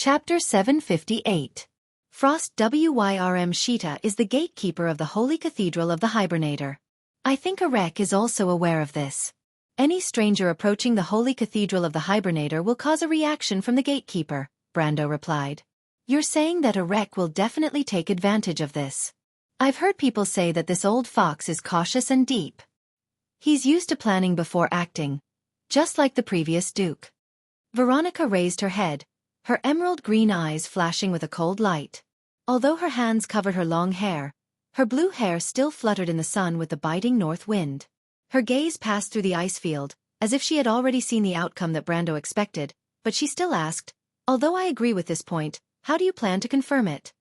Chapter 758. Frost Wyrm Shita is the gatekeeper of the Holy Cathedral of the Hibernator. I think Arek is also aware of this. Any stranger approaching the Holy Cathedral of the Hibernator will cause a reaction from the gatekeeper, Brando replied. You're saying that Arek will definitely take advantage of this. I've heard people say that this old fox is cautious and deep. He's used to planning before acting, just like the previous duke. Veronica raised her head, her emerald green eyes flashing with a cold light. Although her hands covered her long hair, her blue hair still fluttered in the sun with the biting north wind. Her gaze passed through the ice field, as if she had already seen the outcome that Brando expected, but she still asked, although I agree with this point, how do you plan to confirm it?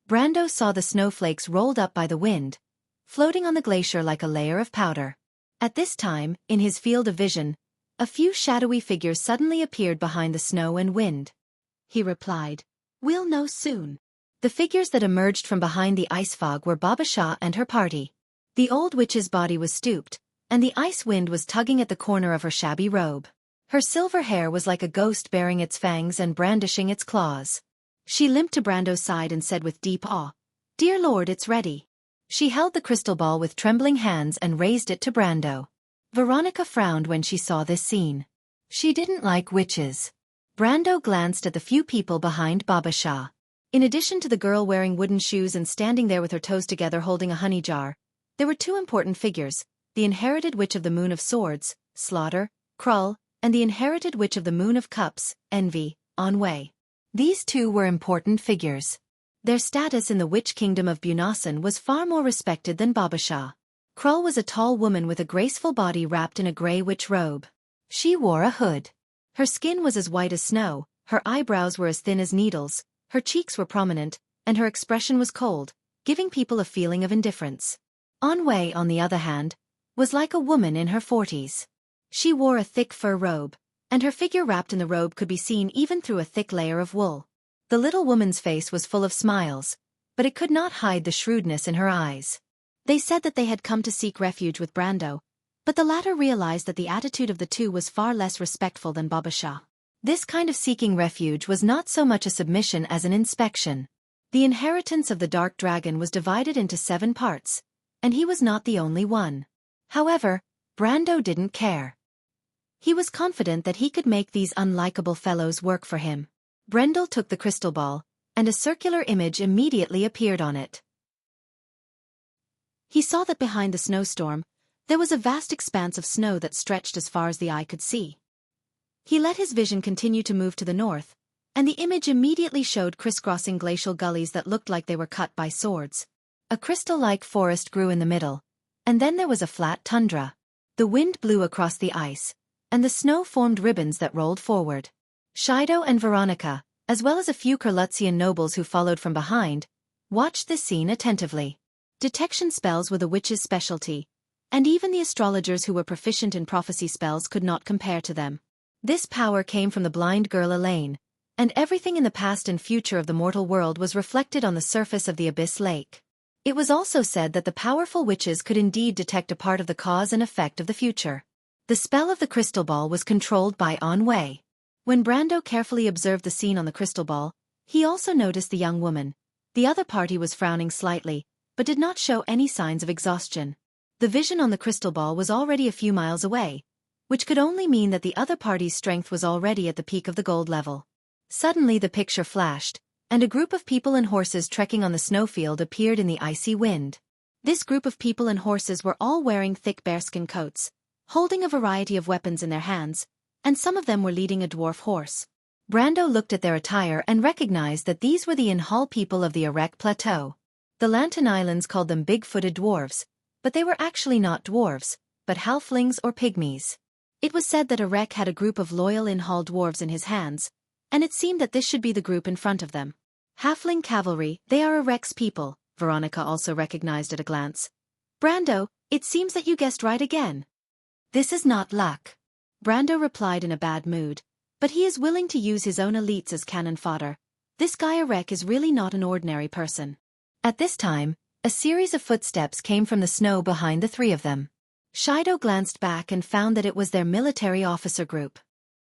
Brando saw the snowflakes rolled up by the wind, floating on the glacier like a layer of powder. At this time, in his field of vision, a few shadowy figures suddenly appeared behind the snow and wind. He replied, We'll know soon. The figures that emerged from behind the ice fog were Babasha and her party. The old witch's body was stooped, and the ice wind was tugging at the corner of her shabby robe. Her silver hair was like a ghost baring its fangs and brandishing its claws. She limped to Brando's side and said with deep awe, Dear Lord, it's ready. She held the crystal ball with trembling hands and raised it to Brando. Veronica frowned when she saw this scene. She didn't like witches. Brando glanced at the few people behind Babasha. In addition to the girl wearing wooden shoes and standing there with her toes together holding a honey jar, there were two important figures, the inherited witch of the Moon of Swords, Slaughter, Krull, and the inherited witch of the Moon of Cups, Envy, Anwei. These two were important figures. Their status in the witch kingdom of Bunasan was far more respected than Babasha. Krull was a tall woman with a graceful body wrapped in a grey witch robe. She wore a hood. Her skin was as white as snow, her eyebrows were as thin as needles, her cheeks were prominent, and her expression was cold, giving people a feeling of indifference. Anwei, on the other hand, was like a woman in her 40s. She wore a thick fur robe, and her figure wrapped in the robe could be seen even through a thick layer of wool. The little woman's face was full of smiles, but it could not hide the shrewdness in her eyes. They said that they had come to seek refuge with Brando, but the latter realized that the attitude of the two was far less respectful than Babasha. This kind of seeking refuge was not so much a submission as an inspection. The inheritance of the Dark Dragon was divided into 7 parts, and he was not the only one. However, Brando didn't care. He was confident that he could make these unlikable fellows work for him. Brendel took the crystal ball, and a circular image immediately appeared on it. He saw that behind the snowstorm, there was a vast expanse of snow that stretched as far as the eye could see. He let his vision continue to move to the north, and the image immediately showed crisscrossing glacial gullies that looked like they were cut by swords. A crystal-like forest grew in the middle, and then there was a flat tundra. The wind blew across the ice, and the snow formed ribbons that rolled forward. Shido and Veronica, as well as a few Kurlutzian nobles who followed from behind, watched this scene attentively. Detection spells were the witch's specialty, and even the astrologers who were proficient in prophecy spells could not compare to them. This power came from the blind girl Elaine, and everything in the past and future of the mortal world was reflected on the surface of the Abyss Lake. It was also said that the powerful witches could indeed detect a part of the cause and effect of the future. The spell of the crystal ball was controlled by Anwei. When Brando carefully observed the scene on the crystal ball, he also noticed the young woman. The other party was frowning slightly, but did not show any signs of exhaustion. The vision on the crystal ball was already a few miles away, which could only mean that the other party's strength was already at the peak of the gold level. Suddenly the picture flashed, and a group of people and horses trekking on the snowfield appeared in the icy wind. This group of people and horses were all wearing thick bearskin coats, holding a variety of weapons in their hands, and some of them were leading a dwarf horse. Brando looked at their attire and recognized that these were the Inhal people of the Arek Plateau. The Lantern Islands called them big-footed dwarves, but they were actually not dwarves, but halflings or pygmies. It was said that Arek had a group of loyal Inhal dwarves in his hands, and it seemed that this should be the group in front of them. Halfling cavalry, they are Arek's people, Veronica also recognized at a glance. Brando, it seems that you guessed right again. This is not luck. Brando replied in a bad mood, but he is willing to use his own elites as cannon fodder. This guy Arek is really not an ordinary person. At this time, a series of footsteps came from the snow behind the 3 of them. Shido glanced back and found that it was their military officer group.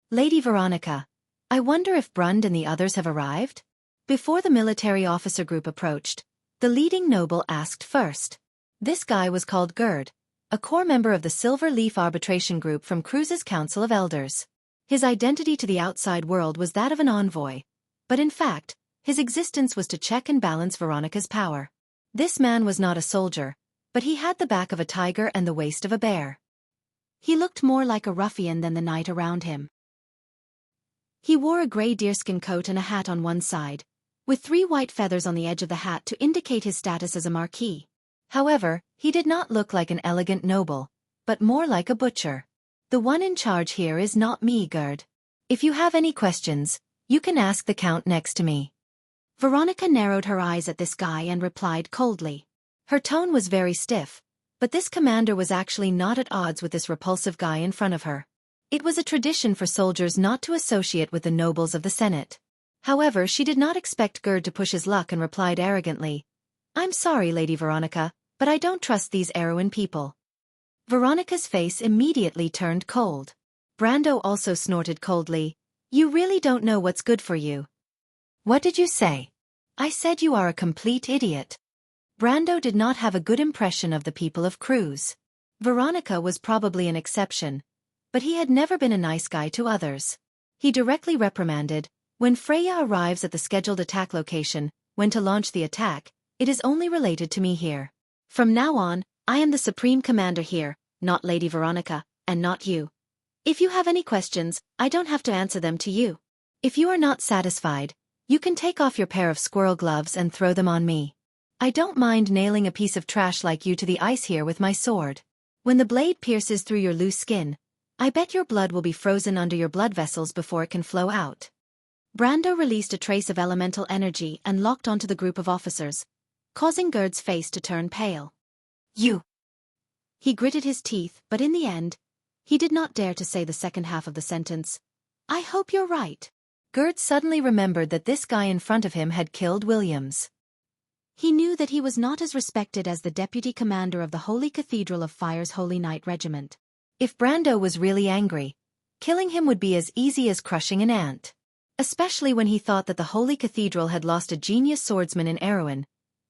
Lady Veronica, I wonder if Brund and the others have arrived? Before the military officer group approached, the leading noble asked first. This guy was called Gerd, a core member of the Silver Leaf Arbitration Group from Cruz's Council of Elders. His identity to the outside world was that of an envoy, but in fact, his existence was to check and balance Veronica's power. This man was not a soldier, but he had the back of a tiger and the waist of a bear. He looked more like a ruffian than the knight around him. He wore a grey deerskin coat and a hat on one side, with 3 white feathers on the edge of the hat to indicate his status as a marquis. However, he did not look like an elegant noble, but more like a butcher. The one in charge here is not me, Gerd. If you have any questions, you can ask the count next to me. Veronica narrowed her eyes at this guy and replied coldly. Her tone was very stiff, but this commander was actually not at odds with this repulsive guy in front of her. It was a tradition for soldiers not to associate with the nobles of the Senate. However, she did not expect Gerd to push his luck and replied arrogantly, "I'm sorry, Lady Veronica, but I don't trust these Erewhon people." Veronica's face immediately turned cold. Brando also snorted coldly, "You really don't know what's good for you." "What did you say?" "I said you are a complete idiot." Brando did not have a good impression of the people of Cruz. Veronica was probably an exception, but he had never been a nice guy to others. He directly reprimanded, "When Freya arrives at the scheduled attack location, when to launch the attack, it is only related to me here. From now on, I am the supreme commander here, not Lady Veronica, and not you. If you have any questions, I don't have to answer them to you. If you are not satisfied, you can take off your pair of squirrel gloves and throw them on me. I don't mind nailing a piece of trash like you to the ice here with my sword. When the blade pierces through your loose skin, I bet your blood will be frozen under your blood vessels before it can flow out." Brando released a trace of elemental energy and locked onto the group of officers, causing Gerd's face to turn pale. "You!" He gritted his teeth, but in the end, he did not dare to say the second half of the sentence. "I hope you're right." Gerd suddenly remembered that this guy in front of him had killed Williams. He knew that he was not as respected as the deputy commander of the Holy Cathedral of Fire's Holy Knight Regiment. If Brando was really angry, killing him would be as easy as crushing an ant. Especially when he thought that the Holy Cathedral had lost a genius swordsman in Erewhon,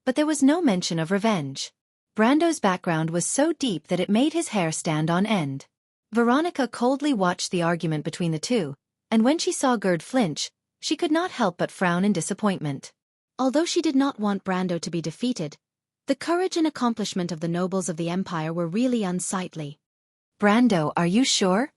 but there was no mention of revenge. Brando's background was so deep that it made his hair stand on end. Veronica coldly watched the argument between the two, and when she saw Gerd flinch, she could not help but frown in disappointment. Although she did not want Brando to be defeated, the courage and accomplishment of the nobles of the Empire were really unsightly. "Brando, are you sure?"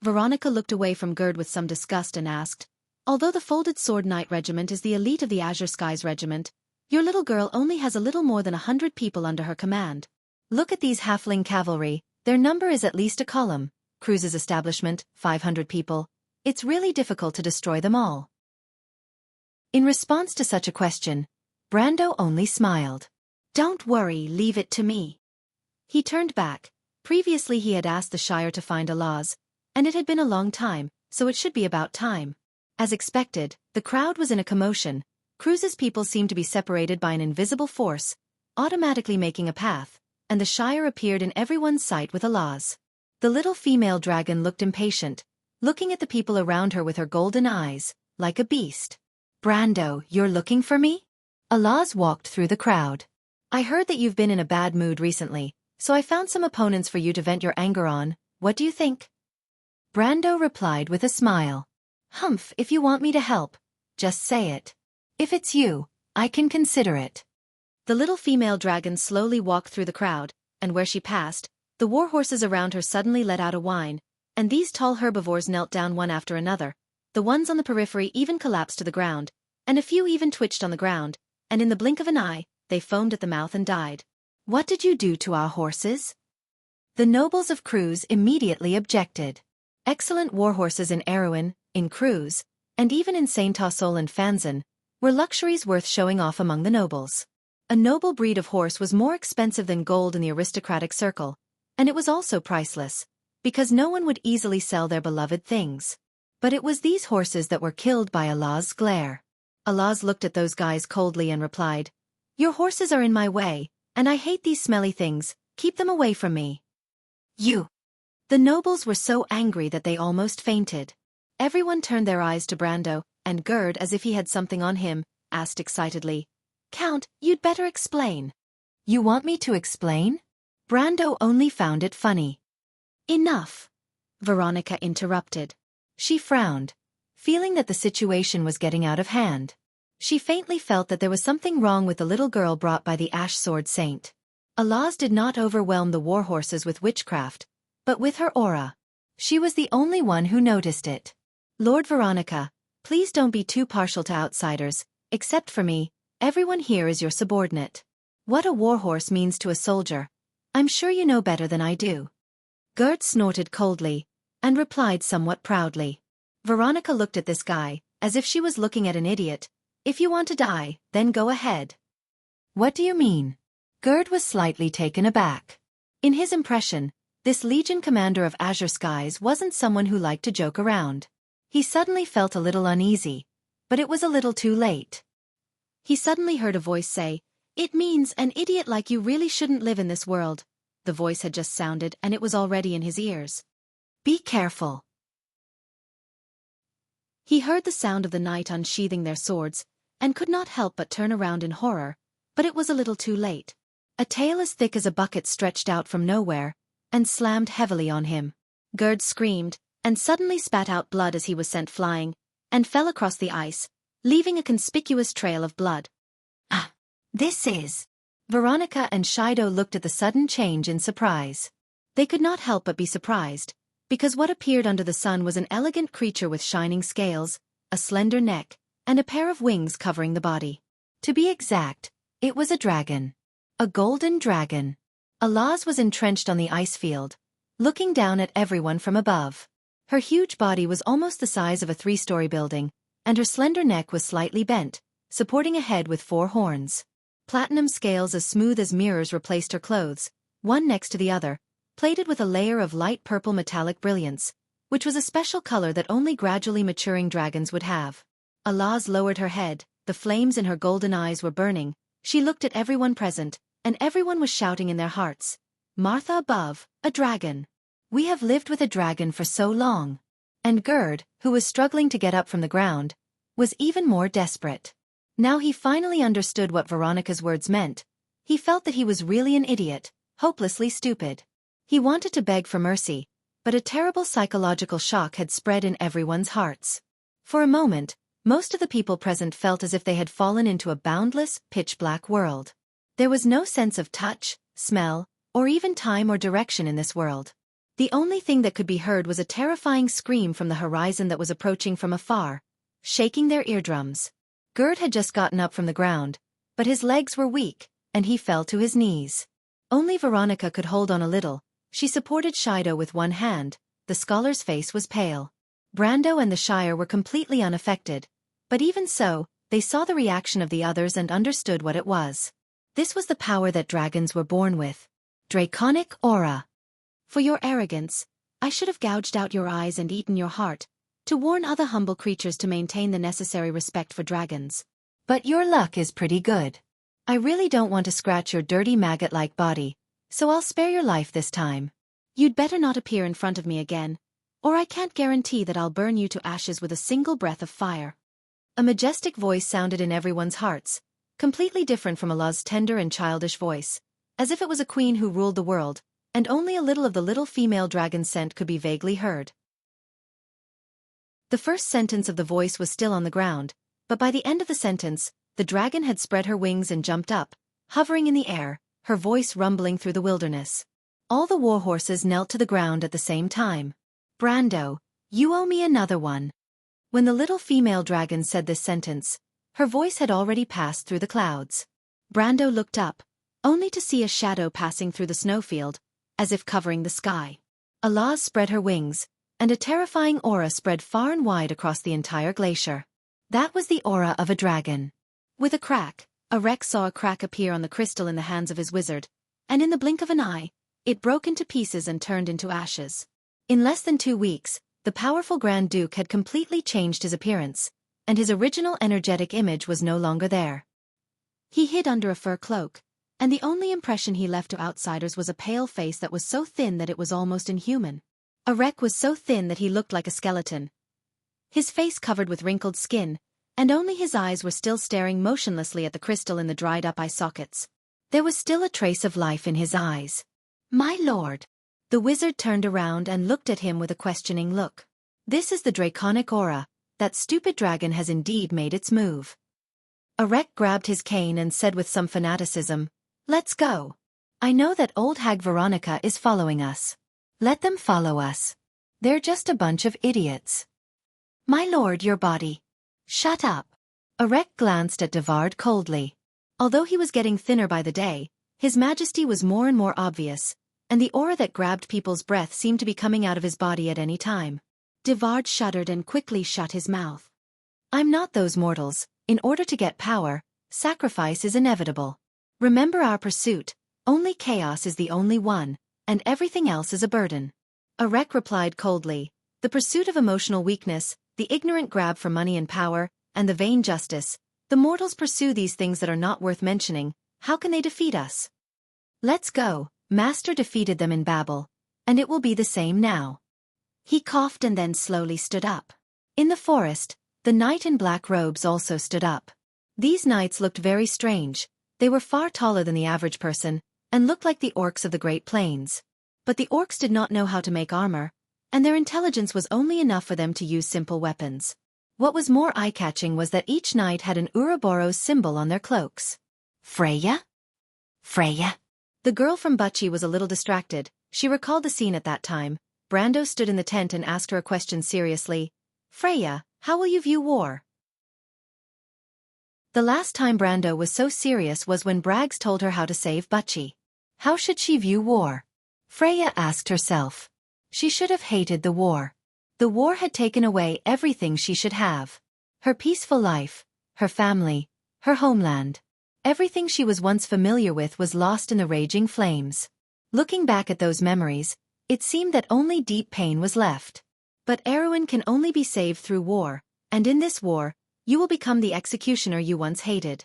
Veronica looked away from Gerd with some disgust and asked, "Although the Folded Sword Knight Regiment is the elite of the Azure Skies Regiment, your little girl only has a little more than 100 people under her command. Look at these halfling cavalry, their number is at least a column. Cruz's establishment, 500 people. It's really difficult to destroy them all." In response to such a question, Brando only smiled. "Don't worry, leave it to me." He turned back. Previously he had asked the Shire to find a laws, and it had been a long time, so it should be about time. As expected, the crowd was in a commotion. Cruz's people seemed to be separated by an invisible force, automatically making a path, and the Shire appeared in everyone's sight with Alaz. The little female dragon looked impatient, looking at the people around her with her golden eyes, like a beast. "Brando, you're looking for me?" Alaz walked through the crowd. "I heard that you've been in a bad mood recently, so I found some opponents for you to vent your anger on. What do you think?" Brando replied with a smile. "Humph, if you want me to help, just say it. If it's you, I can consider it." The little female dragon slowly walked through the crowd, and where she passed, the war horses around her suddenly let out a whine, and these tall herbivores knelt down one after another. The ones on the periphery even collapsed to the ground, and a few even twitched on the ground, and in the blink of an eye, they foamed at the mouth and died. "What did you do to our horses?" The nobles of Cruz immediately objected. Excellent war horses in Erewhon, in Cruz, and even in Saint Tassol and Fanzan, were luxuries worth showing off among the nobles. A noble breed of horse was more expensive than gold in the aristocratic circle, and it was also priceless, because no one would easily sell their beloved things. But it was these horses that were killed by Alaz's glare. Alaz looked at those guys coldly and replied, "Your horses are in my way, and I hate these smelly things, keep them away from me." "You!" The nobles were so angry that they almost fainted. Everyone turned their eyes to Brando, and Gerd, as if he had something on him, asked excitedly, "Count, you'd better explain." "You want me to explain?" Brando only found it funny. "Enough," Veronica interrupted. She frowned, feeling that the situation was getting out of hand. She faintly felt that there was something wrong with the little girl brought by the Ash Sword Saint. Alaz did not overwhelm the warhorses with witchcraft, but with her aura. She was the only one who noticed it. "Lord Veronica, please don't be too partial to outsiders. Except for me, everyone here is your subordinate. What a warhorse means to a soldier, I'm sure you know better than I do." Gerd snorted coldly, and replied somewhat proudly. Veronica looked at this guy, as if she was looking at an idiot. "If you want to die, then go ahead." "What do you mean?" Gerd was slightly taken aback. In his impression, this Legion commander of Azure Skies wasn't someone who liked to joke around. He suddenly felt a little uneasy, but it was a little too late. He suddenly heard a voice say, "It means an idiot like you really shouldn't live in this world." The voice had just sounded and it was already in his ears. "Be careful." He heard the sound of the knight unsheathing their swords, and could not help but turn around in horror, but it was a little too late. A tail as thick as a bucket stretched out from nowhere, and slammed heavily on him. Gerd screamed, and suddenly spat out blood as he was sent flying, and fell across the ice, leaving a conspicuous trail of blood. "Ah, this is..." Veronica and Shido looked at the sudden change in surprise. They could not help but be surprised, because what appeared under the sun was an elegant creature with shining scales, a slender neck, and a pair of wings covering the body. To be exact, it was a dragon. A golden dragon. Alaz was entrenched on the ice field, looking down at everyone from above. Her huge body was almost the size of a 3-story building, and her slender neck was slightly bent, supporting a head with 4 horns. Platinum scales as smooth as mirrors replaced her clothes, one next to the other, plated with a layer of light purple metallic brilliance, which was a special color that only gradually maturing dragons would have. Alaz lowered her head, the flames in her golden eyes were burning. She looked at everyone present, and everyone was shouting in their hearts, "Martha above, a dragon! We have lived with a dragon for so long." And Gerd, who was struggling to get up from the ground, was even more desperate. Now he finally understood what Veronica's words meant. He felt that he was really an idiot, hopelessly stupid. He wanted to beg for mercy, but a terrible psychological shock had spread in everyone's hearts. For a moment, most of the people present felt as if they had fallen into a boundless, pitch-black world. There was no sense of touch, smell, or even time or direction in this world. The only thing that could be heard was a terrifying scream from the horizon that was approaching from afar, shaking their eardrums. Gerd had just gotten up from the ground, but his legs were weak, and he fell to his knees. Only Veronica could hold on a little. She supported Shido with one hand. The scholar's face was pale. Brando and the Shire were completely unaffected, but even so, they saw the reaction of the others and understood what it was. This was the power that dragons were born with. Draconic aura. "For your arrogance, I should have gouged out your eyes and eaten your heart, to warn other humble creatures to maintain the necessary respect for dragons. But your luck is pretty good. I really don't want to scratch your dirty maggot-like body, so I'll spare your life this time. You'd better not appear in front of me again, or I can't guarantee that I'll burn you to ashes with a single breath of fire." A majestic voice sounded in everyone's hearts, completely different from Allah's tender and childish voice, as if it was a queen who ruled the world, and only a little of the little female dragon scent could be vaguely heard. The first sentence of the voice was still on the ground, but by the end of the sentence, the dragon had spread her wings and jumped up, hovering in the air, her voice rumbling through the wilderness. All the warhorses knelt to the ground at the same time. "Brando, you owe me another one." When the little female dragon said this sentence, her voice had already passed through the clouds. Brando looked up, only to see a shadow passing through the snowfield, as if covering the sky. Alaz spread her wings, and a terrifying aura spread far and wide across the entire glacier. That was the aura of a dragon. With a crack, Arek saw a crack appear on the crystal in the hands of his wizard, and in the blink of an eye, it broke into pieces and turned into ashes. In less than 2 weeks, the powerful Grand Duke had completely changed his appearance, and his original energetic image was no longer there. He hid under a fur cloak, and the only impression he left to outsiders was a pale face that was so thin that it was almost inhuman. Arek was so thin that he looked like a skeleton. his face covered with wrinkled skin, and only his eyes were still staring motionlessly at the crystal in the dried-up eye sockets. There was still a trace of life in his eyes. "My lord." The wizard turned around and looked at him with a questioning look. "This is the draconic aura. That stupid dragon has indeed made its move." Arek grabbed his cane and said with some fanaticism, "Let's go. I know that old hag Veronica is following us. Let them follow us. They're just a bunch of idiots." "My lord, your body." "Shut up." Arek glanced at Devard coldly. Although he was getting thinner by the day, his majesty was more and more obvious, and the aura that grabbed people's breath seemed to be coming out of his body at any time. Devard shuddered and quickly shut his mouth. "I'm not those mortals. In order to get power, sacrifice is inevitable. Remember our pursuit, only chaos is the only one, and everything else is a burden." Arek replied coldly, "The pursuit of emotional weakness, the ignorant grab for money and power, and the vain justice, the mortals pursue these things that are not worth mentioning. How can they defeat us? Let's go. Master defeated them in Babel, and it will be the same now." He coughed and then slowly stood up. In the forest, the knight in black robes also stood up. These knights looked very strange. They were far taller than the average person, and looked like the orcs of the Great Plains. But the orcs did not know how to make armor, and their intelligence was only enough for them to use simple weapons. What was more eye-catching was that each knight had an Ouroboros symbol on their cloaks. "Freya? Freya?" The girl from Bucci was a little distracted. She recalled the scene at that time. Brando stood in the tent and asked her a question seriously. "Freya, how will you view war?" The last time Brando was so serious was when Braggs told her how to save Bucci. How should she view war? Freya asked herself. She should have hated the war. The war had taken away everything she should have. Her peaceful life, her family, her homeland. Everything she was once familiar with was lost in the raging flames. Looking back at those memories, it seemed that only deep pain was left. But Erwin can only be saved through war, and in this war, you will become the executioner you once hated.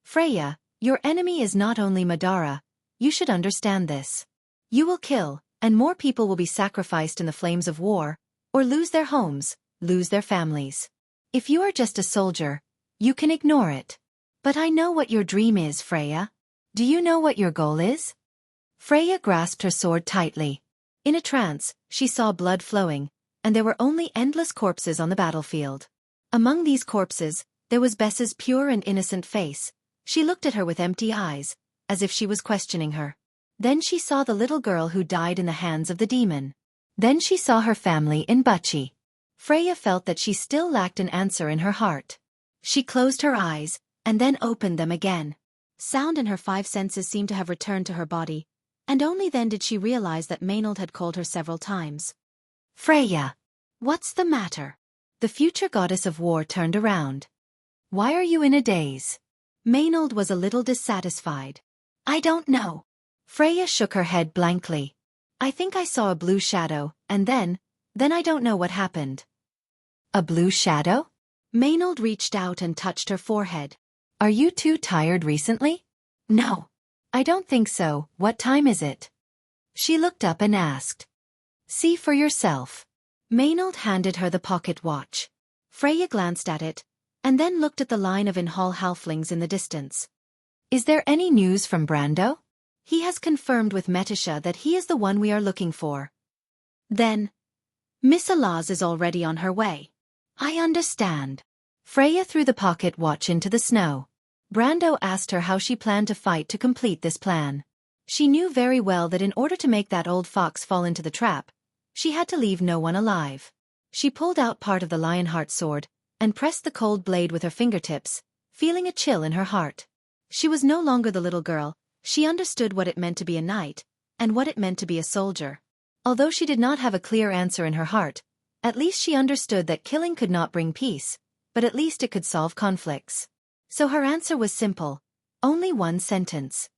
Freya, your enemy is not only Madara. You should understand this. You will kill, and more people will be sacrificed in the flames of war, or lose their homes, lose their families. If you are just a soldier, you can ignore it. But I know what your dream is, Freya. Do you know what your goal is? Freya grasped her sword tightly. In a trance, she saw blood flowing, and there were only endless corpses on the battlefield. Among these corpses, there was Bess's pure and innocent face. She looked at her with empty eyes, as if she was questioning her. Then she saw the little girl who died in the hands of the demon. Then she saw her family in Bucci. Freya felt that she still lacked an answer in her heart. She closed her eyes, and then opened them again. Sound and her five senses seemed to have returned to her body, and only then did she realize that Maynard had called her several times. "Freya! What's the matter?" The future goddess of war turned around. "Why are you in a daze?" Maynard was a little dissatisfied. "I don't know." Freya shook her head blankly. "I think I saw a blue shadow, and then I don't know what happened." "A blue shadow?" Maynard reached out and touched her forehead. "Are you too tired recently?" "No. I don't think so. What time is it?" She looked up and asked. "See for yourself." Maynard handed her the pocket watch. Freya glanced at it, and then looked at the line of in-hall halflings in the distance. "Is there any news from Brando?" "He has confirmed with Metisha that he is the one we are looking for." "Then, Miss Alaz is already on her way." "I understand." Freya threw the pocket watch into the snow. Brando asked her how she planned to fight to complete this plan. She knew very well that in order to make that old fox fall into the trap, she had to leave no one alive. She pulled out part of the Lionheart sword, and pressed the cold blade with her fingertips, feeling a chill in her heart. She was no longer the little girl. She understood what it meant to be a knight, and what it meant to be a soldier. Although she did not have a clear answer in her heart, at least she understood that killing could not bring peace, but at least it could solve conflicts. So her answer was simple, only one sentence.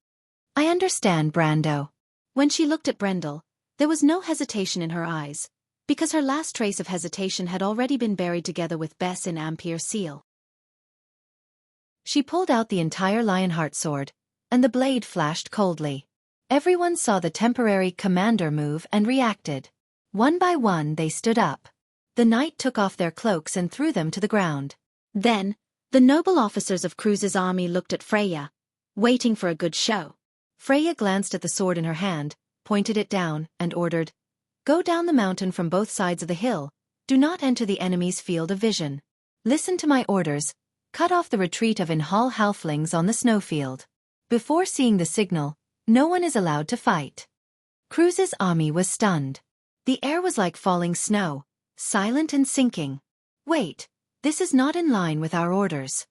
"I understand, Brando." When she looked at Brendel, there was no hesitation in her eyes, because her last trace of hesitation had already been buried together with Bess in Ampere Seal. She pulled out the entire Lionheart sword, and the blade flashed coldly. Everyone saw the temporary commander move and reacted. One by one they stood up. The knight took off their cloaks and threw them to the ground. Then, the noble officers of Cruz's army looked at Freya, waiting for a good show. Freya glanced at the sword in her hand, pointed it down, and ordered, "Go down the mountain from both sides of the hill. Do not enter the enemy's field of vision. Listen to my orders. Cut off the retreat of Inhal halflings on the snowfield. Before seeing the signal, no one is allowed to fight." Cruz's army was stunned. The air was like falling snow, silent and sinking. "Wait, this is not in line with our orders."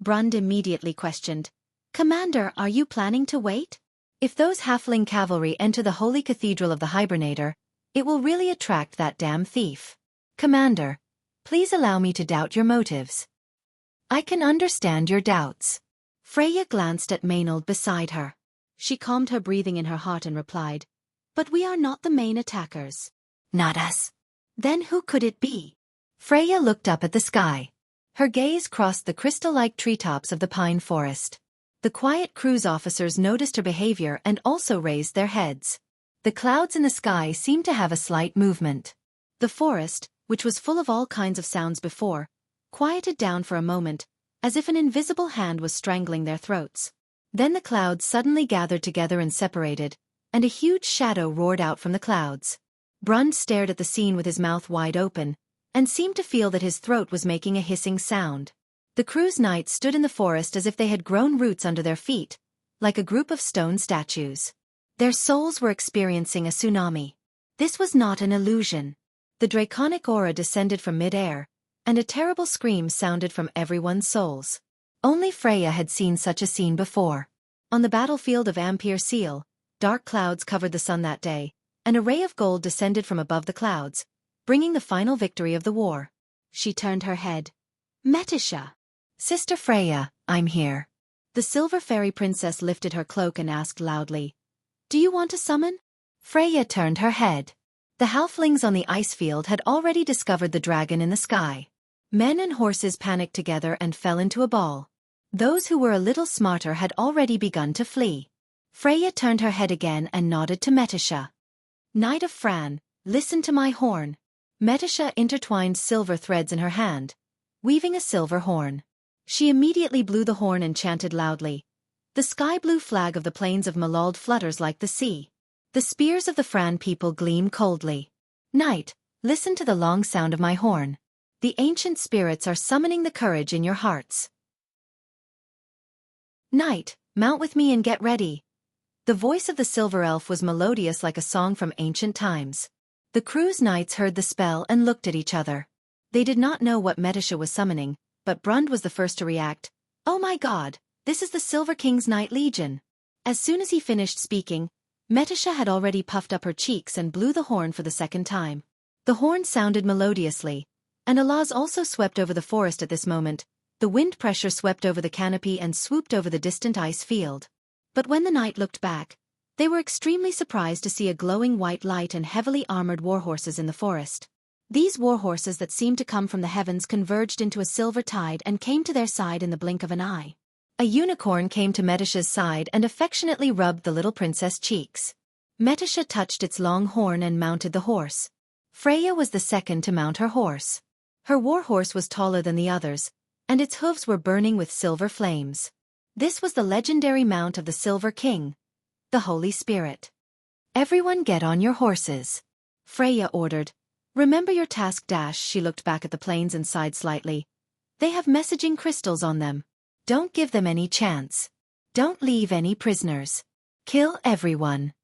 Brund immediately questioned, "Commander, are you planning to wait? If those halfling cavalry enter the holy cathedral of the Hibernator, it will really attract that damn thief. Commander, please allow me to doubt your motives." "I can understand your doubts." Freya glanced at Maynard beside her. She calmed her breathing in her heart and replied, "But we are not the main attackers." "Not us." "Then who could it be?" Freya looked up at the sky. Her gaze crossed the crystal-like treetops of the pine forest. The quiet Cruz officers noticed her behavior and also raised their heads. The clouds in the sky seemed to have a slight movement. The forest, which was full of all kinds of sounds before, quieted down for a moment, as if an invisible hand was strangling their throats. Then the clouds suddenly gathered together and separated, and a huge shadow roared out from the clouds. Brund stared at the scene with his mouth wide open, and seemed to feel that his throat was making a hissing sound. The Cruz knights stood in the forest as if they had grown roots under their feet, like a group of stone statues. Their souls were experiencing a tsunami. This was not an illusion. The draconic aura descended from mid-air, and a terrible scream sounded from everyone's souls. Only Freya had seen such a scene before. On the battlefield of Ampere Seal, dark clouds covered the sun that day, and a ray of gold descended from above the clouds, bringing the final victory of the war. She turned her head. "Metisha." "Sister Freya, I'm here." The silver fairy princess lifted her cloak and asked loudly, "Do you want to summon?" Freya turned her head. The halflings on the ice field had already discovered the dragon in the sky. Men and horses panicked together and fell into a ball. Those who were a little smarter had already begun to flee. Freya turned her head again and nodded to Metisha. "Knight of Fran, listen to my horn." Metisha intertwined silver threads in her hand, weaving a silver horn. She immediately blew the horn and chanted loudly. The sky-blue flag of the plains of Malald flutters like the sea. The spears of the Fran people gleam coldly. "Knight, listen to the long sound of my horn. The ancient spirits are summoning the courage in your hearts. Knight, mount with me and get ready." The voice of the silver elf was melodious like a song from ancient times. The Cruz knights heard the spell and looked at each other. They did not know what Metisha was summoning, but Brund was the first to react. "Oh my god, this is the Silver King's Knight Legion." As soon as he finished speaking, Metisha had already puffed up her cheeks and blew the horn for the second time. The horn sounded melodiously, and a laws also swept over the forest at this moment. The wind pressure swept over the canopy and swooped over the distant ice field. But when the knight looked back, they were extremely surprised to see a glowing white light and heavily armored warhorses in the forest. These warhorses that seemed to come from the heavens converged into a silver tide and came to their side in the blink of an eye. A unicorn came to Metisha's side and affectionately rubbed the little princess' cheeks. Metisha touched its long horn and mounted the horse. Freya was the second to mount her horse. Her warhorse was taller than the others, and its hooves were burning with silver flames. This was the legendary mount of the Silver King, the Holy Spirit. "Everyone get on your horses," Freya ordered. "Remember your task." She looked back at the planes and sighed slightly. "They have messaging crystals on them. Don't give them any chance. Don't leave any prisoners. Kill everyone."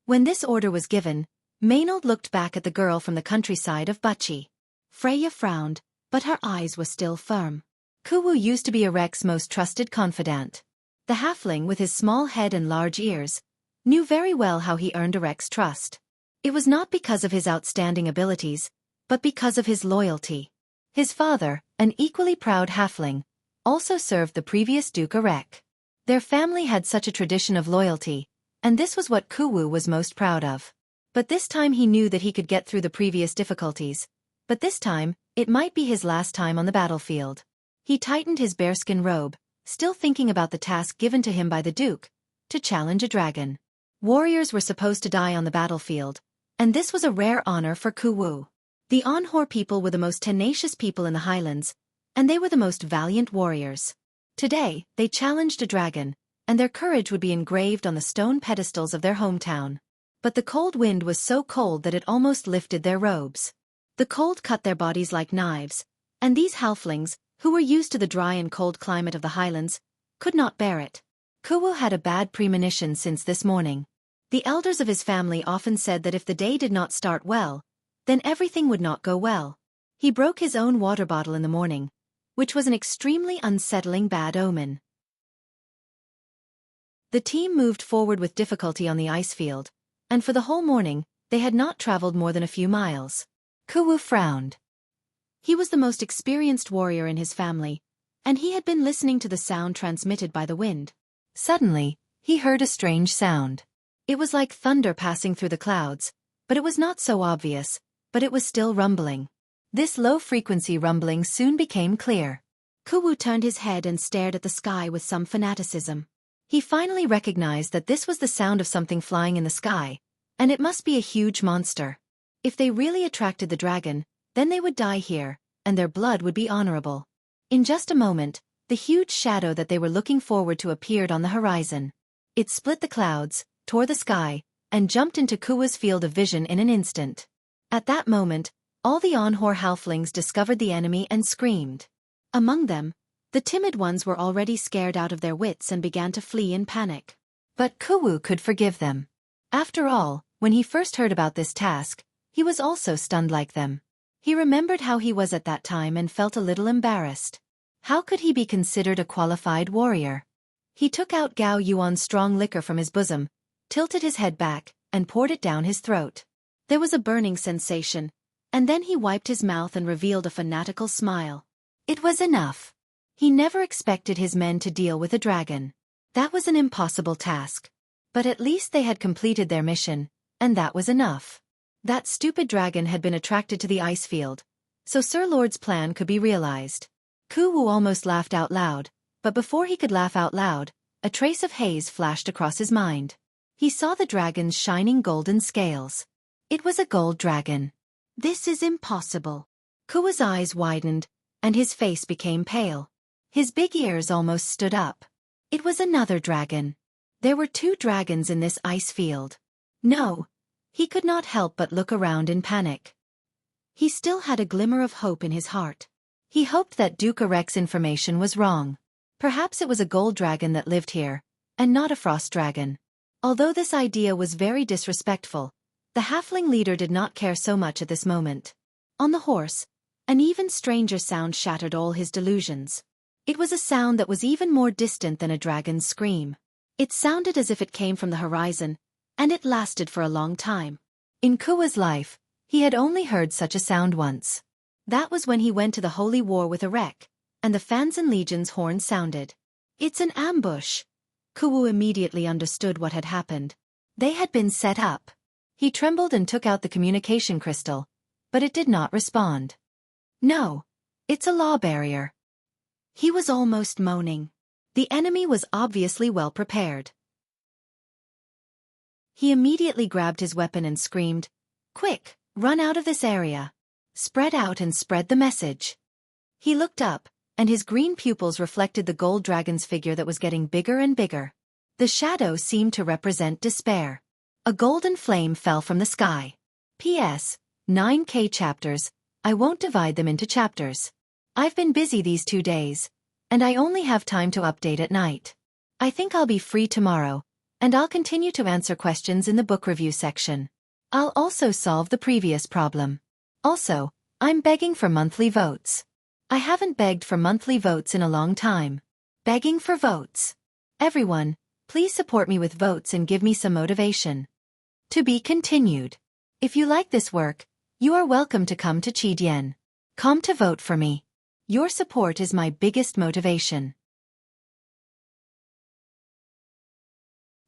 When this order was given, Maynard looked back at the girl from the countryside of Bucci. Freya frowned, but her eyes were still firm. Kuwu used to be Arek's most trusted confidant. The halfling with his small head and large ears knew very well how he earned Arek's trust. It was not because of his outstanding abilities, but because of his loyalty. His father, an equally proud halfling, also served the previous Duke Arek. Their family had such a tradition of loyalty, and this was what Kuwu was most proud of. But this time he knew that he could get through the previous difficulties. But this time, it might be his last time on the battlefield. He tightened his bearskin robe, still thinking about the task given to him by the Duke, to challenge a dragon. Warriors were supposed to die on the battlefield, and this was a rare honor for Kuwu. The Onhor people were the most tenacious people in the highlands, and they were the most valiant warriors. Today, they challenged a dragon, and their courage would be engraved on the stone pedestals of their hometown. But the cold wind was so cold that it almost lifted their robes. The cold cut their bodies like knives, and these halflings, who were used to the dry and cold climate of the highlands, could not bear it. Kuwu had a bad premonition since this morning. The elders of his family often said that if the day did not start well, then everything would not go well. He broke his own water bottle in the morning, which was an extremely unsettling bad omen. The team moved forward with difficulty on the ice field, and for the whole morning, they had not traveled more than a few miles. Kuwu frowned. He was the most experienced warrior in his family, and he had been listening to the sound transmitted by the wind. Suddenly, he heard a strange sound. It was like thunder passing through the clouds, but it was not so obvious, but it was still rumbling. This low-frequency rumbling soon became clear. Kuwu turned his head and stared at the sky with some fanaticism. He finally recognized that this was the sound of something flying in the sky, and it must be a huge monster. If they really attracted the dragon, then they would die here, and their blood would be honorable. In just a moment, the huge shadow that they were looking forward to appeared on the horizon. It split the clouds, tore the sky, and jumped into Kuwu's field of vision in an instant. At that moment, all the Onhor halflings discovered the enemy and screamed. Among them, the timid ones were already scared out of their wits and began to flee in panic. But Kuwu could forgive them. After all, when he first heard about this task, he was also stunned like them. He remembered how he was at that time and felt a little embarrassed. How could he be considered a qualified warrior? He took out Gao Yuan's strong liquor from his bosom, tilted his head back, and poured it down his throat. There was a burning sensation, and then he wiped his mouth and revealed a fanatical smile. It was enough. He never expected his men to deal with a dragon. That was an impossible task. But at least they had completed their mission, and that was enough. That stupid dragon had been attracted to the ice field, so Sir Lord's plan could be realized. Kuwu almost laughed out loud, but before he could laugh out loud, a trace of haze flashed across his mind. He saw the dragon's shining golden scales. It was a gold dragon. This is impossible. Kuwu's eyes widened, and his face became pale. His big ears almost stood up. It was another dragon. There were 2 dragons in this ice field. No. He could not help but look around in panic. He still had a glimmer of hope in his heart. He hoped that Duke Arek's information was wrong. Perhaps it was a gold dragon that lived here, and not a frost dragon. Although this idea was very disrespectful, the halfling leader did not care so much at this moment. On the horse, an even stranger sound shattered all his delusions. It was a sound that was even more distant than a dragon's scream. It sounded as if it came from the horizon, and it lasted for a long time. In Kuwu's life, he had only heard such a sound once. That was when he went to the Holy War with Arek, and the Fanzan Legion's horn sounded. It's an ambush. Kuwu immediately understood what had happened. They had been set up. He trembled and took out the communication crystal, but it did not respond. No, it's a law barrier. He was almost moaning. The enemy was obviously well prepared. He immediately grabbed his weapon and screamed, "Quick, run out of this area. Spread out and spread the message." He looked up, and his green pupils reflected the gold dragon's figure that was getting bigger and bigger. The shadow seemed to represent despair. A golden flame fell from the sky. P.S. 9K chapters, I won't divide them into chapters. I've been busy these 2 days, and I only have time to update at night. I think I'll be free tomorrow, and I'll continue to answer questions in the book review section. I'll also solve the previous problem. Also, I'm begging for monthly votes. I haven't begged for monthly votes in a long time. Begging for votes. Everyone, please support me with votes and give me some motivation. To be continued. If you like this work, you are welcome to come to Chidian. Come to vote for me. Your support is my biggest motivation.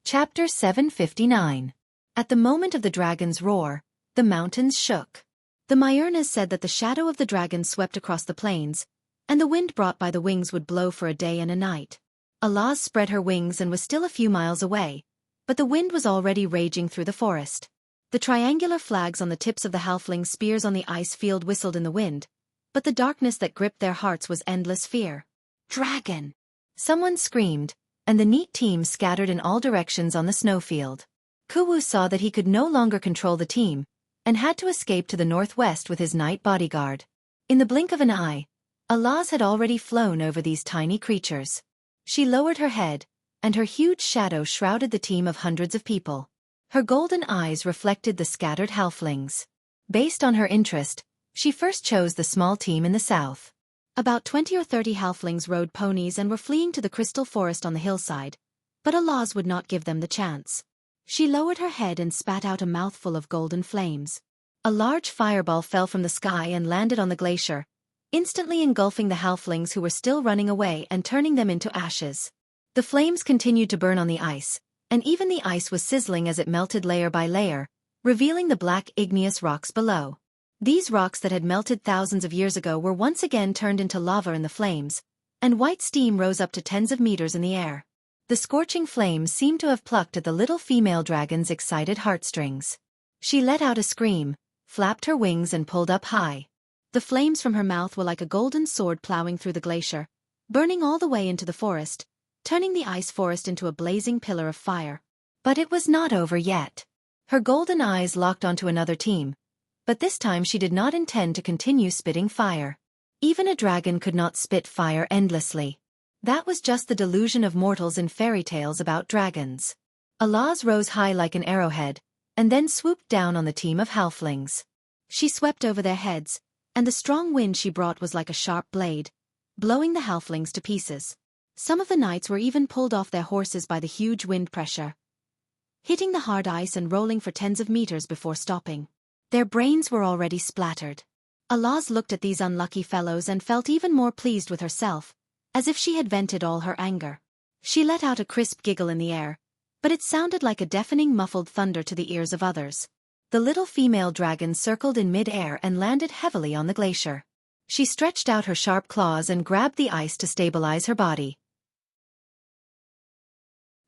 Chapter 759. At the moment of the dragon's roar, the mountains shook. The Myurnas said that the shadow of the dragon swept across the plains, and the wind brought by the wings would blow for a day and a night. Alaz spread her wings and was still a few miles away, but the wind was already raging through the forest. The triangular flags on the tips of the halfling spears on the ice field whistled in the wind, but the darkness that gripped their hearts was endless fear. Dragon! Someone screamed, and the neat team scattered in all directions on the snowfield. Kuwu saw that he could no longer control the team, and had to escape to the northwest with his night bodyguard. In the blink of an eye, Alaz had already flown over these tiny creatures. She lowered her head, and her huge shadow shrouded the team of hundreds of people. Her golden eyes reflected the scattered halflings. Based on her interest, she first chose the small team in the south. About 20 or 30 halflings rode ponies and were fleeing to the crystal forest on the hillside, but Alaz would not give them the chance. She lowered her head and spat out a mouthful of golden flames. A large fireball fell from the sky and landed on the glacier, instantly engulfing the halflings who were still running away and turning them into ashes. The flames continued to burn on the ice, and even the ice was sizzling as it melted layer by layer, revealing the black igneous rocks below. These rocks that had melted thousands of years ago were once again turned into lava in the flames, and white steam rose up to tens of meters in the air. The scorching flames seemed to have plucked at the little female dragon's excited heartstrings. She let out a scream, flapped her wings and pulled up high. The flames from her mouth were like a golden sword plowing through the glacier, burning all the way into the forest, turning the ice forest into a blazing pillar of fire. But it was not over yet. Her golden eyes locked onto another team, but this time she did not intend to continue spitting fire. Even a dragon could not spit fire endlessly. That was just the delusion of mortals in fairy tales about dragons. Alaz rose high like an arrowhead, and then swooped down on the team of halflings. She swept over their heads, and the strong wind she brought was like a sharp blade, blowing the halflings to pieces. Some of the knights were even pulled off their horses by the huge wind pressure, hitting the hard ice and rolling for tens of meters before stopping. Their brains were already splattered. Alaz looked at these unlucky fellows and felt even more pleased with herself, as if she had vented all her anger. She let out a crisp giggle in the air, but it sounded like a deafening muffled thunder to the ears of others. The little female dragon circled in mid-air and landed heavily on the glacier. She stretched out her sharp claws and grabbed the ice to stabilize her body.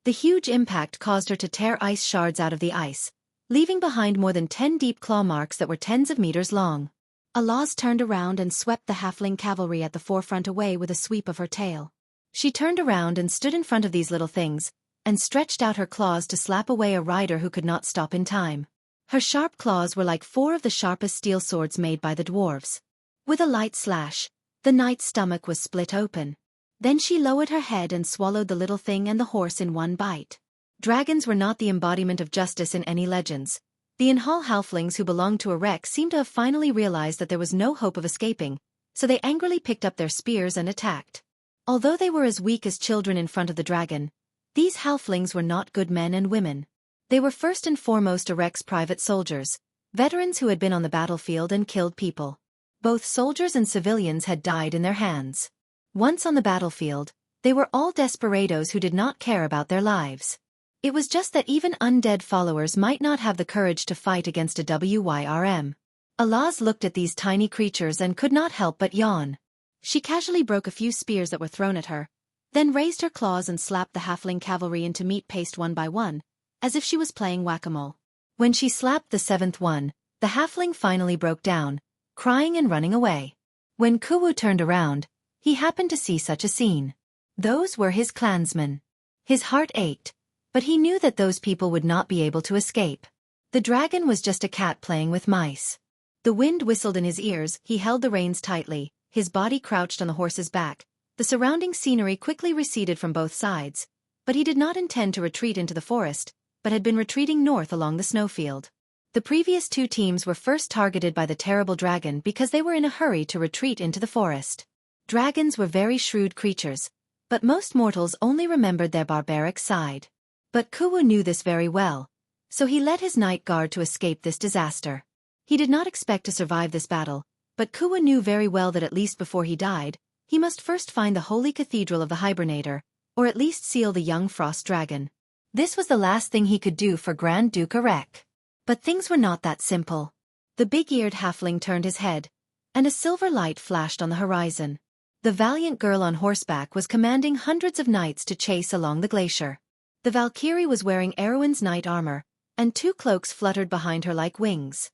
The huge impact caused her to tear ice shards out of the ice, leaving behind more than 10 deep claw marks that were tens of meters long. Alaz turned around and swept the halfling cavalry at the forefront away with a sweep of her tail. She turned around and stood in front of these little things, and stretched out her claws to slap away a rider who could not stop in time. Her sharp claws were like 4 of the sharpest steel swords made by the dwarves. With a light slash, the knight's stomach was split open. Then she lowered her head and swallowed the little thing and the horse in one bite. Dragons were not the embodiment of justice in any legends. The Inhal halflings who belonged to Erek seemed to have finally realized that there was no hope of escaping, so they angrily picked up their spears and attacked. Although they were as weak as children in front of the dragon, these halflings were not good men and women. They were first and foremost Erek's private soldiers, veterans who had been on the battlefield and killed people. Both soldiers and civilians had died in their hands. Once on the battlefield, they were all desperados who did not care about their lives. It was just that even undead followers might not have the courage to fight against a Wyrm. Alaz looked at these tiny creatures and could not help but yawn. She casually broke a few spears that were thrown at her, then raised her claws and slapped the halfling cavalry into meat paste one by one, as if she was playing whack-a-mole. When she slapped the 7th one, the halfling finally broke down, crying and running away. When Kuwu turned around, he happened to see such a scene. Those were his clansmen. His heart ached, but he knew that those people would not be able to escape. The dragon was just a cat playing with mice. The wind whistled in his ears, he held the reins tightly, his body crouched on the horse's back. The surrounding scenery quickly receded from both sides, but he did not intend to retreat into the forest, but had been retreating north along the snowfield. The previous 2 teams were first targeted by the terrible dragon because they were in a hurry to retreat into the forest. Dragons were very shrewd creatures, but most mortals only remembered their barbaric side. But Kuwu knew this very well, so he led his night guard to escape this disaster. He did not expect to survive this battle, but Kuwu knew very well that at least before he died, he must first find the holy cathedral of the hibernator, or at least seal the young frost dragon. This was the last thing he could do for Grand Duke Erek. But things were not that simple. The big-eared halfling turned his head, and a silver light flashed on the horizon. The valiant girl on horseback was commanding hundreds of knights to chase along the glacier. The Valkyrie was wearing Erwin's knight armor, and 2 cloaks fluttered behind her like wings.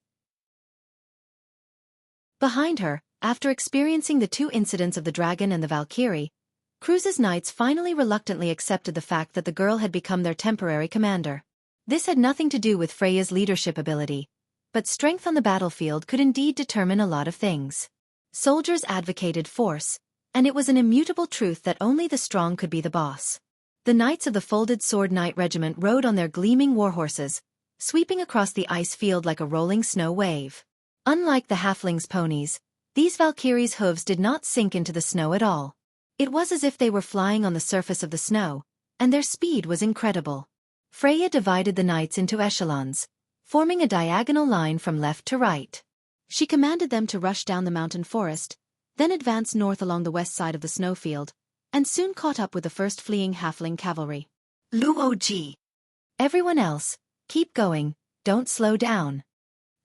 Behind her, after experiencing the 2 incidents of the dragon and the Valkyrie, Cruz's knights finally reluctantly accepted the fact that the girl had become their temporary commander. This had nothing to do with Freya's leadership ability, but strength on the battlefield could indeed determine a lot of things. Soldiers advocated force, and it was an immutable truth that only the strong could be the boss. The knights of the Folded Sword Knight Regiment rode on their gleaming warhorses, sweeping across the ice field like a rolling snow wave. Unlike the halflings' ponies, these Valkyries' hooves did not sink into the snow at all. It was as if they were flying on the surface of the snow, and their speed was incredible. Freya divided the knights into echelons, forming a diagonal line from left to right. She commanded them to rush down the mountain forest, then advance north along the west side of the snowfield, and soon caught up with the first fleeing halfling cavalry. Luoji. Everyone else, keep going, don't slow down.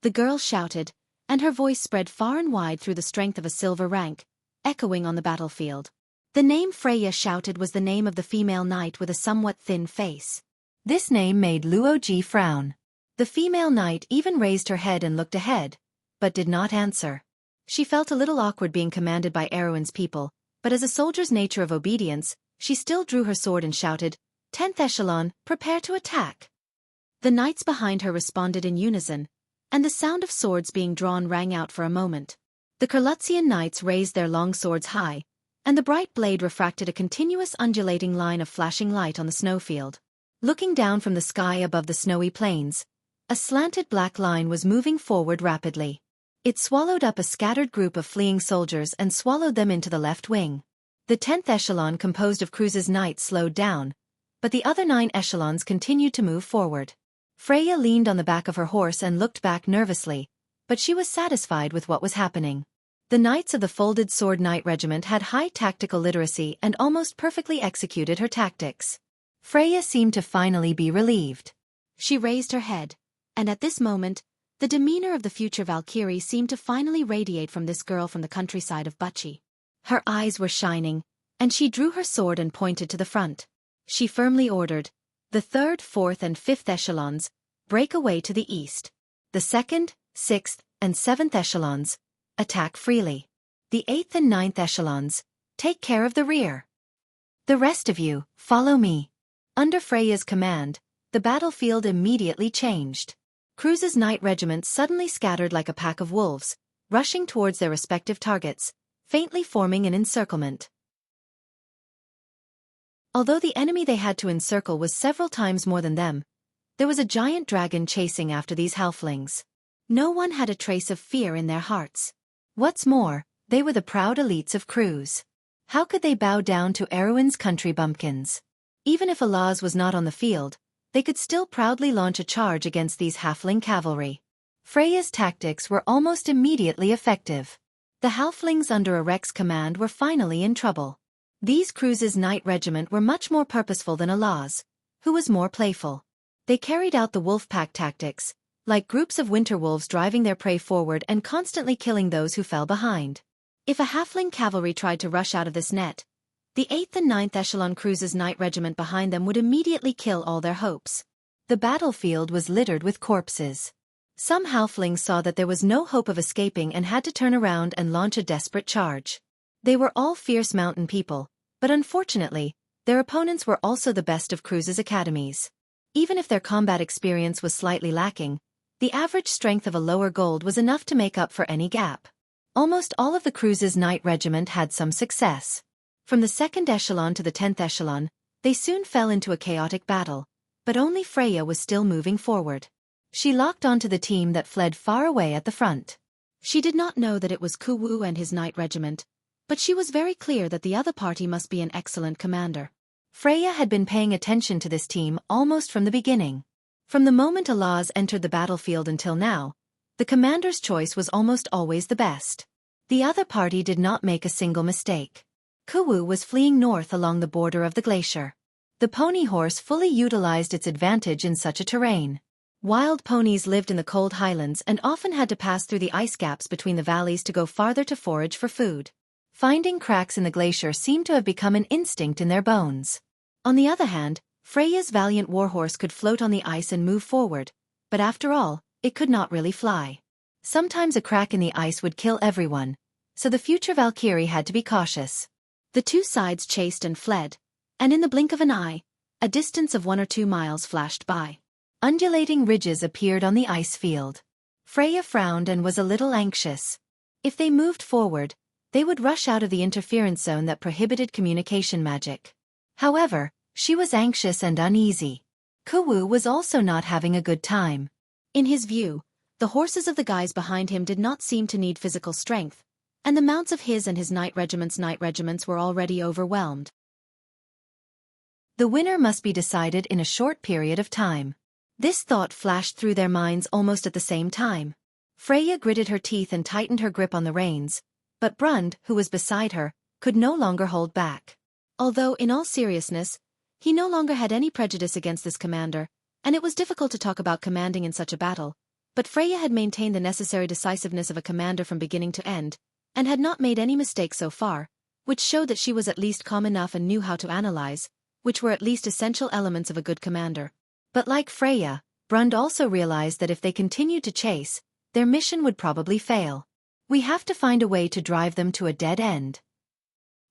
The girl shouted, and her voice spread far and wide through the strength of a silver rank, echoing on the battlefield. The name Freya shouted was the name of the female knight with a somewhat thin face. This name made Luoji frown. The female knight even raised her head and looked ahead, but did not answer. She felt a little awkward being commanded by Erwin's people, but as a soldier's nature of obedience, she still drew her sword and shouted, "10th echelon, prepare to attack." The knights behind her responded in unison, and the sound of swords being drawn rang out for a moment. The Kurlutzian knights raised their long swords high, and the bright blade refracted a continuous undulating line of flashing light on the snowfield. Looking down from the sky above the snowy plains, a slanted black line was moving forward rapidly. It swallowed up a scattered group of fleeing soldiers and swallowed them into the left wing. The 10th echelon composed of Cruz's knights slowed down, but the other 9 echelons continued to move forward. Freya leaned on the back of her horse and looked back nervously, but she was satisfied with what was happening. The knights of the Folded Sword Knight Regiment had high tactical literacy and almost perfectly executed her tactics. Freya seemed to finally be relieved. She raised her head, and at this moment, the demeanor of the future Valkyrie seemed to finally radiate from this girl from the countryside of Buchi. Her eyes were shining, and she drew her sword and pointed to the front. She firmly ordered, "The 3rd, 4th and 5th echelons, break away to the east. The 2nd, 6th, and 7th echelons, attack freely. The 8th and 9th echelons, take care of the rear. The rest of you, follow me." Under Freya's command, the battlefield immediately changed. Cruz's knight regiments suddenly scattered like a pack of wolves, rushing towards their respective targets, faintly forming an encirclement. Although the enemy they had to encircle was several times more than them, there was a giant dragon chasing after these halflings. No one had a trace of fear in their hearts. What's more, they were the proud elites of Cruz. How could they bow down to Erwin's country bumpkins? Even if Alaz was not on the field, they could still proudly launch a charge against these halfling cavalry. Freya's tactics were almost immediately effective. The halflings under Arek's command were finally in trouble. These Cruz's knight regiment were much more purposeful than Alaz, who was more playful. They carried out the wolf pack tactics, like groups of winter wolves driving their prey forward and constantly killing those who fell behind. If a halfling cavalry tried to rush out of this net, the 8th and 9th echelon Cruz's knight regiment behind them would immediately kill all their hopes. The battlefield was littered with corpses. Some halflings saw that there was no hope of escaping and had to turn around and launch a desperate charge. They were all fierce mountain people, but unfortunately, their opponents were also the best of Cruz's academies. Even if their combat experience was slightly lacking, the average strength of a lower gold was enough to make up for any gap. Almost all of the Cruz's knight regiment had some success. From the 2nd echelon to the 10th echelon, they soon fell into a chaotic battle, but only Freya was still moving forward. She locked onto the team that fled far away at the front. She did not know that it was Kuwu and his knight regiment, but she was very clear that the other party must be an excellent commander. Freya had been paying attention to this team almost from the beginning. From the moment Alaz entered the battlefield until now, the commander's choice was almost always the best. The other party did not make a single mistake. Kuwu was fleeing north along the border of the glacier. The pony horse fully utilized its advantage in such a terrain. Wild ponies lived in the cold highlands and often had to pass through the ice gaps between the valleys to go farther to forage for food. Finding cracks in the glacier seemed to have become an instinct in their bones. On the other hand, Freya's valiant warhorse could float on the ice and move forward, but after all, it could not really fly. Sometimes a crack in the ice would kill everyone, so the future Valkyrie had to be cautious. The two sides chased and fled, and in the blink of an eye, a distance of 1 or 2 miles flashed by. Undulating ridges appeared on the ice field. Freya frowned and was a little anxious. If they moved forward, they would rush out of the interference zone that prohibited communication magic. However, she was anxious and uneasy. Kuwu was also not having a good time. In his view, the horses of the guys behind him did not seem to need physical strength, and the mounts of his and his knight regiments were already overwhelmed. The winner must be decided in a short period of time. This thought flashed through their minds almost at the same time. Freya gritted her teeth and tightened her grip on the reins, but Brund, who was beside her, could no longer hold back. Although, in all seriousness, he no longer had any prejudice against this commander, and it was difficult to talk about commanding in such a battle, but Freya had maintained the necessary decisiveness of a commander from beginning to end, and had not made any mistakes so far, which showed that she was at least calm enough and knew how to analyze, which were at least essential elements of a good commander. But like Freya, Brund also realized that if they continued to chase, their mission would probably fail. We have to find a way to drive them to a dead end.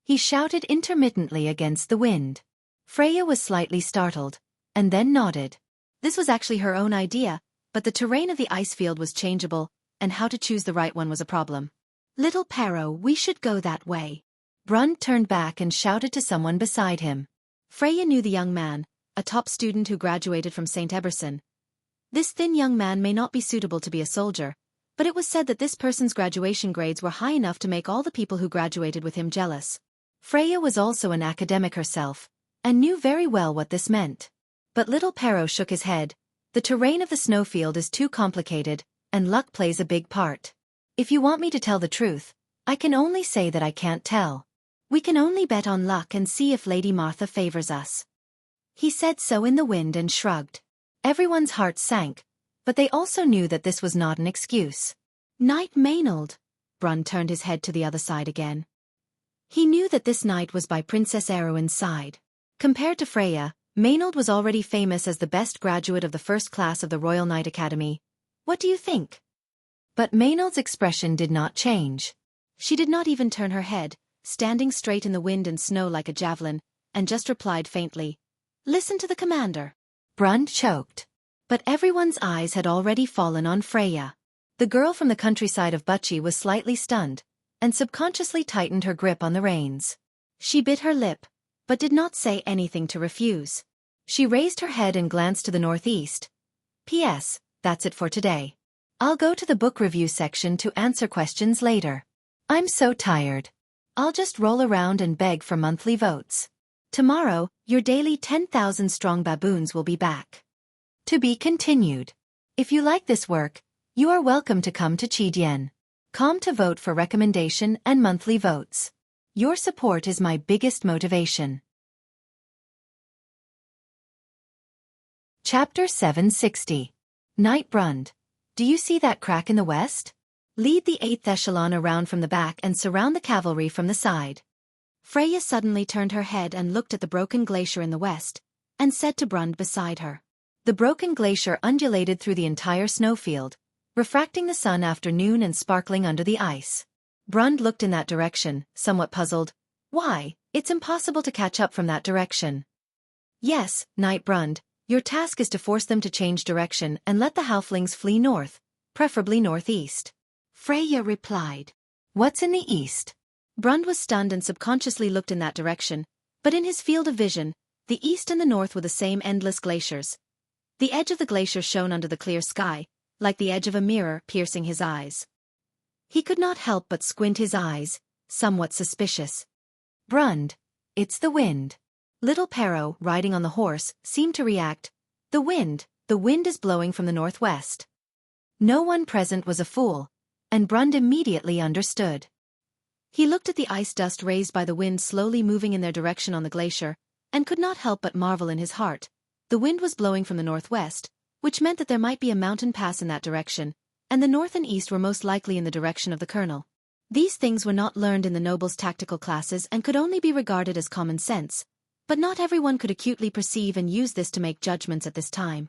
He shouted intermittently against the wind. Freya was slightly startled, and then nodded. This was actually her own idea, but the terrain of the ice field was changeable, and how to choose the right one was a problem. "Little Pero, we should go that way." Brund turned back and shouted to someone beside him. Freya knew the young man, a top student who graduated from St. Eberson. This thin young man may not be suitable to be a soldier, but it was said that this person's graduation grades were high enough to make all the people who graduated with him jealous. Freya was also an academic herself, and knew very well what this meant. But little Pero shook his head. The terrain of the snowfield is too complicated, and luck plays a big part. If you want me to tell the truth, I can only say that I can't tell. We can only bet on luck and see if Lady Martha favors us. He said so in the wind and shrugged. Everyone's hearts sank, but they also knew that this was not an excuse. Knight Maynard. Brund turned his head to the other side again. He knew that this knight was by Princess Erwin's side. Compared to Freya, Maynard was already famous as the best graduate of the first class of the Royal Knight Academy. What do you think? But Maynard's expression did not change. She did not even turn her head, standing straight in the wind and snow like a javelin, and just replied faintly, "Listen to the commander." Brund choked. But everyone's eyes had already fallen on Freya. The girl from the countryside of Buchi was slightly stunned, and subconsciously tightened her grip on the reins. She bit her lip, but did not say anything to refuse. She raised her head and glanced to the northeast. P.S. That's it for today. I'll go to the book review section to answer questions later. I'm so tired. I'll just roll around and beg for monthly votes. Tomorrow, your daily 10,000-strong baboons will be back. To be continued. If you like this work, you are welcome to come to Chidian.com to vote for recommendation and monthly votes. Your support is my biggest motivation. Chapter 760. Knight Brund. Do you see that crack in the west? Lead the 8th echelon around from the back and surround the cavalry from the side. Freya suddenly turned her head and looked at the broken glacier in the west, and said to Brund beside her. The broken glacier undulated through the entire snowfield, refracting the sun after noon and sparkling under the ice. Brund looked in that direction, somewhat puzzled. Why, it's impossible to catch up from that direction. Yes, Knight Brund, your task is to force them to change direction and let the halflings flee north, preferably northeast. Freya replied. What's in the east? Brund was stunned and subconsciously looked in that direction, but in his field of vision, the east and the north were the same endless glaciers. The edge of the glacier shone under the clear sky, like the edge of a mirror piercing his eyes. He could not help but squint his eyes, somewhat suspicious. Brund, it's the wind. Little Pero, riding on the horse, seemed to react. The wind is blowing from the northwest. No one present was a fool, and Brund immediately understood. He looked at the ice dust raised by the wind slowly moving in their direction on the glacier, and could not help but marvel in his heart. The wind was blowing from the northwest, which meant that there might be a mountain pass in that direction, and the north and east were most likely in the direction of the colonel. These things were not learned in the nobles' tactical classes and could only be regarded as common sense, but not everyone could acutely perceive and use this to make judgments at this time.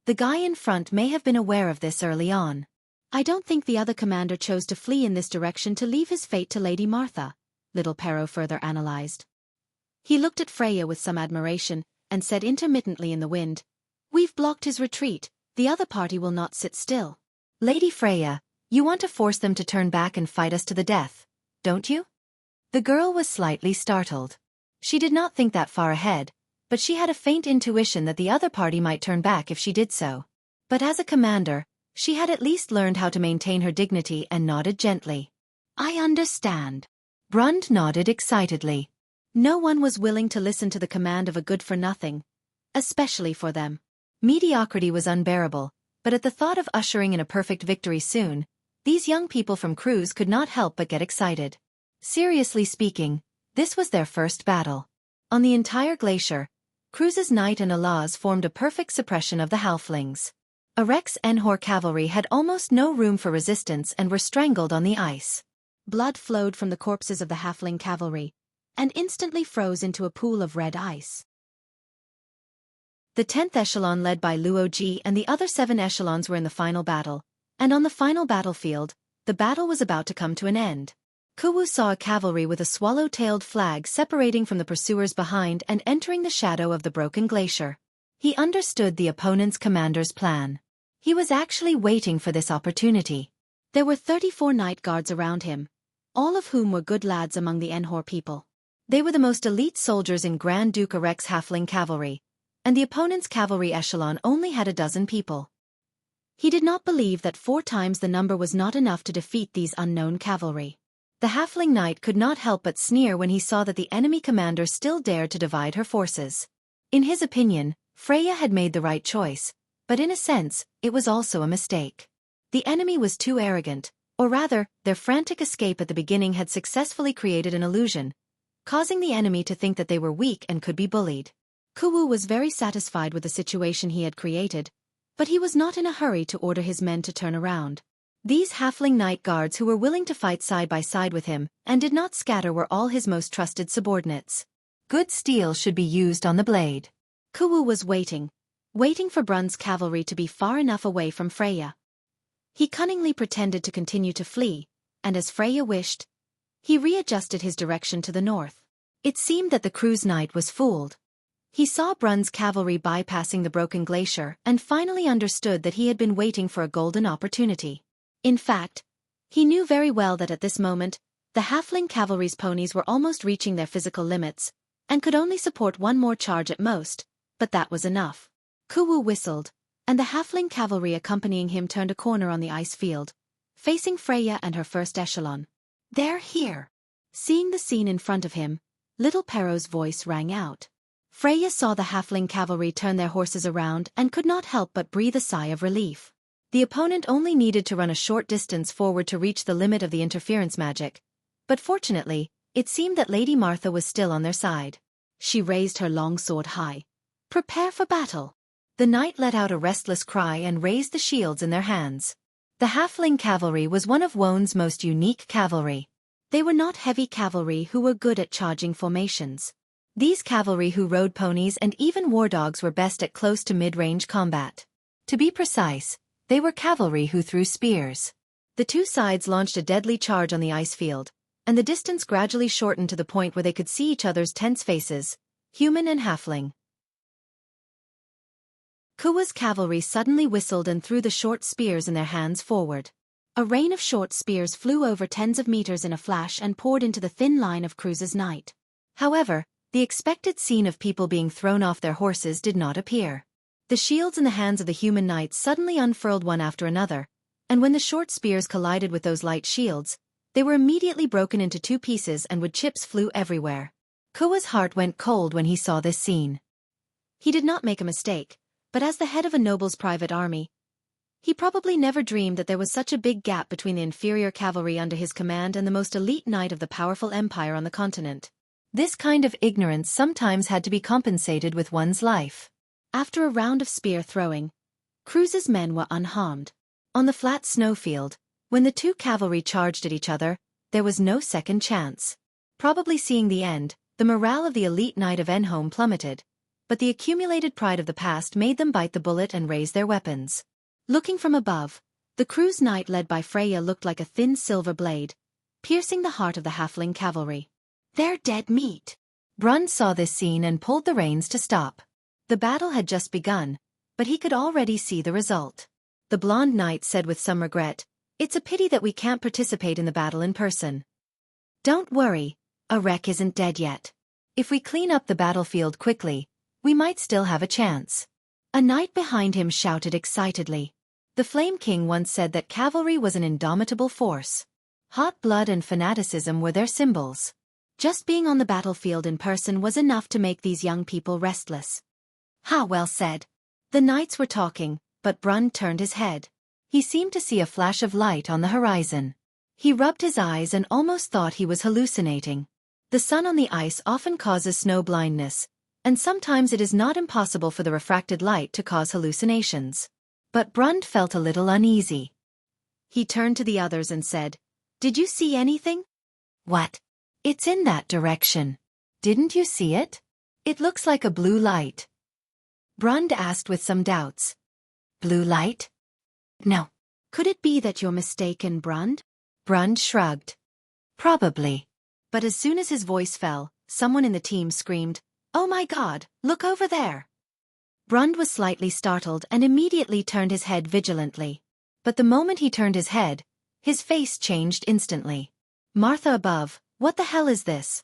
The guy in front may have been aware of this early on. I don't think the other commander chose to flee in this direction to leave his fate to Lady Martha, little Pero further analyzed. He looked at Freya with some admiration, and said intermittently in the wind, "We've blocked his retreat, the other party will not sit still." Lady Freya, you want to force them to turn back and fight us to the death, don't you? The girl was slightly startled. She did not think that far ahead, but she had a faint intuition that the other party might turn back if she did so. But as a commander, she had at least learned how to maintain her dignity and nodded gently. I understand. Brund nodded excitedly. No one was willing to listen to the command of a good-for-nothing, especially for them. Mediocrity was unbearable, but at the thought of ushering in a perfect victory soon, these young people from Cruz could not help but get excited. Seriously speaking, this was their first battle. On the entire glacier, Cruz's knight and Allah's formed a perfect suppression of the halflings. Arek's Enhor cavalry had almost no room for resistance and were strangled on the ice. Blood flowed from the corpses of the halfling cavalry, and instantly froze into a pool of red ice. The 10th echelon led by Luoji and the other 7 echelons were in the final battle, and on the final battlefield, the battle was about to come to an end. Kuwu saw a cavalry with a swallow-tailed flag separating from the pursuers behind and entering the shadow of the broken glacier. He understood the opponent's commander's plan. He was actually waiting for this opportunity. There were 34 night guards around him, all of whom were good lads among the Enhor people. They were the most elite soldiers in Grand Duke Arek's halfling cavalry, and the opponent's cavalry echelon only had a dozen people. He did not believe that 4 times the number was not enough to defeat these unknown cavalry. The halfling knight could not help but sneer when he saw that the enemy commander still dared to divide her forces. In his opinion, Freya had made the right choice, but in a sense, it was also a mistake. The enemy was too arrogant, or rather, their frantic escape at the beginning had successfully created an illusion, causing the enemy to think that they were weak and could be bullied. Kuwu was very satisfied with the situation he had created, but he was not in a hurry to order his men to turn around. These halfling knight guards who were willing to fight side by side with him and did not scatter were all his most trusted subordinates. Good steel should be used on the blade. Kuwu was waiting for Brund's cavalry to be far enough away from Freya. He cunningly pretended to continue to flee, and as Freya wished, he readjusted his direction to the north. It seemed that the Cruz knight was fooled. He saw Brund's cavalry bypassing the broken glacier and finally understood that he had been waiting for a golden opportunity. In fact, he knew very well that at this moment, the halfling cavalry's ponies were almost reaching their physical limits, and could only support one more charge at most, but that was enough. Kuwu whistled, and the halfling cavalry accompanying him turned a corner on the ice field, facing Freya and her first echelon. "They're here." Seeing the scene in front of him, little Pero's voice rang out. Freya saw the halfling cavalry turn their horses around and could not help but breathe a sigh of relief. The opponent only needed to run a short distance forward to reach the limit of the interference magic, but fortunately, it seemed that Lady Martha was still on their side. She raised her long sword high. "Prepare for battle." The knight let out a restless cry and raised the shields in their hands. The halfling cavalry was one of Wone's most unique cavalry. They were not heavy cavalry who were good at charging formations. These cavalry who rode ponies and even war dogs were best at close to mid-range combat. To be precise, they were cavalry who threw spears. The two sides launched a deadly charge on the ice field, and the distance gradually shortened to the point where they could see each other's tense faces, human and halfling. Kuwa's cavalry suddenly whistled and threw the short spears in their hands forward. A rain of short spears flew over tens of meters in a flash and poured into the thin line of Cruz's knight. However, the expected scene of people being thrown off their horses did not appear. The shields in the hands of the human knights suddenly unfurled one after another, and when the short spears collided with those light shields, they were immediately broken into 2 pieces and wood chips flew everywhere. Kuwa's heart went cold when he saw this scene. He did not make a mistake, but as the head of a noble's private army, he probably never dreamed that there was such a big gap between the inferior cavalry under his command and the most elite knight of the powerful empire on the continent. This kind of ignorance sometimes had to be compensated with one's life. After a round of spear throwing, Cruz's men were unharmed. On the flat snowfield, when the 2 cavalry charged at each other, there was no second chance. Probably seeing the end, the morale of the elite knight of Enhome plummeted, but the accumulated pride of the past made them bite the bullet and raise their weapons. Looking from above, the crew's knight led by Freya looked like a thin silver blade, piercing the heart of the halfling cavalry. "They're dead meat." Brund saw this scene and pulled the reins to stop. The battle had just begun, but he could already see the result. The blonde knight said with some regret, "It's a pity that we can't participate in the battle in person." "Don't worry, Arek isn't dead yet. If we clean up the battlefield quickly, we might still have a chance." A knight behind him shouted excitedly. The Flame King once said that cavalry was an indomitable force. Hot blood and fanaticism were their symbols. Just being on the battlefield in person was enough to make these young people restless. "Ha, well said." The knights were talking, but Brund turned his head. He seemed to see a flash of light on the horizon. He rubbed his eyes and almost thought he was hallucinating. The sun on the ice often causes snow blindness, and sometimes it is not impossible for the refracted light to cause hallucinations. But Brund felt a little uneasy. He turned to the others and said, "Did you see anything?" "What?" "It's in that direction. Didn't you see it? It looks like a blue light." Brund asked with some doubts. "Blue light? No." "Could it be that you're mistaken, Brund?" Brund shrugged. "Probably." But as soon as his voice fell, someone in the team screamed, "Oh my God, look over there!" Brund was slightly startled and immediately turned his head vigilantly. But the moment he turned his head, his face changed instantly. "Martha above, what the hell is this?"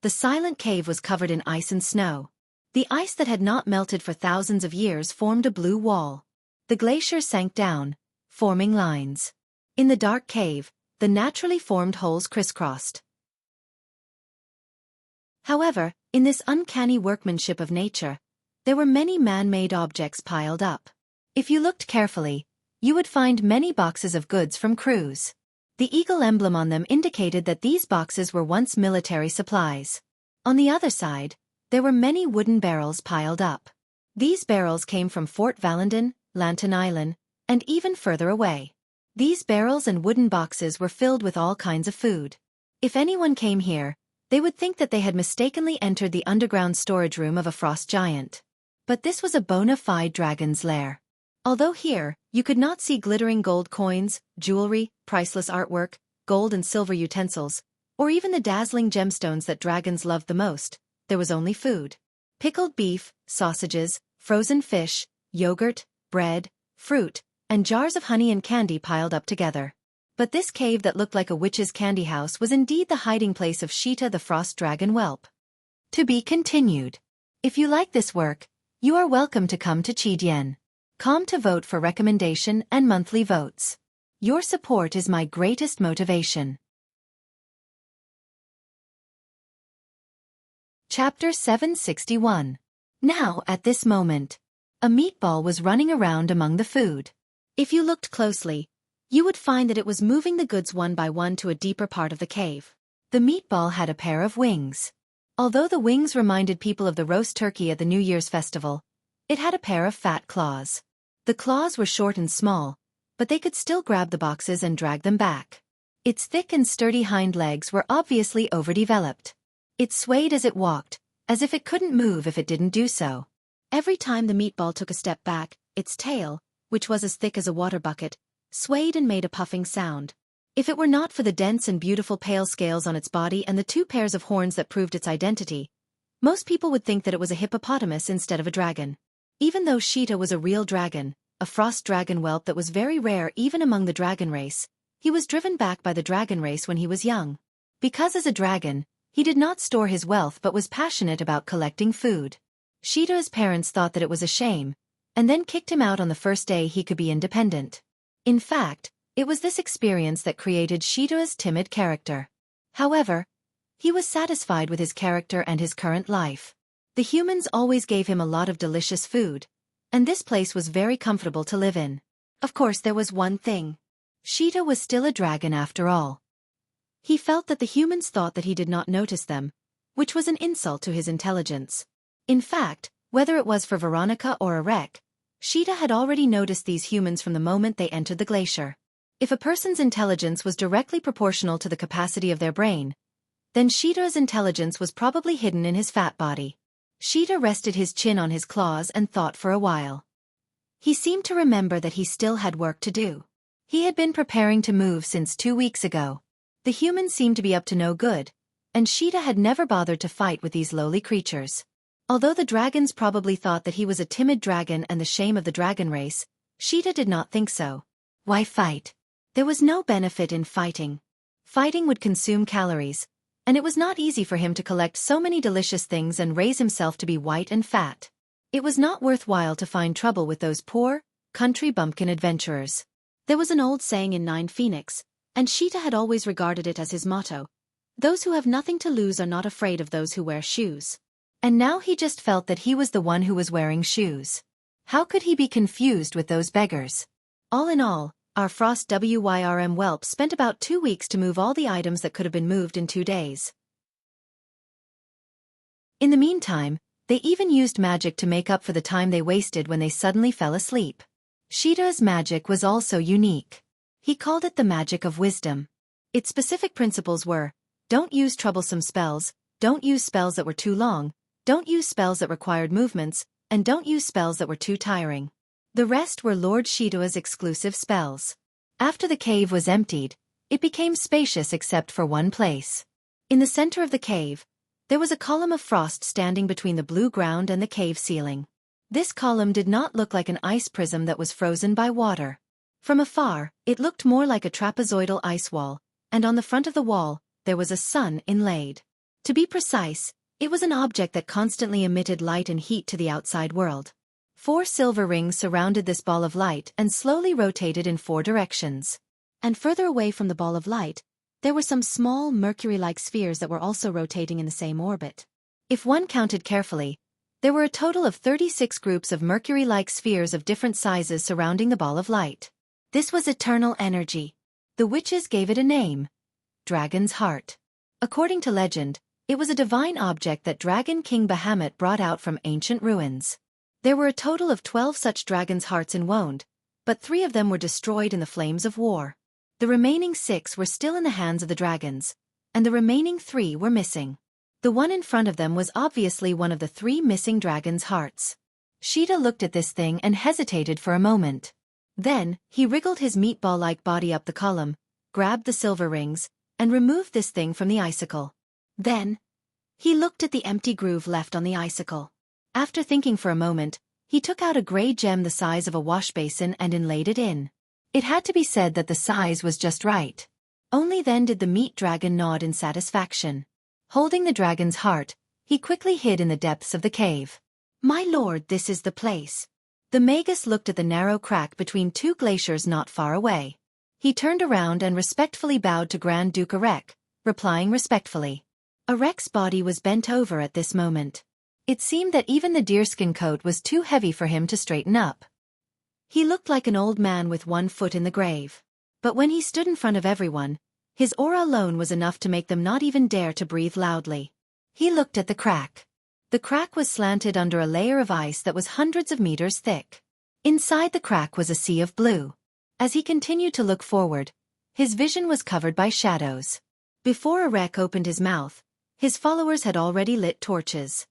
The silent cave was covered in ice and snow. The ice that had not melted for thousands of years formed a blue wall. The glacier sank down, forming lines. In the dark cave, the naturally formed holes crisscrossed. However, in this uncanny workmanship of nature, there were many man-made objects piled up. If you looked carefully, you would find many boxes of goods from crews. The eagle emblem on them indicated that these boxes were once military supplies. On the other side, there were many wooden barrels piled up. These barrels came from Fort Valendon, Lanton Island, and even further away. These barrels and wooden boxes were filled with all kinds of food. If anyone came here, they would think that they had mistakenly entered the underground storage room of a frost giant. But this was a bona fide dragon's lair. Although here, you could not see glittering gold coins, jewelry, priceless artwork, gold and silver utensils, or even the dazzling gemstones that dragons loved the most, there was only food. Pickled beef, sausages, frozen fish, yogurt, bread, fruit, and jars of honey and candy piled up together. But this cave that looked like a witch's candy house was indeed the hiding place of Sheeta the frost dragon whelp. To be continued. If you like this work, you are welcome to come to Chidien.com to vote for recommendation and monthly votes. Your support is my greatest motivation. Chapter 761. Now, at this moment, a meatball was running around among the food. If you looked closely, you would find that it was moving the goods one by one to a deeper part of the cave. The meatball had a pair of wings. Although the wings reminded people of the roast turkey at the New Year's festival, it had a pair of fat claws. The claws were short and small, but they could still grab the boxes and drag them back. Its thick and sturdy hind legs were obviously overdeveloped. It swayed as it walked, as if it couldn't move if it didn't do so. Every time the meatball took a step back, its tail, which was as thick as a water bucket, swayed and made a puffing sound. If it were not for the dense and beautiful pale scales on its body and the two pairs of horns that proved its identity, most people would think that it was a hippopotamus instead of a dragon. Even though Sheeta was a real dragon, a frost dragon whelp that was very rare even among the dragon race, he was driven back by the dragon race when he was young. Because as a dragon, he did not store his wealth but was passionate about collecting food. Sheeta's parents thought that it was a shame, and then kicked him out on the first day he could be independent. In fact, it was this experience that created Sheeta's timid character. However, he was satisfied with his character and his current life. The humans always gave him a lot of delicious food, and this place was very comfortable to live in. Of course, there was one thing. Sheeta was still a dragon after all. He felt that the humans thought that he did not notice them, which was an insult to his intelligence. In fact, whether it was for Veronica or Arek, Sheeta had already noticed these humans from the moment they entered the glacier. If a person's intelligence was directly proportional to the capacity of their brain, then Sheeta's intelligence was probably hidden in his fat body. Sheeta rested his chin on his claws and thought for a while. He seemed to remember that he still had work to do. He had been preparing to move since 2 weeks ago. The humans seemed to be up to no good, and Sheeta had never bothered to fight with these lowly creatures. Although the dragons probably thought that he was a timid dragon and the shame of the dragon race, Sheeta did not think so. Why fight? There was no benefit in fighting. Fighting would consume calories, and it was not easy for him to collect so many delicious things and raise himself to be white and fat. It was not worthwhile to find trouble with those poor, country bumpkin adventurers. There was an old saying in Nine Phoenix, and Sheeta had always regarded it as his motto: those who have nothing to lose are not afraid of those who wear shoes. And now he just felt that he was the one who was wearing shoes. How could he be confused with those beggars? All in all, our Frost Wyrm whelp spent about 2 weeks to move all the items that could have been moved in 2 days. In the meantime, they even used magic to make up for the time they wasted when they suddenly fell asleep. Sheeta's magic was also unique. He called it the magic of wisdom. Its specific principles were: don't use troublesome spells, don't use spells that were too long, don't use spells that required movements, and don't use spells that were too tiring. The rest were Lord Sheeta's exclusive spells. After the cave was emptied, it became spacious except for one place. In the center of the cave, there was a column of frost standing between the blue ground and the cave ceiling. This column did not look like an ice prism that was frozen by water. From afar, it looked more like a trapezoidal ice wall, and on the front of the wall, there was a sun inlaid. To be precise, it was an object that constantly emitted light and heat to the outside world. 4 silver rings surrounded this ball of light and slowly rotated in 4 directions. And further away from the ball of light, there were some small mercury-like spheres that were also rotating in the same orbit. If one counted carefully, there were a total of 36 groups of mercury-like spheres of different sizes surrounding the ball of light. This was eternal energy. The witches gave it a name: Dragon's Heart. According to legend, it was a divine object that Dragon King Bahamut brought out from ancient ruins. There were a total of 12 such dragon's hearts in Wonde, but 3 of them were destroyed in the flames of war. The remaining 6 were still in the hands of the dragons, and the remaining 3 were missing. The one in front of them was obviously one of the 3 missing dragon's hearts. Sheeta looked at this thing and hesitated for a moment. Then, he wriggled his meatball-like body up the column, grabbed the silver rings, and removed this thing from the icicle. Then, he looked at the empty groove left on the icicle. After thinking for a moment, he took out a gray gem the size of a wash basin and inlaid it in. It had to be said that the size was just right. Only then did the meat dragon nod in satisfaction. Holding the dragon's heart, he quickly hid in the depths of the cave. "My lord, this is the place." The magus looked at the narrow crack between 2 glaciers not far away. He turned around and respectfully bowed to Grand Duke Arek, replying respectfully. Arek's body was bent over at this moment. It seemed that even the deerskin coat was too heavy for him to straighten up. He looked like an old man with 1 foot in the grave. But when he stood in front of everyone, his aura alone was enough to make them not even dare to breathe loudly. He looked at the crack. The crack was slanted under a layer of ice that was hundreds of meters thick. Inside the crack was a sea of blue. As he continued to look forward, his vision was covered by shadows. Before Arek opened his mouth, his followers had already lit torches.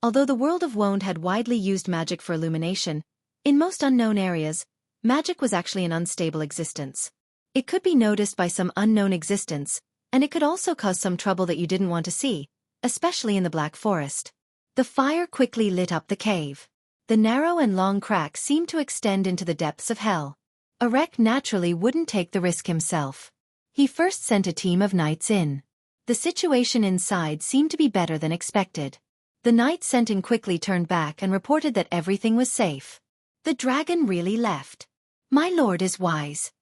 Although the world of Wonde had widely used magic for illumination, in most unknown areas, magic was actually an unstable existence. It could be noticed by some unknown existence, and it could also cause some trouble that you didn't want to see, especially in the Black Forest. The fire quickly lit up the cave. The narrow and long crack seemed to extend into the depths of hell. Arek naturally wouldn't take the risk himself. He first sent a team of knights in. The situation inside seemed to be better than expected. The knights sent in quickly turned back and reported that everything was safe. The dragon really left. "My lord is wise."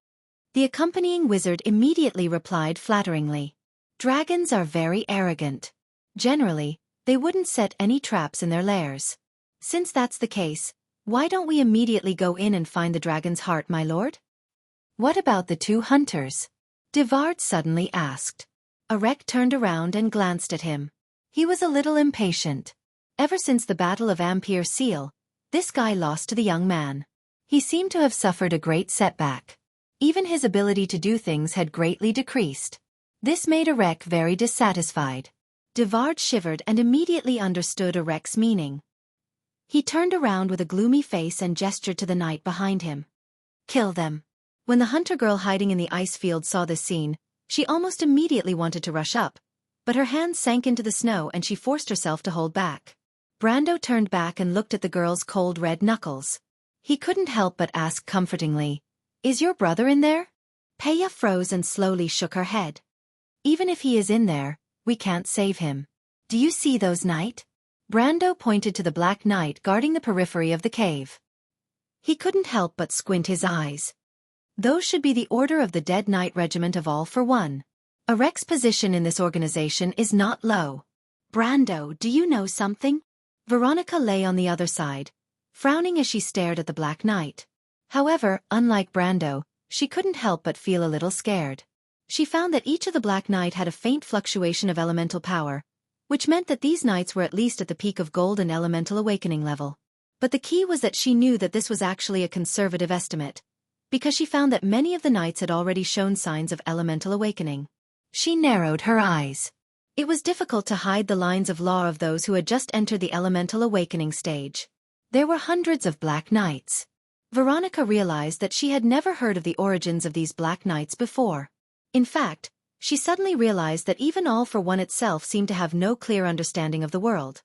The accompanying wizard immediately replied flatteringly. "Dragons are very arrogant. Generally, they wouldn't set any traps in their lairs. Since that's the case, why don't we immediately go in and find the dragon's heart, my lord?" "What about the 2 hunters?" Devard suddenly asked. Arek turned around and glanced at him. He was a little impatient. Ever since the Battle of Ampere Seal, this guy lost to the young man. He seemed to have suffered a great setback. Even his ability to do things had greatly decreased. This made Arek very dissatisfied. Devard shivered and immediately understood Arek's meaning. He turned around with a gloomy face and gestured to the knight behind him. Kill them. When the hunter girl hiding in the ice field saw this scene, she almost immediately wanted to rush up, but her hands sank into the snow and she forced herself to hold back. Brando turned back and looked at the girl's cold red knuckles. He couldn't help but ask comfortingly, "Is your brother in there?" Peya froze and slowly shook her head. "Even if he is in there, we can't save him. Do you see those knight?" Brando pointed to the Black Knight guarding the periphery of the cave. He couldn't help but squint his eyes. Those should be the Order of the Dead Knight Regiment of All for One. Arek's position in this organization is not low. "Brando, do you know something?" Veronica lay on the other side, frowning as she stared at the Black Knight. However, unlike Brando, she couldn't help but feel a little scared. She found that each of the Black Knight had a faint fluctuation of elemental power, which meant that these knights were at least at the peak of gold and elemental awakening level. But the key was that she knew that this was actually a conservative estimate, because she found that many of the knights had already shown signs of elemental awakening. She narrowed her eyes. It was difficult to hide the lines of law of those who had just entered the elemental awakening stage. There were hundreds of Black Knights. Veronica realized that she had never heard of the origins of these Black Knights before. In fact, she suddenly realized that even All for One itself seemed to have no clear understanding of the world.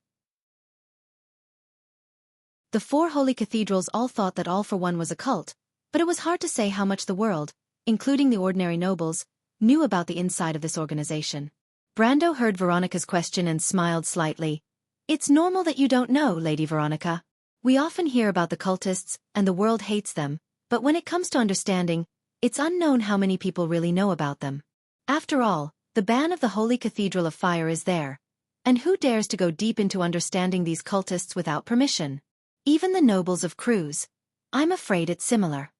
The four holy cathedrals all thought that All for One was a cult, but it was hard to say how much the world, including the ordinary nobles, knew about the inside of this organization. Brando heard Veronica's question and smiled slightly. "It's normal that you don't know, Lady Veronica. We often hear about the cultists, and the world hates them, but when it comes to understanding, it's unknown how many people really know about them. After all, the ban of the Holy Cathedral of Fire is there, and who dares to go deep into understanding these cultists without permission? Even the nobles of Cruz. I'm afraid it's similar."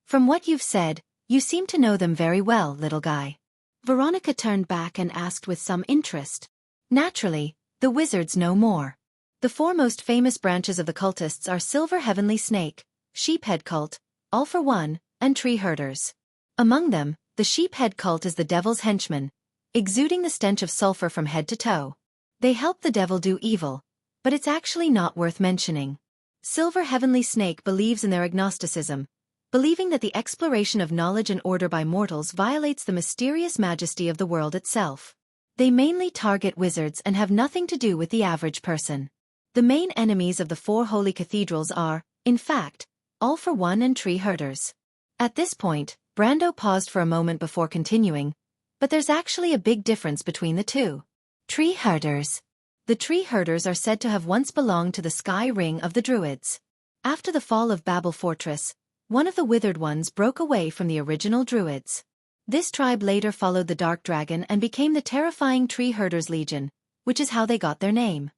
"From what you've said, you seem to know them very well, little guy." Veronica turned back and asked with some interest. "Naturally, the wizards know more. The four most famous branches of the cultists are Silver Heavenly Snake, Sheephead Cult, All for One, and Tree Herders. Among them, the Sheephead Cult is the devil's henchman, exuding the stench of sulfur from head to toe. They help the devil do evil, but it's actually not worth mentioning. Silver Heavenly Snake believes in their agnosticism, believing that the exploration of knowledge and order by mortals violates the mysterious majesty of the world itself. They mainly target wizards and have nothing to do with the average person. The main enemies of the four holy cathedrals are, in fact, All for One and Tree Herders." At this point, Brando paused for a moment before continuing, "But there's actually a big difference between the two. Tree Herders. The Tree Herders are said to have once belonged to the Sky Ring of the Druids. After the fall of Babel Fortress, one of the Withered Ones broke away from the original Druids. This tribe later followed the Dark Dragon and became the terrifying Tree Herders Legion, which is how they got their name."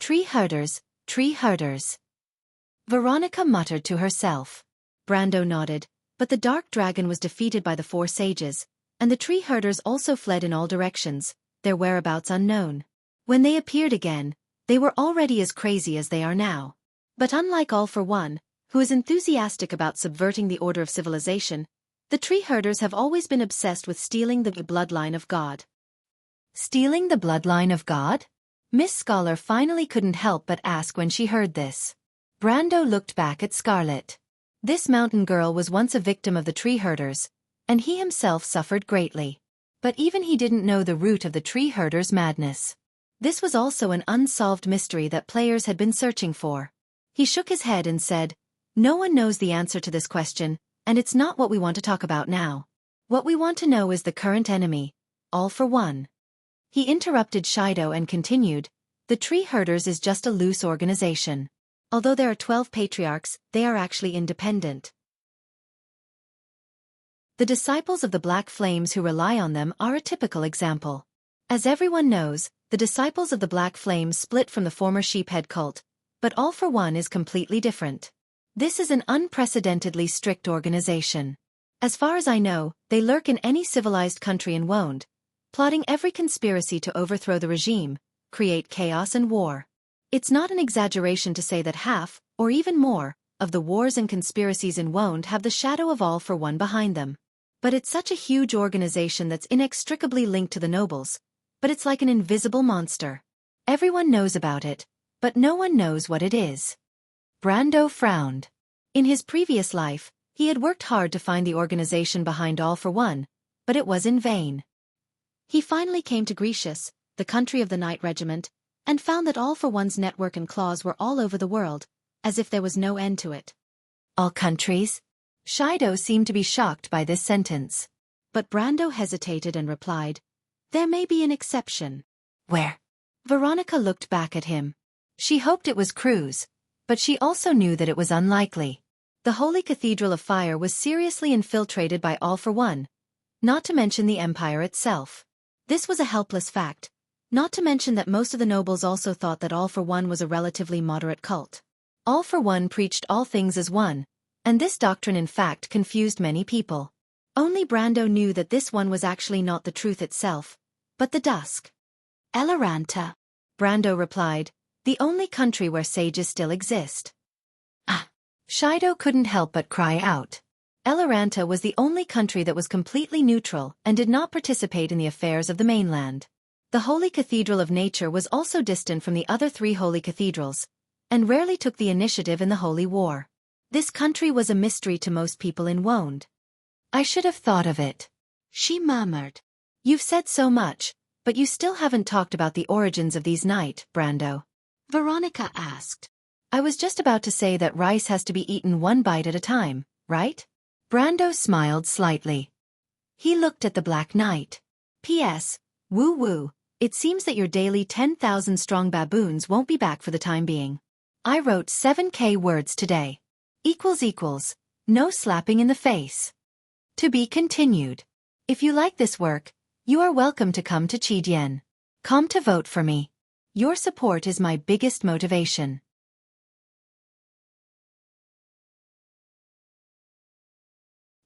"Tree Herders, Tree Herders." Veronica muttered to herself. Brando nodded, but the Dark Dragon was defeated by the four sages, and the Tree Herders also fled in all directions, their whereabouts unknown. When they appeared again, they were already as crazy as they are now. But unlike All for One, who is enthusiastic about subverting the order of civilization, the Tree Herders have always been obsessed with stealing the bloodline of God. Stealing the bloodline of God? Miss Scholar finally couldn't help but ask when she heard this. Brando looked back at Scarlet. This mountain girl was once a victim of the Tree Herders, and he himself suffered greatly. But even he didn't know the root of the Tree Herders' madness. This was also an unsolved mystery that players had been searching for. He shook his head and said, "No one knows the answer to this question, and it's not what we want to talk about now. What we want to know is the current enemy, All for One." He interrupted Shido and continued, "The Tree Herders is just a loose organization. Although there are 12 patriarchs, they are actually independent. The disciples of the Black Flames who rely on them are a typical example. As everyone knows, the disciples of the Black Flames split from the former Sheephead cult, but All for One is completely different. This is an unprecedentedly strict organization. As far as I know, they lurk in any civilized country in Wonde, plotting every conspiracy to overthrow the regime, create chaos and war. It's not an exaggeration to say that half, or even more, of the wars and conspiracies in Wonde have the shadow of All for One behind them. But it's such a huge organization that's inextricably linked to the nobles, but it's like an invisible monster. Everyone knows about it, but no one knows what it is. Brando frowned. In his previous life, he had worked hard to find the organization behind All for One, but it was in vain. He finally came to Grecius, the country of the Knight Regiment, and found that All for One's network and claws were all over the world, as if there was no end to it. All countries? Shido seemed to be shocked by this sentence. But Brando hesitated and replied, "There may be an exception." "Where?" Veronica looked back at him. She hoped it was Cruz, but she also knew that it was unlikely. The Holy Cathedral of Fire was seriously infiltrated by All for One, not to mention the Empire itself. This was a helpless fact, not to mention that most of the nobles also thought that All for One was a relatively moderate cult. All for One preached all things as one, and this doctrine in fact confused many people. Only Brando knew that this one was actually not the truth itself, but the dusk. Eloranta, Brando replied, the only country where sages still exist. Ah! Shido couldn't help but cry out. Eloranta was the only country that was completely neutral and did not participate in the affairs of the mainland. The Holy Cathedral of Nature was also distant from the other three holy cathedrals, and rarely took the initiative in the Holy War. This country was a mystery to most people in Wonde. "I should have thought of it," she murmured. "You've said so much, but you still haven't talked about the origins of these Knight, Brando," Veronica asked. "I was just about to say that rice has to be eaten one bite at a time, right?" Brando smiled slightly. He looked at the Black Knight. "P.S. Woo-woo, it seems that your daily 10,000-strong baboons won't be back for the time being. I wrote 7K words today. == No slapping in the face. To be continued. If you like this work, you are welcome to come to Chidien.com to vote for me. Your support is my biggest motivation."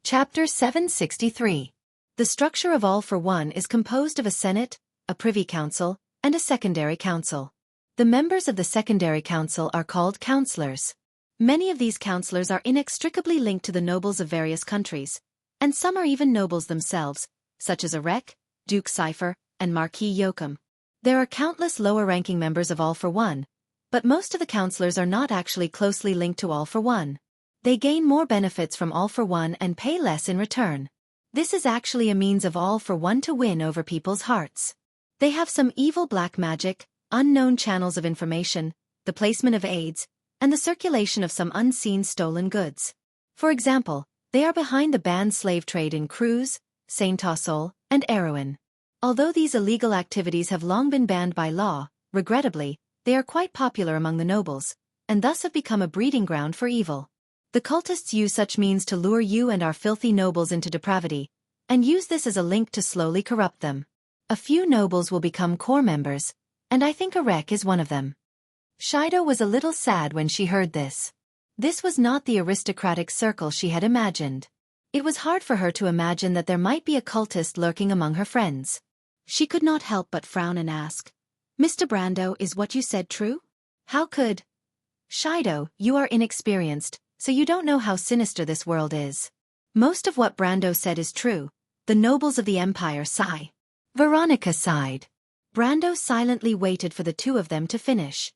Chapter 763. The structure of All for One is composed of a Senate, a Privy Council, and a Secondary Council. The members of the Secondary Council are called councillors. Many of these councillors are inextricably linked to the nobles of various countries, and some are even nobles themselves, such as Arek, Duke Cypher, and Marquis Yoakum. There are countless lower-ranking members of All for One, but most of the councillors are not actually closely linked to All for One. They gain more benefits from All for One and pay less in return. This is actually a means of All for One to win over people's hearts. They have some evil black magic, unknown channels of information, the placement of aids, and the circulation of some unseen stolen goods. For example, they are behind the banned slave trade in Cruz, Saint-Tassol, and Erewhon. Although these illegal activities have long been banned by law, regrettably, they are quite popular among the nobles, and thus have become a breeding ground for evil. The cultists use such means to lure you and our filthy nobles into depravity, and use this as a link to slowly corrupt them. A few nobles will become core members, and I think Arek is one of them. Shido was a little sad when she heard this. This was not the aristocratic circle she had imagined. It was hard for her to imagine that there might be a cultist lurking among her friends. She could not help but frown and ask, "Mr. Brando, is what you said true? How could—" "Shido, you are inexperienced, so you don't know how sinister this world is. Most of what Brando said is true. The nobles of the Empire sigh." Veronica sighed. Brando silently waited for the two of them to finish.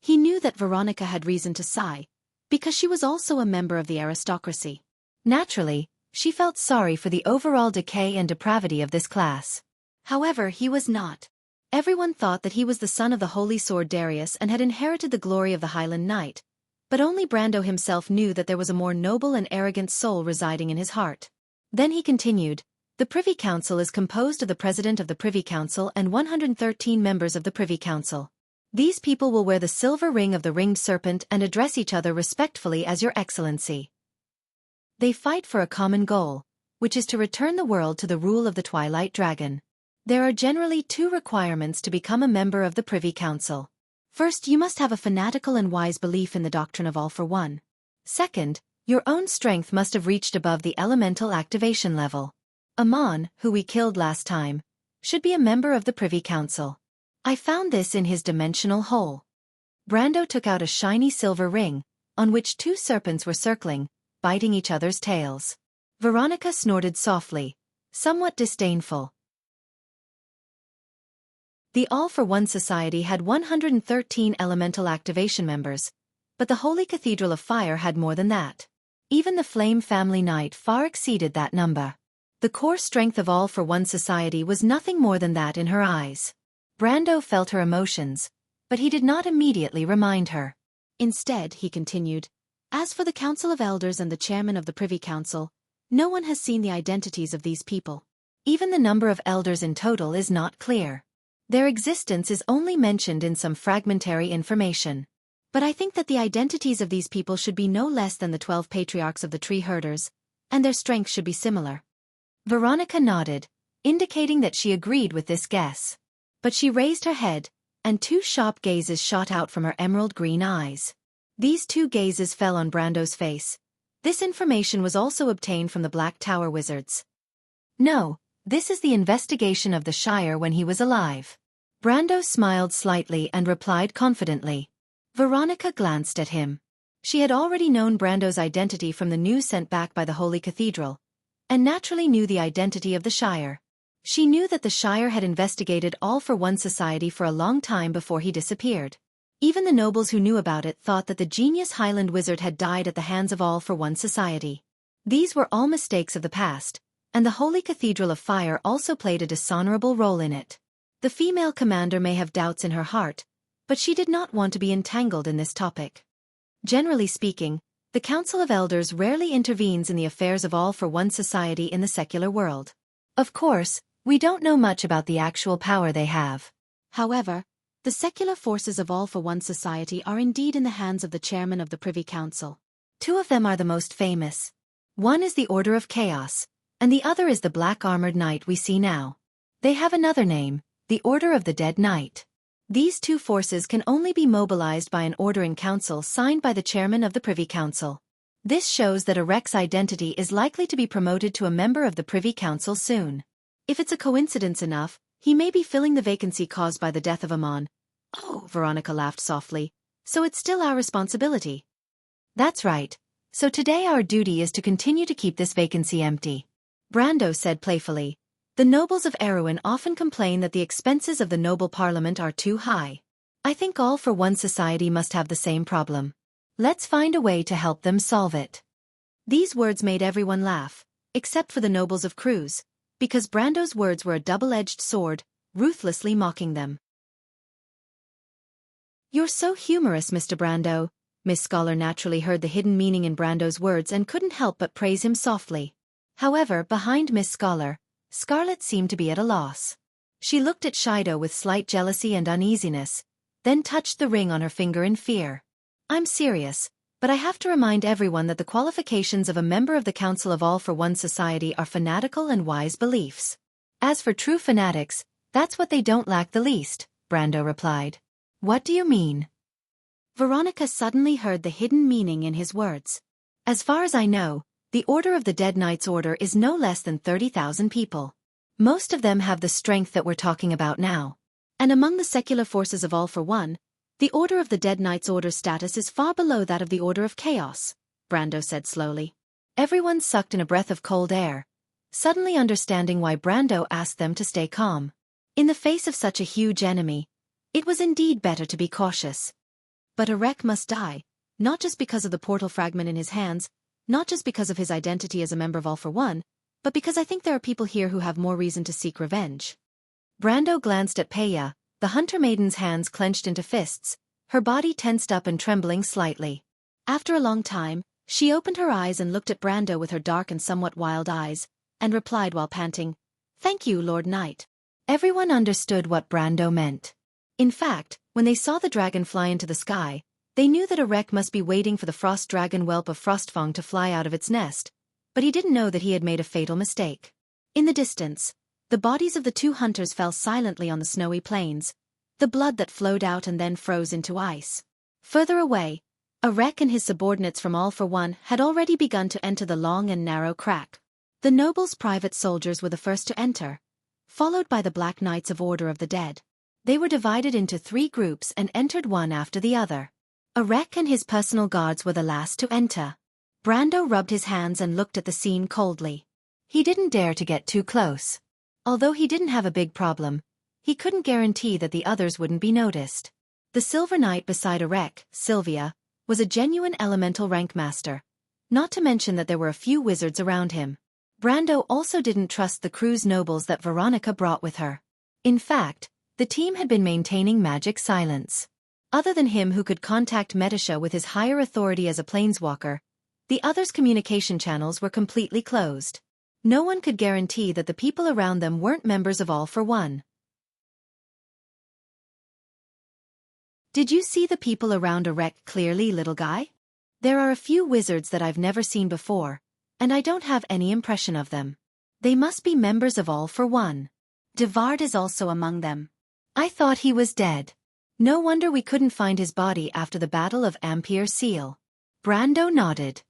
He knew that Veronica had reason to sigh, because she was also a member of the aristocracy. Naturally, she felt sorry for the overall decay and depravity of this class. However, he was not. Everyone thought that he was the son of the Holy Sword Darius and had inherited the glory of the Highland Knight, but only Brando himself knew that there was a more noble and arrogant soul residing in his heart. Then he continued, "The Privy Council is composed of the President of the Privy Council and 113 members of the Privy Council. These people will wear the silver ring of the ringed serpent and address each other respectfully as Your Excellency. They fight for a common goal, which is to return the world to the rule of the Twilight Dragon. There are generally two requirements to become a member of the Privy Council. First, you must have a fanatical and wise belief in the doctrine of All for One. Second, your own strength must have reached above the elemental activation level. Amon, who we killed last time, should be a member of the Privy Council. I found this in his dimensional hole." Brando took out a shiny silver ring, on which two serpents were circling, biting each other's tails. Veronica snorted softly, somewhat disdainful. The All-for-One Society had 113 elemental activation members, but the Holy Cathedral of Fire had more than that. Even the Flame Family Knight far exceeded that number. The core strength of All-for-One Society was nothing more than that in her eyes. Brando felt her emotions, but he did not immediately remind her. Instead, he continued, as for the Council of Elders and the Chairman of the Privy Council, no one has seen the identities of these people. Even the number of elders in total is not clear. Their existence is only mentioned in some fragmentary information. But I think that the identities of these people should be no less than the 12 patriarchs of the tree herders, and their strength should be similar. Veronica nodded, indicating that she agreed with this guess. But she raised her head, and two sharp gazes shot out from her emerald-green eyes. These two gazes fell on Brando's face. This information was also obtained from the Black Tower wizards. No, this is the investigation of the Shire when he was alive. Brando smiled slightly and replied confidently. Veronica glanced at him. She had already known Brando's identity from the news sent back by the Holy Cathedral, and naturally knew the identity of the Shire. She knew that the Shire had investigated All-for-One Society for a long time before he disappeared. Even the nobles who knew about it thought that the genius Highland wizard had died at the hands of All-for-One Society. These were all mistakes of the past, and the Holy Cathedral of Fire also played a dishonorable role in it. The female commander may have doubts in her heart, but she did not want to be entangled in this topic. Generally speaking, the Council of Elders rarely intervenes in the affairs of All-for-One Society in the secular world. Of course, we don't know much about the actual power they have. However, the secular forces of All-for-One Society are indeed in the hands of the chairman of the Privy Council. Two of them are the most famous. One is the Order of Chaos, and the other is the black-armored knight we see now. They have another name, the Order of the Dead Knight. These two forces can only be mobilized by an order in council signed by the chairman of the Privy Council. This shows that Arek's identity is likely to be promoted to a member of the Privy Council soon. If it's a coincidence enough, he may be filling the vacancy caused by the death of Amon. Oh, Veronica laughed softly. So it's still our responsibility. That's right. So today our duty is to continue to keep this vacancy empty. Brando said playfully. The nobles of Erewhon often complain that the expenses of the noble parliament are too high. I think All-for-One Society must have the same problem. Let's find a way to help them solve it. These words made everyone laugh, except for the nobles of Cruz, because Brando's words were a double-edged sword, ruthlessly mocking them. You're so humorous, Mr. Brando. Miss Scholar naturally heard the hidden meaning in Brando's words and couldn't help but praise him softly. However, behind Miss Scholar, Scarlet seemed to be at a loss. She looked at Shido with slight jealousy and uneasiness, then touched the ring on her finger in fear. I'm serious, but I have to remind everyone that the qualifications of a member of the Council of All-for-One Society are fanatical and wise beliefs. As for true fanatics, that's what they don't lack the least, Brando replied. What do you mean? Veronica suddenly heard the hidden meaning in his words. As far as I know, the Order of the Dead Knight's order is no less than 30,000 people. Most of them have the strength that we're talking about now. And among the secular forces of All-for-One, the Order of the Dead Knight's order status is far below that of the Order of Chaos, Brando said slowly. Everyone sucked in a breath of cold air, suddenly understanding why Brando asked them to stay calm. In the face of such a huge enemy, it was indeed better to be cautious. But Arek must die, not just because of the portal fragment in his hands, not just because of his identity as a member of All-for-One, but because I think there are people here who have more reason to seek revenge. Brando glanced at Peya, the hunter maiden's hands clenched into fists, her body tensed up and trembling slightly. After a long time, she opened her eyes and looked at Brando with her dark and somewhat wild eyes, and replied while panting, "Thank you, Lord Knight." Everyone understood what Brando meant. In fact, when they saw the dragon fly into the sky, they knew that Arek must be waiting for the frost dragon whelp of Frostfang to fly out of its nest, but he didn't know that he had made a fatal mistake. In the distance, the bodies of the two hunters fell silently on the snowy plains, the blood that flowed out and then froze into ice. Further away, Arek and his subordinates from All-for-One had already begun to enter the long and narrow crack. The nobles' private soldiers were the first to enter, followed by the Black Knights of Order of the Dead. They were divided into 3 groups and entered one after the other. Arek and his personal guards were the last to enter. Brando rubbed his hands and looked at the scene coldly. He didn't dare to get too close. Although he didn't have a big problem, he couldn't guarantee that the others wouldn't be noticed. The Silver Knight beside Arek, Sylvia, was a genuine elemental rank master, not to mention that there were a few wizards around him. Brando also didn't trust the crew's nobles that Veronica brought with her. In fact, the team had been maintaining magic silence. Other than him who could contact Metasha with his higher authority as a planeswalker, the others' communication channels were completely closed. No one could guarantee that the people around them weren't members of All for One. Did you see the people around Arek clearly, little guy? There are a few wizards that I've never seen before, and I don't have any impression of them. They must be members of All for One. Devard is also among them. I thought he was dead. No wonder we couldn't find his body after the Battle of Ampere Seal. Brando nodded.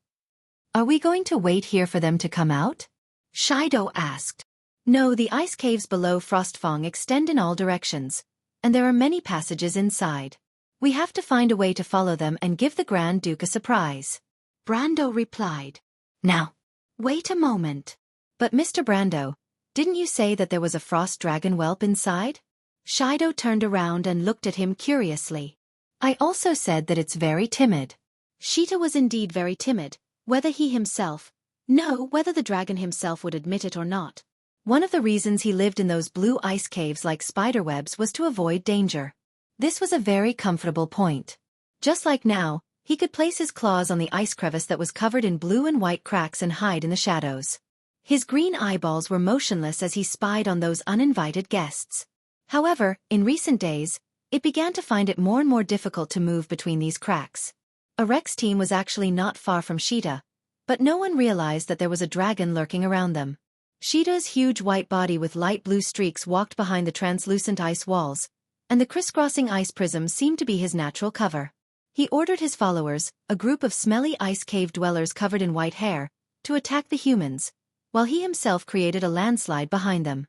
Are we going to wait here for them to come out? Shido asked. No, the ice caves below Frostfang extend in all directions, and there are many passages inside. We have to find a way to follow them and give the Grand Duke a surprise. Brando replied. Now, wait a moment. But Mr. Brando, didn't you say that there was a frost dragon whelp inside? Shido turned around and looked at him curiously. I also said that it's very timid. Sheeta was indeed very timid, whether the dragon himself would admit it or not. One of the reasons he lived in those blue ice caves like spiderwebs was to avoid danger. This was a very comfortable point. Just like now, he could place his claws on the ice crevice that was covered in blue and white cracks and hide in the shadows. His green eyeballs were motionless as he spied on those uninvited guests. However, in recent days, it began to find it more and more difficult to move between these cracks. Arek's team was actually not far from Sheeta, but no one realized that there was a dragon lurking around them. Sheeta's huge white body with light blue streaks walked behind the translucent ice walls, and the crisscrossing ice prisms seemed to be his natural cover. He ordered his followers, a group of smelly ice cave dwellers covered in white hair, to attack the humans, while he himself created a landslide behind them.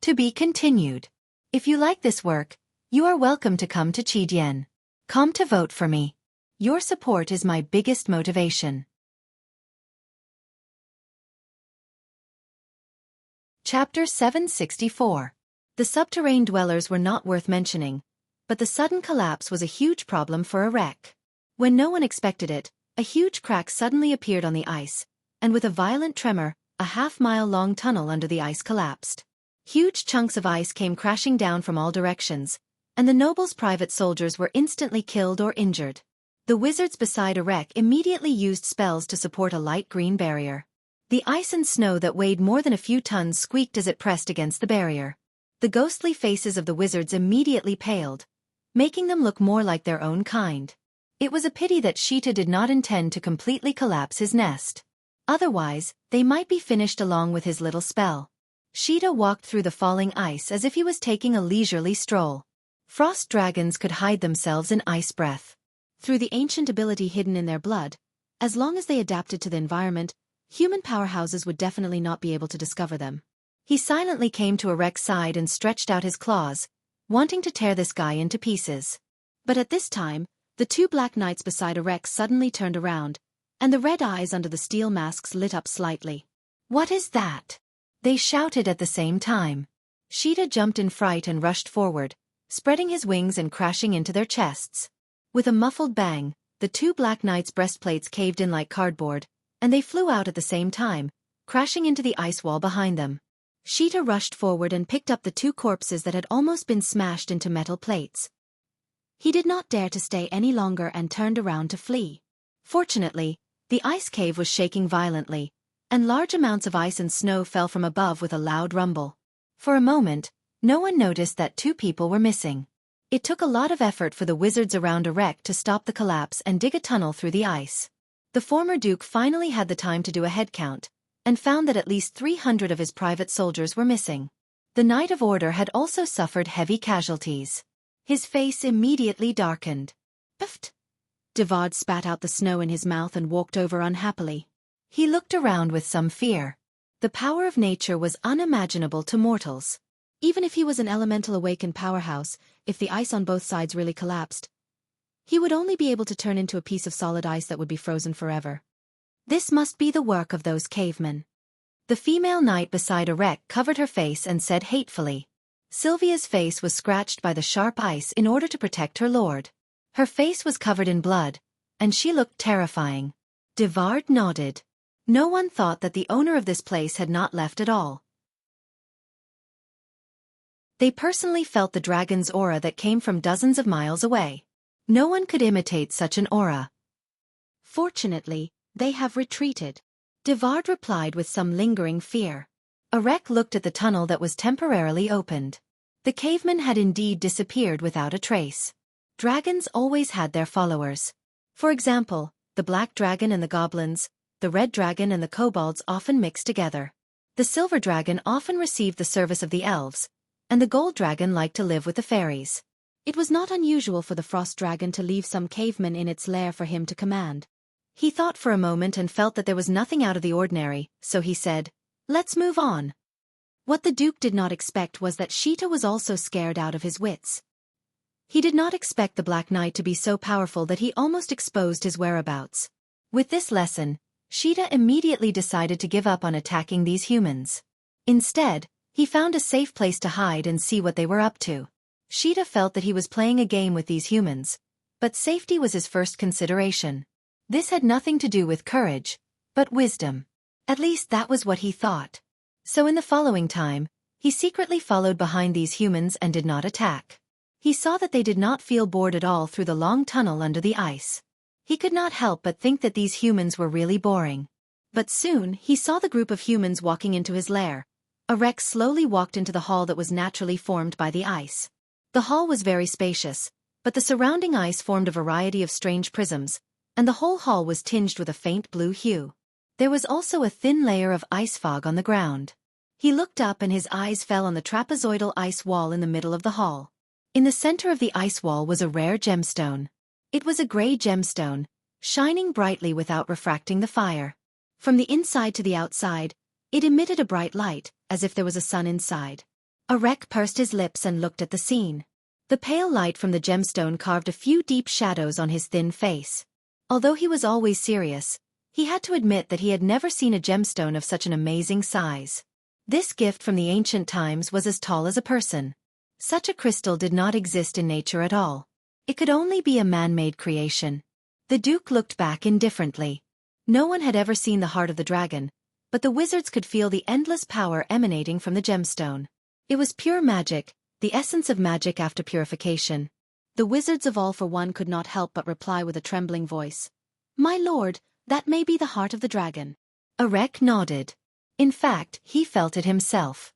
To be continued. If you like this work, you are welcome to come to Chidian. Come to vote for me. Your support is my biggest motivation. Chapter 764. The subterranean dwellers were not worth mentioning, but the sudden collapse was a huge problem for Arek. When no one expected it, a huge crack suddenly appeared on the ice, and with a violent tremor, a half-mile-long tunnel under the ice collapsed. Huge chunks of ice came crashing down from all directions, and the noble's private soldiers were instantly killed or injured. The wizards beside Arek immediately used spells to support a light green barrier. The ice and snow that weighed more than a few tons squeaked as it pressed against the barrier. The ghostly faces of the wizards immediately paled, making them look more like their own kind. It was a pity that Sheeta did not intend to completely collapse his nest. Otherwise, they might be finished along with his little spell. Sheeta walked through the falling ice as if he was taking a leisurely stroll. Frost dragons could hide themselves in ice breath. Through the ancient ability hidden in their blood, as long as they adapted to the environment, human powerhouses would definitely not be able to discover them. He silently came to Arek's side and stretched out his claws, wanting to tear this guy into pieces. But at this time, the two black knights beside Arek suddenly turned around, and the red eyes under the steel masks lit up slightly. What is that? They shouted at the same time. Sheeta jumped in fright and rushed forward, spreading his wings and crashing into their chests. With a muffled bang, the two black knights' breastplates caved in like cardboard, and they flew out at the same time, crashing into the ice wall behind them. Sheeta rushed forward and picked up the two corpses that had almost been smashed into metal plates. He did not dare to stay any longer and turned around to flee. Fortunately, the ice cave was shaking violently, and large amounts of ice and snow fell from above with a loud rumble. For a moment, no one noticed that two people were missing. It took a lot of effort for the wizards around Arek to stop the collapse and dig a tunnel through the ice. The former duke finally had the time to do a head count, and found that at least 300 of his private soldiers were missing. The Knight of Order had also suffered heavy casualties. His face immediately darkened. Puffed. Devard spat out the snow in his mouth and walked over unhappily. He looked around with some fear. The power of nature was unimaginable to mortals. Even if he was an elemental awakened powerhouse, if the ice on both sides really collapsed, he would only be able to turn into a piece of solid ice that would be frozen forever. This must be the work of those cavemen. The female knight beside Arek covered her face and said hatefully, Sylvia's face was scratched by the sharp ice in order to protect her lord. Her face was covered in blood, and she looked terrifying. Devard nodded. No one thought that the owner of this place had not left at all. They personally felt the dragon's aura that came from dozens of miles away. No one could imitate such an aura. Fortunately, they have retreated. Devard replied with some lingering fear. Arek looked at the tunnel that was temporarily opened. The cavemen had indeed disappeared without a trace. Dragons always had their followers. For example, the black dragon and the goblins, the red dragon and the kobolds often mixed together. The silver dragon often received the service of the elves, and the gold dragon liked to live with the fairies. It was not unusual for the frost dragon to leave some caveman in its lair for him to command. He thought for a moment and felt that there was nothing out of the ordinary, so he said, "Let's move on." What the Duke did not expect was that Xianxia was also scared out of his wits. He did not expect the Black Knight to be so powerful that he almost exposed his whereabouts. With this lesson, Xianxia immediately decided to give up on attacking these humans. Instead, he found a safe place to hide and see what they were up to. Xianxia felt that he was playing a game with these humans, but safety was his first consideration. This had nothing to do with courage, but wisdom. At least that was what he thought. So in the following time, he secretly followed behind these humans and did not attack. He saw that they did not feel bored at all through the long tunnel under the ice. He could not help but think that these humans were really boring. But soon he saw the group of humans walking into his lair. Arek slowly walked into the hall that was naturally formed by the ice. The hall was very spacious, but the surrounding ice formed a variety of strange prisms, and the whole hall was tinged with a faint blue hue. There was also a thin layer of ice fog on the ground. He looked up and his eyes fell on the trapezoidal ice wall in the middle of the hall. In the center of the ice wall was a rare gemstone. It was a gray gemstone, shining brightly without refracting the fire. From the inside to the outside, it emitted a bright light, as if there was a sun inside. Arek pursed his lips and looked at the scene. The pale light from the gemstone carved a few deep shadows on his thin face. Although he was always serious, he had to admit that he had never seen a gemstone of such an amazing size. This gift from the ancient times was as tall as a person. Such a crystal did not exist in nature at all. It could only be a man-made creation. The Duke looked back indifferently. No one had ever seen the heart of the dragon, but the wizards could feel the endless power emanating from the gemstone. It was pure magic, the essence of magic after purification. The wizards of All for One could not help but reply with a trembling voice. "My lord, that may be the heart of the dragon." Arek nodded. In fact, he felt it himself.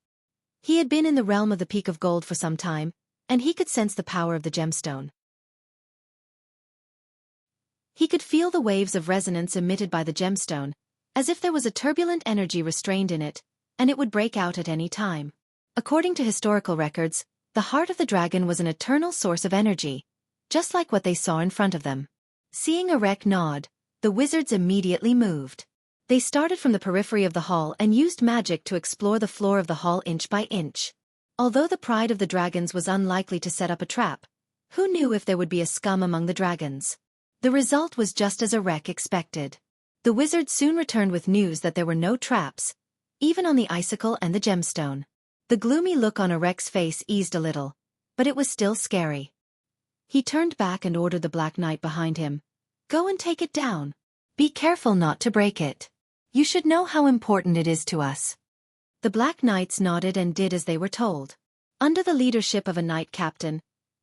He had been in the realm of the Peak of Gold for some time, and he could sense the power of the gemstone. He could feel the waves of resonance emitted by the gemstone, as if there was a turbulent energy restrained in it, and it would break out at any time. According to historical records, the heart of the dragon was an eternal source of energy, just like what they saw in front of them. Seeing Arek nod, the wizards immediately moved. They started from the periphery of the hall and used magic to explore the floor of the hall inch by inch. Although the pride of the dragons was unlikely to set up a trap, who knew if there would be a scum among the dragons? The result was just as Arek expected. The wizards soon returned with news that there were no traps, even on the icicle and the gemstone. The gloomy look on Arek's face eased a little, but it was still scary. He turned back and ordered the Black Knight behind him. "Go and take it down. Be careful not to break it. You should know how important it is to us." The Black Knights nodded and did as they were told. Under the leadership of a knight captain,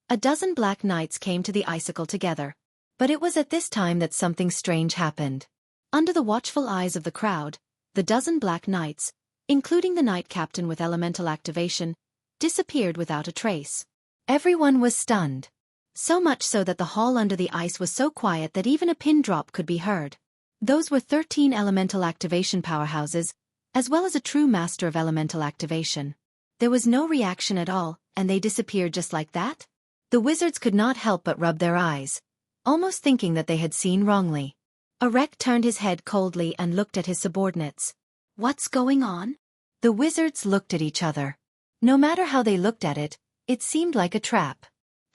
a dozen Black Knights came to the icicle together. But it was at this time that something strange happened. Under the watchful eyes of the crowd, the dozen Black Knights, including the knight captain with elemental activation, disappeared without a trace. Everyone was stunned. So much so that the hall under the ice was so quiet that even a pin drop could be heard. Those were 13 elemental activation powerhouses, as well as a true master of elemental activation. There was no reaction at all, and they disappeared just like that? The wizards could not help but rub their eyes, almost thinking that they had seen wrongly. Arek turned his head coldly and looked at his subordinates. "What's going on?" The wizards looked at each other. No matter how they looked at it, it seemed like a trap.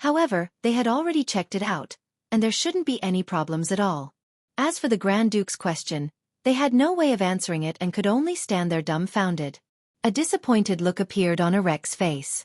However, they had already checked it out, and there shouldn't be any problems at all. As for the Grand Duke's question, they had no way of answering it and could only stand there dumbfounded. A disappointed look appeared on Arek's face.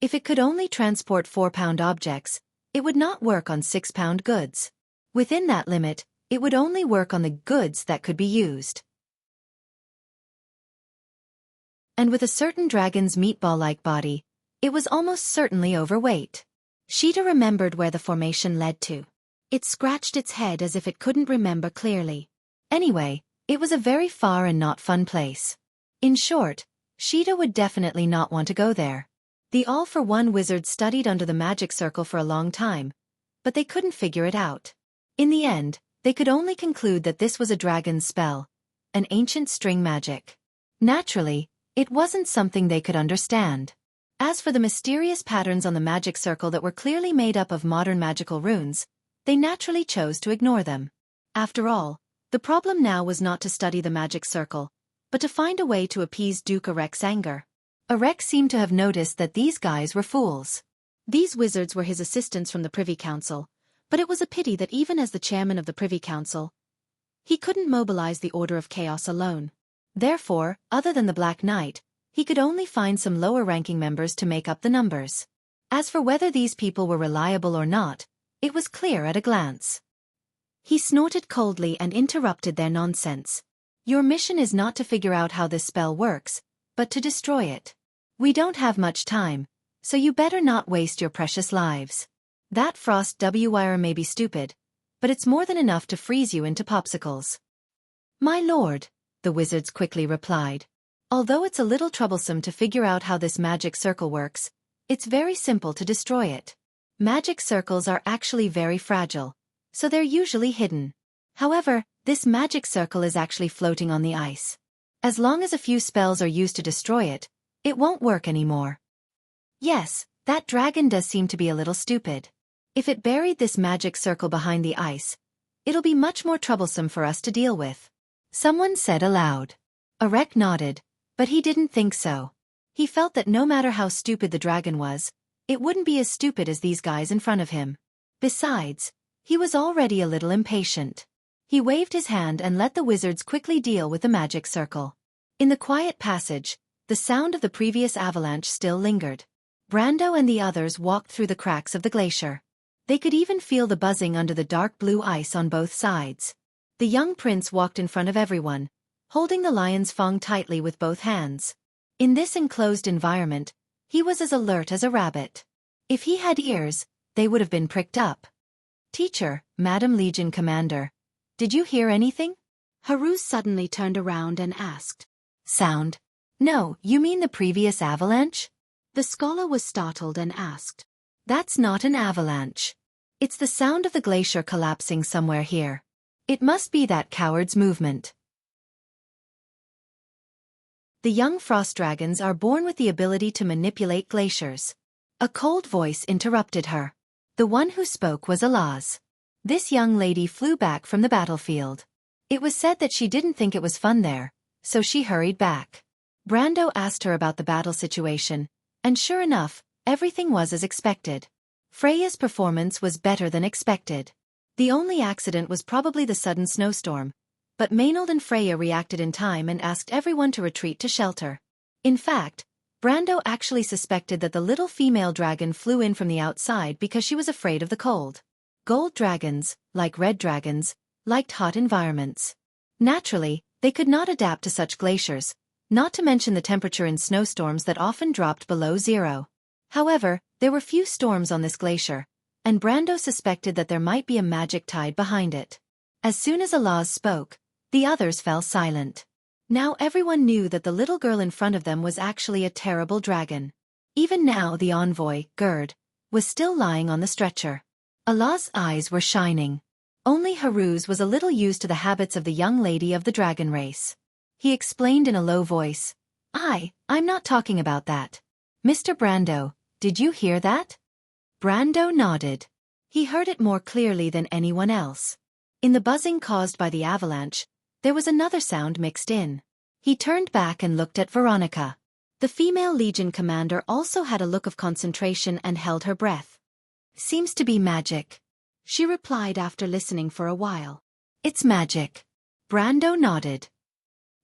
If it could only transport 4-pound objects, it would not work on 6-pound goods. Within that limit, it would only work on the goods that could be used. And with a certain dragon's meatball-like body, it was almost certainly overweight. Sheeta remembered where the formation led to. It scratched its head as if it couldn't remember clearly. Anyway, it was a very far and not fun place. In short, Sheeta would definitely not want to go there. The all-for-one wizards studied under the magic circle for a long time, but they couldn't figure it out. In the end, they could only conclude that this was a dragon's spell, an ancient string magic. Naturally, it wasn't something they could understand. As for the mysterious patterns on the magic circle that were clearly made up of modern magical runes, they naturally chose to ignore them. After all, the problem now was not to study the magic circle, but to find a way to appease Duke Arek's anger. Arek seemed to have noticed that these guys were fools. These wizards were his assistants from the Privy Council, but it was a pity that even as the chairman of the Privy Council, he couldn't mobilize the Order of Chaos alone. Therefore, other than the Black Knight, he could only find some lower-ranking members to make up the numbers. As for whether these people were reliable or not, it was clear at a glance. He snorted coldly and interrupted their nonsense. Your mission is not to figure out how this spell works, but to destroy it. We don't have much time, so you better not waste your precious lives. That frost wire may be stupid, but it's more than enough to freeze you into popsicles. My lord, the wizards quickly replied. Although it's a little troublesome to figure out how this magic circle works, it's very simple to destroy it. Magic circles are actually very fragile, so they're usually hidden. However, this magic circle is actually floating on the ice. As long as a few spells are used to destroy it, it won't work anymore. Yes, that dragon does seem to be a little stupid. If it buried this magic circle behind the ice, it'll be much more troublesome for us to deal with. Someone said aloud. Arek nodded, but he didn't think so. He felt that no matter how stupid the dragon was, it wouldn't be as stupid as these guys in front of him. Besides, he was already a little impatient. He waved his hand and let the wizards quickly deal with the magic circle. In the quiet passage, the sound of the previous avalanche still lingered. Brando and the others walked through the cracks of the glacier. They could even feel the buzzing under the dark blue ice on both sides. The young prince walked in front of everyone, holding the lion's fang tightly with both hands. In this enclosed environment, he was as alert as a rabbit. If he had ears, they would have been pricked up. Teacher, Madam Legion Commander, did you hear anything? Haruz suddenly turned around and asked. Sound? No, you mean the previous avalanche? The scholar was startled and asked. That's not an avalanche. It's the sound of the glacier collapsing somewhere here. It must be that coward's movement. The young frost dragons are born with the ability to manipulate glaciers. A cold voice interrupted her. The one who spoke was Alaz. This young lady flew back from the battlefield. It was said that she didn't think it was fun there, so she hurried back. Brando asked her about the battle situation, and sure enough, everything was as expected. Freya's performance was better than expected. The only accident was probably the sudden snowstorm, but Maynard and Freya reacted in time and asked everyone to retreat to shelter. In fact, Brando actually suspected that the little female dragon flew in from the outside because she was afraid of the cold. Gold dragons, like red dragons, liked hot environments. Naturally, they could not adapt to such glaciers, not to mention the temperature in snowstorms that often dropped below zero. However, there were few storms on this glacier, and Brando suspected that there might be a magic tide behind it. As soon as Alaz spoke, the others fell silent. Now everyone knew that the little girl in front of them was actually a terrible dragon. Even now the envoy, Gerd, was still lying on the stretcher. Alaz's eyes were shining. Only Haruz was a little used to the habits of the young lady of the dragon race. He explained in a low voice, I'm not talking about that. Mr. Brando, did you hear that? Brando nodded. He heard it more clearly than anyone else. In the buzzing caused by the avalanche, there was another sound mixed in. He turned back and looked at Veronica. The female Legion commander also had a look of concentration and held her breath. Seems to be magic, she replied after listening for a while. It's magic. Brando nodded.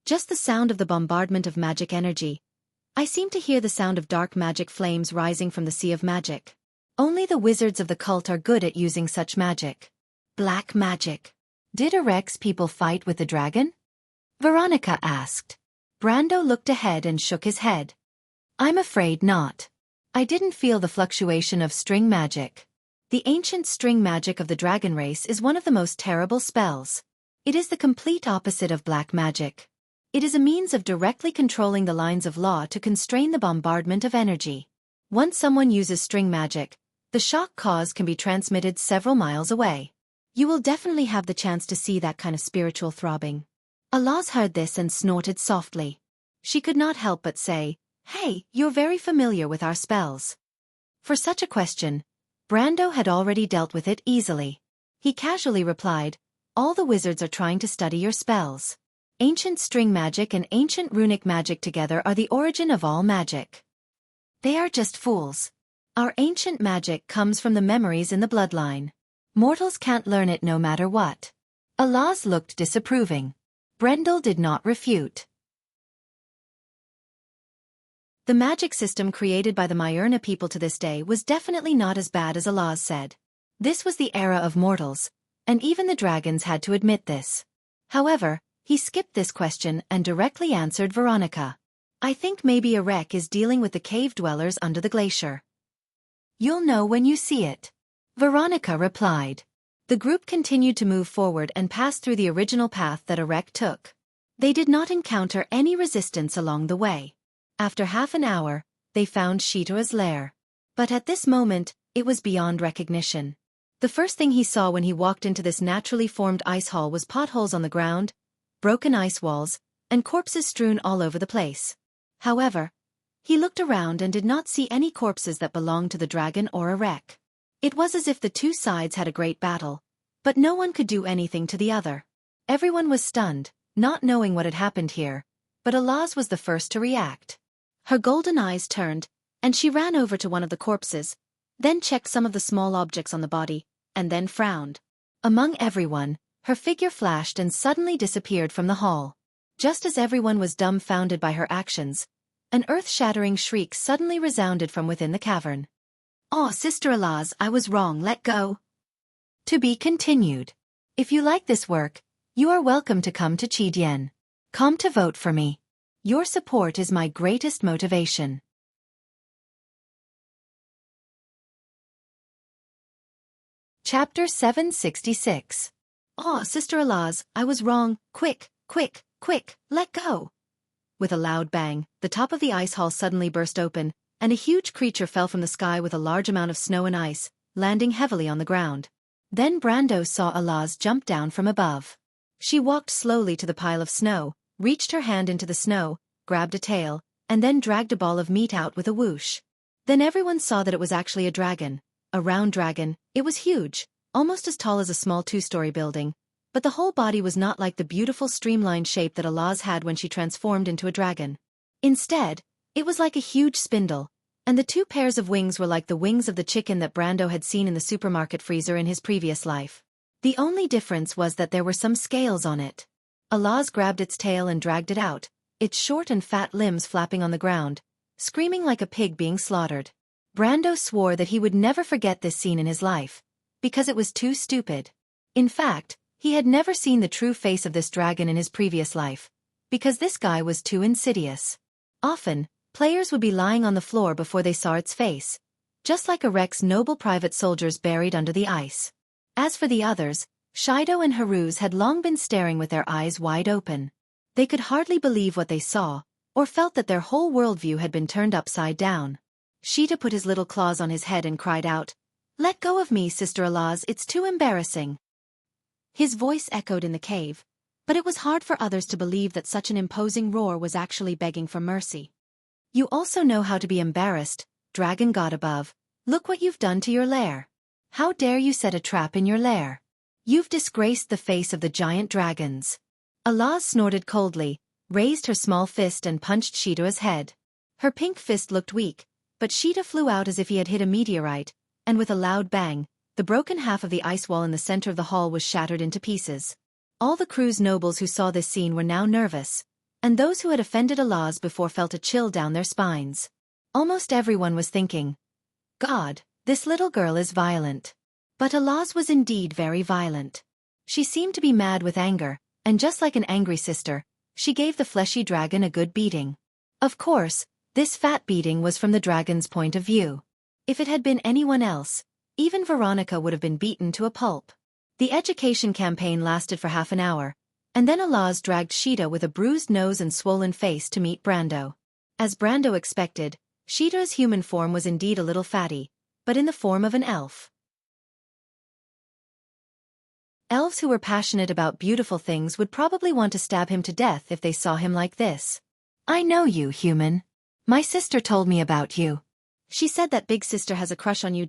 Just the sound of the bombardment of magic energy. I seem to hear the sound of dark magic flames rising from the sea of magic. Only the wizards of the cult are good at using such magic. Black magic. Did Arek's people fight with the dragon? Veronica asked. Brando looked ahead and shook his head. I'm afraid not. I didn't feel the fluctuation of string magic. The ancient string magic of the dragon race is one of the most terrible spells. It is the complete opposite of black magic. It is a means of directly controlling the lines of law to constrain the bombardment of energy. Once someone uses string magic, the shock caused can be transmitted several miles away. You will definitely have the chance to see that kind of spiritual throbbing. Alaz heard this and snorted softly. She could not help but say, "Hey, you're very familiar with our spells." For such a question, Brando had already dealt with it easily. He casually replied, "All the wizards are trying to study your spells. Ancient string magic and ancient runic magic together are the origin of all magic. They are just fools. Our ancient magic comes from the memories in the bloodline. Mortals can't learn it no matter what." Alaz looked disapproving. Brendel did not refute. The magic system created by the Myrna people to this day was definitely not as bad as Alaz said. This was the era of mortals, and even the dragons had to admit this. However, he skipped this question and directly answered Veronica. "I think maybe Arek is dealing with the cave dwellers under the glacier." "You'll know when you see it," Veronica replied. The group continued to move forward and pass through the original path that Arek took. They did not encounter any resistance along the way. After half an hour, they found Shito's lair. But at this moment, it was beyond recognition. The first thing he saw when he walked into this naturally formed ice hall was potholes on the ground, broken ice walls, and corpses strewn all over the place. However, he looked around and did not see any corpses that belonged to the dragon or Arek. It was as if the two sides had a great battle, but no one could do anything to the other. Everyone was stunned, not knowing what had happened here, but Alaz was the first to react. Her golden eyes turned, and she ran over to one of the corpses, then checked some of the small objects on the body, and then frowned. Among everyone, her figure flashed and suddenly disappeared from the hall. Just as everyone was dumbfounded by her actions, an earth-shattering shriek suddenly resounded from within the cavern. "Oh, Sister Alaz, I was wrong, let go." To be continued. If you like this work, you are welcome to come to Chidian. Come to vote for me. Your support is my greatest motivation. Chapter 766. "Oh, Sister Alaz, I was wrong, quick, quick, quick, let go." With a loud bang, the top of the ice hall suddenly burst open, and a huge creature fell from the sky with a large amount of snow and ice, landing heavily on the ground. Then Brando saw Alaz jump down from above. She walked slowly to the pile of snow, reached her hand into the snow, grabbed a tail, and then dragged a ball of meat out with a whoosh. Then everyone saw that it was actually a dragon. A round dragon. It was huge, almost as tall as a small two-story building, but the whole body was not like the beautiful streamlined shape that Alaz had when she transformed into a dragon. Instead, it was like a huge spindle, and the two pairs of wings were like the wings of the chicken that Brando had seen in the supermarket freezer in his previous life. The only difference was that there were some scales on it. Alaz grabbed its tail and dragged it out, its short and fat limbs flapping on the ground, screaming like a pig being slaughtered. Brando swore that he would never forget this scene in his life, because it was too stupid. In fact, he had never seen the true face of this dragon in his previous life, because this guy was too insidious. Often, players would be lying on the floor before they saw its face, just like Arek's noble private soldiers buried under the ice. As for the others, Shido and Haruz had long been staring with their eyes wide open. They could hardly believe what they saw, or felt that their whole worldview had been turned upside down. Shita put his little claws on his head and cried out, "Let go of me, Sister Alaz, it's too embarrassing." His voice echoed in the cave, but it was hard for others to believe that such an imposing roar was actually begging for mercy. "You also know how to be embarrassed, dragon god above. Look what you've done to your lair. How dare you set a trap in your lair? You've disgraced the face of the giant dragons." Alaz snorted coldly, raised her small fist and punched Shita's head. Her pink fist looked weak, but Shita flew out as if he had hit a meteorite, and with a loud bang, the broken half of the ice wall in the center of the hall was shattered into pieces. All the crew's nobles who saw this scene were now nervous, and those who had offended Allahs before felt a chill down their spines. Almost everyone was thinking, God, this little girl is violent. But Allahs was indeed very violent. She seemed to be mad with anger, and just like an angry sister, she gave the fleshy dragon a good beating. Of course, this fat beating was from the dragon's point of view. If it had been anyone else, even Veronica would have been beaten to a pulp. The education campaign lasted for half an hour, and then Allahs dragged Sheeta with a bruised nose and swollen face to meet Brando. As Brando expected, Sheeta's human form was indeed a little fatty, but in the form of an elf. Elves who were passionate about beautiful things would probably want to stab him to death if they saw him like this. I know you, human. My sister told me about you. She said that big sister has a crush on you.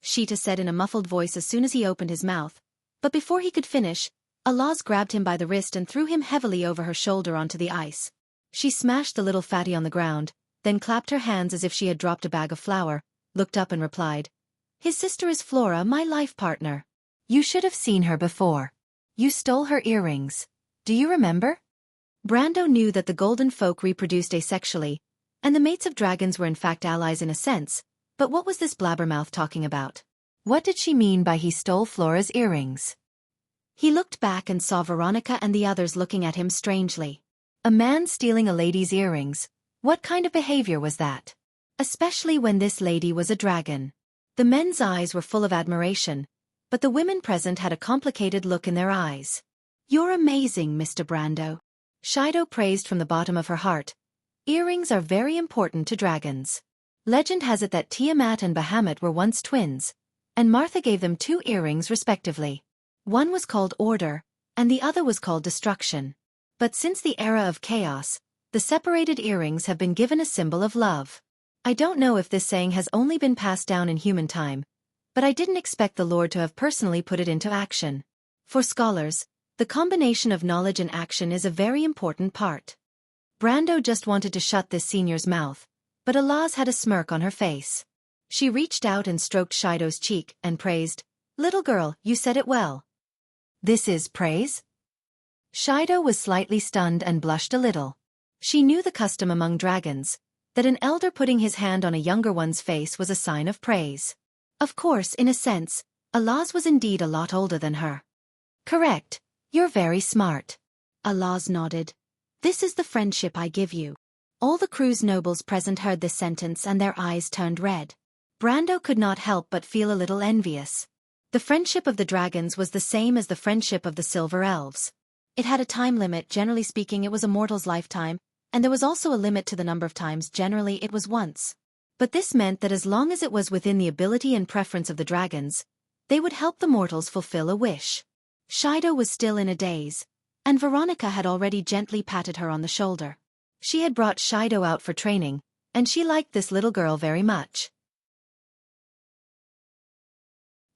Sheeta said in a muffled voice as soon as he opened his mouth. But before he could finish, Allahs grabbed him by the wrist and threw him heavily over her shoulder onto the ice. She smashed the little fatty on the ground, then clapped her hands as if she had dropped a bag of flour, looked up and replied, His sister is Flora, my life partner. You should have seen her before. You stole her earrings. Do you remember? Brando knew that the golden folk reproduced asexually, and the mates of dragons were in fact allies in a sense, but what was this blabbermouth talking about? What did she mean by he stole Flora's earrings? He looked back and saw Veronica and the others looking at him strangely. A man stealing a lady's earrings. What kind of behavior was that? Especially when this lady was a dragon. The men's eyes were full of admiration, but the women present had a complicated look in their eyes. You're amazing, Mr. Brando. Shido praised from the bottom of her heart. Earrings are very important to dragons. Legend has it that Tiamat and Bahamut were once twins, and Martha gave them 2 earrings respectively. One was called Order, and the other was called Destruction. But since the era of chaos, the separated earrings have been given a symbol of love. I don't know if this saying has only been passed down in human time, but I didn't expect the Lord to have personally put it into action. For scholars, the combination of knowledge and action is a very important part. Brando just wanted to shut this senior's mouth, but Allahs had a smirk on her face. She reached out and stroked Shido's cheek and praised, Little girl, you said it well. This is praise? Shido was slightly stunned and blushed a little. She knew the custom among dragons, that an elder putting his hand on a younger one's face was a sign of praise. Of course, in a sense, Allahs was indeed a lot older than her. Correct. You're very smart. Allahs nodded. This is the friendship I give you. All the crew's nobles present heard this sentence and their eyes turned red. Brando could not help but feel a little envious. The friendship of the dragons was the same as the friendship of the silver elves. It had a time limit, generally speaking it was a mortal's lifetime, and there was also a limit to the number of times, generally it was once. But this meant that as long as it was within the ability and preference of the dragons, they would help the mortals fulfill a wish. Shido was still in a daze, and Veronica had already gently patted her on the shoulder. She had brought Shido out for training, and she liked this little girl very much.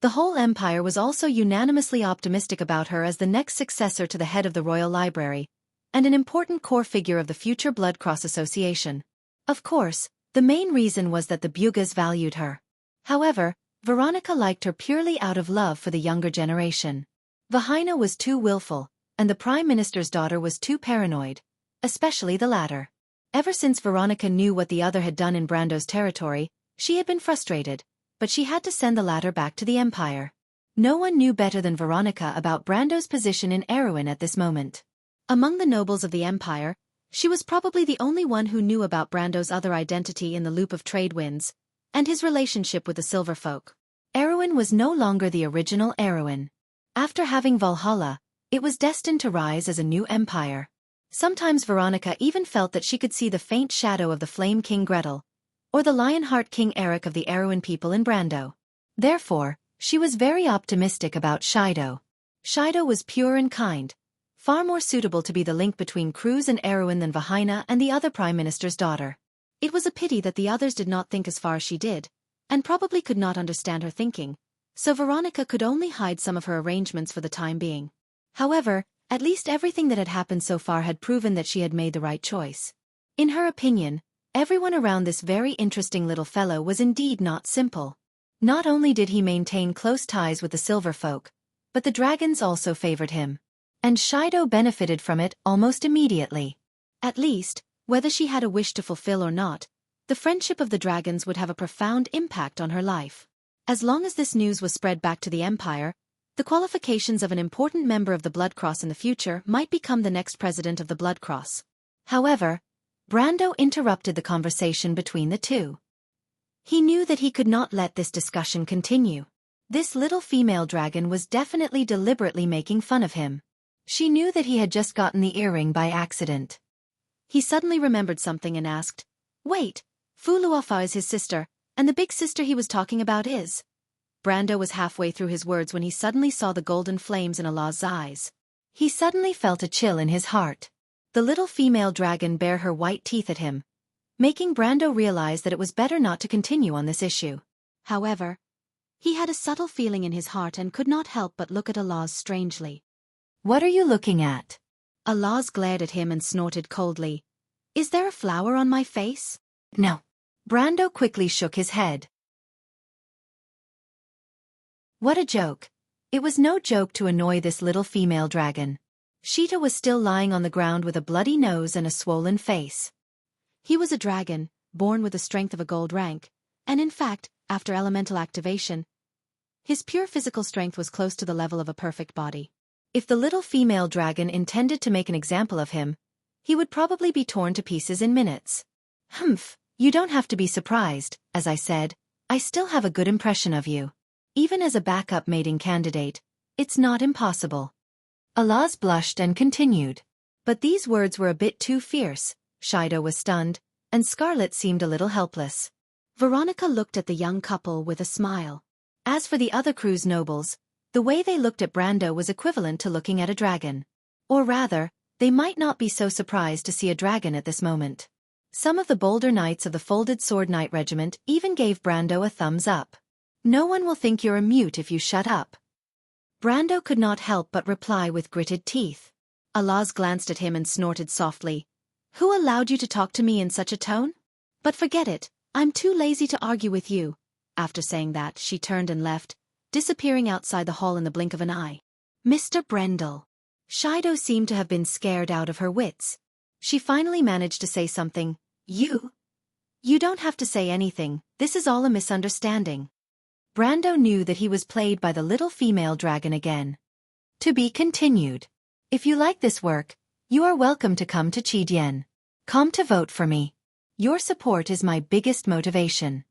The whole empire was also unanimously optimistic about her as the next successor to the head of the Royal Library, and an important core figure of the future Blood Cross Association. Of course, the main reason was that the Bugas valued her. However, Veronica liked her purely out of love for the younger generation. Vahina was too willful, and the Prime Minister's daughter was too paranoid, especially the latter. Ever since Veronica knew what the other had done in Brando's territory, she had been frustrated, but she had to send the latter back to the Empire. No one knew better than Veronica about Brando's position in Erewhon at this moment. Among the nobles of the Empire, she was probably the only one who knew about Brando's other identity in the loop of trade winds, and his relationship with the Silver Folk. Erewhon was no longer the original Erewhon. After having Valhalla, it was destined to rise as a new empire. Sometimes Veronica even felt that she could see the faint shadow of the Flame King Gretel, or the Lionheart King Eric of the Erewhon people in Brando. Therefore, she was very optimistic about Shido. Shido was pure and kind, far more suitable to be the link between Cruz and Erewhon than Vahina and the other Prime Minister's daughter. It was a pity that the others did not think as far as she did, and probably could not understand her thinking, so Veronica could only hide some of her arrangements for the time being. However, at least everything that had happened so far had proven that she had made the right choice. In her opinion, everyone around this very interesting little fellow was indeed not simple. Not only did he maintain close ties with the Silver Folk, but the dragons also favored him. And Shido benefited from it almost immediately. At least, whether she had a wish to fulfill or not, the friendship of the dragons would have a profound impact on her life. As long as this news was spread back to the Empire, the qualifications of an important member of the Blood Cross in the future might become the next president of the Blood Cross. However, Brando interrupted the conversation between the two. He knew that he could not let this discussion continue. This little female dragon was definitely deliberately making fun of him. She knew that he had just gotten the earring by accident. He suddenly remembered something and asked, "Wait, Fu Luofa is his sister, and the big sister he was talking about is?" Brando was halfway through his words when he suddenly saw the golden flames in Allah's eyes. He suddenly felt a chill in his heart. The little female dragon bared her white teeth at him, making Brando realize that it was better not to continue on this issue. However, he had a subtle feeling in his heart and could not help but look at Allah's strangely. "What are you looking at?" Allah's glared at him and snorted coldly. "Is there a flower on my face?" "No." Brando quickly shook his head. What a joke. It was no joke to annoy this little female dragon. Xianxia was still lying on the ground with a bloody nose and a swollen face. He was a dragon, born with the strength of a gold rank, and in fact, after elemental activation, his pure physical strength was close to the level of a perfect body. If the little female dragon intended to make an example of him, he would probably be torn to pieces in minutes. "Humph, you don't have to be surprised. As I said, I still have a good impression of you. Even as a backup mating candidate, it's not impossible." Alaz blushed and continued. But these words were a bit too fierce. Xianxia was stunned, and Scarlet seemed a little helpless. Veronica looked at the young couple with a smile. As for the other crew's nobles, the way they looked at Brando was equivalent to looking at a dragon. Or rather, they might not be so surprised to see a dragon at this moment. Some of the bolder knights of the Folded Sword Knight Regiment even gave Brando a thumbs up. "No one will think you're a mute if you shut up." Brando could not help but reply with gritted teeth. Alaz glanced at him and snorted softly. "Who allowed you to talk to me in such a tone? But forget it, I'm too lazy to argue with you." After saying that, she turned and left, disappearing outside the hall in the blink of an eye. "Mr. Brendel." Xianxia seemed to have been scared out of her wits. She finally managed to say something. You don't have to say anything, this is all a misunderstanding." Brando knew that he was played by the little female dragon again. To be continued. If you like this work, you are welcome to come to Qidian. Come to vote for me. Your support is my biggest motivation.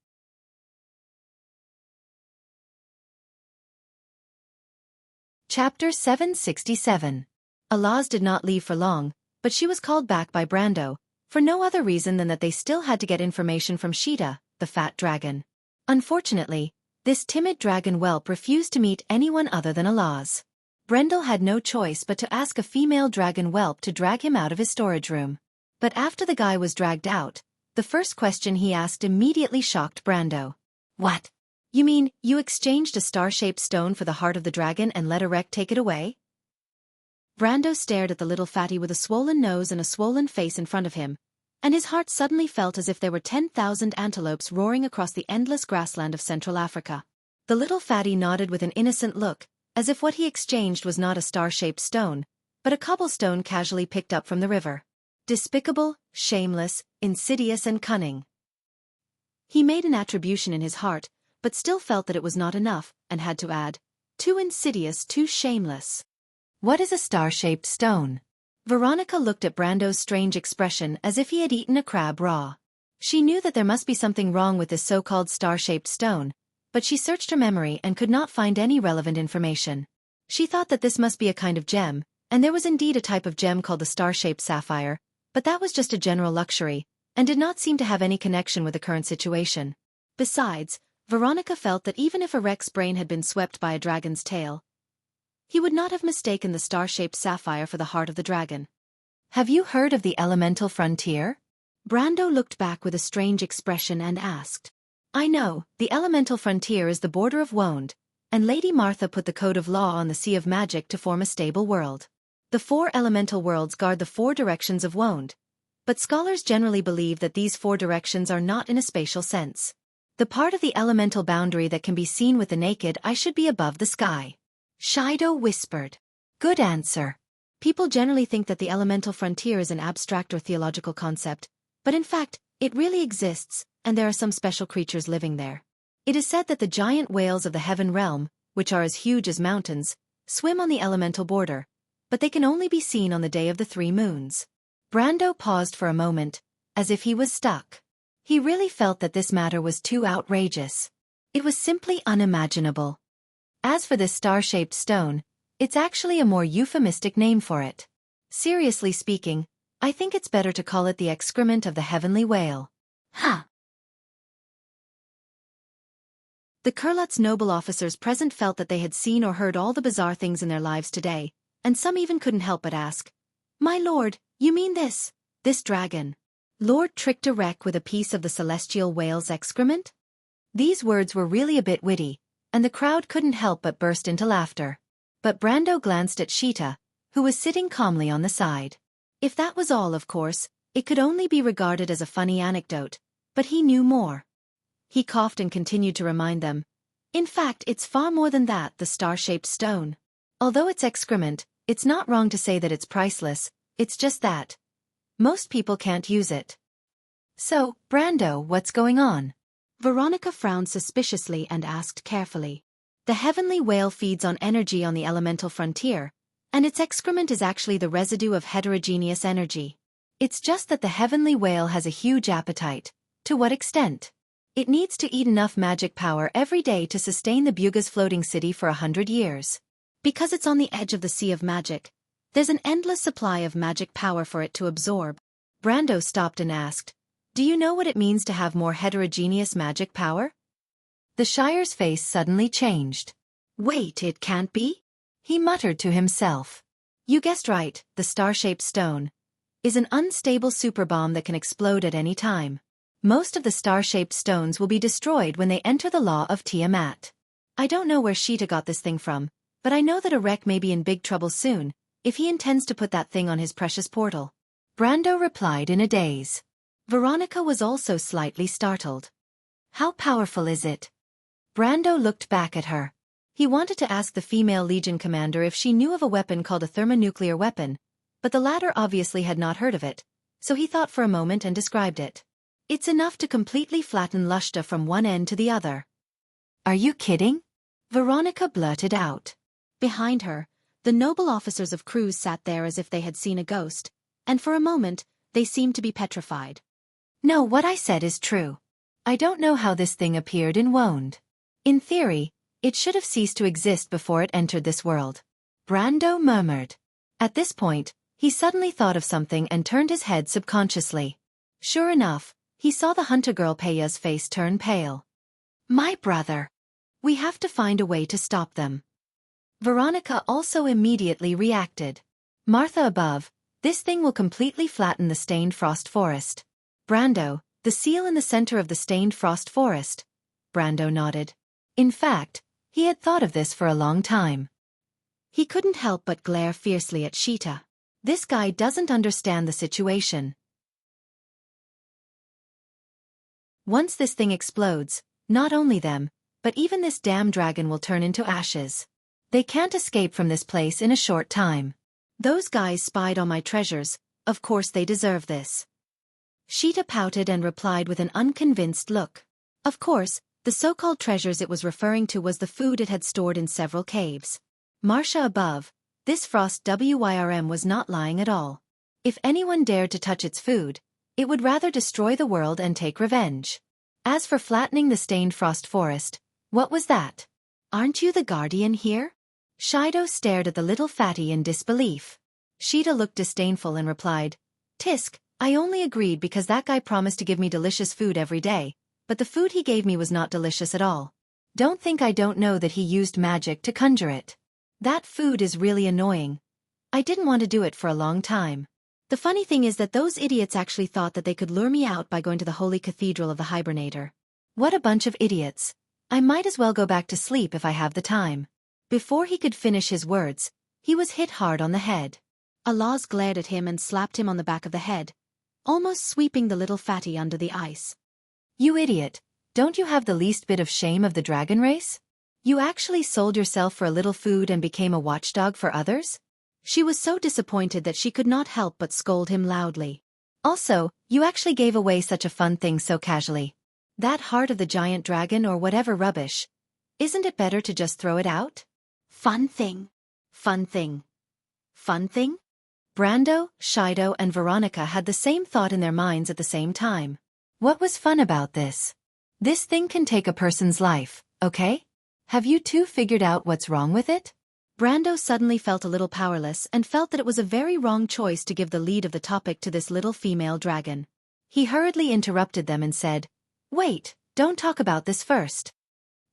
Chapter 767. Alaz did not leave for long, but she was called back by Brando, for no other reason than that they still had to get information from Xianxia, the fat dragon. Unfortunately, this timid dragon whelp refused to meet anyone other than Alaz. Brendel had no choice but to ask a female dragon whelp to drag him out of his storage room. But after the guy was dragged out, the first question he asked immediately shocked Brando. "What? You mean, you exchanged a star-shaped stone for the heart of the dragon and let Erek take it away?" Brando stared at the little fatty with a swollen nose and a swollen face in front of him, and his heart suddenly felt as if there were 10,000 antelopes roaring across the endless grassland of Central Africa. The little fatty nodded with an innocent look, as if what he exchanged was not a star-shaped stone, but a cobblestone casually picked up from the river. Despicable, shameless, insidious and cunning. He made an attribution in his heart, but still felt that it was not enough, and had to add, "Too insidious, too shameless." "What is a star-shaped stone?" Veronica looked at Brando's strange expression as if he had eaten a crab raw. She knew that there must be something wrong with this so-called star-shaped stone, but she searched her memory and could not find any relevant information. She thought that this must be a kind of gem, and there was indeed a type of gem called the star-shaped sapphire, but that was just a general luxury, and did not seem to have any connection with the current situation. Besides, Veronica felt that even if Erek's brain had been swept by a dragon's tail, he would not have mistaken the star-shaped sapphire for the heart of the dragon. "Have you heard of the elemental frontier?" Brando looked back with a strange expression and asked. "I know, the elemental frontier is the border of Wonde, and Lady Martha put the code of law on the Sea of Magic to form a stable world. The 4 elemental worlds guard the 4 directions of Wonde, but scholars generally believe that these 4 directions are not in a spatial sense. The part of the elemental boundary that can be seen with the naked eye should be above the sky." Xianxia whispered. "Good answer. People generally think that the elemental frontier is an abstract or theological concept, but in fact, it really exists, and there are some special creatures living there. It is said that the giant whales of the heaven realm, which are as huge as mountains, swim on the elemental border, but they can only be seen on the day of the 3 moons. Brando paused for a moment, as if he was stuck. He really felt that this matter was too outrageous. It was simply unimaginable. As for this star-shaped stone, it's actually a more euphemistic name for it. Seriously speaking, I think it's better to call it the excrement of the heavenly whale. Ha! The Kurlut's noble officers present felt that they had seen or heard all the bizarre things in their lives today, and some even couldn't help but ask, "My lord, you mean this dragon? Lord tricked a wreck with a piece of the celestial whale's excrement?" These words were really a bit witty, and the crowd couldn't help but burst into laughter. But Brando glanced at Xianxia, who was sitting calmly on the side. If that was all, of course, it could only be regarded as a funny anecdote, but he knew more. He coughed and continued to remind them, "In fact, it's far more than that, the star-shaped stone. Although it's excrement, it's not wrong to say that it's priceless, it's just that most people can't use it." "So, Brando, what's going on?" Veronica frowned suspiciously and asked carefully. "The heavenly whale feeds on energy on the elemental frontier, and its excrement is actually the residue of heterogeneous energy. It's just that the heavenly whale has a huge appetite. To what extent? It needs to eat enough magic power every day to sustain the Buga's floating city for 100 years. Because it's on the edge of the sea of magic, there's an endless supply of magic power for it to absorb." Brando stopped and asked, "Do you know what it means to have more heterogeneous magic power?" The Shire's face suddenly changed. "Wait, it can't be?" he muttered to himself. "You guessed right, the star-shaped stone is an unstable superbomb that can explode at any time. Most of the star-shaped stones will be destroyed when they enter the law of Tiamat. I don't know where Sheeta got this thing from, but I know that Arek may be in big trouble soon, if he intends to put that thing on his precious portal." Brando replied in a daze. Veronica was also slightly startled. "How powerful is it?" Brando looked back at her. He wanted to ask the female Legion commander if she knew of a weapon called a thermonuclear weapon, but the latter obviously had not heard of it, so he thought for a moment and described it. "It's enough to completely flatten Lushta from one end to the other." "Are you kidding?" Veronica blurted out. Behind her, the noble officers of Cruz sat there as if they had seen a ghost, and for a moment, they seemed to be petrified. "No, what I said is true. I don't know how this thing appeared in Woned. In theory, it should have ceased to exist before it entered this world," Brando murmured. At this point, he suddenly thought of something and turned his head subconsciously. Sure enough, he saw the hunter girl Paya's face turn pale. "My brother! We have to find a way to stop them." Veronica also immediately reacted. "Martha above, this thing will completely flatten the stained frost forest." "Brando, the seal in the center of the stained frost forest." Brando nodded. In fact, he had thought of this for a long time. He couldn't help but glare fiercely at Sheeta. This guy doesn't understand the situation. Once this thing explodes, not only them, but even this damn dragon will turn into ashes. They can't escape from this place in a short time. Those guys spied on my treasures, of course they deserve this. Sheeta pouted and replied with an unconvinced look. Of course, the so-called treasures it was referring to was the food it had stored in several caves. Marcia above, this frost wyrm was not lying at all. If anyone dared to touch its food, it would rather destroy the world and take revenge. As for flattening the stained frost forest, what was that? Aren't you the guardian here? Shido stared at the little fatty in disbelief. Sheeta looked disdainful and replied, "Tisk, I only agreed because that guy promised to give me delicious food every day, but the food he gave me was not delicious at all. Don't think I don't know that he used magic to conjure it. That food is really annoying. I didn't want to do it for a long time. The funny thing is that those idiots actually thought that they could lure me out by going to the holy cathedral of the hibernator. What a bunch of idiots. I might as well go back to sleep if I have the time." Before he could finish his words, he was hit hard on the head. Alaz glared at him and slapped him on the back of the head, almost sweeping the little fatty under the ice. "You idiot, don't you have the least bit of shame of the dragon race? You actually sold yourself for a little food and became a watchdog for others?" She was so disappointed that she could not help but scold him loudly. Also, you actually gave away such a fun thing so casually. That heart of the giant dragon or whatever rubbish. Isn't it better to just throw it out? Fun thing. Fun thing. Fun thing? Brando, Shido and Veronica had the same thought in their minds at the same time. What was fun about this? This thing can take a person's life, okay? Have you two figured out what's wrong with it? Brando suddenly felt a little powerless and felt that it was a very wrong choice to give the lead of the topic to this little female dragon. He hurriedly interrupted them and said, "Wait, don't talk about this first."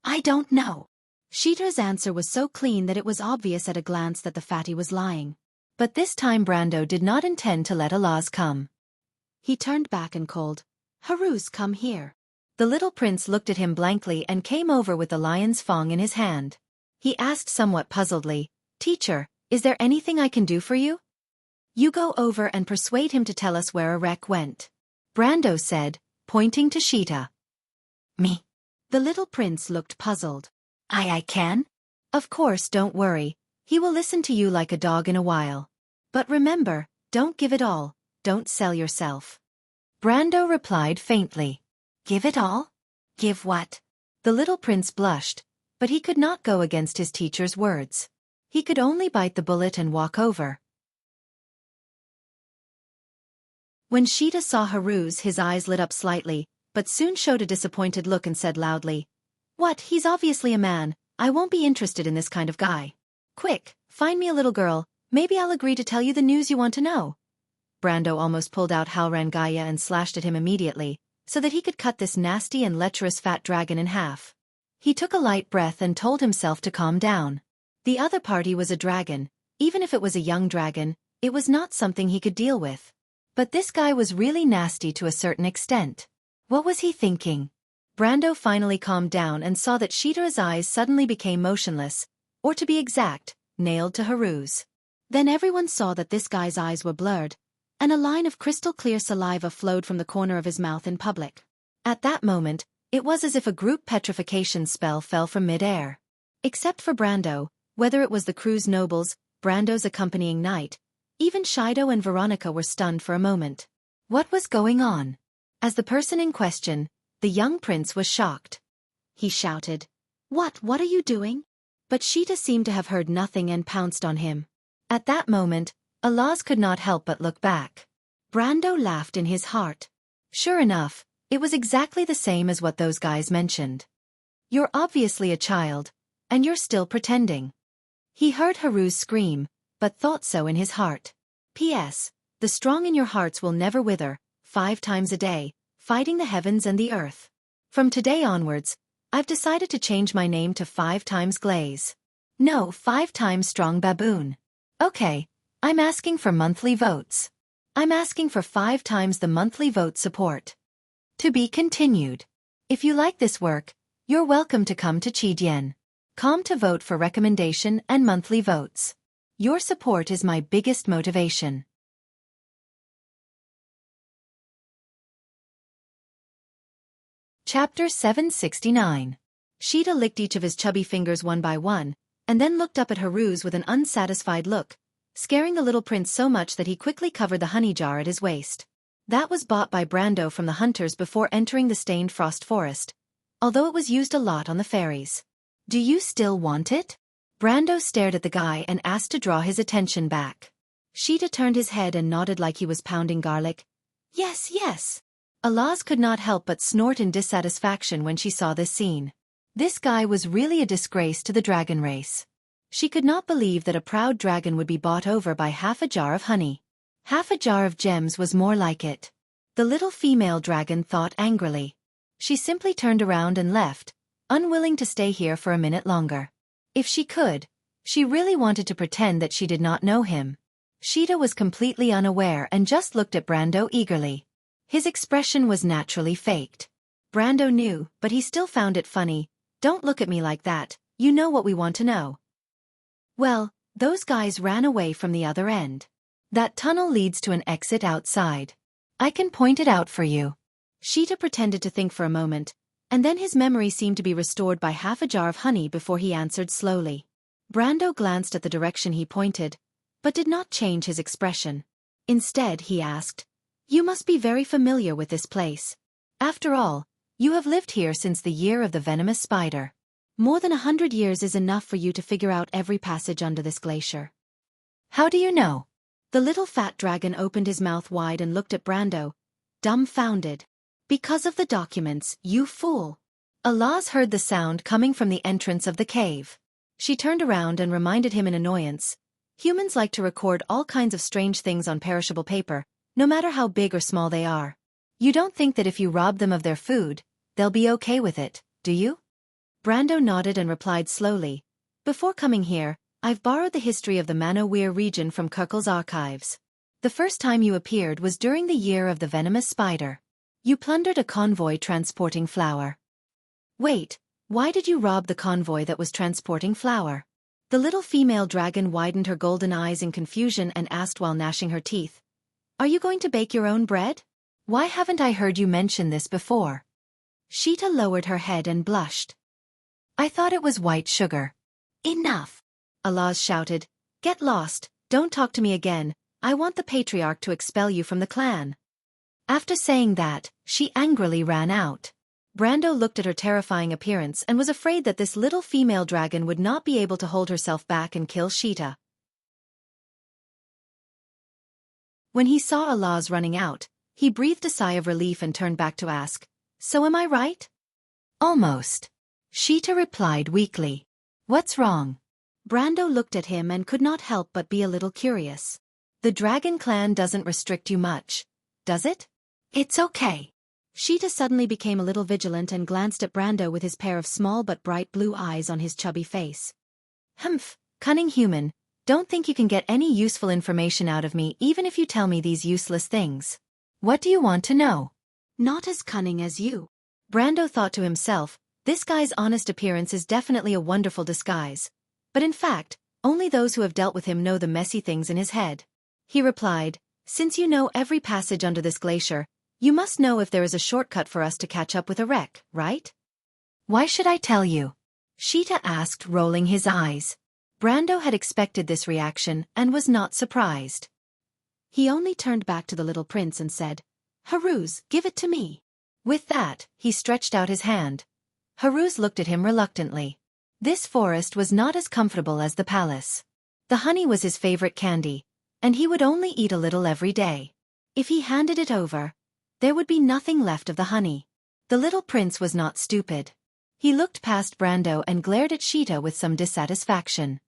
"I don't know." Sheeta's answer was so clean that it was obvious at a glance that the fatty was lying. But this time Brando did not intend to let Alaz come. He turned back and called, "Haruz, come here." The little prince looked at him blankly and came over with the lion's fang in his hand. He asked somewhat puzzledly, "Teacher, is there anything I can do for you?" "You go over and persuade him to tell us where Arek went," Brando said, pointing to Sheeta. "Me?" The little prince looked puzzled. I can?" "Of course, don't worry. He will listen to you like a dog in a while. But remember, don't give it all, don't sell yourself." Brando replied faintly. "Give it all? Give what?" The little prince blushed, but he could not go against his teacher's words. He could only bite the bullet and walk over. When Sheeta saw Haruz, his eyes lit up slightly, but soon showed a disappointed look and said loudly, "What, he's obviously a man, I won't be interested in this kind of guy. Quick, find me a little girl, maybe I'll agree to tell you the news you want to know." Brando almost pulled out Halrangaya and slashed at him immediately, so that he could cut this nasty and lecherous fat dragon in half. He took a light breath and told himself to calm down. The other party was a dragon. Even if it was a young dragon, it was not something he could deal with. But this guy was really nasty to a certain extent. What was he thinking? Brando finally calmed down and saw that Sheeta's eyes suddenly became motionless, or to be exact, nailed to Haruz. Then everyone saw that this guy's eyes were blurred, and a line of crystal-clear saliva flowed from the corner of his mouth in public. At that moment, it was as if a group petrification spell fell from mid-air. Except for Brando, whether it was the crew's nobles, Brando's accompanying knight, even Shido and Veronica were stunned for a moment. What was going on? As the person in question, the young prince was shocked. He shouted, What are you doing?" But Sheeta seemed to have heard nothing and pounced on him. At that moment, Alaz could not help but look back. Brando laughed in his heart. Sure enough, it was exactly the same as what those guys mentioned. "You're obviously a child, and you're still pretending." He heard Haruz scream, but thought so in his heart. P.S. The strong in your hearts will never wither, 5 times a day, fighting the heavens and the earth. From today onwards, I've decided to change my name to 5 times Glaze. No, 5 times Strong Baboon. Okay, I'm asking for monthly votes. I'm asking for 5 times the monthly vote support. To be continued. If you like this work, you're welcome to come to Chidian.com to vote for recommendation and monthly votes. Your support is my biggest motivation. Chapter 769. Sheeta licked each of his chubby fingers one by one, and then looked up at Haruz with an unsatisfied look, scaring the little prince so much that he quickly covered the honey jar at his waist. That was bought by Brando from the hunters before entering the stained frost forest, although it was used a lot on the ferries. "Do you still want it?" Brando stared at the guy and asked to draw his attention back. Sheeta turned his head and nodded like he was pounding garlic. Yes, yes. Alaz could not help but snort in dissatisfaction when she saw this scene. This guy was really a disgrace to the dragon race. She could not believe that a proud dragon would be bought over by half a jar of honey. Half a jar of gems was more like it. The little female dragon thought angrily. She simply turned around and left, unwilling to stay here for a minute longer. If she could, she really wanted to pretend that she did not know him. Sheeta was completely unaware and just looked at Brando eagerly. His expression was naturally faked. Brando knew, but he still found it funny. "Don't look at me like that, you know what we want to know." Well, those guys ran away from the other end. That tunnel leads to an exit outside. I can point it out for you. Sheeta pretended to think for a moment, and then his memory seemed to be restored by half a jar of honey before he answered slowly. Brando glanced at the direction he pointed, but did not change his expression. Instead, he asked, "You must be very familiar with this place. After all, you have lived here since the year of the venomous spider. More than 100 years is enough for you to figure out every passage under this glacier." "How do you know?" The little fat dragon opened his mouth wide and looked at Brando, dumbfounded. "Because of the documents, you fool." Alaz heard the sound coming from the entrance of the cave. She turned around and reminded him in annoyance, "Humans like to record all kinds of strange things on perishable paper, no matter how big or small they are. You don't think that if you rob them of their food, they'll be okay with it, do you?" Brando nodded and replied slowly, "Before coming here, I've borrowed the history of the Manowir region from Kirkle's archives. The first time you appeared was during the year of the venomous spider. You plundered a convoy transporting flour." "Wait, why did you rob the convoy that was transporting flour?" The little female dragon widened her golden eyes in confusion and asked while gnashing her teeth, "Are you going to bake your own bread?" "Why haven't I heard you mention this before?" Sheeta lowered her head and blushed. "I thought it was white sugar." "Enough!" Alaz shouted. "Get lost, don't talk to me again, I want the patriarch to expel you from the clan." After saying that, she angrily ran out. Brando looked at her terrifying appearance and was afraid that this little female dragon would not be able to hold herself back and kill Sheeta. When he saw Alaz running out, he breathed a sigh of relief and turned back to ask, "So am I right?" "Almost," Sheeta replied weakly. "What's wrong?" Brando looked at him and could not help but be a little curious. "The dragon clan doesn't restrict you much, does it?" "It's okay." Sheeta suddenly became a little vigilant and glanced at Brando with his pair of small but bright blue eyes on his chubby face. "Humph, cunning human, don't think you can get any useful information out of me even if you tell me these useless things. What do you want to know?" "Not as cunning as you." Brando thought to himself, this guy's honest appearance is definitely a wonderful disguise. But in fact, only those who have dealt with him know the messy things in his head. He replied, "Since you know every passage under this glacier, you must know if there is a shortcut for us to catch up with a wreck, right?" "Why should I tell you?" Sheeta asked, rolling his eyes. Brando had expected this reaction and was not surprised. He only turned back to the little prince and said, "Haruz, give it to me." With that, he stretched out his hand. Haruz looked at him reluctantly. This forest was not as comfortable as the palace. The honey was his favorite candy, and he would only eat a little every day. If he handed it over, there would be nothing left of the honey. The little prince was not stupid. He looked past Brando and glared at Sheeta with some dissatisfaction.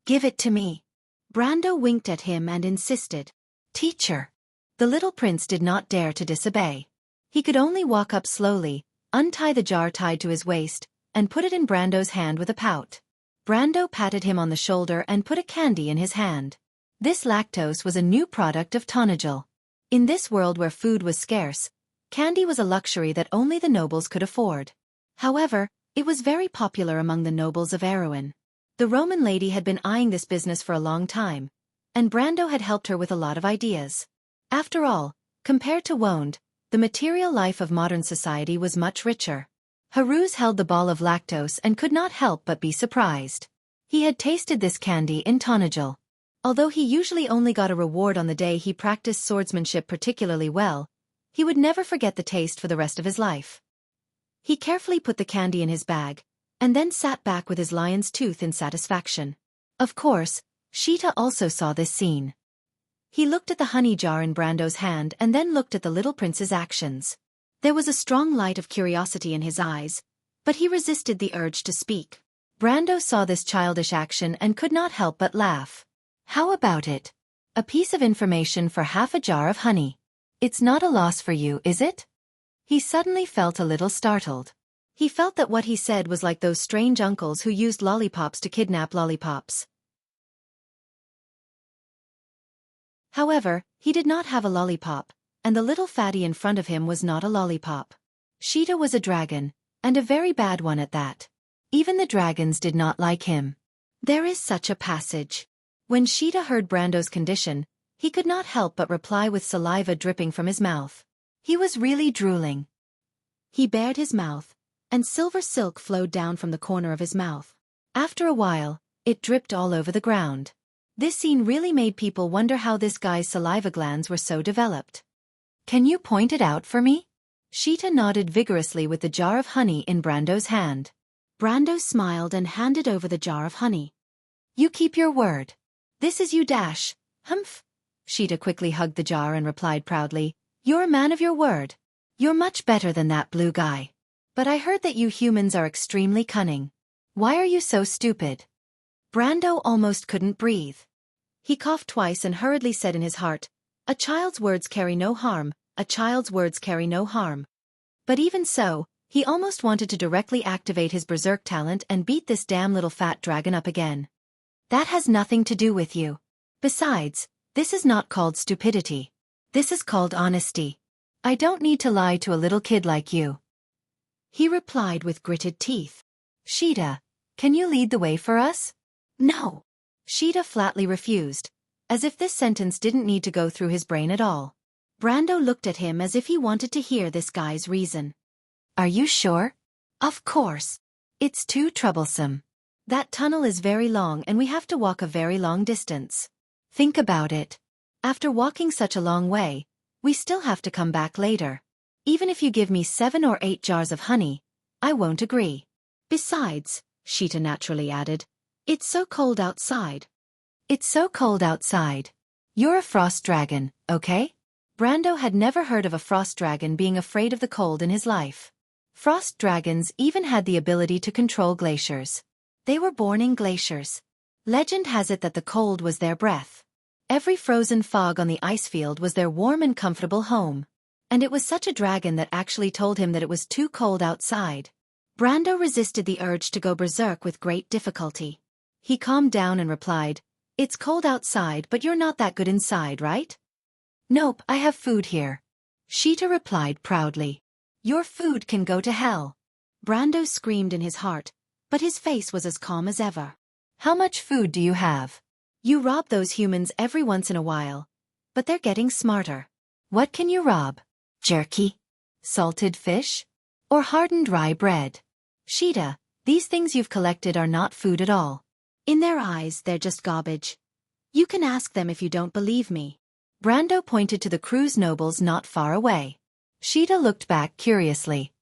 "Give it to me." Brando winked at him and insisted. "Teacher." The little prince did not dare to disobey. He could only walk up slowly, untie the jar tied to his waist, and put it in Brando's hand with a pout. Brando patted him on the shoulder and put a candy in his hand. This lactose was a new product of Tonajal. In this world where food was scarce, candy was a luxury that only the nobles could afford. However, it was very popular among the nobles of Erewhon. The Roman lady had been eyeing this business for a long time, and Brando had helped her with a lot of ideas. After all, compared to Wonde, the material life of modern society was much richer. Haruz held the ball of lactose and could not help but be surprised. He had tasted this candy in Tonajal. Although he usually only got a reward on the day he practiced swordsmanship particularly well, he would never forget the taste for the rest of his life. He carefully put the candy in his bag, and then sat back with his lion's tooth in satisfaction. Of course, Sheeta also saw this scene. He looked at the honey jar in Brando's hand and then looked at the little prince's actions. There was a strong light of curiosity in his eyes, but he resisted the urge to speak. Brando saw this childish action and could not help but laugh. "How about it? A piece of information for half a jar of honey. It's not a loss for you, is it?" He suddenly felt a little startled. He felt that what he said was like those strange uncles who used lollipops to kidnap lollipops. However, he did not have a lollipop, and the little fatty in front of him was not a lollipop. Sheeta was a dragon, and a very bad one at that. Even the dragons did not like him. There is such a passage. When Sheeta heard Brando's condition, he could not help but reply with saliva dripping from his mouth. He was really drooling. He bared his mouth, and silver silk flowed down from the corner of his mouth. After a while, it dripped all over the ground. This scene really made people wonder how this guy's saliva glands were so developed. Can you point it out for me? Sheeta nodded vigorously with the jar of honey in Brando's hand. Brando smiled and handed over the jar of honey. You keep your word. This is you dash. Humph. Sheeta quickly hugged the jar and replied proudly, You're a man of your word. You're much better than that blue guy. But I heard that you humans are extremely cunning. Why are you so stupid? Brando almost couldn't breathe. He coughed twice and hurriedly said in his heart, A child's words carry no harm, a child's words carry no harm. But even so, he almost wanted to directly activate his berserk talent and beat this damn little fat dragon up again. That has nothing to do with you. Besides, this is not called stupidity. This is called honesty. I don't need to lie to a little kid like you. He replied with gritted teeth. Sheeta, can you lead the way for us? No. Sheeta flatly refused, as if this sentence didn't need to go through his brain at all. Brando looked at him as if he wanted to hear this guy's reason. Are you sure? Of course. It's too troublesome. That tunnel is very long and we have to walk a very long distance. Think about it. After walking such a long way, we still have to come back later. Even if you give me 7 or 8 jars of honey, I won't agree. Besides, Sheeta naturally added, it's so cold outside. It's so cold outside. You're a frost dragon, okay? Brando had never heard of a frost dragon being afraid of the cold in his life. Frost dragons even had the ability to control glaciers. They were born in glaciers. Legend has it that the cold was their breath. Every frozen fog on the ice field was their warm and comfortable home. And it was such a dragon that actually told him that it was too cold outside. Brando resisted the urge to go berserk with great difficulty. He calmed down and replied, It's cold outside but you're not that good inside, right? Nope, I have food here. Sheeta replied proudly. Your food can go to hell. Brando screamed in his heart, but his face was as calm as ever. How much food do you have? You rob those humans every once in a while, but they're getting smarter. What can you rob? Jerky? Salted fish? Or hardened rye bread? Sheeta, these things you've collected are not food at all. In their eyes, they're just garbage. You can ask them if you don't believe me. Brando pointed to the crew's nobles not far away. Sheeta looked back curiously.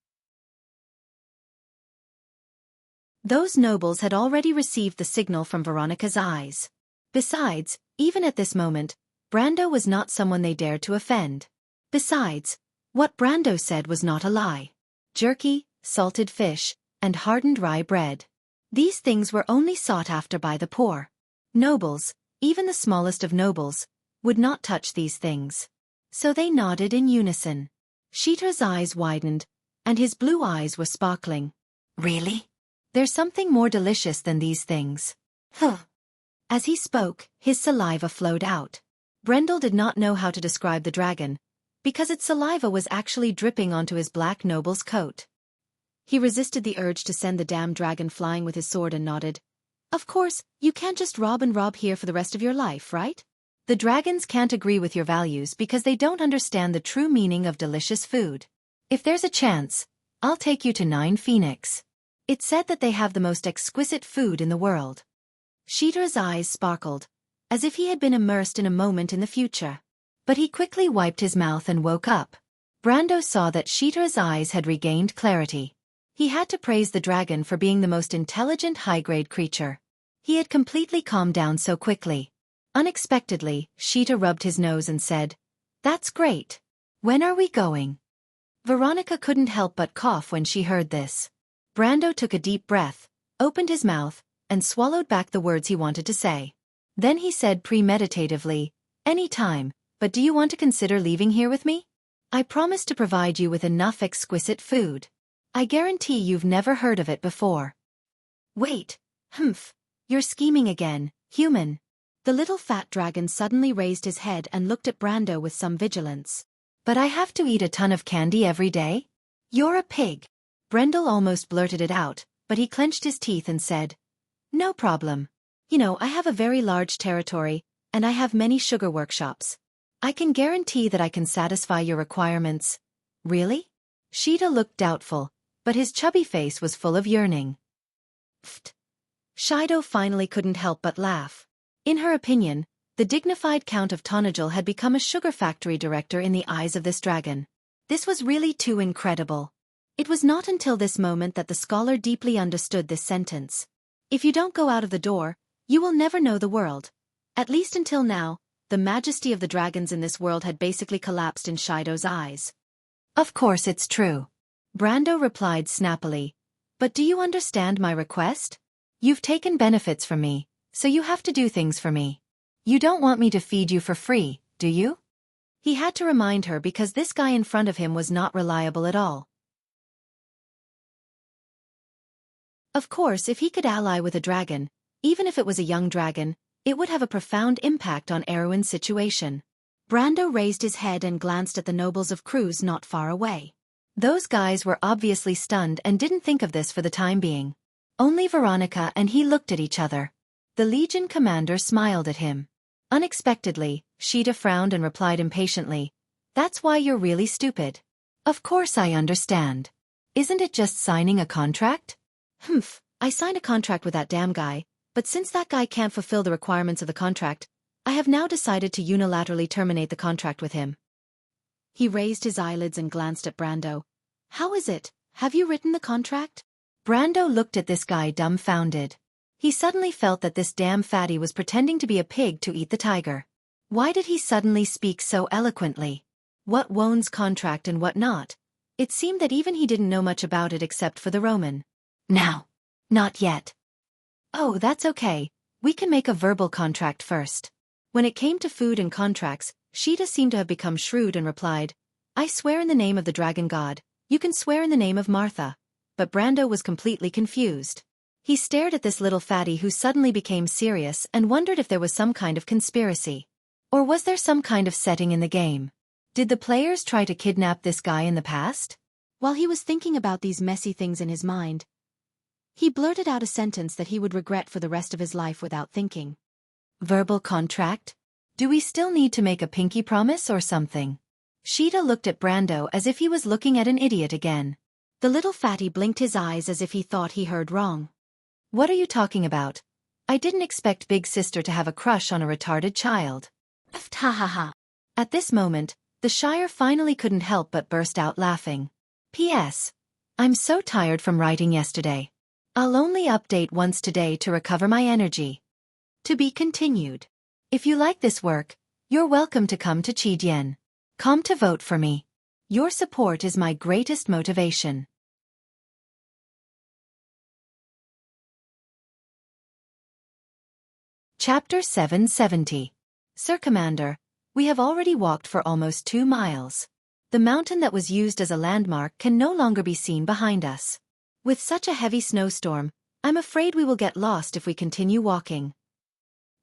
Those nobles had already received the signal from Veronica's eyes. Besides, even at this moment, Brando was not someone they dared to offend. Besides, what Brando said was not a lie. Jerky, salted fish, and hardened rye bread. These things were only sought after by the poor. Nobles, even the smallest of nobles, would not touch these things. So they nodded in unison. Sheeta's eyes widened, and his blue eyes were sparkling. Really? There's something more delicious than these things. Huh. As he spoke, his saliva flowed out. Brendel did not know how to describe the dragon, because its saliva was actually dripping onto his black noble's coat. He resisted the urge to send the damn dragon flying with his sword and nodded. Of course, you can't just rob and rob here for the rest of your life, right? The dragons can't agree with your values because they don't understand the true meaning of delicious food. If there's a chance, I'll take you to 9 Phoenix. It's said that they have the most exquisite food in the world. Sheeta's eyes sparkled, as if he had been immersed in a moment in the future. But he quickly wiped his mouth and woke up. Brando saw that Sheeta's eyes had regained clarity. He had to praise the dragon for being the most intelligent high-grade creature. He had completely calmed down so quickly. Unexpectedly, Sheeta rubbed his nose and said, That's great. When are we going? Veronica couldn't help but cough when she heard this. Brando took a deep breath, opened his mouth, and swallowed back the words he wanted to say. Then he said premeditatively, Any time, but do you want to consider leaving here with me? I promise to provide you with enough exquisite food. I guarantee you've never heard of it before. Wait, you're scheming again, human. The little fat dragon suddenly raised his head and looked at Brando with some vigilance. But I have to eat a ton of candy every day? You're a pig. Brendel almost blurted it out, but he clenched his teeth and said, No problem. I have a very large territory, and I have many sugar workshops. I can guarantee that I can satisfy your requirements. Really? Sheeta looked doubtful, but his chubby face was full of yearning. Pfft. Shido finally couldn't help but laugh. In her opinion, the dignified Count of Tonajil had become a sugar factory director in the eyes of this dragon. This was really too incredible. It was not until this moment that the scholar deeply understood this sentence. If you don't go out of the door, you will never know the world. At least until now, the majesty of the dragons in this world had basically collapsed in Shido's eyes. Of course it's true. Brando replied snappily. But do you understand my request? You've taken benefits from me, so you have to do things for me. You don't want me to feed you for free, do you? He had to remind her because this guy in front of him was not reliable at all. Of course, if he could ally with a dragon, even if it was a young dragon, it would have a profound impact on Erwin's situation. Brando raised his head and glanced at the nobles of Cruz not far away. Those guys were obviously stunned and didn't think of this for the time being. Only Veronica and he looked at each other. The Legion commander smiled at him. Unexpectedly, Sheeta frowned and replied impatiently, "That's why you're really stupid." "Of course I understand. Isn't it just signing a contract?" "Humph, I signed a contract with that damn guy, but since that guy can't fulfill the requirements of the contract, I have now decided to unilaterally terminate the contract with him." He raised his eyelids and glanced at Brando. "How is it? Have you written the contract?" Brando looked at this guy dumbfounded. He suddenly felt that this damn fatty was pretending to be a pig to eat the tiger. Why did he suddenly speak so eloquently? What Wone's contract and what not? It seemed that even he didn't know much about it except for the Roman. "Now. Not yet." "Oh, that's okay. We can make a verbal contract first." When it came to food and contracts, Sheeta seemed to have become shrewd and replied, "I swear in the name of the dragon god, you can swear in the name of Martha." But Brando was completely confused. He stared at this little fatty who suddenly became serious and wondered if there was some kind of conspiracy. Or was there some kind of setting in the game? Did the players try to kidnap this guy in the past? While he was thinking about these messy things in his mind, he blurted out a sentence that he would regret for the rest of his life without thinking. "Verbal contract? Do we still need to make a pinky promise or something?" Sheeta looked at Brando as if he was looking at an idiot again. The little fatty blinked his eyes as if he thought he heard wrong. "What are you talking about? I didn't expect Big Sister to have a crush on a retarded child." Ha ha ha. At this moment, the Shire finally couldn't help but burst out laughing. "P.S. I'm so tired from writing yesterday. I'll only update once today to recover my energy." To be continued. If you like this work, you're welcome to come to Chidian.com to vote for me. Your support is my greatest motivation. Chapter 770. Sir Commander, we have already walked for almost 2 miles. The mountain that was used as a landmark can no longer be seen behind us. With such a heavy snowstorm, I'm afraid we will get lost if we continue walking.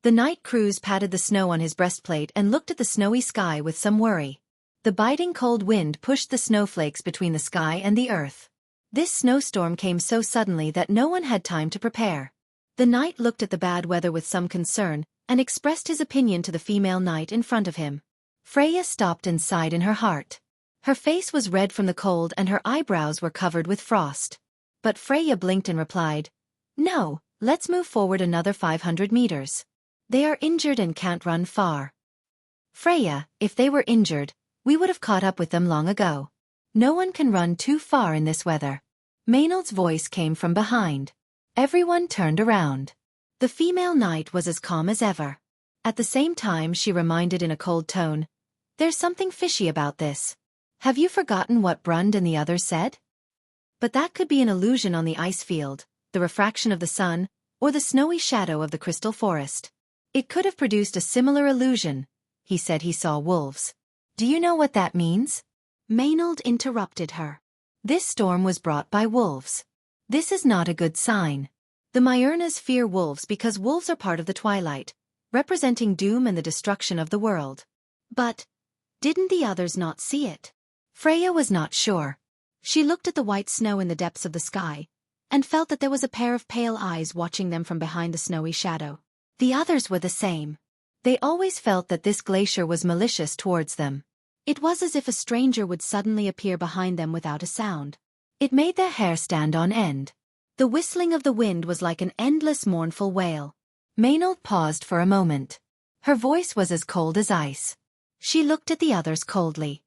The Knight Cruz patted the snow on his breastplate and looked at the snowy sky with some worry. The biting cold wind pushed the snowflakes between the sky and the earth. This snowstorm came so suddenly that no one had time to prepare. The knight looked at the bad weather with some concern, and expressed his opinion to the female knight in front of him. Freya stopped and sighed in her heart. Her face was red from the cold and her eyebrows were covered with frost. But Freya blinked and replied, "No, let's move forward another 500 meters. They are injured and can't run far." "Freya, if they were injured, we would have caught up with them long ago. No one can run too far in this weather." Maynard's voice came from behind. Everyone turned around. The female knight was as calm as ever. At the same time she reminded in a cold tone, "There's something fishy about this. Have you forgotten what Brund and the others said?" But that could be an illusion on the ice field, the refraction of the sun, or the snowy shadow of the crystal forest. It could have produced a similar illusion. He said he saw wolves. "Do you know what that means?" Maynard interrupted her. "This storm was brought by wolves. This is not a good sign. The Myurnas fear wolves because wolves are part of the twilight, representing doom and the destruction of the world." "But didn't the others not see it?" Freya was not sure. She looked at the white snow in the depths of the sky, and felt that there was a pair of pale eyes watching them from behind the snowy shadow. The others were the same. They always felt that this glacier was malicious towards them. It was as if a stranger would suddenly appear behind them without a sound. It made their hair stand on end. The whistling of the wind was like an endless mournful wail. Maynard paused for a moment. Her voice was as cold as ice. She looked at the others coldly.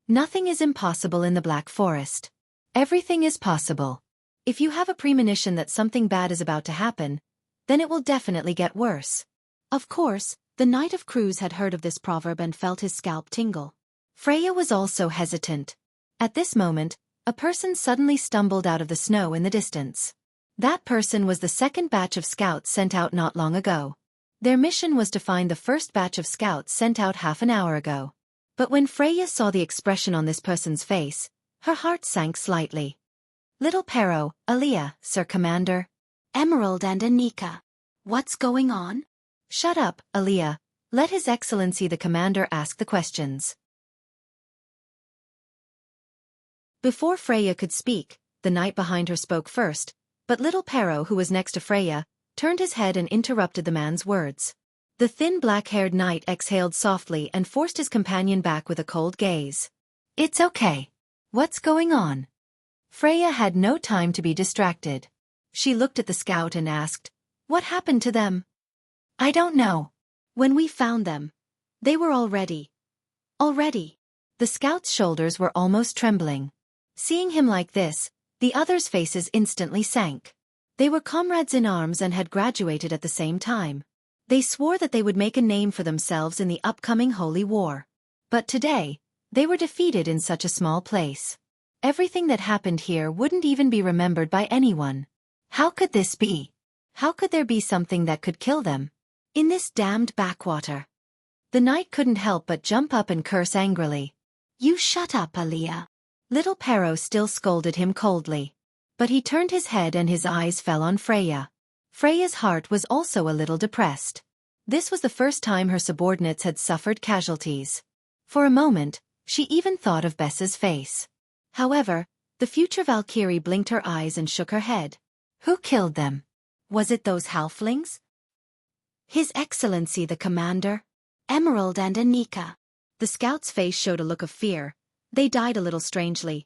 Nothing is impossible in the Black Forest. Everything is possible. If you have a premonition that something bad is about to happen, then it will definitely get worse. Of course, the Knight of Crows had heard of this proverb and felt his scalp tingle. Freya was also hesitant. At this moment, a person suddenly stumbled out of the snow in the distance. That person was the second batch of scouts sent out not long ago. Their mission was to find the first batch of scouts sent out half an hour ago. But when Freya saw the expression on this person's face, her heart sank slightly. Little Pero, Aaliyah, Sir Commander. Emerald and Anika. What's going on? Shut up, Aaliyah. Let His Excellency the Commander ask the questions. Before Freya could speak, the knight behind her spoke first, but little Pero, who was next to Freya, turned his head and interrupted the man's words. The thin black-haired knight exhaled softly and forced his companion back with a cold gaze. It's okay. What's going on? Freya had no time to be distracted. She looked at the scout and asked, "What happened to them?" "I don't know. When we found them, they were already. The scout's shoulders were almost trembling. Seeing him like this, the others' faces instantly sank. They were comrades in arms and had graduated at the same time. They swore that they would make a name for themselves in the upcoming holy war. But today, they were defeated in such a small place. Everything that happened here wouldn't even be remembered by anyone. How could this be? How could there be something that could kill them? In this damned backwater. The knight couldn't help but jump up and curse angrily. You shut up, Aaliyah. Little Pero still scolded him coldly. But he turned his head and his eyes fell on Freya. Freya's heart was also a little depressed. This was the first time her subordinates had suffered casualties. For a moment, she even thought of Bessa's face. However, the future Valkyrie blinked her eyes and shook her head. Who killed them? Was it those halflings? His Excellency the Commander. Emerald and Anika. The scout's face showed a look of fear. They died a little strangely.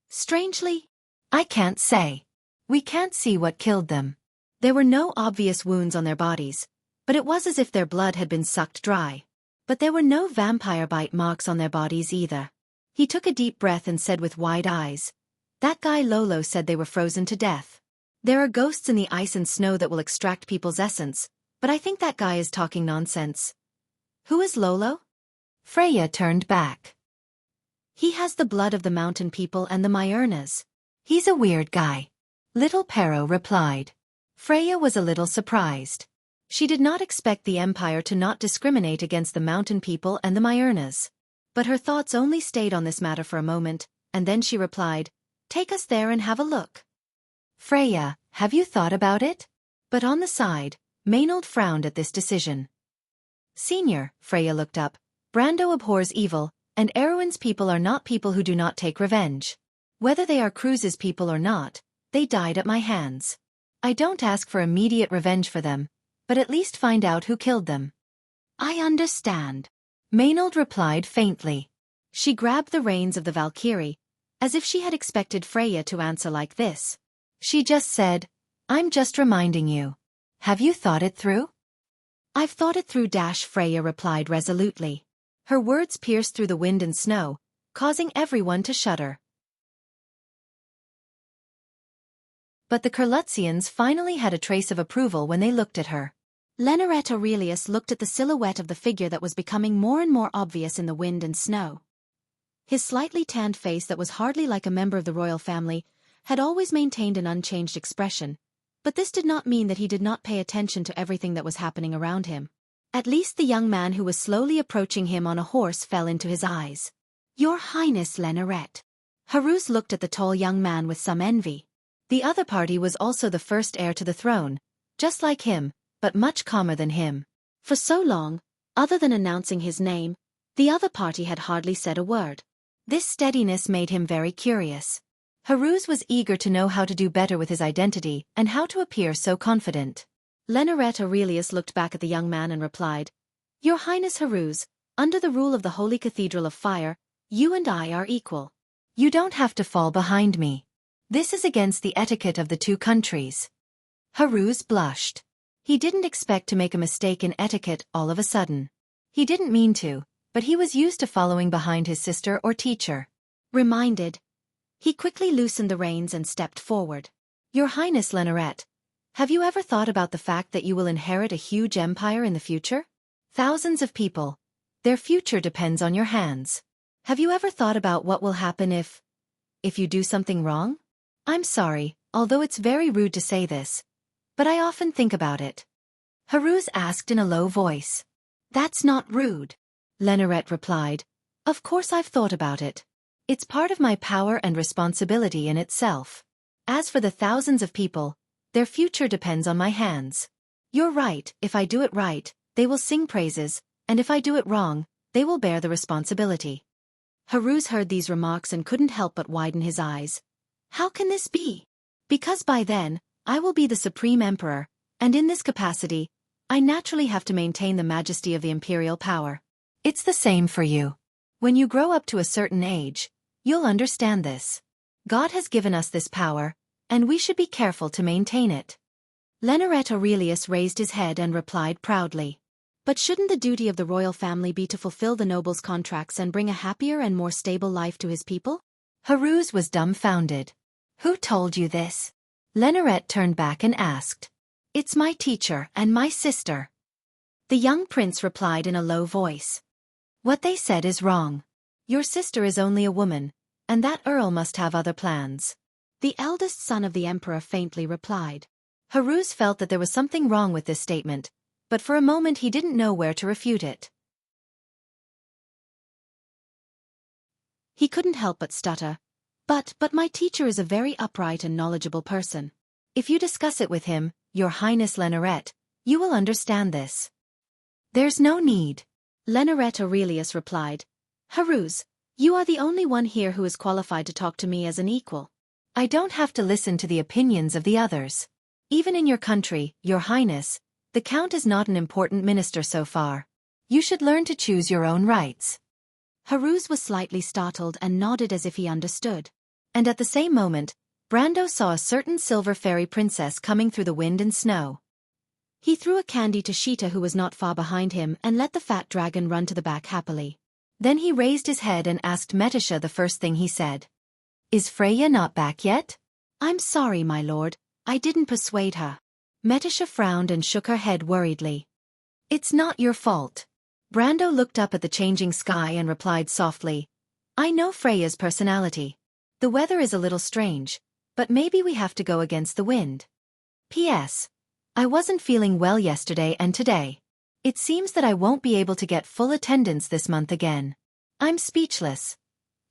Strangely? I can't say. We can't see what killed them. There were no obvious wounds on their bodies, but it was as if their blood had been sucked dry. But there were no vampire bite marks on their bodies either. He took a deep breath and said with wide eyes, "That guy Lolo said they were frozen to death. There are ghosts in the ice and snow that will extract people's essence, but I think that guy is talking nonsense." Who is Lolo? Freya turned back. He has the blood of the mountain people and the Myernas. He's a weird guy. Little Pero replied. Freya was a little surprised. She did not expect the Empire to not discriminate against the mountain people and the Myernas. But her thoughts only stayed on this matter for a moment, and then she replied, "Take us there and have a look." Freya, have you thought about it? But on the side, Maynard frowned at this decision. Senior, Freya looked up, Brando abhors evil, and Erwin's people are not people who do not take revenge. Whether they are Cruz's people or not, they died at my hands. I don't ask for immediate revenge for them, but at least find out who killed them. I understand. Maynard replied faintly. She grabbed the reins of the Valkyrie, as if she had expected Freya to answer like this. She just said, "I'm just reminding you. Have you thought it through?" "I've thought it through." Freya replied resolutely. Her words pierced through the wind and snow, causing everyone to shudder. But the Kurlutzians finally had a trace of approval when they looked at her. Leneret Aurelius looked at the silhouette of the figure that was becoming more and more obvious in the wind and snow. His slightly tanned face that was hardly like a member of the royal family had always maintained an unchanged expression, but this did not mean that he did not pay attention to everything that was happening around him. At least the young man who was slowly approaching him on a horse fell into his eyes. Your Highness Leneret. Haruz looked at the tall young man with some envy. The other party was also the first heir to the throne, just like him, but much calmer than him. For so long, other than announcing his name, the other party had hardly said a word. This steadiness made him very curious. Haruz was eager to know how to do better with his identity and how to appear so confident. Leneret Aurelius looked back at the young man and replied, Your Highness Haruz, under the rule of the Holy Cathedral of Fire, you and I are equal. You don't have to fall behind me. This is against the etiquette of the two countries. Haruz blushed. He didn't expect to make a mistake in etiquette all of a sudden. He didn't mean to, but he was used to following behind his sister or teacher. Reminded, he quickly loosened the reins and stepped forward. Your Highness Lenorette, have you ever thought about the fact that you will inherit a huge empire in the future? Thousands of people. Their future depends on your hands. Have you ever thought about what will happen if you do something wrong? I'm sorry, although it's very rude to say this, but I often think about it. Haruz asked in a low voice. That's not rude, Lenorette replied. Of course I've thought about it. It's part of my power and responsibility in itself. As for the thousands of people, their future depends on my hands. You're right, if I do it right, they will sing praises, and if I do it wrong, they will bear the responsibility. Haruz heard these remarks and couldn't help but widen his eyes. How can this be? Because by then, I will be the Supreme Emperor, and in this capacity, I naturally have to maintain the majesty of the imperial power. It's the same for you. When you grow up to a certain age, you'll understand this. God has given us this power, and we should be careful to maintain it. Lenorette Aurelius raised his head and replied proudly. But shouldn't the duty of the royal family be to fulfill the noble's contracts and bring a happier and more stable life to his people? Haruz was dumbfounded. Who told you this? Lenorette turned back and asked. It's my teacher and my sister. The young prince replied in a low voice. What they said is wrong. Your sister is only a woman, and that earl must have other plans. The eldest son of the emperor faintly replied. Haruz felt that there was something wrong with this statement, but for a moment he didn't know where to refute it. He couldn't help but stutter. But my teacher is a very upright and knowledgeable person. If you discuss it with him, Your Highness Lenorette, you will understand this. There's no need. Lenorette Aurelius replied. Haruz, you are the only one here who is qualified to talk to me as an equal. I don't have to listen to the opinions of the others. Even in your country, Your Highness, the Count is not an important minister so far. You should learn to choose your own rights. Haruz was slightly startled and nodded as if he understood. And at the same moment, Brando saw a certain silver fairy princess coming through the wind and snow. He threw a candy to Sheeta, who was not far behind him, and let the fat dragon run to the back happily. Then he raised his head and asked Metisha the first thing he said. Is Freya not back yet? I'm sorry, my lord, I didn't persuade her. Metisha frowned and shook her head worriedly. It's not your fault. Brando looked up at the changing sky and replied softly. I know Freya's personality. The weather is a little strange, but maybe we have to go against the wind. P.S. I wasn't feeling well yesterday and today. It seems that I won't be able to get full attendance this month again. I'm speechless.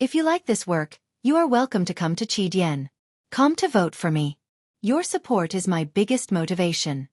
If you like this work, you are welcome to come to Qidien. Come to vote for me. Your support is my biggest motivation.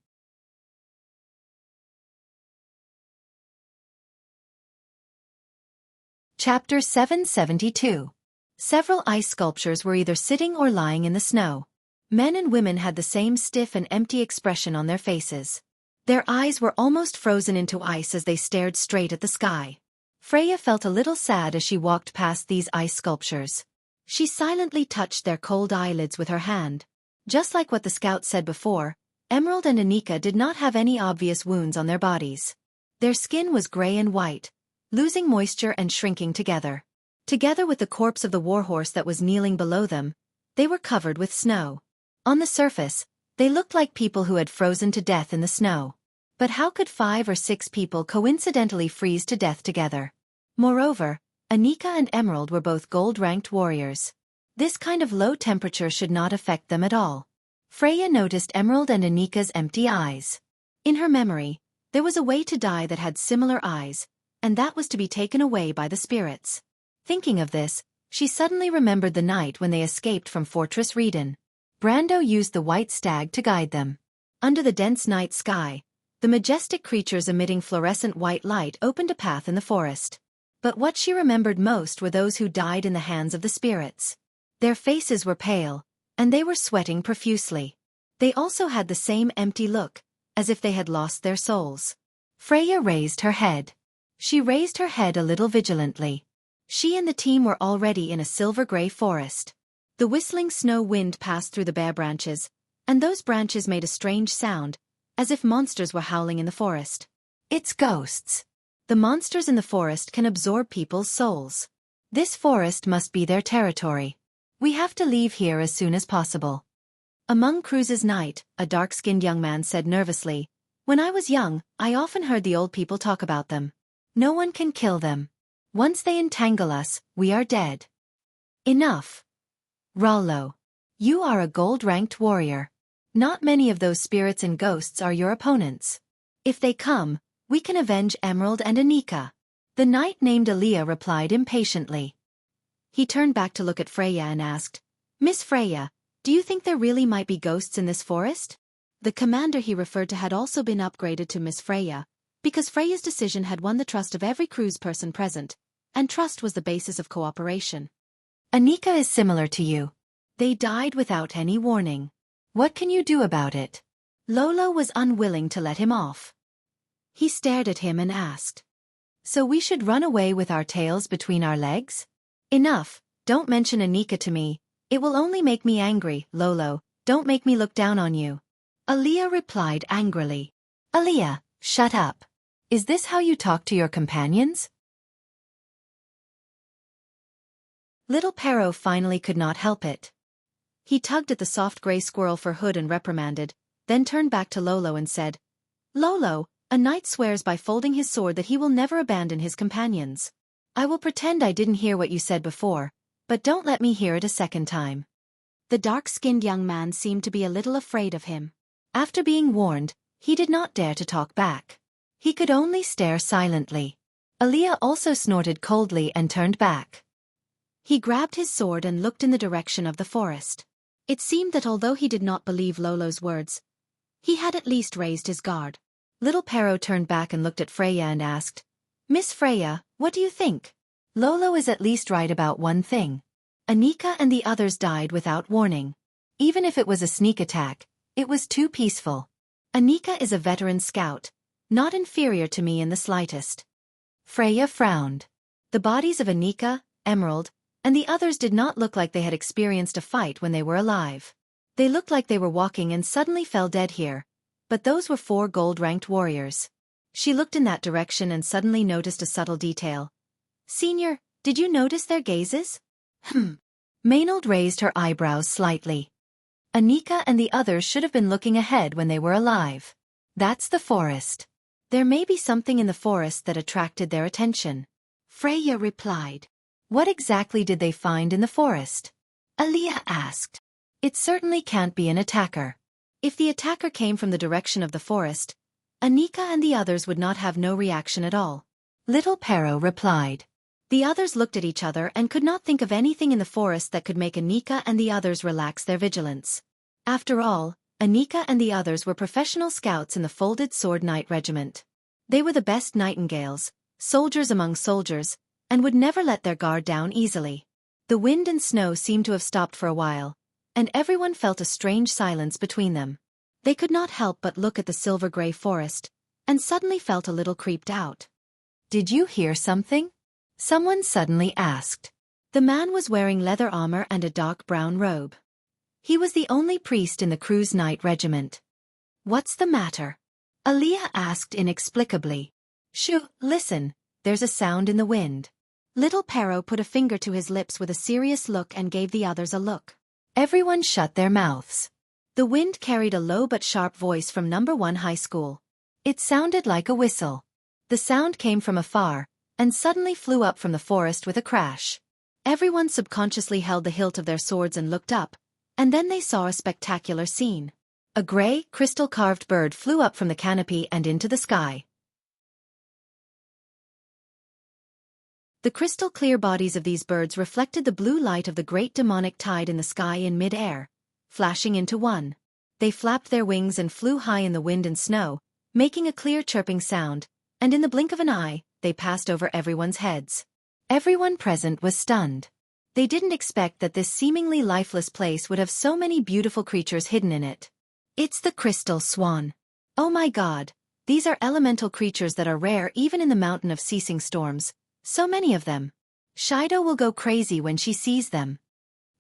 Chapter 772. Several ice sculptures were either sitting or lying in the snow. Men and women had the same stiff and empty expression on their faces. Their eyes were almost frozen into ice as they stared straight at the sky. Freya felt a little sad as she walked past these ice sculptures. She silently touched their cold eyelids with her hand. Just like what the scout said before, Emerald and Anika did not have any obvious wounds on their bodies. Their skin was gray and white, losing moisture and shrinking together. Together with the corpse of the warhorse that was kneeling below them, they were covered with snow. On the surface, they looked like people who had frozen to death in the snow. But how could 5 or 6 people coincidentally freeze to death together? Moreover, Anika and Emerald were both gold-ranked warriors. This kind of low temperature should not affect them at all. Freya noticed Emerald and Anika's empty eyes. In her memory, there was a way to die that had similar eyes, and that was to be taken away by the spirits. Thinking of this, she suddenly remembered the night when they escaped from Fortress Reeden. Brando used the white stag to guide them. Under the dense night sky, the majestic creatures emitting fluorescent white light opened a path in the forest. But what she remembered most were those who died in the hands of the spirits. Their faces were pale, and they were sweating profusely. They also had the same empty look, as if they had lost their souls. Freya raised her head. She raised her head a little vigilantly. She and the team were already in a silver-gray forest. The whistling snow wind passed through the bare branches, and those branches made a strange sound, as if monsters were howling in the forest. It's ghosts. The monsters in the forest can absorb people's souls. This forest must be their territory. We have to leave here as soon as possible. Among Cruz's night, a dark-skinned young man said nervously, "When I was young, I often heard the old people talk about them. No one can kill them. Once they entangle us, we are dead." Enough. Rollo. You are a gold-ranked warrior. Not many of those spirits and ghosts are your opponents. If they come, we can avenge Emerald and Anika. The knight named Aaliyah replied impatiently. He turned back to look at Freya and asked, "Miss Freya, do you think there really might be ghosts in this forest?" The commander he referred to had also been upgraded to Miss Freya, because Freya's decision had won the trust of every Cruz person present, and trust was the basis of cooperation. Anika is similar to you. They died without any warning. What can you do about it? Lolo was unwilling to let him off. He stared at him and asked, "So we should run away with our tails between our legs?" "Enough, don't mention Anika to me. It will only make me angry, Lolo. Don't make me look down on you." Aaliyah replied angrily. "Aaliyah, shut up. Is this how you talk to your companions?" Little Pero finally could not help it. He tugged at the soft gray squirrel for hood and reprimanded, then turned back to Lolo and said, "Lolo, a knight swears by folding his sword that he will never abandon his companions. I will pretend I didn't hear what you said before, but don't let me hear it a second time." The dark-skinned young man seemed to be a little afraid of him. After being warned, he did not dare to talk back. He could only stare silently. Aaliyah also snorted coldly and turned back. He grabbed his sword and looked in the direction of the forest. It seemed that although he did not believe Lolo's words, he had at least raised his guard. Little Pero turned back and looked at Freya and asked, "Miss Freya, what do you think?" "Lolo is at least right about one thing. Anika and the others died without warning. Even if it was a sneak attack, it was too peaceful. Anika is a veteran scout, not inferior to me in the slightest." Freya frowned. The bodies of Anika, Emerald, and the others did not look like they had experienced a fight when they were alive. They looked like they were walking and suddenly fell dead here, but those were 4 gold-ranked warriors. She looked in that direction and suddenly noticed a subtle detail. "Senior, did you notice their gazes?" Maynard raised her eyebrows slightly. "Anika and the others should have been looking ahead when they were alive. That's the forest. There may be something in the forest that attracted their attention." Freya replied. "What exactly did they find in the forest?" Aaliyah asked. "It certainly can't be an attacker. If the attacker came from the direction of the forest, Anika and the others would not have no reaction at all." Little Pero replied. The others looked at each other and could not think of anything in the forest that could make Anika and the others relax their vigilance. After all, Anika and the others were professional scouts in the Folded Sword Knight Regiment. They were the best nightingales, soldiers among soldiers, and would never let their guard down easily. The wind and snow seemed to have stopped for a while, and everyone felt a strange silence between them. They could not help but look at the silver-gray forest, and suddenly felt a little creeped out. "Did you hear something?" someone suddenly asked. The man was wearing leather armor and a dark brown robe. He was the only priest in the Cruz Knight Regiment. "What's the matter?" Aaliyah asked inexplicably. "Shoo, listen, there's a sound in the wind." Little Pero put a finger to his lips with a serious look and gave the others a look. Everyone shut their mouths. The wind carried a low but sharp voice from No. 1 High School. It sounded like a whistle. The sound came from afar, and suddenly flew up from the forest with a crash. Everyone subconsciously held the hilt of their swords and looked up, and then they saw a spectacular scene. A gray, crystal-carved bird flew up from the canopy and into the sky. The crystal-clear bodies of these birds reflected the blue light of the great demonic tide in the sky in mid-air, flashing into one. They flapped their wings and flew high in the wind and snow, making a clear chirping sound, and in the blink of an eye, they passed over everyone's heads. Everyone present was stunned. They didn't expect that this seemingly lifeless place would have so many beautiful creatures hidden in it. "It's the crystal swan." "Oh my God, these are elemental creatures that are rare even in the mountain of ceasing storms. So many of them. Shido will go crazy when she sees them."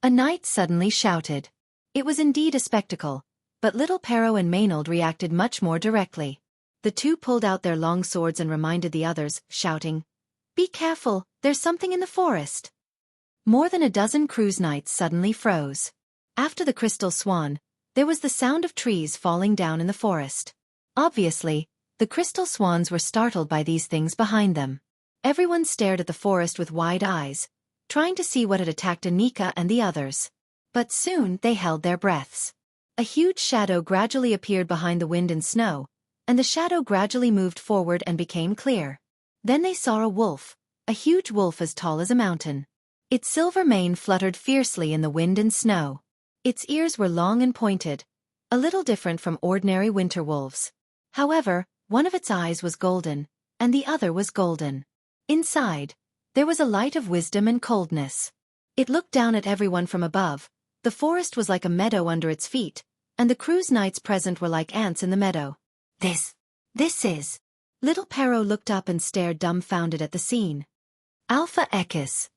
A knight suddenly shouted. It was indeed a spectacle, But little Pero and Maynard reacted much more directly. The two pulled out their long swords and reminded the others, shouting, "Be careful, there's something in the forest." More than a dozen cruise knights suddenly froze. After the crystal swan, there was the sound of trees falling down in the forest. Obviously, the crystal swans were startled by these things behind them. Everyone stared at the forest with wide eyes, trying to see what had attacked Anika and the others. But soon they held their breaths. A huge shadow gradually appeared behind the wind and snow, and the shadow gradually moved forward and became clear. Then they saw a wolf, a huge wolf as tall as a mountain. Its silver mane fluttered fiercely in the wind and snow. Its ears were long and pointed, a little different from ordinary winter wolves. However, one of its eyes was golden, and the other was golden. Inside, there was a light of wisdom and coldness. It looked down at everyone from above. The forest was like a meadow under its feet, and the cruise knights present were like ants in the meadow. This is... Little Pero looked up and stared dumbfounded at the scene. Alpha Ekis.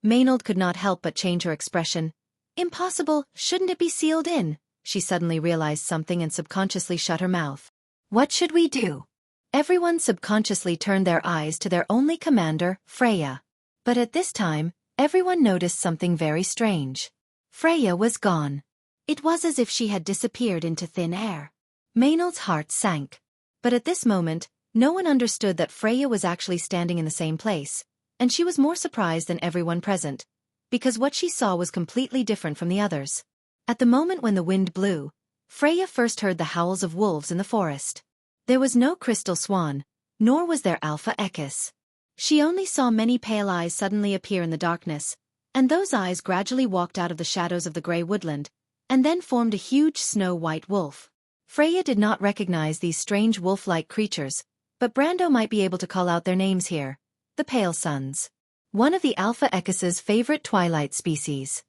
Maynard could not help but change her expression. Impossible, shouldn't it be sealed in? She suddenly realized something and subconsciously shut her mouth. What should we do? Everyone subconsciously turned their eyes to their only commander, Freya. But at this time, everyone noticed something very strange. Freya was gone. It was as if she had disappeared into thin air. Maynard's heart sank. But at this moment, no one understood that Freya was actually standing in the same place, and she was more surprised than everyone present, because what she saw was completely different from the others. At the moment when the wind blew, Freya first heard the howls of wolves in the forest. There was no crystal swan, nor was there Alpha Ekis. She only saw many pale eyes suddenly appear in the darkness, and those eyes gradually walked out of the shadows of the grey woodland, and then formed a huge snow-white wolf. Freya did not recognize these strange wolf-like creatures, but Brando might be able to call out their names here. The Pale Suns. One of the Alpha Ekis's favorite twilight species.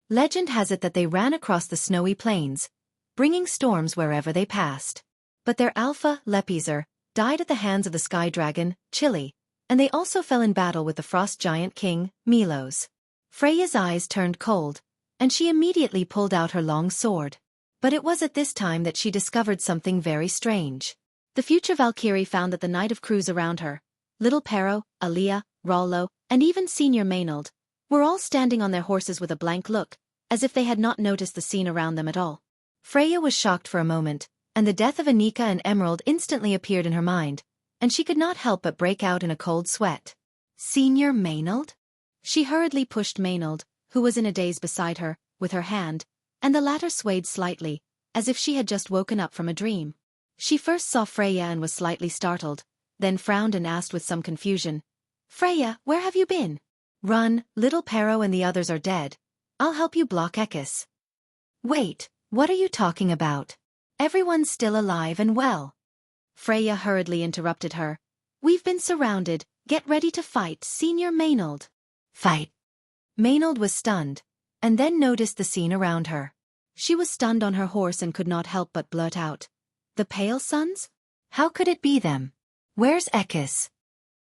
Legend has it that they ran across the snowy plains, bringing storms wherever they passed. But their Alpha Lepizer died at the hands of the sky dragon, Chili, and they also fell in battle with the frost giant king, Milos. Freya's eyes turned cold, and she immediately pulled out her long sword. But it was at this time that she discovered something very strange. The future Valkyrie found that the knight of crews around her, little Pero, Alia, Rollo, and even Senior Maynard, were all standing on their horses with a blank look, as if they had not noticed the scene around them at all. Freya was shocked for a moment, and the death of Anika and Emerald instantly appeared in her mind, and she could not help but break out in a cold sweat. Senior Maynard? She hurriedly pushed Maynard, who was in a daze beside her, with her hand, and the latter swayed slightly, as if she had just woken up from a dream. She first saw Freya and was slightly startled, then frowned and asked with some confusion, "Freya, where have you been?" "Run, little Pero and the others are dead. I'll help you block Ekis." "Wait, what are you talking about? Everyone's still alive and well." Freya hurriedly interrupted her. "We've been surrounded, get ready to fight, Senior Maynard." "Fight?" Maynard was stunned, and then noticed the scene around her. She was stunned on her horse and could not help but blurt out, "The Pale Suns? How could it be them? Where's Ekis?"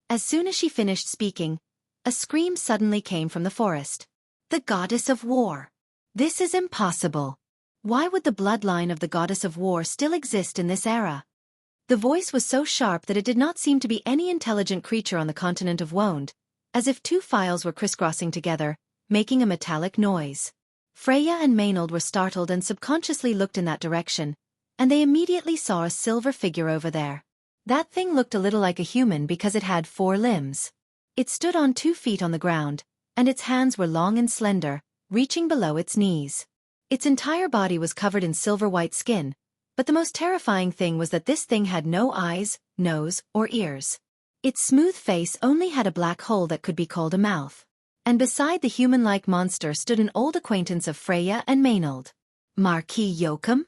As soon as she finished speaking, a scream suddenly came from the forest. "The goddess of war! This is impossible. Why would the bloodline of the goddess of war still exist in this era?" The voice was so sharp that it did not seem to be any intelligent creature on the continent of Wonde, as if two files were crisscrossing together, making a metallic noise. Freya and Maynard were startled and subconsciously looked in that direction, and they immediately saw a silver figure over there. That thing looked a little like a human because it had 4 limbs. It stood on 2 feet on the ground, and its hands were long and slender, reaching below its knees. Its entire body was covered in silver-white skin, but the most terrifying thing was that this thing had no eyes, nose, or ears. Its smooth face only had a black hole that could be called a mouth. And beside the human-like monster stood an old acquaintance of Freya and Maynard. "Marquis Joachim?"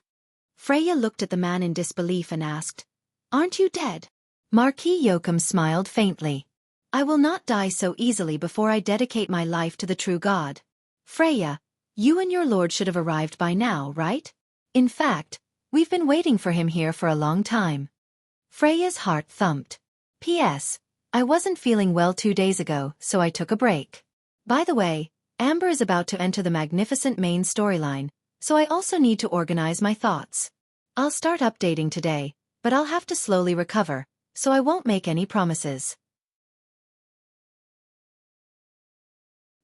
Freya looked at the man in disbelief and asked, "Aren't you dead?" Marquis Joachim smiled faintly. "I will not die so easily before I dedicate my life to the true God. Freya, you and your lord should have arrived by now, right? In fact, we've been waiting for him here for a long time." Freya's heart thumped. "P.S. I wasn't feeling well 2 days ago, so I took a break. By the way, Amber is about to enter the magnificent main storyline, so I also need to organize my thoughts. I'll start updating today, but I'll have to slowly recover, so I won't make any promises.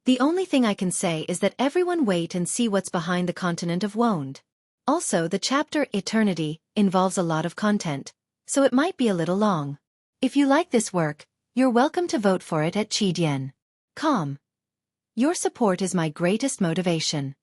The only thing I can say is that everyone wait and see what's behind the continent of Woned. Also, the chapter Eternity involves a lot of content, so it might be a little long. If you like this work, you're welcome to vote for it at Chidian.com. Your support is my greatest motivation.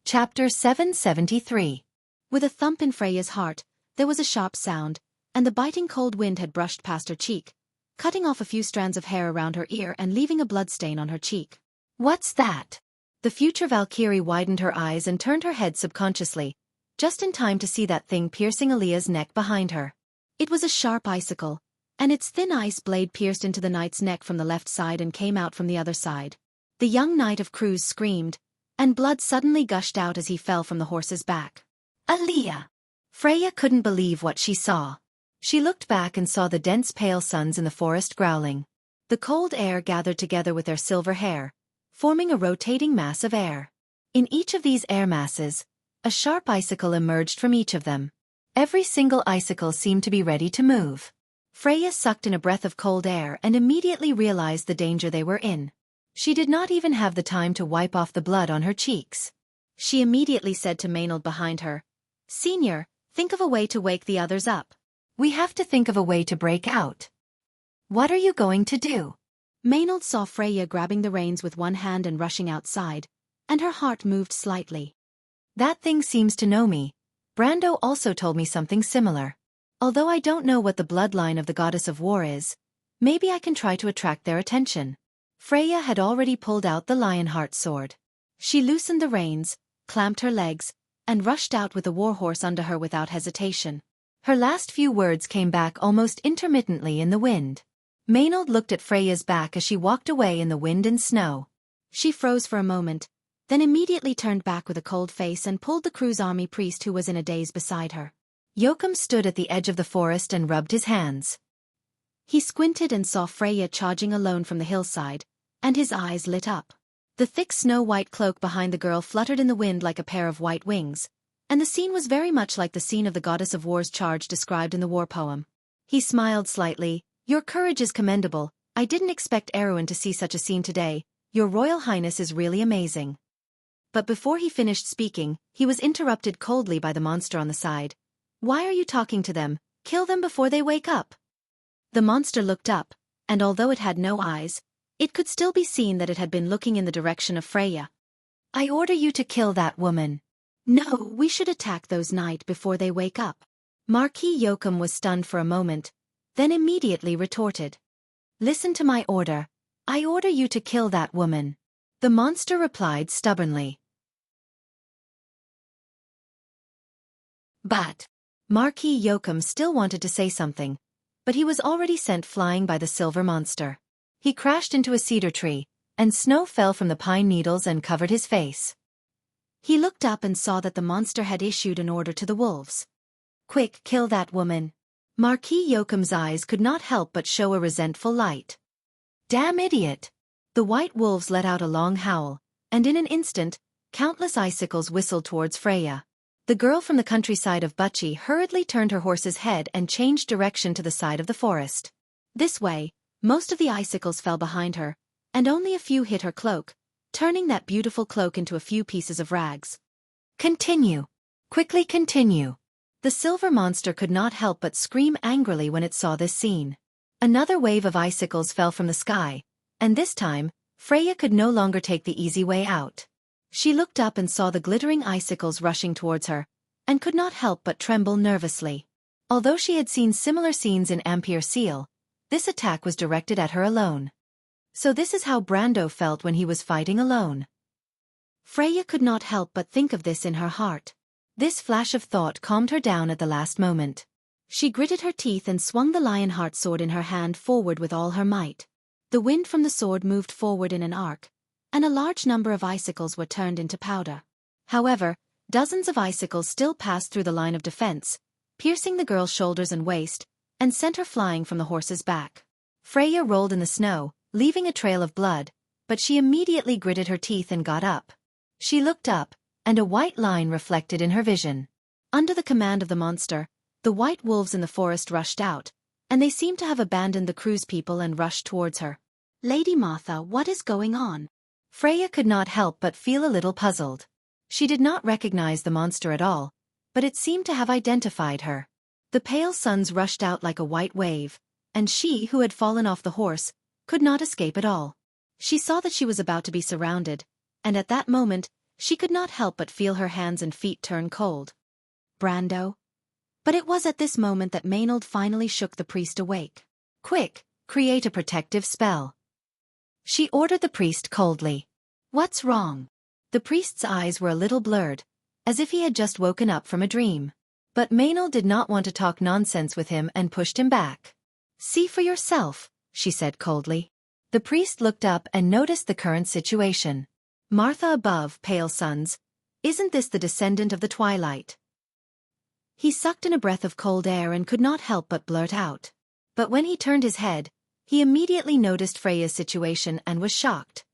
Chapter 773. With a thump in Freya's heart, there was a sharp sound, and the biting cold wind had brushed past her cheek, cutting off a few strands of hair around her ear and leaving a bloodstain on her cheek. What's that? The future Valkyrie widened her eyes and turned her head subconsciously, just in time to see that thing piercing Aaliyah's neck behind her. It was a sharp icicle, and its thin ice blade pierced into the knight's neck from the left side and came out from the other side. The young knight of Cruz screamed, and blood suddenly gushed out as he fell from the horse's back. Aaliyah! Freya couldn't believe what she saw. She looked back and saw the dense pale suns in the forest growling. The cold air gathered together with their silver hair, forming a rotating mass of air. In each of these air masses, a sharp icicle emerged from each of them. Every single icicle seemed to be ready to move. Freya sucked in a breath of cold air and immediately realized the danger they were in. She did not even have the time to wipe off the blood on her cheeks. She immediately said to Maynard behind her, "Senior, think of a way to wake the others up." "We have to think of a way to break out. What are you going to do?" Maynard saw Freya grabbing the reins with one hand and rushing outside, and her heart moved slightly. That thing seems to know me. Brando also told me something similar. Although I don't know what the bloodline of the goddess of war is, maybe I can try to attract their attention. Freya had already pulled out the Lionheart sword. She loosened the reins, clamped her legs, and rushed out with the warhorse under her without hesitation. Her last few words came back almost intermittently in the wind. Maynard looked at Freya's back as she walked away in the wind and snow. She froze for a moment, then immediately turned back with a cold face and pulled the Cruz army priest who was in a daze beside her. Joachim stood at the edge of the forest and rubbed his hands. He squinted and saw Freya charging alone from the hillside, and his eyes lit up. The thick snow-white cloak behind the girl fluttered in the wind like a pair of white wings, and the scene was very much like the scene of the goddess of war's charge described in the war poem. He smiled slightly. "Your courage is commendable. I didn't expect Erwin to see such a scene today. Your Royal Highness is really amazing." But before he finished speaking, he was interrupted coldly by the monster on the side. "Why are you talking to them? Kill them before they wake up." The monster looked up, and although it had no eyes, it could still be seen that it had been looking in the direction of Freya. "I order you to kill that woman." "No, we should attack those knight before they wake up." Marquis Joachim was stunned for a moment, then immediately retorted. "Listen to my order. I order you to kill that woman." The monster replied stubbornly. "But..." Marquis Joachim still wanted to say something, but he was already sent flying by the silver monster. He crashed into a cedar tree, and snow fell from the pine needles and covered his face. He looked up and saw that the monster had issued an order to the wolves. "Quick, kill that woman." Marquis Joachim's eyes could not help but show a resentful light. "Damn idiot!" The white wolves let out a long howl, and in an instant, countless icicles whistled towards Freya. The girl from the countryside of Bucci hurriedly turned her horse's head and changed direction to the side of the forest. This way, most of the icicles fell behind her, and only a few hit her cloak, turning that beautiful cloak into a few pieces of rags. "Continue. Quickly continue." The silver monster could not help but scream angrily when it saw this scene. Another wave of icicles fell from the sky, and this time, Freya could no longer take the easy way out. She looked up and saw the glittering icicles rushing towards her, and could not help but tremble nervously. Although she had seen similar scenes in Ampere Seal, this attack was directed at her alone. So this is how Brando felt when he was fighting alone. Freya could not help but think of this in her heart. This flash of thought calmed her down at the last moment. She gritted her teeth and swung the Lionheart sword in her hand forward with all her might. The wind from the sword moved forward in an arc, and a large number of icicles were turned into powder. However, dozens of icicles still passed through the line of defense, piercing the girl's shoulders and waist, and sent her flying from the horse's back. Freya rolled in the snow, leaving a trail of blood, but she immediately gritted her teeth and got up. She looked up, and a white line reflected in her vision. Under the command of the monster, the white wolves in the forest rushed out, and they seemed to have abandoned the Cruise people and rushed towards her. "Lady Martha, what is going on?" Freya could not help but feel a little puzzled. She did not recognize the monster at all, but it seemed to have identified her. The pale suns rushed out like a white wave, and she, who had fallen off the horse, could not escape at all. She saw that she was about to be surrounded, and at that moment, she could not help but feel her hands and feet turn cold. Brando. But it was at this moment that Maynard finally shook the priest awake. "Quick, create a protective spell," she ordered the priest coldly. "What's wrong?" The priest's eyes were a little blurred, as if he had just woken up from a dream. But Maynard did not want to talk nonsense with him and pushed him back. "See for yourself," she said coldly. The priest looked up and noticed the current situation. Martha above, pale suns. Isn't this the descendant of the twilight? He sucked in a breath of cold air and could not help but blurt out. But when he turned his head, he immediately noticed Freya's situation and was shocked.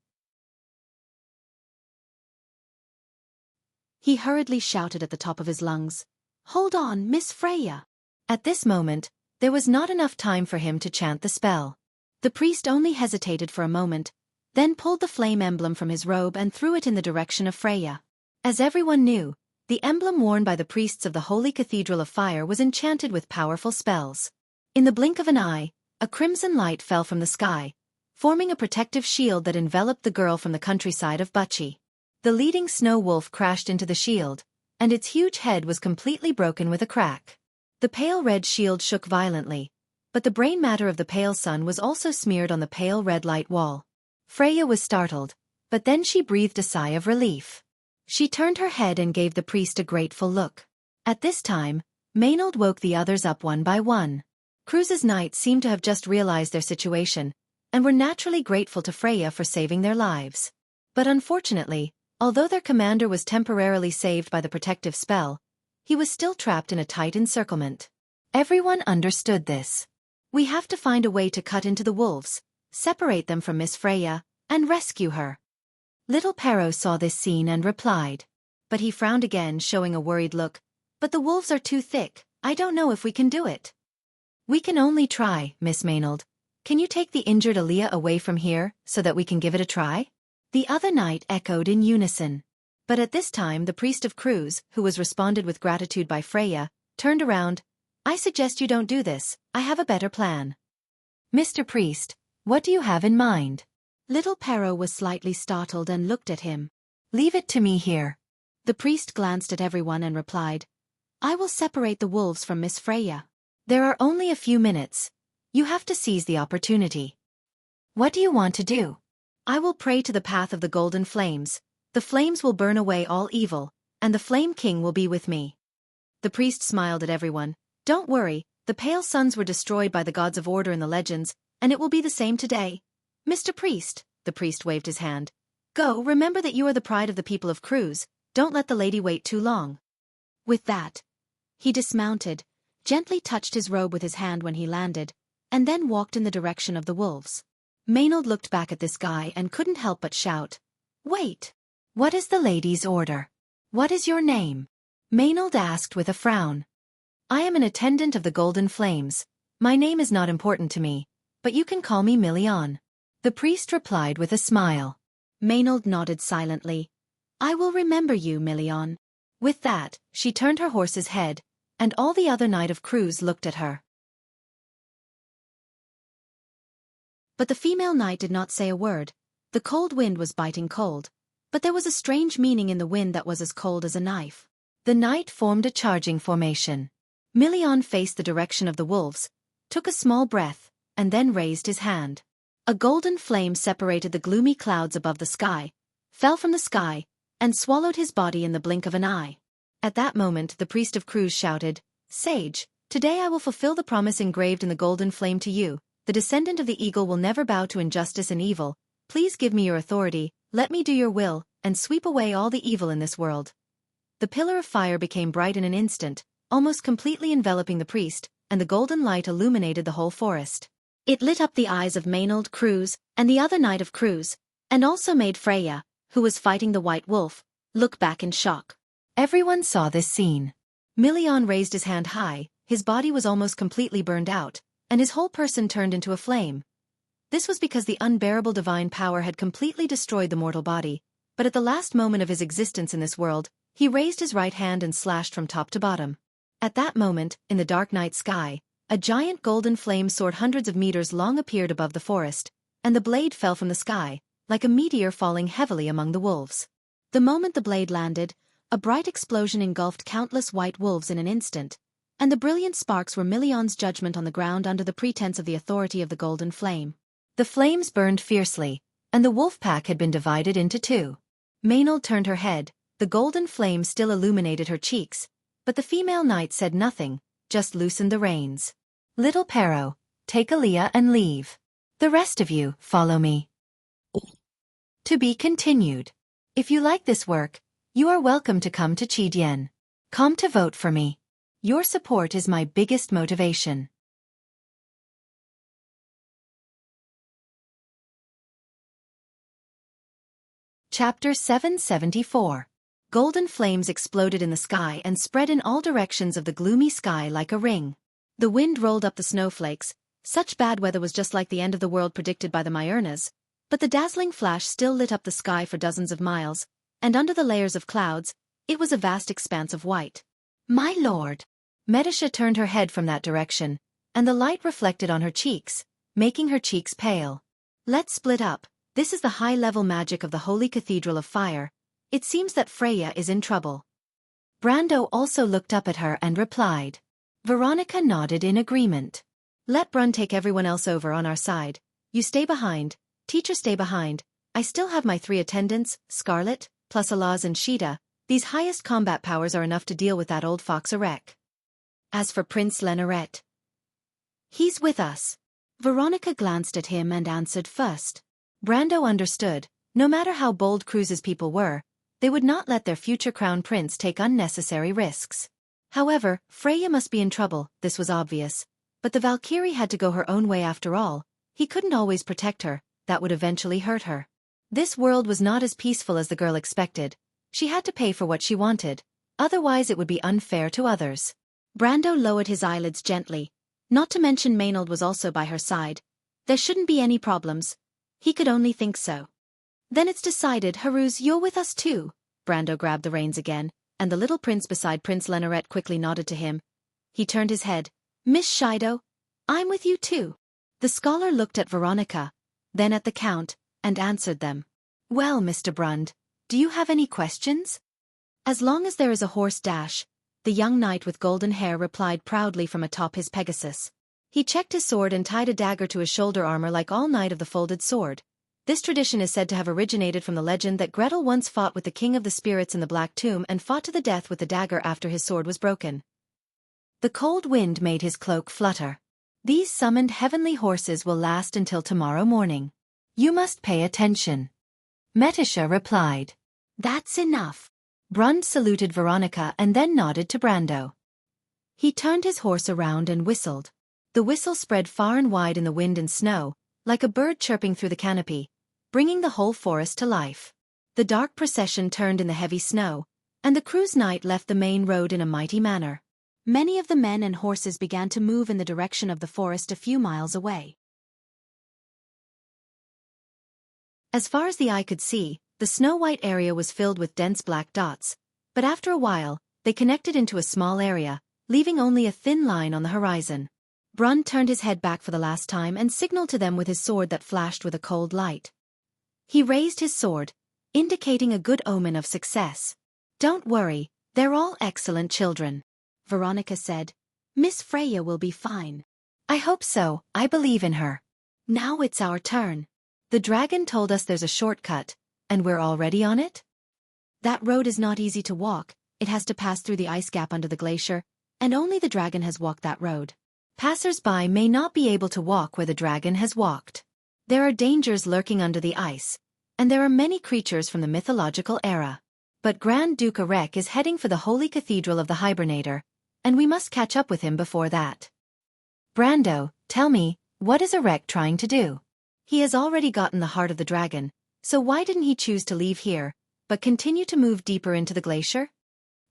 He hurriedly shouted at the top of his lungs, "Hold on, Miss Freya!" At this moment, there was not enough time for him to chant the spell. The priest only hesitated for a moment, then pulled the flame emblem from his robe and threw it in the direction of Freya. As everyone knew, the emblem worn by the priests of the Holy Cathedral of Fire was enchanted with powerful spells. In the blink of an eye, a crimson light fell from the sky, forming a protective shield that enveloped the girl from the countryside of Wuxia. The leading snow wolf crashed into the shield, and its huge head was completely broken with a crack. The pale red shield shook violently, but the brain matter of the pale sun was also smeared on the pale red light wall. Freya was startled, but then she breathed a sigh of relief. She turned her head and gave the priest a grateful look. At this time, Maynard woke the others up one by one. Cruise's knights seemed to have just realized their situation, and were naturally grateful to Freya for saving their lives. But unfortunately, although their commander was temporarily saved by the protective spell, he was still trapped in a tight encirclement. Everyone understood this. "We have to find a way to cut into the wolves, separate them from Miss Freya, and rescue her." Little Pero saw this scene and replied. But he frowned again, showing a worried look. "But the wolves are too thick, I don't know if we can do it." "We can only try, Miss Maynard. Can you take the injured Aaliyah away from here, so that we can give it a try?" The other knight echoed in unison. But at this time the priest of Cruise, who was responded with gratitude by Freya, turned around. "I suggest you don't do this, I have a better plan." "Mr. Priest, what do you have in mind?" Little Pero was slightly startled and looked at him. "Leave it to me here." The priest glanced at everyone and replied, "I will separate the wolves from Miss Freya. There are only a few minutes. You have to seize the opportunity." "What do you want to do?" "I will pray to the path of the golden flames. The flames will burn away all evil, and the Flame King will be with me." The priest smiled at everyone. "Don't worry, the pale suns were destroyed by the gods of order in the legends, and it will be the same today. Mr. Priest," the priest waved his hand. "Go, remember that you are the pride of the people of Cruise, don't let the lady wait too long." With that, he dismounted, gently touched his robe with his hand when he landed, and then walked in the direction of the wolves. Maynard looked back at this guy and couldn't help but shout, "Wait! What is the lady's order? What is your name?" Maynard asked with a frown. "I am an attendant of the Golden Flames. My name is not important to me, but you can call me Million." The priest replied with a smile. Maynard nodded silently. "I will remember you, Million." With that, she turned her horse's head, and all the other knight of Cruise looked at her. But the female knight did not say a word. The cold wind was biting cold, but there was a strange meaning in the wind that was as cold as a knife. The knight formed a charging formation. Million faced the direction of the wolves, took a small breath, and then raised his hand. A golden flame separated the gloomy clouds above the sky, fell from the sky, and swallowed his body in the blink of an eye. At that moment the priest of Cruise shouted, "Sage, today I will fulfill the promise engraved in the golden flame to you. The descendant of the eagle will never bow to injustice and evil. Please give me your authority, let me do your will, and sweep away all the evil in this world." The pillar of fire became bright in an instant, almost completely enveloping the priest, and the golden light illuminated the whole forest. It lit up the eyes of Maynard Cruz and the other knight of Cruz, and also made Freya, who was fighting the white wolf, look back in shock. Everyone saw this scene. Milion raised his hand high, his body was almost completely burned out, and his whole person turned into a flame. This was because the unbearable divine power had completely destroyed the mortal body, but at the last moment of his existence in this world, he raised his right hand and slashed from top to bottom. At that moment, in the dark night sky, a giant golden flame soared hundreds of meters long appeared above the forest, and the blade fell from the sky, like a meteor falling heavily among the wolves. The moment the blade landed, a bright explosion engulfed countless white wolves in an instant, and the brilliant sparks were Milion's judgment on the ground under the pretense of the authority of the golden flame. The flames burned fiercely, and the wolf pack had been divided into two. Maynard turned her head, the golden flame still illuminated her cheeks, but the female knight said nothing, just loosened the reins. Little Pero, take Aaliyah and leave. The rest of you, follow me. To be continued. If you like this work, you are welcome to come to Chidian.com to vote for me. Your support is my biggest motivation. Chapter 774. Golden flames exploded in the sky and spread in all directions of the gloomy sky like a ring. The wind rolled up the snowflakes. Such bad weather was just like the end of the world predicted by the Myurnas, but the dazzling flash still lit up the sky for dozens of miles, and under the layers of clouds, it was a vast expanse of white. My lord! Medisha turned her head from that direction, and the light reflected on her cheeks, making her cheeks pale. Let's split up. This is the high-level magic of the Holy Cathedral of Fire. It seems that Freya is in trouble. Brando also looked up at her and replied. Veronica nodded in agreement. Let Brun take everyone else over on our side. You stay behind. Teacher, stay behind. I still have my 3 attendants, Scarlet, plus Alaz and Sheeta. These highest combat powers are enough to deal with that old fox Arek. As for Prince Leneret, he's with us. Veronica glanced at him and answered first. Brando understood, no matter how bold Cruz's people were, they would not let their future crown prince take unnecessary risks. However, Freya must be in trouble, this was obvious. But the Valkyrie had to go her own way after all. He couldn't always protect her, that would eventually hurt her. This world was not as peaceful as the girl expected. She had to pay for what she wanted, otherwise it would be unfair to others. Brando lowered his eyelids gently. Not to mention Maynard was also by her side. There shouldn't be any problems. He could only think so. Then it's decided. Haruz, you're with us too. Brando grabbed the reins again, and the little prince beside Prince Leneret quickly nodded to him. He turned his head. Miss Shido, I'm with you too. The scholar looked at Veronica, then at the Count, and answered them. Well, Mr. Brund, do you have any questions? As long as there is a horse dash, the young knight with golden hair replied proudly from atop his Pegasus. He checked his sword and tied a dagger to his shoulder armor like all knight of the folded sword. This tradition is said to have originated from the legend that Gretel once fought with the king of the spirits in the Black Tomb and fought to the death with the dagger after his sword was broken. The cold wind made his cloak flutter. These summoned heavenly horses will last until tomorrow morning. You must pay attention. Metisha replied. That's enough. Brund saluted Veronica and then nodded to Brando. He turned his horse around and whistled. The whistle spread far and wide in the wind and snow, like a bird chirping through the canopy, bringing the whole forest to life. The dark procession turned in the heavy snow, and the Cruz knight left the main road in a mighty manner. Many of the men and horses began to move in the direction of the forest a few miles away. As far as the eye could see, the snow-white area was filled with dense black dots, but after a while, they connected into a small area, leaving only a thin line on the horizon. Brund turned his head back for the last time and signaled to them with his sword that flashed with a cold light. He raised his sword, indicating a good omen of success. Don't worry, they're all excellent children. Veronica said. Miss Freya will be fine. I hope so, I believe in her. Now it's our turn. The dragon told us there's a shortcut, and we're already on it? That road is not easy to walk, it has to pass through the ice gap under the glacier, and only the dragon has walked that road. Passers-by may not be able to walk where the dragon has walked. There are dangers lurking under the ice, and there are many creatures from the mythological era. But Grand Duke Arek is heading for the Holy Cathedral of the Hibernator, and we must catch up with him before that. Brando, tell me, what is Erek trying to do? He has already gotten the heart of the dragon, so why didn't he choose to leave here, but continue to move deeper into the glacier?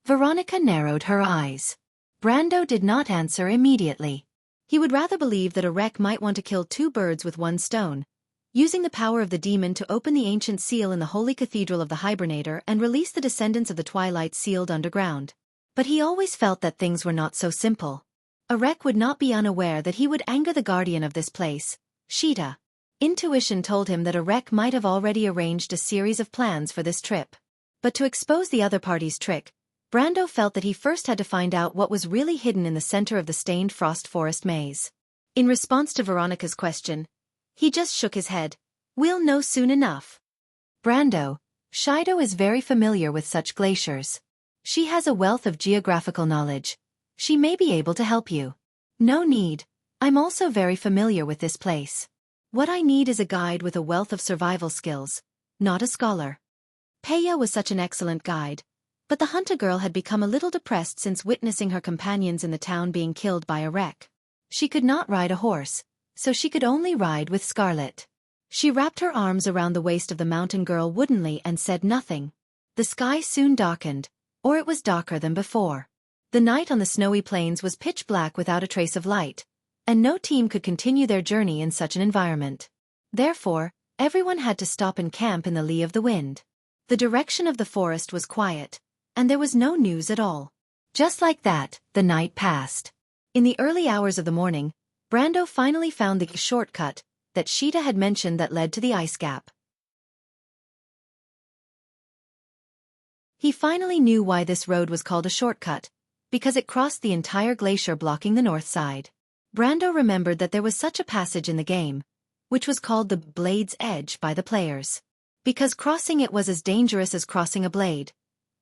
Veronica narrowed her eyes. Brando did not answer immediately. He would rather believe that Erek might want to kill two birds with one stone, using the power of the demon to open the ancient seal in the holy cathedral of the Hibernator and release the descendants of the Twilight sealed underground. But he always felt that things were not so simple. Erek would not be unaware that he would anger the guardian of this place, Sheeta. Intuition told him that Erek might have already arranged a series of plans for this trip. But to expose the other party's trick, Brando felt that he first had to find out what was really hidden in the center of the stained frost forest maze. In response to Veronica's question, he just shook his head. We'll know soon enough. Brando, Shido is very familiar with such glaciers. She has a wealth of geographical knowledge. She may be able to help you. No need. I'm also very familiar with this place. What I need is a guide with a wealth of survival skills, not a scholar. Peya was such an excellent guide, but the Hunter girl had become a little depressed since witnessing her companions in the town being killed by Erek. She could not ride a horse, so she could only ride with Scarlet. She wrapped her arms around the waist of the mountain girl woodenly and said nothing. The sky soon darkened, or it was darker than before. The night on the snowy plains was pitch black without a trace of light, and no team could continue their journey in such an environment. Therefore, everyone had to stop and camp in the lee of the wind. The direction of the forest was quiet, and there was no news at all. Just like that, the night passed. In the early hours of the morning, Brando finally found the shortcut that Sheeta had mentioned that led to the ice gap. He finally knew why this road was called a shortcut, because it crossed the entire glacier blocking the north side. Brando remembered that there was such a passage in the game, which was called the Blade's Edge by the players. Because crossing it was as dangerous as crossing a blade.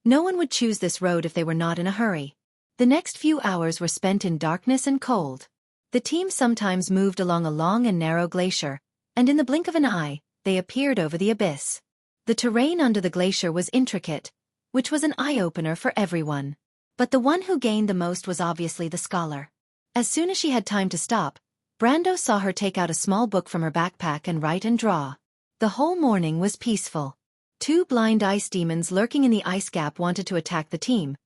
No one would choose this road if they were not in a hurry. The next few hours were spent in darkness and cold. The team sometimes moved along a long and narrow glacier, and in the blink of an eye, they appeared over the abyss. The terrain under the glacier was intricate, which was an eye-opener for everyone. But the one who gained the most was obviously the scholar. As soon as she had time to stop, Brando saw her take out a small book from her backpack and write and draw. The whole morning was peaceful. Two blind ice demons lurking in the ice gap wanted to attack the team,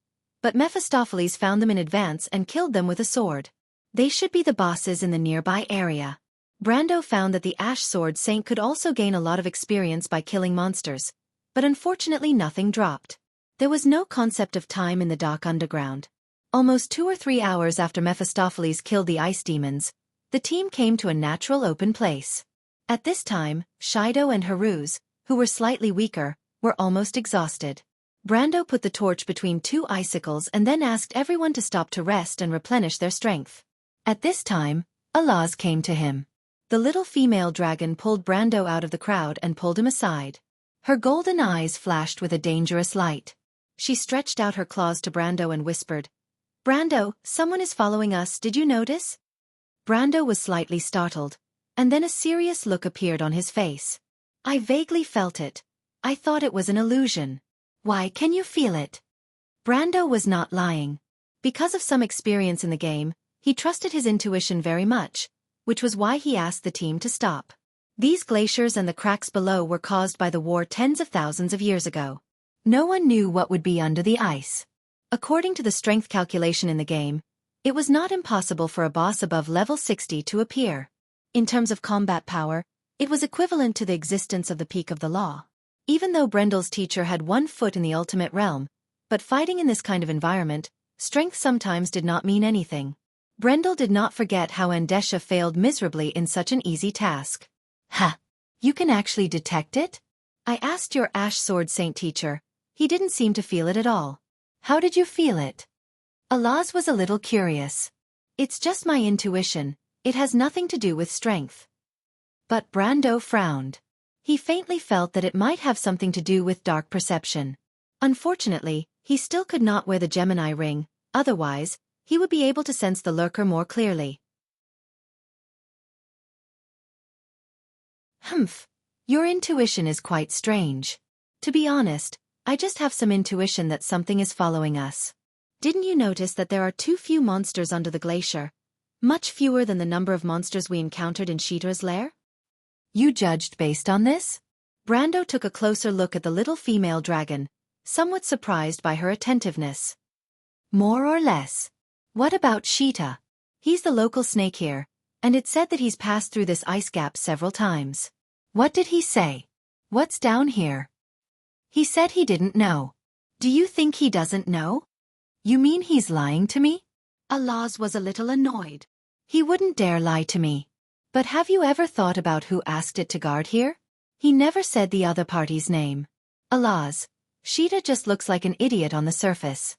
but Mephistopheles found them in advance and killed them with a sword. They should be the bosses in the nearby area. Brando found that the Ash Sword Saint could also gain a lot of experience by killing monsters, but unfortunately nothing dropped. There was no concept of time in the dark underground. Almost 2 or 3 hours after Mephistopheles killed the ice demons, the team came to a natural open place. At this time, Shido and Haruz, who were slightly weaker, were almost exhausted. Brando put the torch between two icicles and then asked everyone to stop to rest and replenish their strength. At this time, Alaz came to him. The little female dragon pulled Brando out of the crowd and pulled him aside. Her golden eyes flashed with a dangerous light. She stretched out her claws to Brando and whispered, "Brando, someone is following us, did you notice?" Brando was slightly startled, and then a serious look appeared on his face. "I vaguely felt it. I thought it was an illusion." "Why, can you feel it?" Brando was not lying. Because of some experience in the game, he trusted his intuition very much, which was why he asked the team to stop. These glaciers and the cracks below were caused by the war tens of thousands of years ago. No one knew what would be under the ice. According to the strength calculation in the game, it was not impossible for a boss above level 60 to appear. In terms of combat power, it was equivalent to the existence of the Peak of the Law. Even though Brendel's teacher had 1 foot in the ultimate realm, but fighting in this kind of environment, strength sometimes did not mean anything. Brendel did not forget how Andesha failed miserably in such an easy task. "Ha! You can actually detect it?" "I asked your Ash Sword Saint teacher. He didn't seem to feel it at all." "How did you feel it?" Alaz was a little curious. "It's just my intuition, it has nothing to do with strength." But Brando frowned. He faintly felt that it might have something to do with dark perception. Unfortunately, he still could not wear the Gemini ring, otherwise, he would be able to sense the lurker more clearly. "Humph. Your intuition is quite strange. To be honest, I just have some intuition that something is following us. Didn't you notice that there are too few monsters under the glacier? Much fewer than the number of monsters we encountered in Sheeta's lair? You judged based on this? Brando took a closer look at the little female dragon, somewhat surprised by her attentiveness. More or less. What about Sheeta? He's the local snake here, and it's said that he's passed through this ice gap several times. What did he say? What's down here? He said he didn't know. Do you think he doesn't know? You mean he's lying to me? Alaz was a little annoyed. He wouldn't dare lie to me. But have you ever thought about who asked it to guard here? He never said the other party's name. Alaz, Sheeta just looks like an idiot on the surface.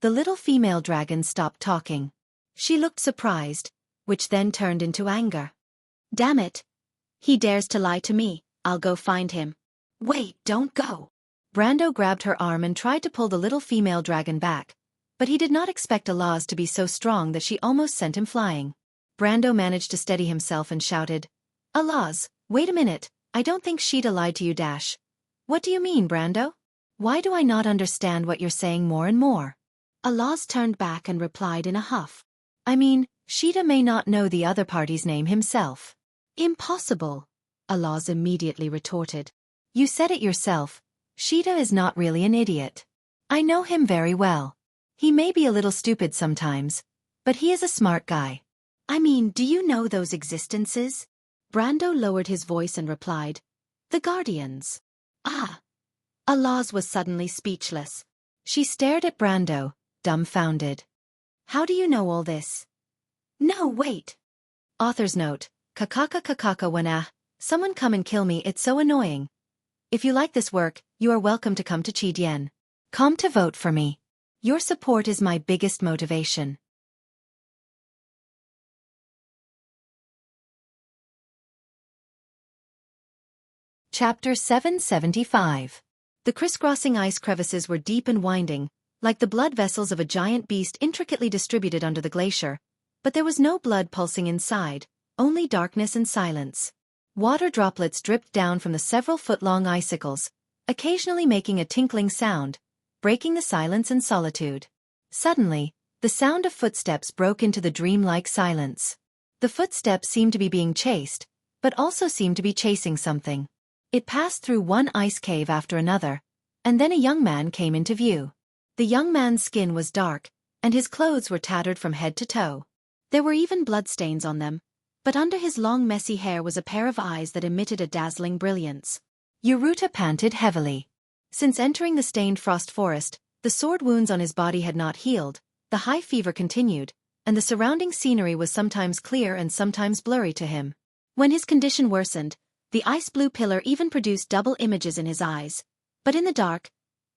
The little female dragon stopped talking. She looked surprised, which then turned into anger. Damn it! He dares to lie to me, I'll go find him. Wait, don't go. Brando grabbed her arm and tried to pull the little female dragon back, but he did not expect Alaz to be so strong that she almost sent him flying. Brando managed to steady himself and shouted, Alaz, wait a minute, I don't think Sheeta lied to you. What do you mean, Brando? Why do I not understand what you're saying more and more? Alaz turned back and replied in a huff. I mean, Sheeta may not know the other party's name himself. Impossible, Alaz immediately retorted. You said it yourself. Sheeta is not really an idiot. I know him very well. He may be a little stupid sometimes, but he is a smart guy. I mean, do you know those existences? Brando lowered his voice and replied, The Guardians. Ah! Alaz was suddenly speechless. She stared at Brando, dumbfounded. How do you know all this? No, wait. Author's note, kakaka when someone come and kill me, it's so annoying. If you like this work, you are welcome to come to Qidien. Come to vote for me. Your support is my biggest motivation. Chapter 775. The crisscrossing ice crevices were deep and winding, like the blood vessels of a giant beast intricately distributed under the glacier, but there was no blood pulsing inside, only darkness and silence. Water droplets dripped down from the several-foot-long icicles, occasionally making a tinkling sound, breaking the silence and solitude. Suddenly, the sound of footsteps broke into the dreamlike silence. The footsteps seemed to be being chased, but also seemed to be chasing something. It passed through one ice cave after another, and then a young man came into view. The young man's skin was dark, and his clothes were tattered from head to toe. There were even bloodstains on them, but under his long messy hair was a pair of eyes that emitted a dazzling brilliance. Yuruta panted heavily. Since entering the stained frost forest, the sword wounds on his body had not healed, the high fever continued, and the surrounding scenery was sometimes clear and sometimes blurry to him. When his condition worsened, the ice-blue pillar even produced double images in his eyes, but in the dark,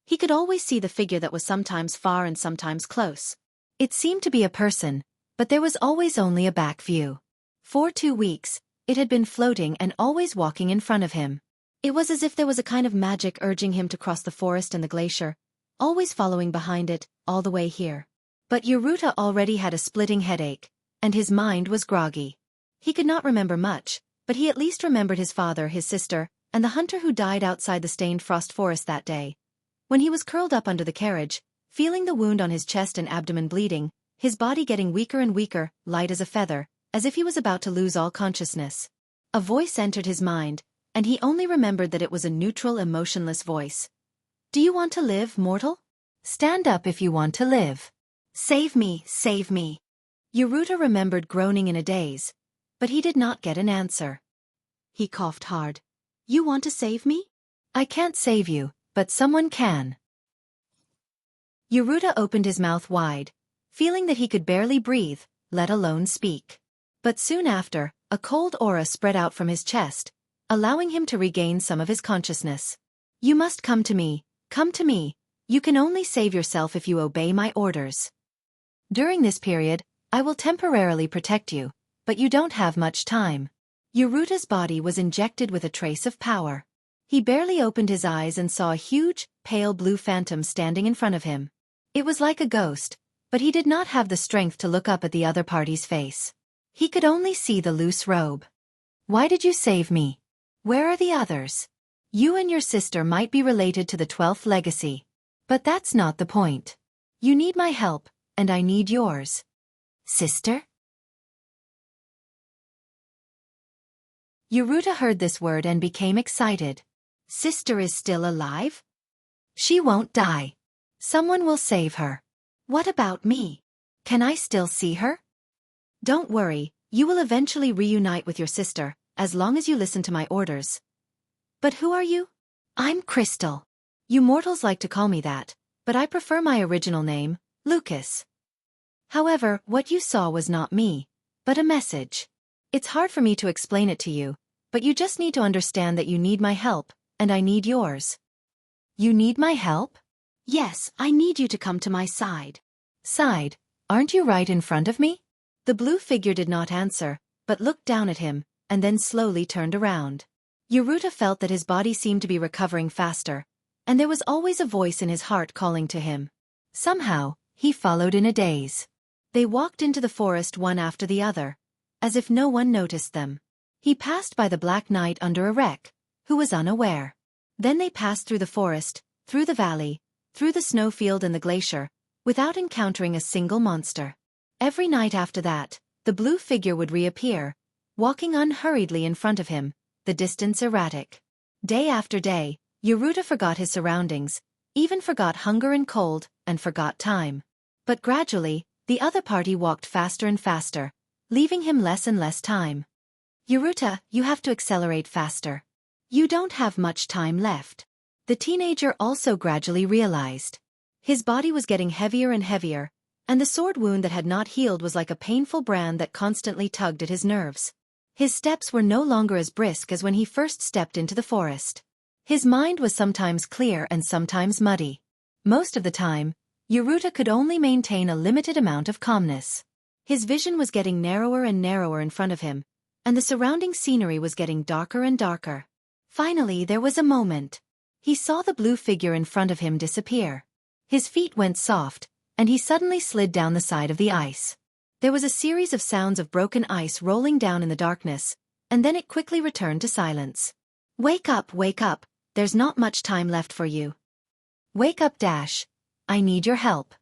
he could always see the figure that was sometimes far and sometimes close. It seemed to be a person, but there was always only a back view. For 2 weeks, it had been floating and always walking in front of him. It was as if there was a kind of magic urging him to cross the forest and the glacier, always following behind it, all the way here. But Yuruta already had a splitting headache, and his mind was groggy. He could not remember much, but he at least remembered his father, his sister, and the hunter who died outside the stained frost forest that day. When he was curled up under the carriage, feeling the wound on his chest and abdomen bleeding, his body getting weaker and weaker, light as a feather, as if he was about to lose all consciousness. A voice entered his mind, and he only remembered that it was a neutral, emotionless voice. Do you want to live, mortal? Stand up if you want to live. Save me, save me. Yuruta remembered groaning in a daze, but he did not get an answer. He coughed hard. You want to save me? I can't save you, but someone can. Yuruta opened his mouth wide, feeling that he could barely breathe, let alone speak. But soon after, a cold aura spread out from his chest, allowing him to regain some of his consciousness. You must come to me, come to me. You can only save yourself if you obey my orders. During this period, I will temporarily protect you, but you don't have much time. Yuruta's body was injected with a trace of power. He barely opened his eyes and saw a huge, pale blue phantom standing in front of him. It was like a ghost, but he did not have the strength to look up at the other party's face. He could only see the loose robe. Why did you save me? Where are the others? You and your sister might be related to the 12th legacy. But that's not the point. You need my help, and I need yours. Sister? Yuruta heard this word and became excited. Sister is still alive? She won't die. Someone will save her. What about me? Can I still see her? Don't worry, you will eventually reunite with your sister, as long as you listen to my orders. But who are you? I'm Crystal. You mortals like to call me that, but I prefer my original name, Lucas. However, what you saw was not me, but a message. It's hard for me to explain it to you, but you just need to understand that you need my help, and I need yours. You need my help? Yes, I need you to come to my side. Side? Aren't you right in front of me? The blue figure did not answer, but looked down at him, and then slowly turned around. Yuruta felt that his body seemed to be recovering faster, and there was always a voice in his heart calling to him. Somehow, he followed in a daze. They walked into the forest one after the other, as if no one noticed them. He passed by the Black Knight under a wreck, who was unaware. Then they passed through the forest, through the valley, through the snowfield and the glacier, without encountering a single monster. Every night after that, the blue figure would reappear, walking unhurriedly in front of him, the distance erratic. Day after day, Yuruta forgot his surroundings, even forgot hunger and cold, and forgot time. But gradually, the other party walked faster and faster, leaving him less and less time. Yuruta, you have to accelerate faster. You don't have much time left. The teenager also gradually realized. His body was getting heavier and heavier, and the sword wound that had not healed was like a painful brand that constantly tugged at his nerves. His steps were no longer as brisk as when he first stepped into the forest. His mind was sometimes clear and sometimes muddy. Most of the time, Yuruta could only maintain a limited amount of calmness. His vision was getting narrower and narrower in front of him, and the surrounding scenery was getting darker and darker. Finally, there was a moment. He saw the blue figure in front of him disappear. His feet went soft, and he suddenly slid down the side of the ice. There was a series of sounds of broken ice rolling down in the darkness, and then it quickly returned to silence. Wake up, there's not much time left for you. Wake up, Dash. I need your help.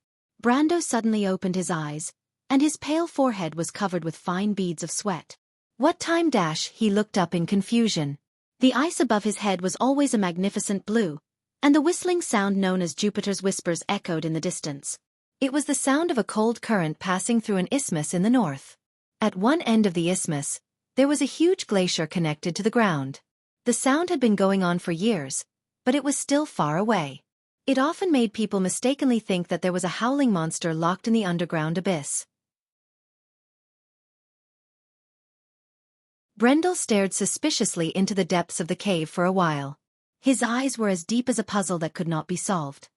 Brando suddenly opened his eyes, and his pale forehead was covered with fine beads of sweat. What time, Dash? He looked up in confusion. The ice above his head was always a magnificent blue, and the whistling sound known as Jupiter's whispers echoed in the distance. It was the sound of a cold current passing through an isthmus in the north. At one end of the isthmus, there was a huge glacier connected to the ground. The sound had been going on for years, but it was still far away. It often made people mistakenly think that there was a howling monster locked in the underground abyss. Brendel stared suspiciously into the depths of the cave for a while. His eyes were as deep as a puzzle that could not be solved.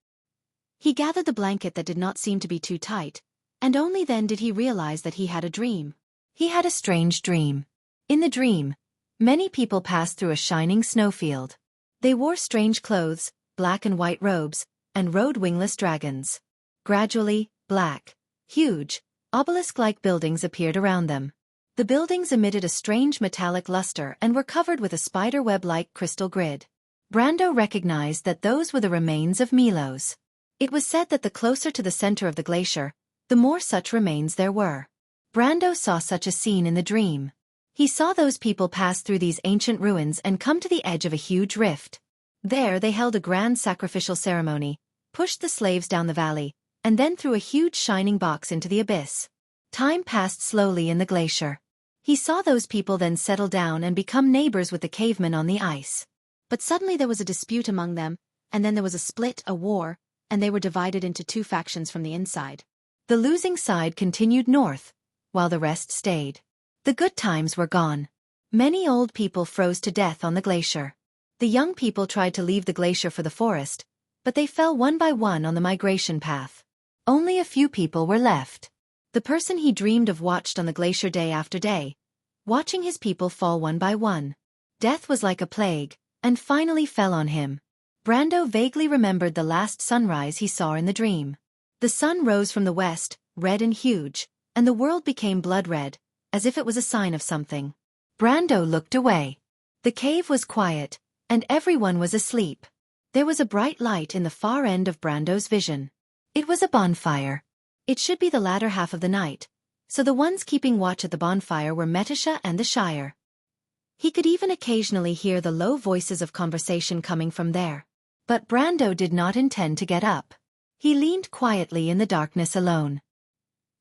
He gathered the blanket that did not seem to be too tight, and only then did he realize that he had a dream. He had a strange dream. In the dream, many people passed through a shining snowfield. They wore strange clothes, black and white robes, and rode wingless dragons. Gradually, black, huge, obelisk-like buildings appeared around them. The buildings emitted a strange metallic luster and were covered with a spider-web-like crystal grid. Brando recognized that those were the remains of Milos. It was said that the closer to the center of the glacier, the more such remains there were. Brando saw such a scene in the dream. He saw those people pass through these ancient ruins and come to the edge of a huge rift. There they held a grand sacrificial ceremony, pushed the slaves down the valley, and then threw a huge shining box into the abyss. Time passed slowly in the glacier. He saw those people then settle down and become neighbors with the cavemen on the ice. But suddenly there was a dispute among them, and then there was a split, a war, and they were divided into two factions from the inside. The losing side continued north, while the rest stayed. The good times were gone. Many old people froze to death on the glacier. The young people tried to leave the glacier for the forest, but they fell one by one on the migration path. Only a few people were left. The person he dreamed of watched on the glacier day after day, watching his people fall one by one. Death was like a plague, and finally fell on him. Brando vaguely remembered the last sunrise he saw in the dream. The sun rose from the west, red and huge, and the world became blood-red, as if it was a sign of something. Brando looked away. The cave was quiet, and everyone was asleep. There was a bright light in the far end of Brando's vision. It was a bonfire. It should be the latter half of the night, so the ones keeping watch at the bonfire were Metasha and the Shire. He could even occasionally hear the low voices of conversation coming from there. But Brando did not intend to get up. He leaned quietly in the darkness alone.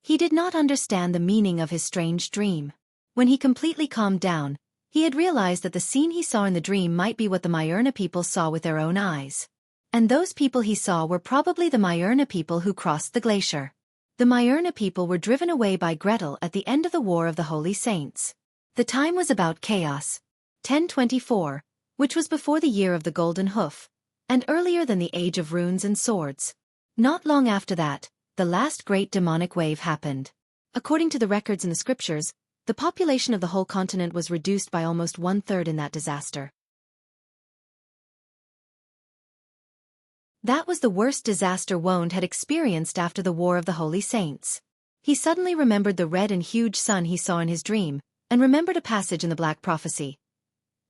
He did not understand the meaning of his strange dream. When he completely calmed down, he had realized that the scene he saw in the dream might be what the Myrna people saw with their own eyes. And those people he saw were probably the Myrna people who crossed the glacier. The Myrna people were driven away by Gretel at the end of the War of the Holy Saints. The time was about chaos, 1024, which was before the year of the Golden Hoof, and earlier than the age of runes and swords. Not long after that, the last great demonic wave happened. According to the records in the scriptures, the population of the whole continent was reduced by almost 1/3 in that disaster. That was the worst disaster Wonde had experienced after the War of the Holy Saints. He suddenly remembered the red and huge sun he saw in his dream, and remembered a passage in the Black Prophecy.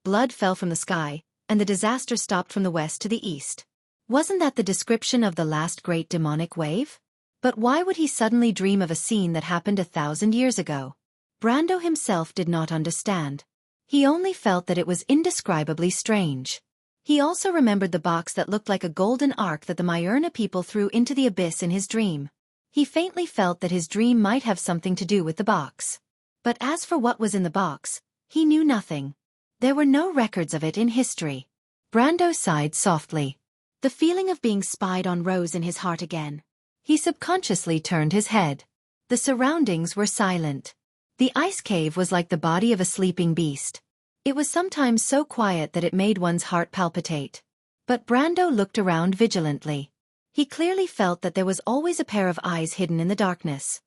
Blood fell from the sky, and the disaster stopped from the west to the east. Wasn't that the description of the last great demonic wave? But why would he suddenly dream of a scene that happened 1,000 years ago? Brando himself did not understand. He only felt that it was indescribably strange. He also remembered the box that looked like a golden ark that the Myrna people threw into the abyss in his dream. He faintly felt that his dream might have something to do with the box. But as for what was in the box, he knew nothing. There were no records of it in history. Brando sighed softly. The feeling of being spied on rose in his heart again. He subconsciously turned his head. The surroundings were silent. The ice cave was like the body of a sleeping beast. It was sometimes so quiet that it made one's heart palpitate. But Brando looked around vigilantly. He clearly felt that there was always a pair of eyes hidden in the darkness.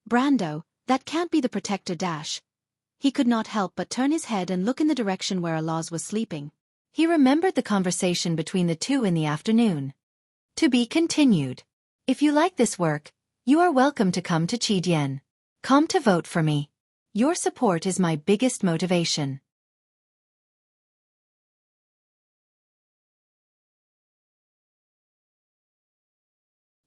Brando, that can't be the protector dash. He could not help but turn his head and look in the direction where Alaz was sleeping. He remembered the conversation between the two in the afternoon. To be continued. If you like this work, you are welcome to come to Qidian. Come to vote for me. Your support is my biggest motivation.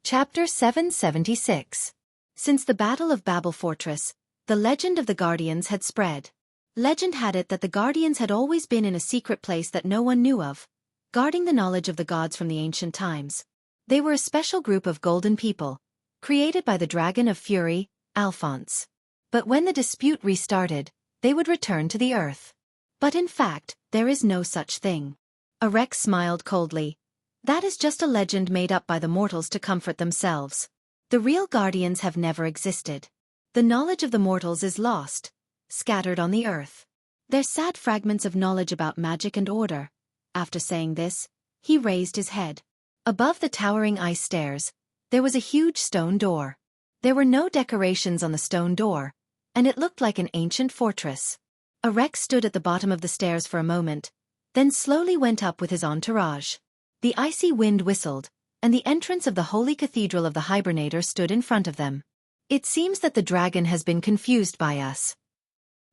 Chapter 776. Since the Battle of Babel Fortress, the legend of the Guardians had spread. Legend had it that the Guardians had always been in a secret place that no one knew of, guarding the knowledge of the gods from the ancient times. They were a special group of golden people, created by the Dragon of Fury, Alphonse. But when the dispute restarted, they would return to the earth. But in fact, there is no such thing. Arek smiled coldly. That is just a legend made up by the mortals to comfort themselves. The real guardians have never existed. The knowledge of the mortals is lost, scattered on the earth. They're sad fragments of knowledge about magic and order. After saying this, he raised his head. Above the towering ice stairs, there was a huge stone door. There were no decorations on the stone door, and it looked like an ancient fortress. Arek stood at the bottom of the stairs for a moment, then slowly went up with his entourage. The icy wind whistled, and the entrance of the holy cathedral of the Hibernator stood in front of them. It seems that the dragon has been confused by us.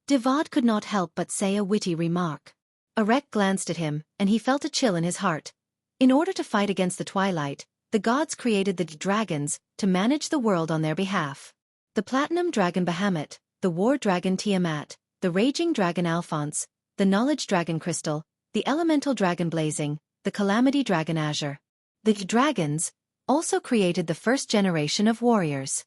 Devad could not help but say a witty remark. Arek glanced at him, and he felt a chill in his heart. In order to fight against the twilight, the gods created the dragons to manage the world on their behalf. The platinum dragon Bahamut, the war dragon Tiamat, the raging dragon Alphonse, the knowledge dragon Crystal, the elemental dragon Blazing, the calamity dragon Azure. The dragons also created the first generation of warriors.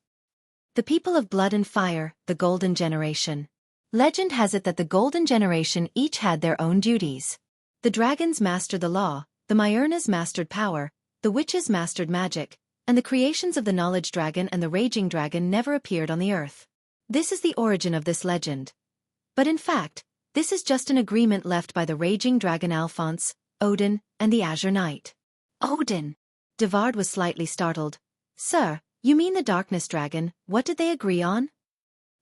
The people of blood and fire, the golden generation. Legend has it that the golden generation each had their own duties. The dragons mastered the law, the Myrnas mastered power, the witches mastered magic, and the creations of the knowledge dragon and the raging dragon never appeared on the earth. This is the origin of this legend. But in fact, this is just an agreement left by the raging dragon Alphonse, Odin, and the Azure Knight. Odin! Devard was slightly startled. Sir, you mean the darkness dragon, what did they agree on?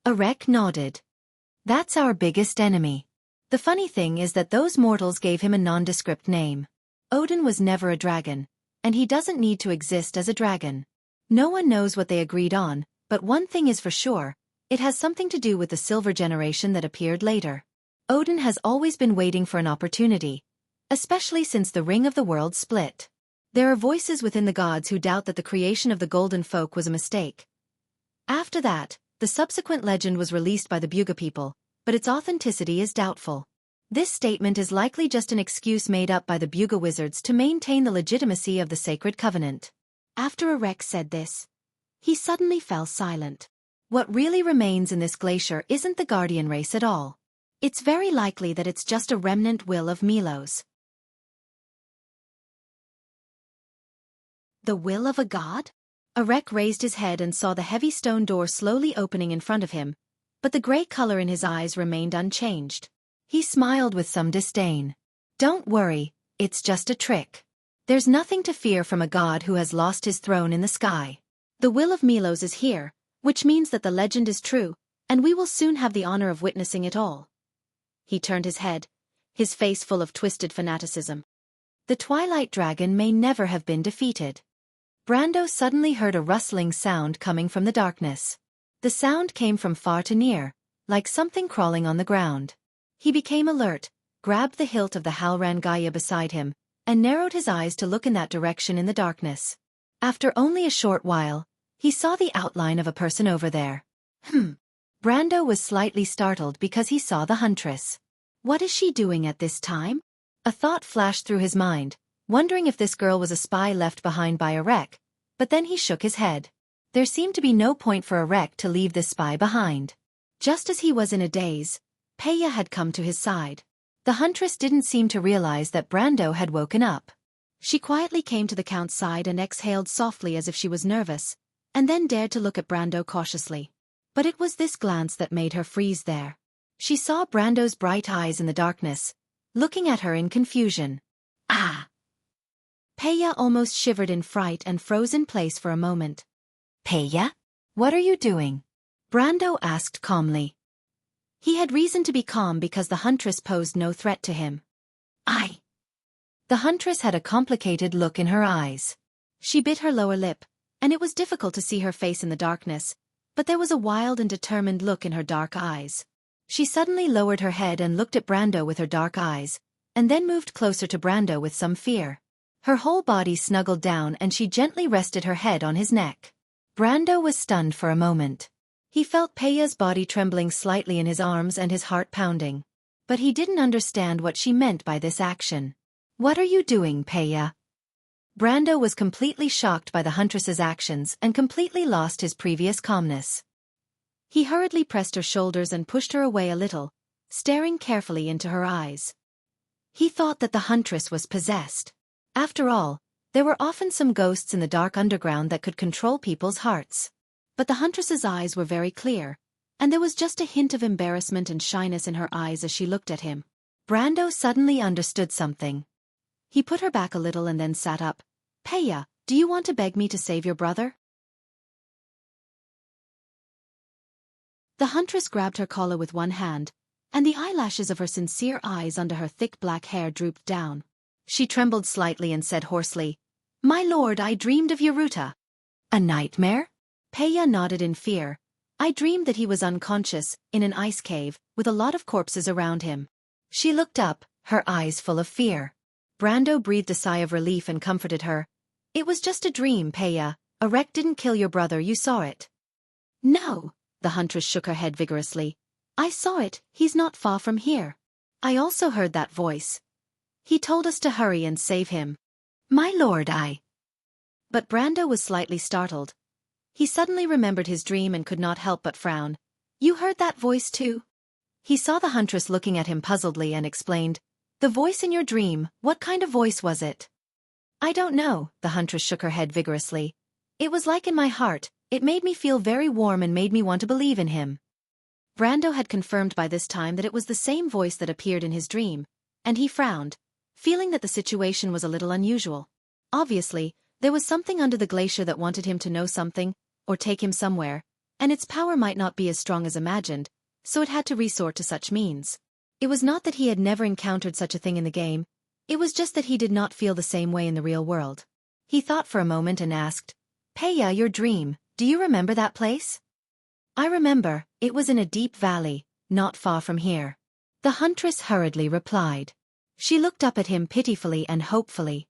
Arek nodded. That's our biggest enemy. The funny thing is that those mortals gave him a nondescript name. Odin was never a dragon, and he doesn't need to exist as a dragon. No one knows what they agreed on, but one thing is for sure, it has something to do with the silver generation that appeared later. Odin has always been waiting for an opportunity, especially since the Ring of the World split. There are voices within the gods who doubt that the creation of the Golden Folk was a mistake. After that, the subsequent legend was released by the Buga people, but its authenticity is doubtful. This statement is likely just an excuse made up by the Buga wizards to maintain the legitimacy of the sacred covenant. After Erek said this, he suddenly fell silent. What really remains in this glacier isn't the guardian race at all. It's very likely that it's just a remnant will of Milos. The will of a god? Erek raised his head and saw the heavy stone door slowly opening in front of him, but the gray color in his eyes remained unchanged. He smiled with some disdain. Don't worry, it's just a trick. There's nothing to fear from a god who has lost his throne in the sky. The will of Milos is here, which means that the legend is true, and we will soon have the honor of witnessing it all. He turned his head, his face full of twisted fanaticism. The Twilight Dragon may never have been defeated. Brando suddenly heard a rustling sound coming from the darkness. The sound came from far to near, like something crawling on the ground. He became alert, grabbed the hilt of the Halrangaya beside him, and narrowed his eyes to look in that direction in the darkness. After only a short while, he saw the outline of a person over there. Brando was slightly startled because he saw the huntress. What is she doing at this time? A thought flashed through his mind, wondering if this girl was a spy left behind by Erek, but then he shook his head. There seemed to be no point for Erek to leave this spy behind. Just as he was in a daze, Peya had come to his side. The huntress didn't seem to realize that Brando had woken up. She quietly came to the Count's side and exhaled softly as if she was nervous, and then dared to look at Brando cautiously. But it was this glance that made her freeze there. She saw Brando's bright eyes in the darkness, looking at her in confusion. Ah! Peya almost shivered in fright and froze in place for a moment. Peya? What are you doing? Brando asked calmly. He had reason to be calm because the huntress posed no threat to him. The huntress had a complicated look in her eyes. She bit her lower lip, and it was difficult to see her face in the darkness, but there was a wild and determined look in her dark eyes. She suddenly lowered her head and looked at Brando with her dark eyes, and then moved closer to Brando with some fear. Her whole body snuggled down and she gently rested her head on his neck. Brando was stunned for a moment. He felt Peya's body trembling slightly in his arms and his heart pounding. But he didn't understand what she meant by this action. What are you doing, Peya? Brando was completely shocked by the huntress's actions and completely lost his previous calmness. He hurriedly pressed her shoulders and pushed her away a little, staring carefully into her eyes. He thought that the huntress was possessed. After all, there were often some ghosts in the dark underground that could control people's hearts. But the huntress's eyes were very clear, and there was just a hint of embarrassment and shyness in her eyes as she looked at him. Brando suddenly understood something. He put her back a little and then sat up. Peya, do you want to beg me to save your brother? The huntress grabbed her collar with one hand, and the eyelashes of her sincere eyes under her thick black hair drooped down. She trembled slightly and said hoarsely, My lord, I dreamed of Yaruta. A nightmare? Peya nodded in fear. I dreamed that he was unconscious, in an ice cave, with a lot of corpses around him. She looked up, her eyes full of fear. Brando breathed a sigh of relief and comforted her. It was just a dream, Peya. Erek didn't kill your brother, you saw it. No, the huntress shook her head vigorously. I saw it, he's not far from here. I also heard that voice. He told us to hurry and save him. My lord, But Brando was slightly startled. He suddenly remembered his dream and could not help but frown. You heard that voice too? He saw the huntress looking at him puzzledly and explained, The voice in your dream, what kind of voice was it? I don't know, the huntress shook her head vigorously. It was like in my heart, it made me feel very warm and made me want to believe in him. Brando had confirmed by this time that it was the same voice that appeared in his dream, and he frowned, feeling that the situation was a little unusual. Obviously, there was something under the glacier that wanted him to know something, or take him somewhere, and its power might not be as strong as imagined, so it had to resort to such means. It was not that he had never encountered such a thing in the game, it was just that he did not feel the same way in the real world. He thought for a moment and asked, Peya, your dream, do you remember that place? I remember, it was in a deep valley, not far from here. The huntress hurriedly replied. She looked up at him pitifully and hopefully.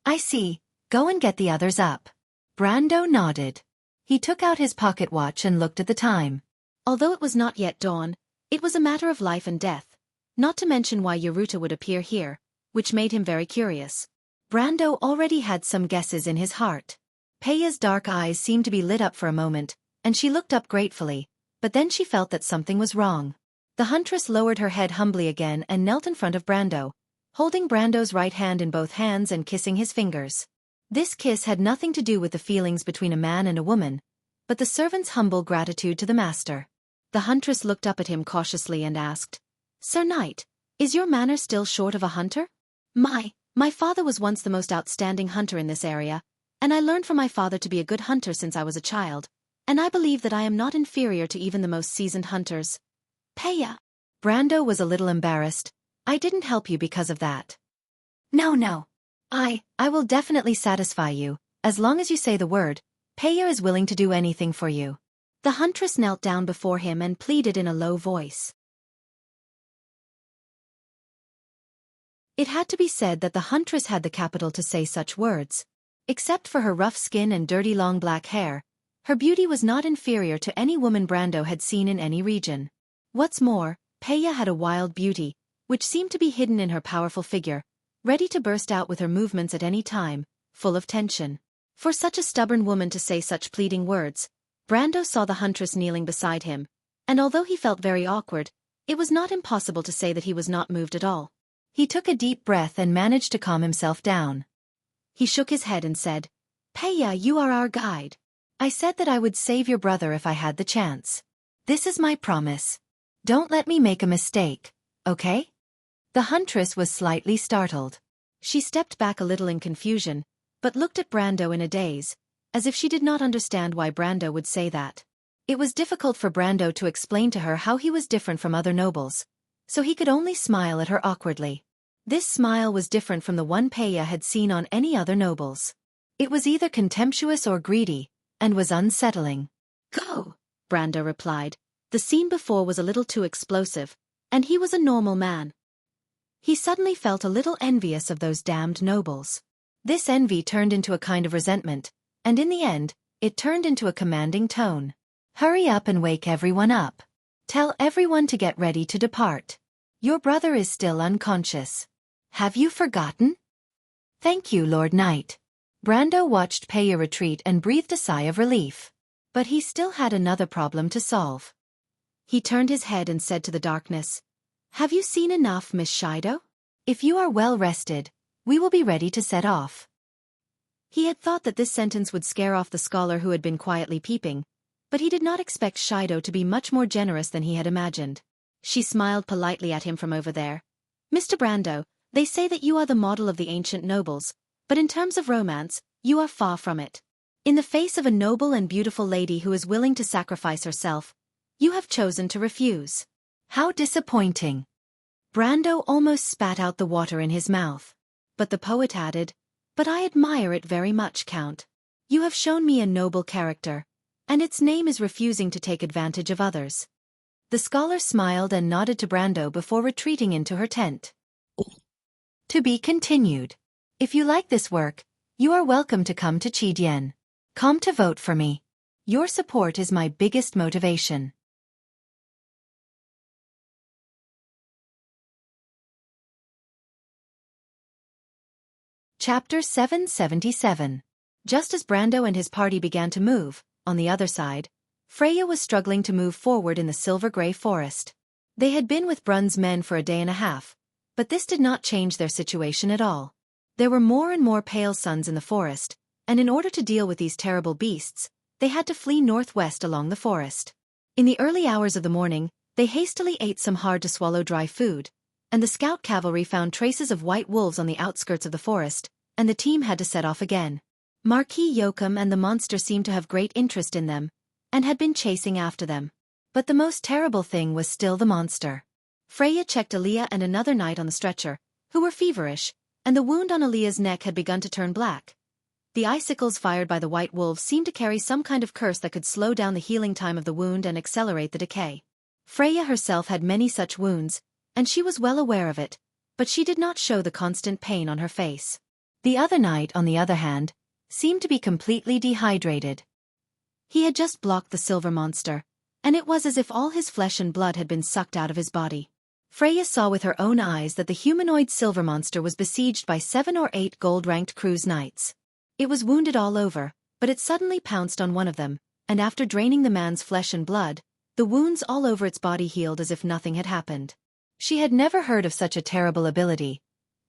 I see, go and get the others up. Brando nodded. He took out his pocket watch and looked at the time. Although it was not yet dawn, it was a matter of life and death. not to mention why Yoruta would appear here, which made him very curious. Brando already had some guesses in his heart. Peiya's dark eyes seemed to be lit up for a moment, and she looked up gratefully, but then she felt that something was wrong. The huntress lowered her head humbly again and knelt in front of Brando, holding Brando's right hand in both hands and kissing his fingers. This kiss had nothing to do with the feelings between a man and a woman, but the servant's humble gratitude to the master. The huntress looked up at him cautiously and asked, "Sir Knight, is your manor still short of a hunter?" My father was once the most outstanding hunter in this area, and I learned from my father to be a good hunter since I was a child, and I believe that I am not inferior to even the most seasoned hunters. Peiya." Brando was a little embarrassed. "I didn't help you because of that." No. I will definitely satisfy you, as long as you say the word. Peiya is willing to do anything for you." The huntress knelt down before him and pleaded in a low voice. It had to be said that the huntress had the capital to say such words. Except for her rough skin and dirty long black hair, her beauty was not inferior to any woman Brando had seen in any region. What's more, Peiya had a wild beauty, which seemed to be hidden in her powerful figure, ready to burst out with her movements at any time, full of tension. For such a stubborn woman to say such pleading words, Brando saw the huntress kneeling beside him, and although he felt very awkward, it was not impossible to say that he was not moved at all. He took a deep breath and managed to calm himself down. He shook his head and said, "Peiya, you are our guide. I said that I would save your brother if I had the chance. This is my promise. Don't let me make a mistake, okay?" The huntress was slightly startled. She stepped back a little in confusion, but looked at Brando in a daze, as if she did not understand why Brando would say that. It was difficult for Brando to explain to her how he was different from other nobles, so he could only smile at her awkwardly. This smile was different from the one Peiya had seen on any other nobles. It was either contemptuous or greedy, and was unsettling. "Go," Brando replied. The scene before was a little too explosive, and he was a normal man. He suddenly felt a little envious of those damned nobles. This envy turned into a kind of resentment, and in the end, it turned into a commanding tone. "Hurry up and wake everyone up. Tell everyone to get ready to depart. Your brother is still unconscious. Have you forgotten?" "Thank you, Lord Knight." Brando watched Peiya retreat and breathed a sigh of relief. But he still had another problem to solve. He turned his head and said to the darkness, "Have you seen enough, Miss Shido? If you are well rested, we will be ready to set off." He had thought that this sentence would scare off the scholar who had been quietly peeping, but he did not expect Shido to be much more generous than he had imagined. She smiled politely at him from over there. "Mr. Brando, they say that you are the model of the ancient nobles, but in terms of romance, you are far from it. In the face of a noble and beautiful lady who is willing to sacrifice herself, you have chosen to refuse. How disappointing." Brando almost spat out the water in his mouth. But the poet added, "But I admire it very much, Count. You have shown me a noble character, and its name is refusing to take advantage of others." The scholar smiled and nodded to Brando before retreating into her tent. To be continued. If you like this work, you are welcome to come to Chidian. Come to vote for me. Your support is my biggest motivation. Chapter 777. Just as Brando and his party began to move, on the other side, Freya was struggling to move forward in the silver-gray forest. They had been with Brun's men for a day and a half, but this did not change their situation at all. There were more and more pale suns in the forest, and in order to deal with these terrible beasts, they had to flee northwest along the forest. In the early hours of the morning, they hastily ate some hard-to-swallow dry food, and the scout cavalry found traces of white wolves on the outskirts of the forest, and the team had to set off again. Marquis Yoakum and the monster seemed to have great interest in them, and had been chasing after them. But the most terrible thing was still the monster. Freya checked Aaliyah and another knight on the stretcher, who were feverish, and the wound on Aaliyah's neck had begun to turn black. The icicles fired by the white wolves seemed to carry some kind of curse that could slow down the healing time of the wound and accelerate the decay. Freya herself had many such wounds, and she was well aware of it, but she did not show the constant pain on her face. The other knight, on the other hand, seemed to be completely dehydrated. He had just blocked the silver monster, and it was as if all his flesh and blood had been sucked out of his body. Freya saw with her own eyes that the humanoid silver monster was besieged by 7 or 8 gold-ranked cruise knights. It was wounded all over, but it suddenly pounced on one of them, and after draining the man's flesh and blood, the wounds all over its body healed as if nothing had happened. She had never heard of such a terrible ability.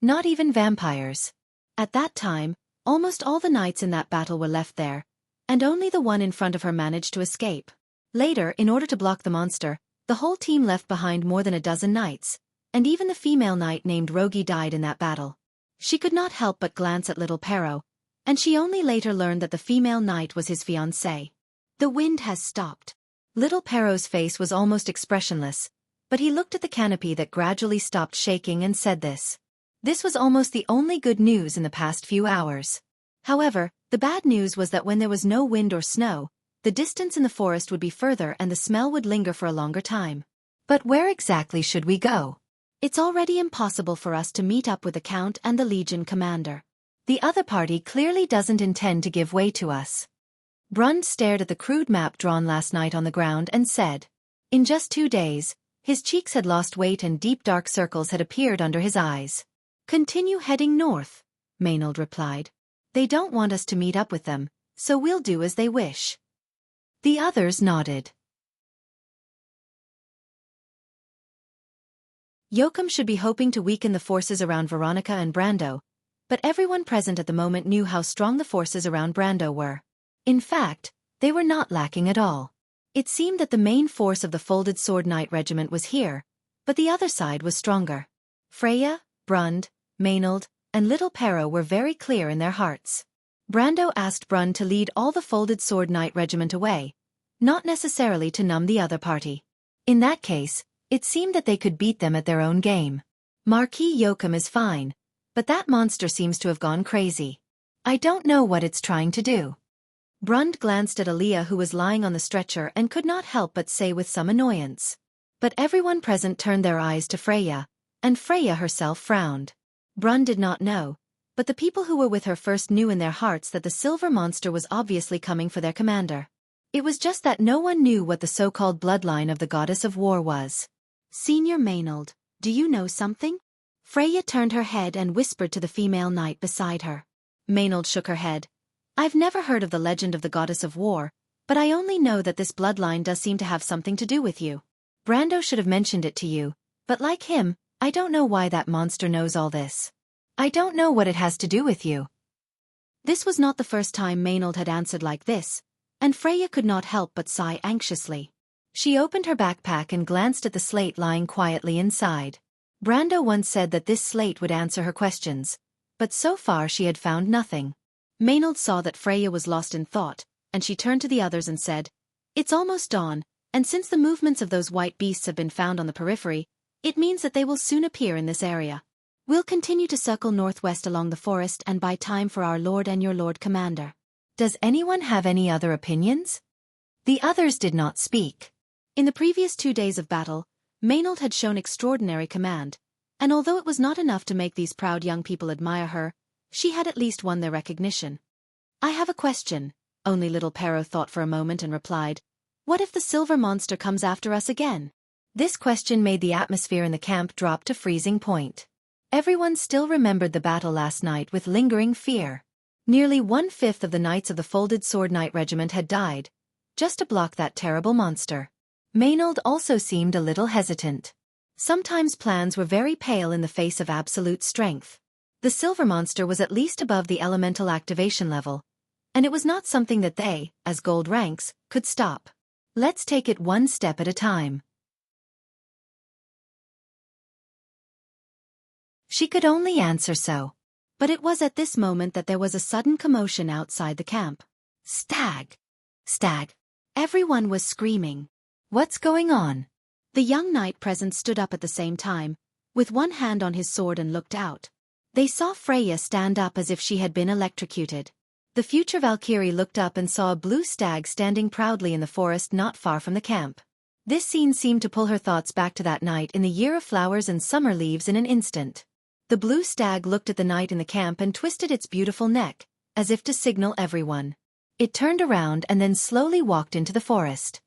Not even vampires. At that time, almost all the knights in that battle were left there, and only the one in front of her managed to escape. Later, in order to block the monster, the whole team left behind more than a dozen knights, and even the female knight named Rogi died in that battle. She could not help but glance at little Pero, and she only later learned that the female knight was his fiancée. The wind has stopped. Little Pero's face was almost expressionless, but he looked at the canopy that gradually stopped shaking and said this. This was almost the only good news in the past few hours. However, the bad news was that when there was no wind or snow, the distance in the forest would be further and the smell would linger for a longer time. But where exactly should we go? It's already impossible for us to meet up with the Count and the Legion commander. The other party clearly doesn't intend to give way to us. Brund stared at the crude map drawn last night on the ground and said. In just 2 days, his cheeks had lost weight and deep dark circles had appeared under his eyes. Continue heading north, Maynard replied. They don't want us to meet up with them, so we'll do as they wish. The others nodded. Joachim should be hoping to weaken the forces around Veronica and Brando, but everyone present at the moment knew how strong the forces around Brando were. In fact, they were not lacking at all. It seemed that the main force of the Folded Sword Knight Regiment was here, but the other side was stronger. Freya, Brund, Maynard, and little Pero were very clear in their hearts. Brando asked Brund to lead all the Folded Sword Knight Regiment away, not necessarily to numb the other party. In that case, it seemed that they could beat them at their own game. Marquis Joachim is fine, but that monster seems to have gone crazy. I don't know what it's trying to do. Brund glanced at Aaliyah who was lying on the stretcher and could not help but say with some annoyance. But everyone present turned their eyes to Freya, and Freya herself frowned. Brund did not know, but the people who were with her first knew in their hearts that the silver monster was obviously coming for their commander. It was just that no one knew what the so-called bloodline of the goddess of war was. Senior Maynard, do you know something? Freya turned her head and whispered to the female knight beside her. Maynard shook her head. I've never heard of the legend of the goddess of war, but I only know that this bloodline does seem to have something to do with you. Brando should have mentioned it to you, but like him, I don't know why that monster knows all this. I don't know what it has to do with you. This was not the first time Maynard had answered like this, and Freya could not help but sigh anxiously. She opened her backpack and glanced at the slate lying quietly inside. Brando once said that this slate would answer her questions, but so far she had found nothing. Maynard saw that Freya was lost in thought, and she turned to the others and said, It's almost dawn, and since the movements of those white beasts have been found on the periphery, it means that they will soon appear in this area. We'll continue to circle northwest along the forest and buy time for our lord and your lord commander. Does anyone have any other opinions? The others did not speak. In the previous 2 days of battle, Maynard had shown extraordinary command, and although it was not enough to make these proud young people admire her, she had at least won their recognition. I have a question, only little Pero thought for a moment and replied, What if the silver monster comes after us again? This question made the atmosphere in the camp drop to freezing point. Everyone still remembered the battle last night with lingering fear. Nearly 1/5 of the knights of the Folded Sword Knight Regiment had died, just to block that terrible monster. Maynard also seemed a little hesitant. Sometimes plans were very pale in the face of absolute strength. The silver monster was at least above the elemental activation level, and it was not something that they, as gold ranks, could stop. Let's take it one step at a time. She could only answer so. But it was at this moment that there was a sudden commotion outside the camp. Stag! Stag! Everyone was screaming. What's going on? The young knight present stood up at the same time, with one hand on his sword and looked out. They saw Freya stand up as if she had been electrocuted. The future Valkyrie looked up and saw a blue stag standing proudly in the forest not far from the camp. This scene seemed to pull her thoughts back to that night in the year of flowers and summer leaves in an instant. The blue stag looked at the knight in the camp and twisted its beautiful neck, as if to signal everyone. It turned around and then slowly walked into the forest.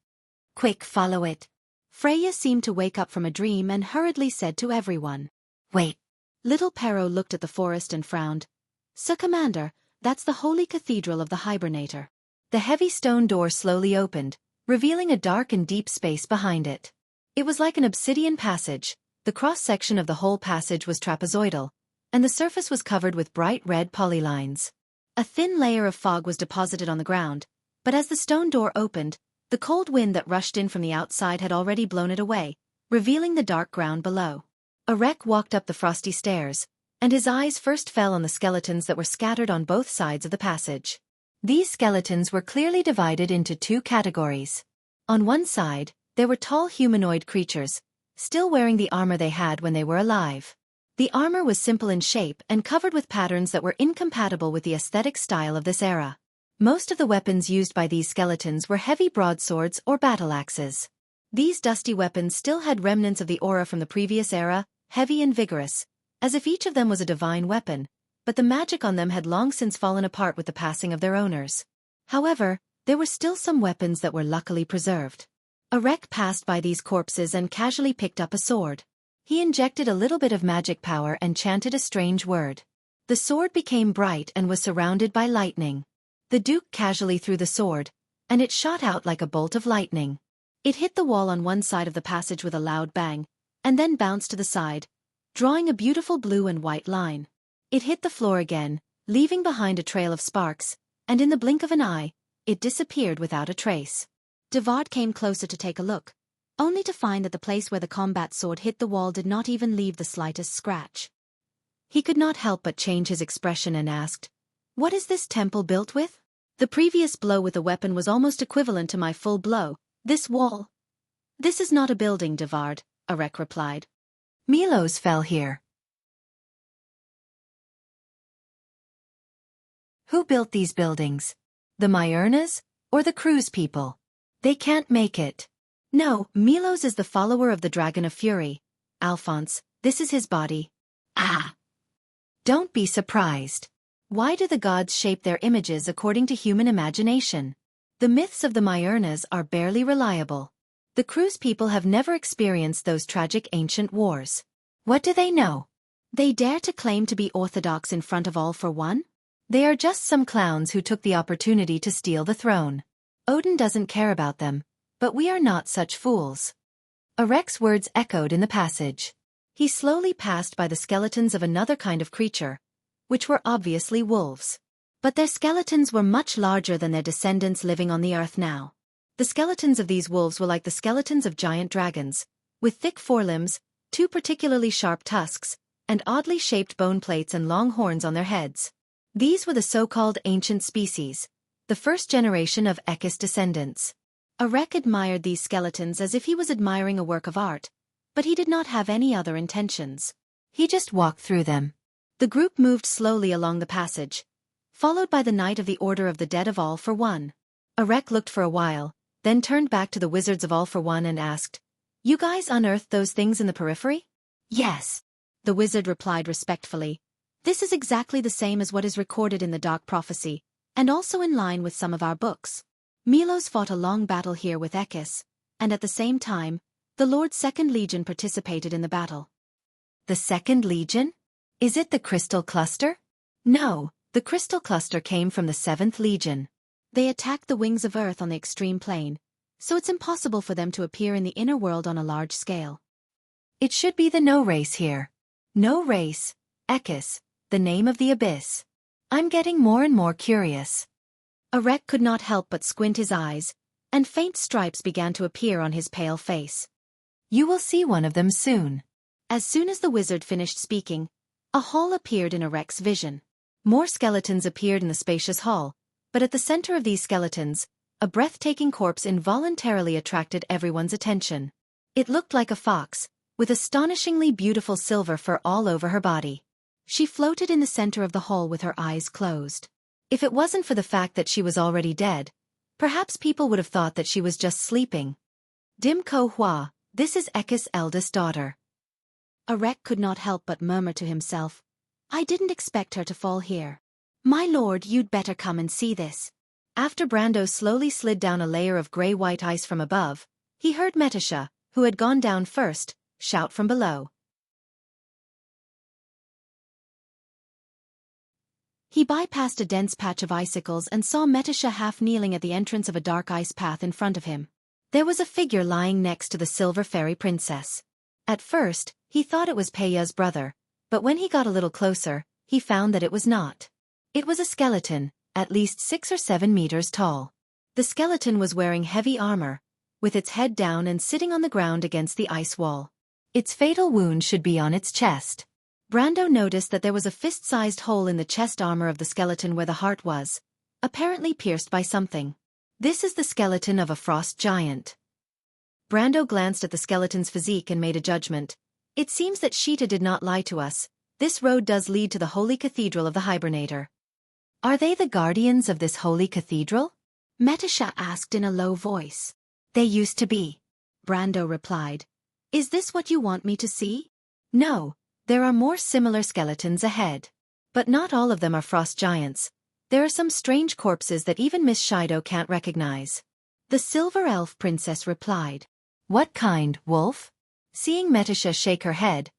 Quick, follow it. Freya seemed to wake up from a dream and hurriedly said to everyone. Wait. Little Pero looked at the forest and frowned. Sir Commander, that's the holy cathedral of the Hibernator. The heavy stone door slowly opened, revealing a dark and deep space behind it. It was like an obsidian passage. The cross-section of the whole passage was trapezoidal, and the surface was covered with bright red polylines. A thin layer of fog was deposited on the ground, but as the stone door opened, the cold wind that rushed in from the outside had already blown it away, revealing the dark ground below. Arek walked up the frosty stairs, and his eyes first fell on the skeletons that were scattered on both sides of the passage. These skeletons were clearly divided into two categories. On one side, there were tall humanoid creatures, still wearing the armor they had when they were alive. The armor was simple in shape and covered with patterns that were incompatible with the aesthetic style of this era. Most of the weapons used by these skeletons were heavy broadswords or battle axes. These dusty weapons still had remnants of the aura from the previous era, heavy and vigorous, as if each of them was a divine weapon, but the magic on them had long since fallen apart with the passing of their owners. However, there were still some weapons that were luckily preserved. Arek passed by these corpses and casually picked up a sword. He injected a little bit of magic power and chanted a strange word. The sword became bright and was surrounded by lightning. The Duke casually threw the sword, and it shot out like a bolt of lightning. It hit the wall on one side of the passage with a loud bang, and then bounced to the side, drawing a beautiful blue and white line. It hit the floor again, leaving behind a trail of sparks, and in the blink of an eye, it disappeared without a trace. Devard came closer to take a look, only to find that the place where the combat sword hit the wall did not even leave the slightest scratch. He could not help but change his expression and asked, "What is this temple built with?" "The previous blow with the weapon was almost equivalent to my full blow. This wall." "This is not a building, Devard," Arek replied. "Milos fell here." "Who built these buildings? The Myernas, or the Cruz people? They can't make it." "No, Milos is the follower of the Dragon of Fury. Alphonse, this is his body." "Ah! Don't be surprised. Why do the gods shape their images according to human imagination? The myths of the Myernas are barely reliable. The Cruz people have never experienced those tragic ancient wars. What do they know? They dare to claim to be orthodox in front of all for one? They are just some clowns who took the opportunity to steal the throne. Odin doesn't care about them, but we are not such fools." Arek's words echoed in the passage. He slowly passed by the skeletons of another kind of creature, which were obviously wolves. But their skeletons were much larger than their descendants living on the earth now. The skeletons of these wolves were like the skeletons of giant dragons, with thick forelimbs, two particularly sharp tusks, and oddly shaped bone plates and long horns on their heads. These were the so-called ancient species, the first generation of Ekis descendants. Arek admired these skeletons as if he was admiring a work of art, but he did not have any other intentions. He just walked through them. The group moved slowly along the passage, followed by the Knight of the Order of the Dead of All for One. Arek looked for a while, then turned back to the Wizards of All for One and asked, "You guys unearthed those things in the periphery?" "Yes," the wizard replied respectfully. "This is exactly the same as what is recorded in the Dark Prophecy, and also in line with some of our books. Milos fought a long battle here with Ekis, and at the same time, the Lord's Second Legion participated in the battle." "The Second Legion? Is it the Crystal Cluster?" "No, the Crystal Cluster came from the Seventh Legion. They attacked the Wings of Earth on the extreme plane, so it's impossible for them to appear in the inner world on a large scale." "It should be the No race here. No race, Ekis, the name of the abyss. I'm getting more and more curious." Arek could not help but squint his eyes, and faint stripes began to appear on his pale face. "You will see one of them soon." As soon as the wizard finished speaking, a hall appeared in Arek's vision. More skeletons appeared in the spacious hall, but at the center of these skeletons, a breathtaking corpse involuntarily attracted everyone's attention. It looked like a fox, with astonishingly beautiful silver fur all over her body. She floated in the center of the hall with her eyes closed. If it wasn't for the fact that she was already dead, perhaps people would have thought that she was just sleeping. "Dim Ko Hua, this is Ekis' eldest daughter." Arek could not help but murmur to himself, "I didn't expect her to fall here. My lord, you'd better come and see this." After Brando slowly slid down a layer of gray-white ice from above, he heard Metasha, who had gone down first, shout from below. He bypassed a dense patch of icicles and saw Metisha half kneeling at the entrance of a dark ice path in front of him. There was a figure lying next to the silver fairy princess. At first, he thought it was Peiya's brother, but when he got a little closer, he found that it was not. It was a skeleton, at least 6 or 7 meters tall. The skeleton was wearing heavy armor, with its head down and sitting on the ground against the ice wall. Its fatal wound should be on its chest. Brando noticed that there was a fist-sized hole in the chest armor of the skeleton where the heart was, apparently pierced by something. This is the skeleton of a frost giant. Brando glanced at the skeleton's physique and made a judgment. It seems that Xianxia did not lie to us. This road does lead to the holy cathedral of the Hibernator. Are they the guardians of this holy cathedral? Metisha asked in a low voice. They used to be. Brando replied. Is this what you want me to see? No, there are more similar skeletons ahead. But not all of them are frost giants. There are some strange corpses that even Miss Shido can't recognize. The silver elf princess replied. What kind, wolf? Seeing Metisha shake her head,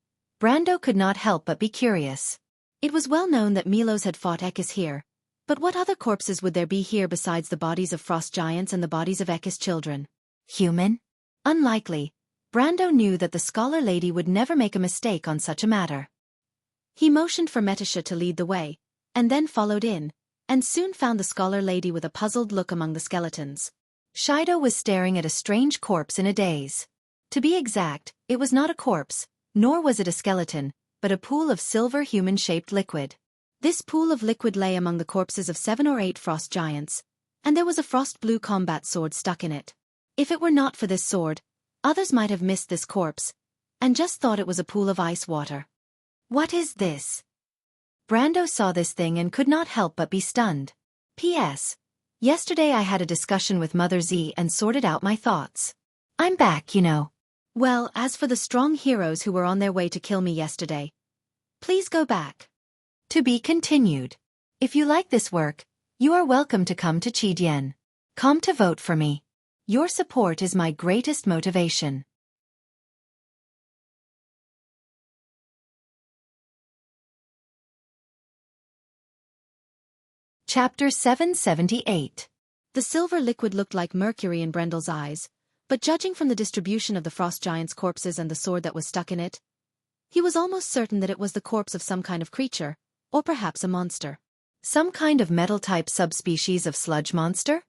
Brando could not help but be curious. It was well known that Milos had fought Ekis here, but what other corpses would there be here besides the bodies of frost giants and the bodies of Ekis children? Human? Unlikely. Brando knew that the scholar lady would never make a mistake on such a matter. He motioned for Metisha to lead the way, and then followed in, and soon found the scholar lady with a puzzled look among the skeletons. Shido was staring at a strange corpse in a daze. To be exact, it was not a corpse, nor was it a skeleton, but a pool of silver human-shaped liquid. This pool of liquid lay among the corpses of 7 or 8 frost giants, and there was a frost-blue combat sword stuck in it. If it were not for this sword, others might have missed this corpse, and just thought it was a pool of ice water. What is this? Brando saw this thing and could not help but be stunned. P.S. Yesterday I had a discussion with Mother Z and sorted out my thoughts. I'm back, you know. Well, as for the strong heroes who were on their way to kill me yesterday, please go back. To be continued. If you like this work, you are welcome to come to Chidian.com to vote for me. Your support is my greatest motivation. Chapter 778. The silver liquid looked like mercury in Brendel's eyes, but judging from the distribution of the frost giant's corpses and the sword that was stuck in it, he was almost certain that it was the corpse of some kind of creature, or perhaps a monster. Some kind of metal-type subspecies of sludge monster?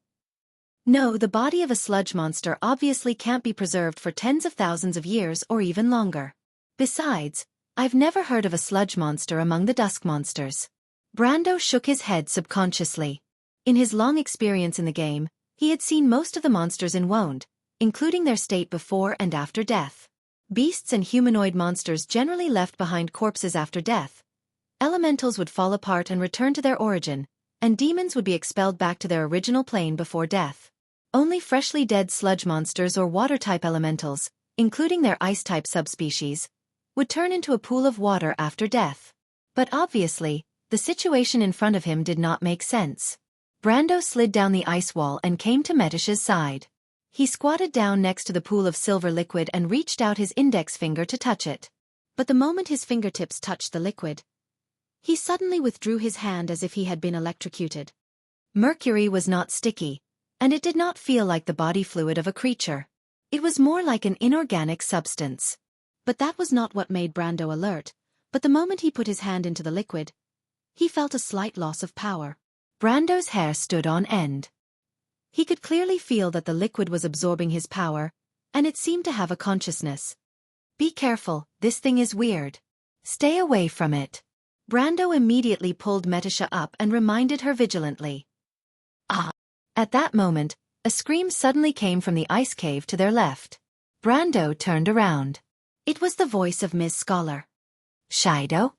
No, the body of a sludge monster obviously can't be preserved for tens of thousands of years or even longer. Besides, I've never heard of a sludge monster among the dusk monsters. Brando shook his head subconsciously. In his long experience in the game, he had seen most of the monsters in Wound, including their state before and after death. Beasts and humanoid monsters generally left behind corpses after death. Elementals would fall apart and return to their origin, and demons would be expelled back to their original plane before death. Only freshly dead sludge monsters or water-type elementals, including their ice-type subspecies, would turn into a pool of water after death. But obviously, the situation in front of him did not make sense. Brando slid down the ice wall and came to Metisha's side. He squatted down next to the pool of silver liquid and reached out his index finger to touch it. But the moment his fingertips touched the liquid, he suddenly withdrew his hand as if he had been electrocuted. Mercury was not sticky, and it did not feel like the body fluid of a creature. It was more like an inorganic substance. But that was not what made Brando alert, but the moment he put his hand into the liquid, he felt a slight loss of power. Brando's hair stood on end. He could clearly feel that the liquid was absorbing his power, and it seemed to have a consciousness. Be careful, this thing is weird. Stay away from it. Brando immediately pulled Metisha up and reminded her vigilantly. Ah! At that moment, a scream suddenly came from the ice cave to their left. Brando turned around. It was the voice of Ms. Scholar. Shido?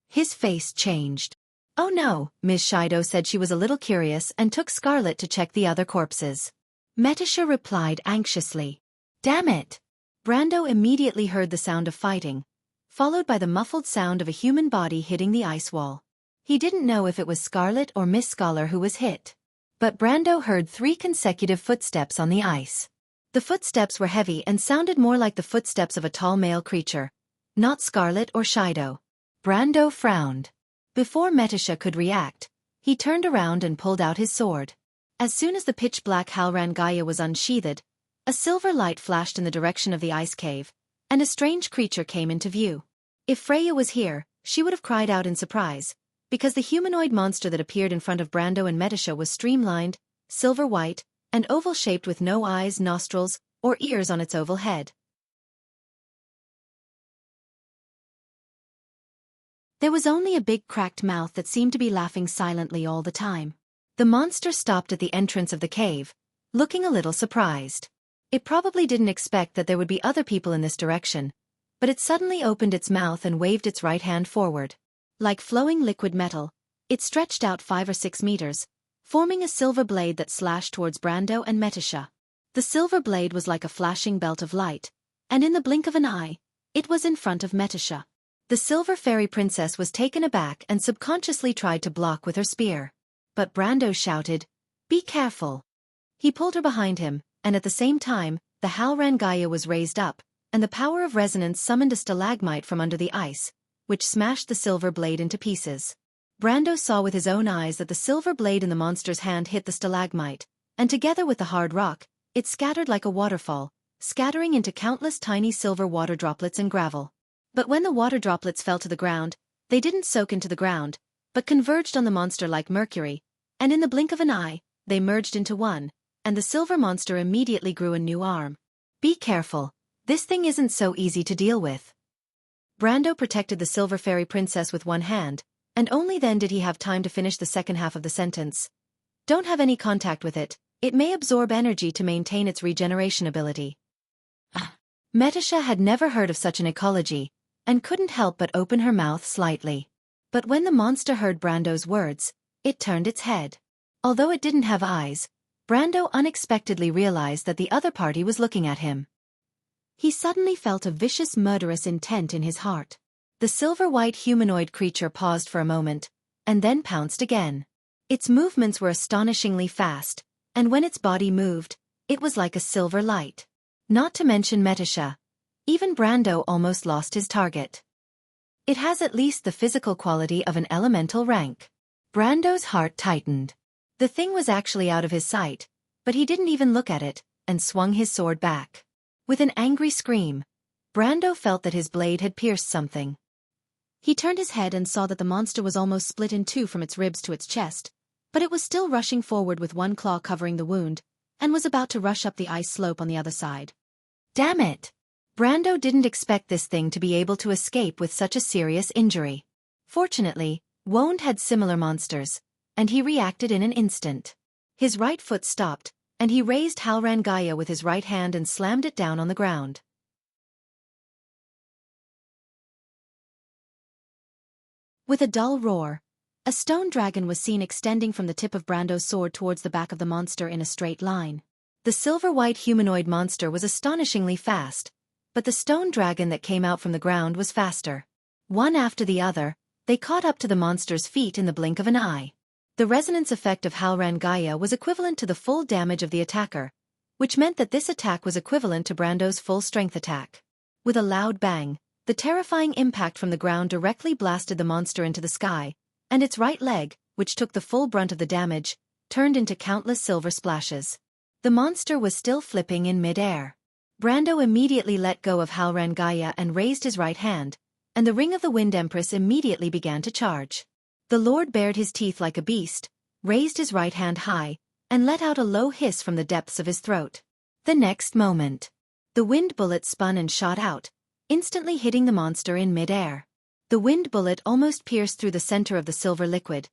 His face changed. Oh no, Ms. Shido said she was a little curious and took Scarlet to check the other corpses. Metisha replied anxiously. Damn it! Brando immediately heard the sound of fighting, followed by the muffled sound of a human body hitting the ice wall. He didn't know if it was Scarlet or Miss Scholar who was hit. But Brando heard 3 consecutive footsteps on the ice. The footsteps were heavy and sounded more like the footsteps of a tall male creature, not Scarlet or Shido. Brando frowned. Before Metisha could react, he turned around and pulled out his sword. As soon as the pitch-black Halrangaya was unsheathed, a silver light flashed in the direction of the ice cave, and a strange creature came into view. If Freya was here, she would have cried out in surprise, because the humanoid monster that appeared in front of Brando and Metisha was streamlined, silver-white, and oval-shaped with no eyes, nostrils, or ears on its oval head. There was only a big cracked mouth that seemed to be laughing silently all the time. The monster stopped at the entrance of the cave, looking a little surprised. It probably didn't expect that there would be other people in this direction, but it suddenly opened its mouth and waved its right hand forward. Like flowing liquid metal, it stretched out 5 or 6 meters, forming a silver blade that slashed towards Brando and Metisha. The silver blade was like a flashing belt of light, and in the blink of an eye, it was in front of Metisha. The silver fairy princess was taken aback and subconsciously tried to block with her spear. But Brando shouted, "Be careful!" He pulled her behind him, and at the same time, the Halrangaya was raised up, and the power of resonance summoned a stalagmite from under the ice, which smashed the silver blade into pieces. Brando saw with his own eyes that the silver blade in the monster's hand hit the stalagmite, and together with the hard rock, it scattered like a waterfall, scattering into countless tiny silver water droplets and gravel. But when the water droplets fell to the ground, they didn't soak into the ground, but converged on the monster like mercury, and in the blink of an eye, they merged into one, and the silver monster immediately grew a new arm. "Be careful, this thing isn't so easy to deal with." Brando protected the silver fairy princess with one hand, and only then did he have time to finish the second half of the sentence. "Don't have any contact with it, it may absorb energy to maintain its regeneration ability." Metisha had never heard of such an ecology, and couldn't help but open her mouth slightly. But when the monster heard Brando's words, it turned its head. Although it didn't have eyes, Brando unexpectedly realized that the other party was looking at him. He suddenly felt a vicious murderous intent in his heart. The silver-white humanoid creature paused for a moment, and then pounced again. Its movements were astonishingly fast, and when its body moved, it was like a silver light. Not to mention Metisha. Even Brando almost lost his target. It has at least the physical quality of an elemental rank. Brando's heart tightened. The thing was actually out of his sight, but he didn't even look at it, and swung his sword back. With an angry scream, Brando felt that his blade had pierced something. He turned his head and saw that the monster was almost split in two from its ribs to its chest, but it was still rushing forward with one claw covering the wound, and was about to rush up the ice slope on the other side. Damn it! Brando didn't expect this thing to be able to escape with such a serious injury. Fortunately, Wonde had similar monsters, and he reacted in an instant. His right foot stopped, and he raised Halrangaya with his right hand and slammed it down on the ground. With a dull roar, a stone dragon was seen extending from the tip of Brando's sword towards the back of the monster in a straight line. The silver-white humanoid monster was astonishingly fast, but the stone dragon that came out from the ground was faster. One after the other, they caught up to the monster's feet in the blink of an eye. The resonance effect of Halrangaya was equivalent to the full damage of the attacker, which meant that this attack was equivalent to Brando's full-strength attack. With a loud bang, the terrifying impact from the ground directly blasted the monster into the sky, and its right leg, which took the full brunt of the damage, turned into countless silver splashes. The monster was still flipping in mid-air. Brando immediately let go of Halrangaya and raised his right hand, and the Ring of the Wind Empress immediately began to charge. The Lord bared his teeth like a beast, raised his right hand high, and let out a low hiss from the depths of his throat. The next moment, the wind bullet spun and shot out, instantly hitting the monster in mid-air. The wind bullet almost pierced through the center of the silver liquid,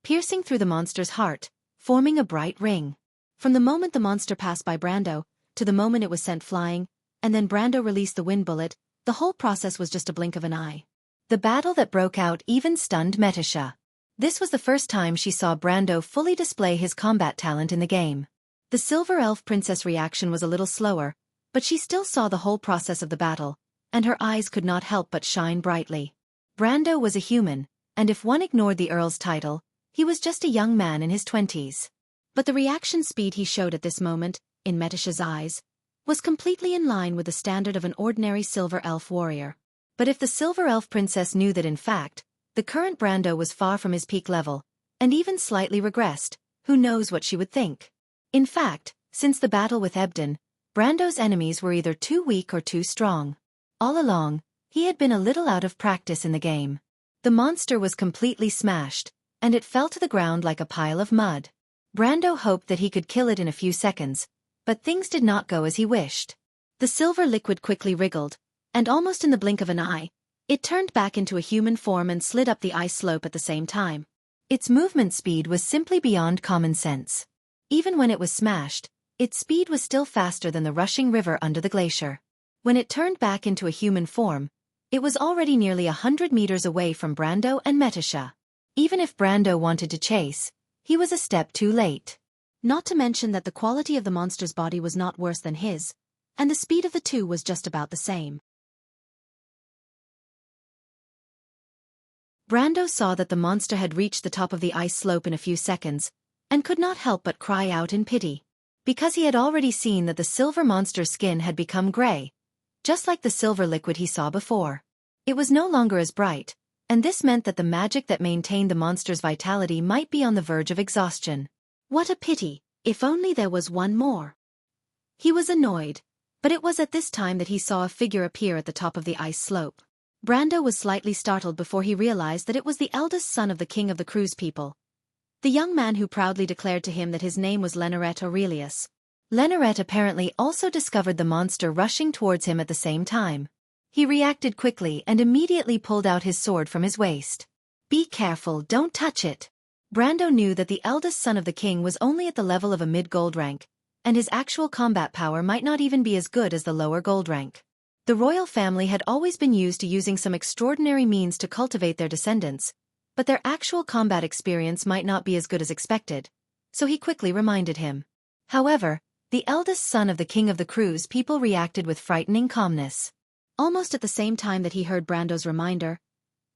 piercing through the monster's heart, forming a bright ring. From the moment the monster passed by Brando, to the moment it was sent flying, and then Brando released the wind bullet, the whole process was just a blink of an eye. The battle that broke out even stunned Metisha. This was the first time she saw Brando fully display his combat talent in the game. The Silver Elf Princess reaction was a little slower, but she still saw the whole process of the battle, and her eyes could not help but shine brightly. Brando was a human, and if one ignored the Earl's title, he was just a young man in his 20s. But the reaction speed he showed at this moment, in Metisha's eyes, was completely in line with the standard of an ordinary silver elf warrior. But if the silver elf princess knew that in fact, the current Brando was far from his peak level, and even slightly regressed, who knows what she would think. In fact, since the battle with Ebden, Brando's enemies were either too weak or too strong. All along, he had been a little out of practice in the game. The monster was completely smashed, and it fell to the ground like a pile of mud. Brando hoped that he could kill it in a few seconds, but things did not go as he wished. The silver liquid quickly wriggled, and almost in the blink of an eye, it turned back into a human form and slid up the ice slope at the same time. Its movement speed was simply beyond common sense. Even when it was smashed, its speed was still faster than the rushing river under the glacier. When it turned back into a human form, it was already nearly 100 meters away from Brando and Metisha. Even if Brando wanted to chase, he was a step too late. Not to mention that the quality of the monster's body was not worse than his, and the speed of the two was just about the same. Brando saw that the monster had reached the top of the ice slope in a few seconds, and could not help but cry out in pity. Because he had already seen that the silver monster's skin had become gray, just like the silver liquid he saw before. It was no longer as bright, and this meant that the magic that maintained the monster's vitality might be on the verge of exhaustion. What a pity, if only there was one more. He was annoyed, but it was at this time that he saw a figure appear at the top of the ice slope. Brando was slightly startled before he realized that it was the eldest son of the king of the Cruise people, the young man who proudly declared to him that his name was Leneret Aurelius. Leneret apparently also discovered the monster rushing towards him at the same time. He reacted quickly and immediately pulled out his sword from his waist. "Be careful, don't touch it." Brando knew that the eldest son of the king was only at the level of a mid-gold rank, and his actual combat power might not even be as good as the lower gold rank. The royal family had always been used to using some extraordinary means to cultivate their descendants, but their actual combat experience might not be as good as expected, so he quickly reminded him. However, the eldest son of the king of the Cruise people reacted with frightening calmness. Almost at the same time that he heard Brando's reminder,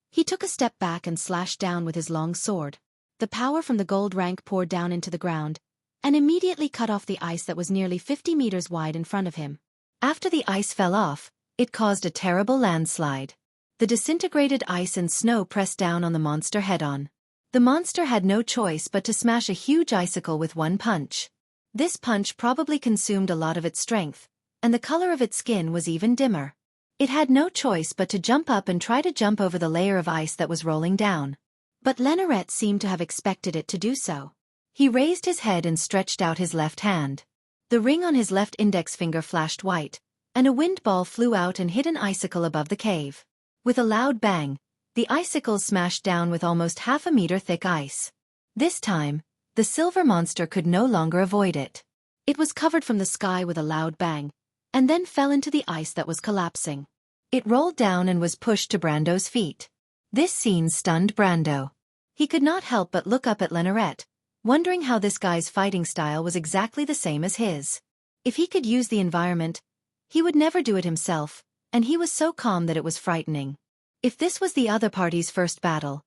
he took a step back and slashed down with his long sword. The power from the gold rank poured down into the ground, and immediately cut off the ice that was nearly 50 meters wide in front of him. After the ice fell off, it caused a terrible landslide. The disintegrated ice and snow pressed down on the monster head-on. The monster had no choice but to smash a huge icicle with one punch. This punch probably consumed a lot of its strength, and the color of its skin was even dimmer. It had no choice but to jump up and try to jump over the layer of ice that was rolling down. But Leneret seemed to have expected it to do so. He raised his head and stretched out his left hand. The ring on his left index finger flashed white, and a wind ball flew out and hit an icicle above the cave. With a loud bang, the icicles smashed down with almost half a meter thick ice. This time, the silver monster could no longer avoid it. It was covered from the sky with a loud bang, and then fell into the ice that was collapsing. It rolled down and was pushed to Brando's feet. This scene stunned Brando. He could not help but look up at Leneret, wondering how this guy's fighting style was exactly the same as his. If he could use the environment, he would never do it himself, and he was so calm that it was frightening. If this was the other party's first battle,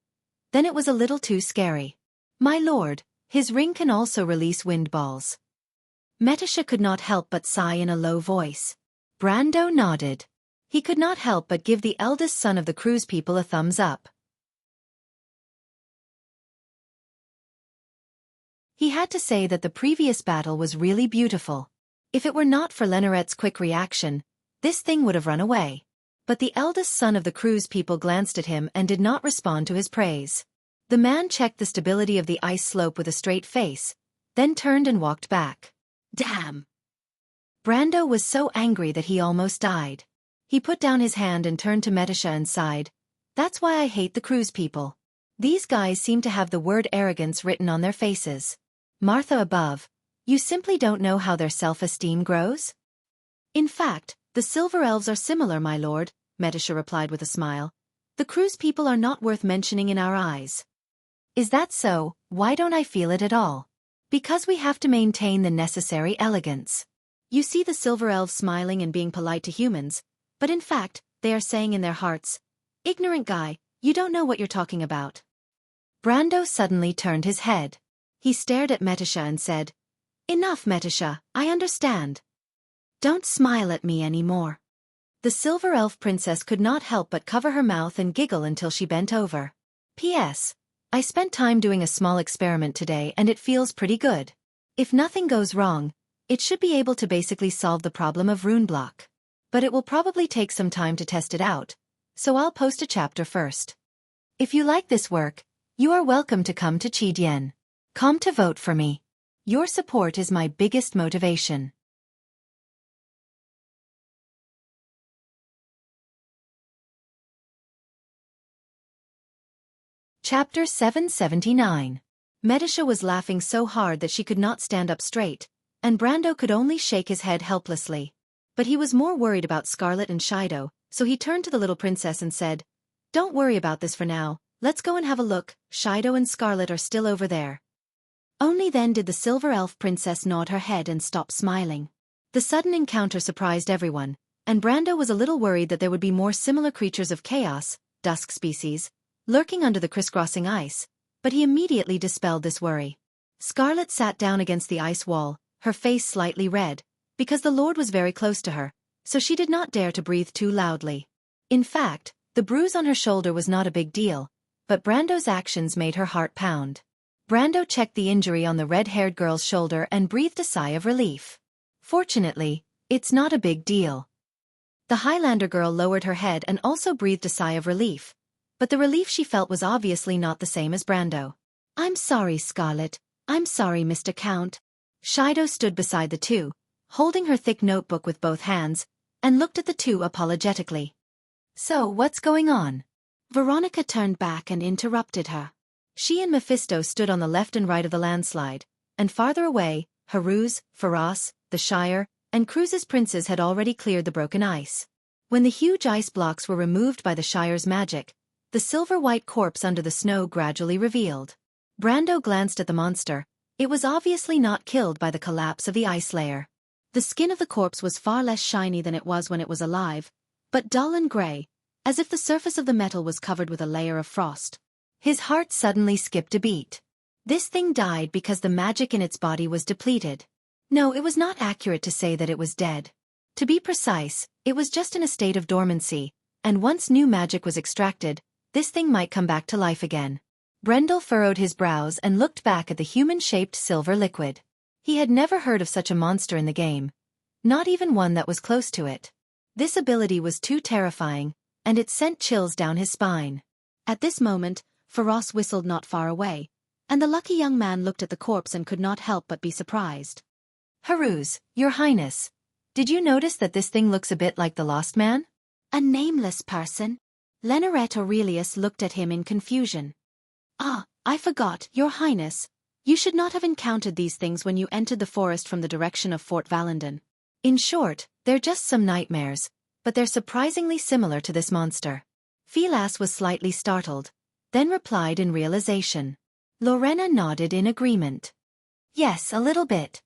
then it was a little too scary. "My lord, his ring can also release wind balls." Metisha could not help but sigh in a low voice. Brando nodded. He could not help but give the eldest son of the Cruise people a thumbs up. He had to say that the previous battle was really beautiful. If it were not for Leneret's quick reaction, this thing would have run away. But the eldest son of the Cruise people glanced at him and did not respond to his praise. The man checked the stability of the ice slope with a straight face, then turned and walked back. Damn! Brando was so angry that he almost died. He put down his hand and turned to Metisha and sighed. "That's why I hate the Cruise people. These guys seem to have the word arrogance written on their faces. Martha above, you simply don't know how their self-esteem grows?" "In fact, the Silver Elves are similar, my lord," Metisha replied with a smile. "The Cruise people are not worth mentioning in our eyes." "Is that so? Why don't I feel it at all?" "Because we have to maintain the necessary elegance. You see the Silver Elves smiling and being polite to humans, but in fact, they are saying in their hearts, 'Ignorant guy, you don't know what you're talking about.'" Brando suddenly turned his head. He stared at Metisha and said, "Enough, Metisha, I understand. Don't smile at me anymore. The silver elf princess could not help but cover her mouth and giggle until she bent over. P.S. I spent time doing a small experiment today and it feels pretty good. If nothing goes wrong, it should be able to basically solve the problem of rune block. But it will probably take some time to test it out, so I'll post a chapter first. If you like this work, you are welcome to come to Qidian.com to vote for me. Your support is my biggest motivation. Chapter 779. Medisha was laughing so hard that she could not stand up straight, and Brando could only shake his head helplessly. But he was more worried about Scarlet and Shido, so he turned to the little princess and said, "Don't worry about this for now, let's go and have a look, Shido and Scarlet are still over there." Only then did the silver elf princess nod her head and stop smiling. The sudden encounter surprised everyone, and Brando was a little worried that there would be more similar creatures of chaos, dusk species, lurking under the crisscrossing ice, but he immediately dispelled this worry. Scarlet sat down against the ice wall, her face slightly red, because the Lord was very close to her, so she did not dare to breathe too loudly. In fact, the bruise on her shoulder was not a big deal, but Brando's actions made her heart pound. Brando checked the injury on the red-haired girl's shoulder and breathed a sigh of relief. Fortunately, it's not a big deal. The Highlander girl lowered her head and also breathed a sigh of relief, but the relief she felt was obviously not the same as Brando. "I'm sorry, Scarlet. I'm sorry, Mr. Count." Shido stood beside the two, holding her thick notebook with both hands, and looked at the two apologetically. "So, what's going on?" Veronica turned back and interrupted her. She and Mephisto stood on the left and right of the landslide, and farther away, Haruz, Faraz, the Shire, and Cruz's princes had already cleared the broken ice. When the huge ice blocks were removed by the Shire's magic, the silver-white corpse under the snow gradually revealed. Brando glanced at the monster. It was obviously not killed by the collapse of the ice layer. The skin of the corpse was far less shiny than it was when it was alive, but dull and gray, as if the surface of the metal was covered with a layer of frost. His heart suddenly skipped a beat. This thing died because the magic in its body was depleted. No, it was not accurate to say that it was dead. To be precise, it was just in a state of dormancy, and once new magic was extracted, this thing might come back to life again. Brendel furrowed his brows and looked back at the human-shaped silver liquid. He had never heard of such a monster in the game, not even one that was close to it. This ability was too terrifying, and it sent chills down his spine. At this moment, Faraz whistled not far away, and the lucky young man looked at the corpse and could not help but be surprised. "Haruz, Your Highness, did you notice that this thing looks a bit like the Lost Man?" "A nameless person?" Lenarette Aurelius looked at him in confusion. "Ah, I forgot, Your Highness. You should not have encountered these things when you entered the forest from the direction of Fort Valendon. In short, they're just some nightmares, but they're surprisingly similar to this monster." Philas was slightly startled, then replied in realization. Lorena nodded in agreement. "Yes, a little bit."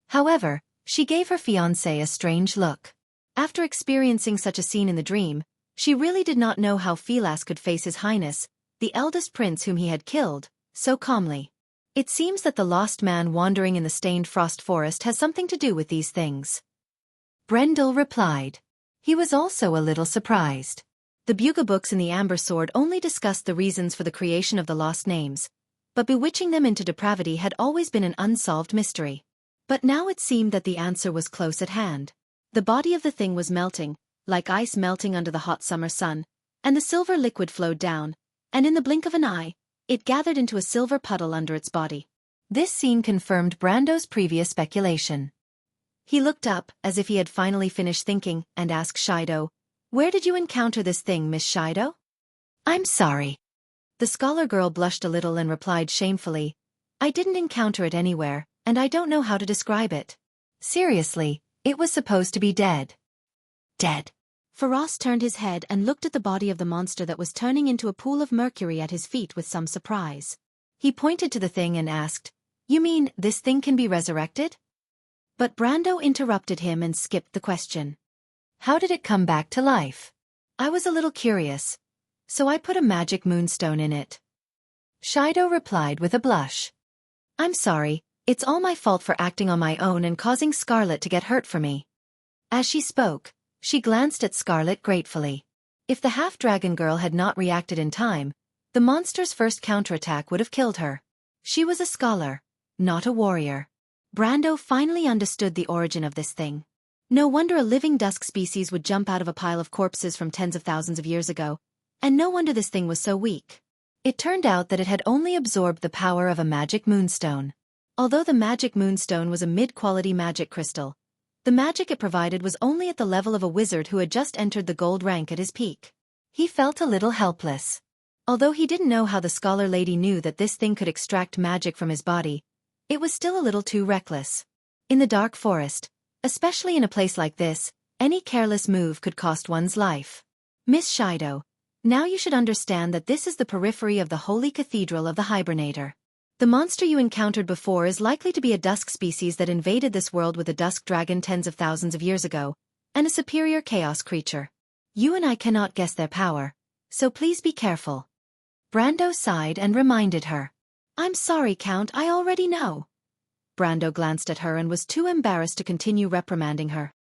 However, she gave her fiancé a strange look. After experiencing such a scene in the dream, she really did not know how Philas could face His Highness, the eldest prince whom he had killed, so calmly. It seems that the lost man wandering in the stained frost forest has something to do with these things. Brendel replied. He was also a little surprised. The Buga books in the Amber Sword only discussed the reasons for the creation of the lost names, but bewitching them into depravity had always been an unsolved mystery. But now it seemed that the answer was close at hand. The body of the thing was melting, like ice melting under the hot summer sun, and the silver liquid flowed down, and in the blink of an eye, it gathered into a silver puddle under its body. This scene confirmed Brando's previous speculation. He looked up, as if he had finally finished thinking, and asked Shido, "Where did you encounter this thing, Miss Shido?" "I'm sorry." The scholar girl blushed a little and replied shamefully, "I didn't encounter it anywhere, and I don't know how to describe it. Seriously, it was supposed to be dead." "Dead?" Faraz turned his head and looked at the body of the monster that was turning into a pool of mercury at his feet with some surprise. He pointed to the thing and asked, "You mean this thing can be resurrected?" But Brando interrupted him and skipped the question. "How did it come back to life?" "I was a little curious, so I put a magic moonstone in it." Shido replied with a blush. "I'm sorry, It's all my fault for acting on my own and causing Scarlet to get hurt for me. As she spoke, she glanced at Scarlet gratefully. If the half-dragon girl had not reacted in time, the monster's first counterattack would have killed her. She was a scholar, not a warrior. Brando finally understood the origin of this thing. No wonder a living dusk species would jump out of a pile of corpses from tens of thousands of years ago, and no wonder this thing was so weak. It turned out that it had only absorbed the power of a magic moonstone. Although the magic moonstone was a mid-quality magic crystal, the magic it provided was only at the level of a wizard who had just entered the gold rank at his peak. He felt a little helpless. Although he didn't know how the scholar lady knew that this thing could extract magic from his body, it was still a little too reckless. In the dark forest, especially in a place like this, any careless move could cost one's life. Miss Shido, now you should understand that this is the periphery of the holy cathedral of the Hibernator. The monster you encountered before is likely to be a dusk species that invaded this world with a dusk dragon tens of thousands of years ago, and a superior chaos creature. You and I cannot guess their power, so please be careful. Brando sighed and reminded her. I'm sorry, Count, I already know. Brando glanced at her and was too embarrassed to continue reprimanding her.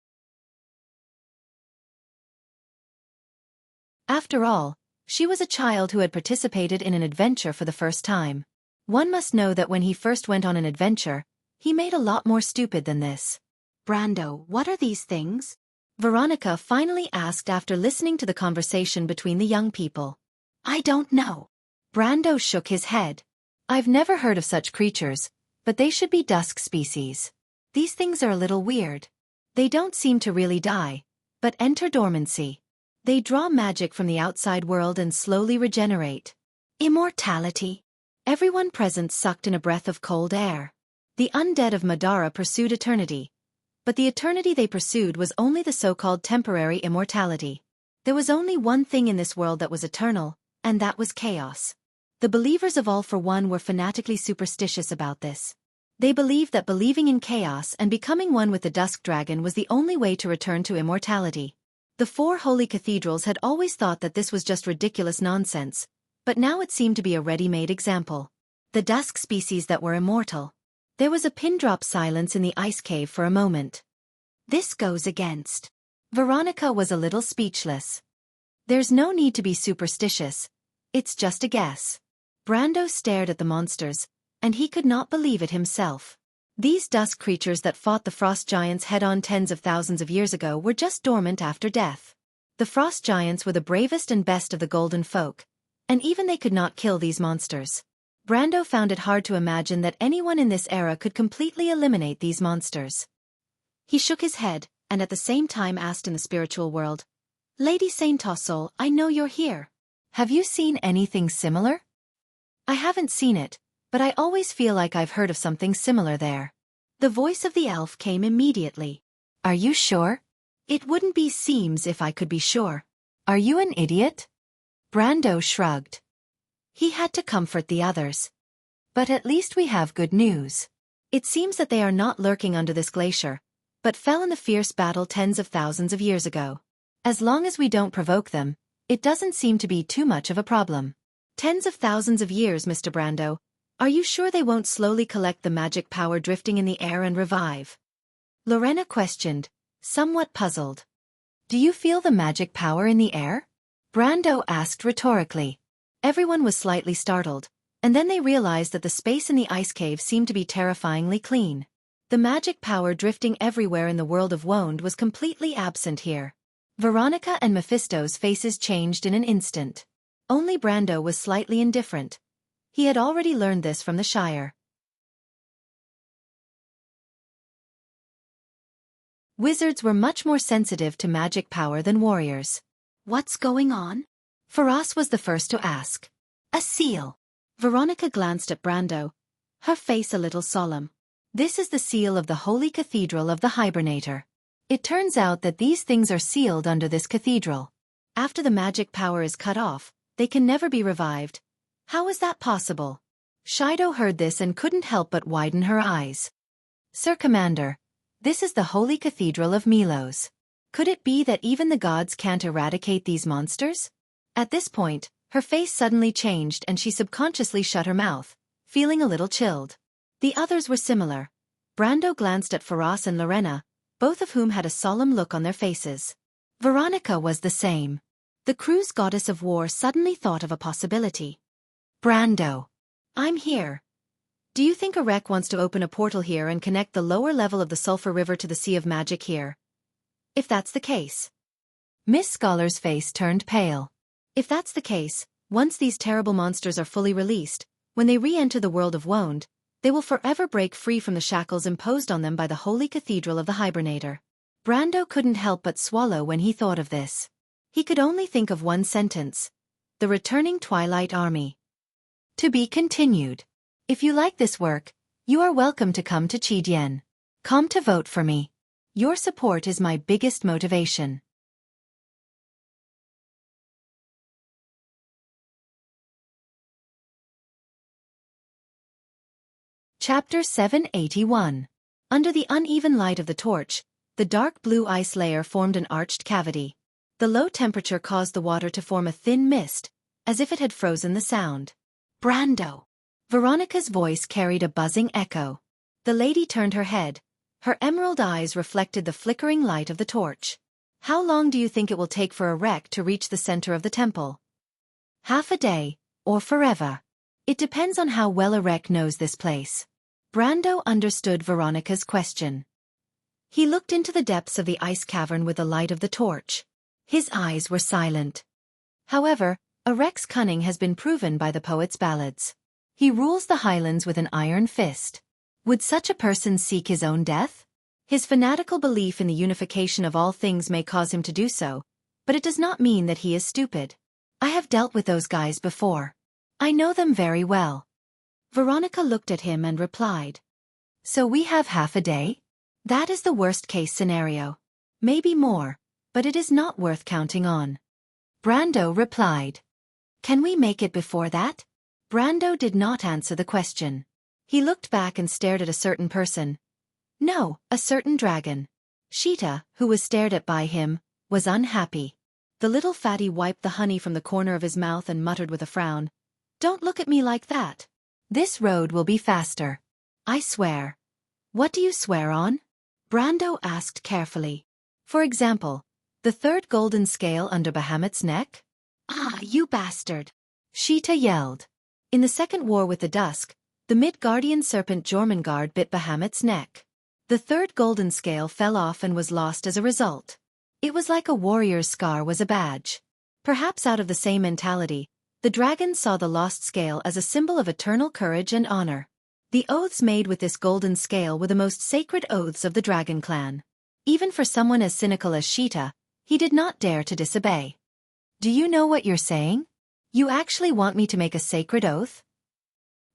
After all, she was a child who had participated in an adventure for the first time. One must know that when he first went on an adventure, he made a lot more stupid than this. Brando, what are these things? Veronica finally asked after listening to the conversation between the young people. I don't know. Brando shook his head. I've never heard of such creatures, but they should be dusk species. These things are a little weird. They don't seem to really die, but enter dormancy. They draw magic from the outside world and slowly regenerate. Immortality. Everyone present sucked in a breath of cold air. The undead of Madara pursued eternity. But the eternity they pursued was only the so-called temporary immortality. There was only one thing in this world that was eternal, and that was chaos. The believers of All for One were fanatically superstitious about this. They believed that believing in chaos and becoming one with the Dusk Dragon was the only way to return to immortality. The four holy cathedrals had always thought that this was just ridiculous nonsense, but now it seemed to be a ready-made example. The dusk species that were immortal. There was a pin-drop silence in the ice cave for a moment. This goes against. Veronica was a little speechless. There's no need to be superstitious. It's just a guess. Brando stared at the monsters, and he could not believe it himself. These dusk creatures that fought the frost giants head-on tens of thousands of years ago were just dormant after death. The frost giants were the bravest and best of the golden folk, and even they could not kill these monsters. Brando found it hard to imagine that anyone in this era could completely eliminate these monsters. He shook his head, and at the same time asked in the spiritual world, Lady Saint Tossol, I know you're here. Have you seen anything similar? I haven't seen it, but I always feel like I've heard of something similar there. The voice of the elf came immediately. Are you sure? It wouldn't be seems if I could be sure. Are you an idiot? Brando shrugged. He had to comfort the others. But at least we have good news. It seems that they are not lurking under this glacier, but fell in the fierce battle tens of thousands of years ago. As long as we don't provoke them, it doesn't seem to be too much of a problem. Tens of thousands of years, Mr. Brando. Are you sure they won't slowly collect the magic power drifting in the air and revive? Lorena questioned, somewhat puzzled. Do you feel the magic power in the air? Brando asked rhetorically. Everyone was slightly startled, and then they realized that the space in the ice cave seemed to be terrifyingly clean. The magic power drifting everywhere in the world of Woned was completely absent here. Veronica and Mephisto's faces changed in an instant. Only Brando was slightly indifferent. He had already learned this from the Shire. Wizards were much more sensitive to magic power than warriors. What's going on? Faraz was the first to ask. A seal. Veronica glanced at Brando, her face a little solemn. This is the seal of the Holy Cathedral of the Hibernator. It turns out that these things are sealed under this cathedral. After the magic power is cut off, they can never be revived. How is that possible? Shido heard this and couldn't help but widen her eyes. Sir Commander, this is the Holy Cathedral of Milos. Could it be that even the gods can't eradicate these monsters? At this point, her face suddenly changed and she subconsciously shut her mouth, feeling a little chilled. The others were similar. Brando glanced at Faraz and Lorena, both of whom had a solemn look on their faces. Veronica was the same. The crew's goddess of war suddenly thought of a possibility. Brando. I'm here. Do you think Arek wants to open a portal here and connect the lower level of the Sulphur River to the Sea of Magic here? If that's the case. Miss Scholar's face turned pale. If that's the case, once these terrible monsters are fully released, when they re-enter the world of Woned, they will forever break free from the shackles imposed on them by the Holy Cathedral of the Hibernator. Brando couldn't help but swallow when he thought of this. He could only think of one sentence. The returning Twilight Army. To be continued. If you like this work, you are welcome to come to Chidian. Come to vote for me. Your support is my biggest motivation. Chapter 781. Under the uneven light of the torch, the dark blue ice layer formed an arched cavity. The low temperature caused the water to form a thin mist, as if it had frozen the sound. Brando. Veronica's voice carried a buzzing echo. The lady turned her head. Her emerald eyes reflected the flickering light of the torch. How long do you think it will take for Arek to reach the center of the temple? Half a day, or forever. It depends on how well Arek knows this place. Brando understood Veronica's question. He looked into the depths of the ice cavern with the light of the torch. His eyes were silent. However, Arek's cunning has been proven by the poet's ballads. He rules the highlands with an iron fist. Would such a person seek his own death? His fanatical belief in the unification of all things may cause him to do so, but it does not mean that he is stupid. I have dealt with those guys before. I know them very well. Veronica looked at him and replied. So we have half a day? That is the worst-case scenario. Maybe more, but it is not worth counting on. Brando replied. Can we make it before that? Brando did not answer the question. He looked back and stared at a certain person. No, a certain dragon. Sheeta, who was stared at by him, was unhappy. The little fatty wiped the honey from the corner of his mouth and muttered with a frown. Don't look at me like that. This road will be faster. I swear. What do you swear on? Brando asked carefully. For example, the third golden scale under Bahamut's neck? Ah, you bastard! Sheeta yelled. In the second war with the Dusk, the Midgardian serpent Jormungand bit Bahamut's neck. The third golden scale fell off and was lost as a result. It was like a warrior's scar was a badge. Perhaps out of the same mentality, the dragon saw the lost scale as a symbol of eternal courage and honor. The oaths made with this golden scale were the most sacred oaths of the dragon clan. Even for someone as cynical as Sheeta, he did not dare to disobey. Do you know what you're saying? You actually want me to make a sacred oath?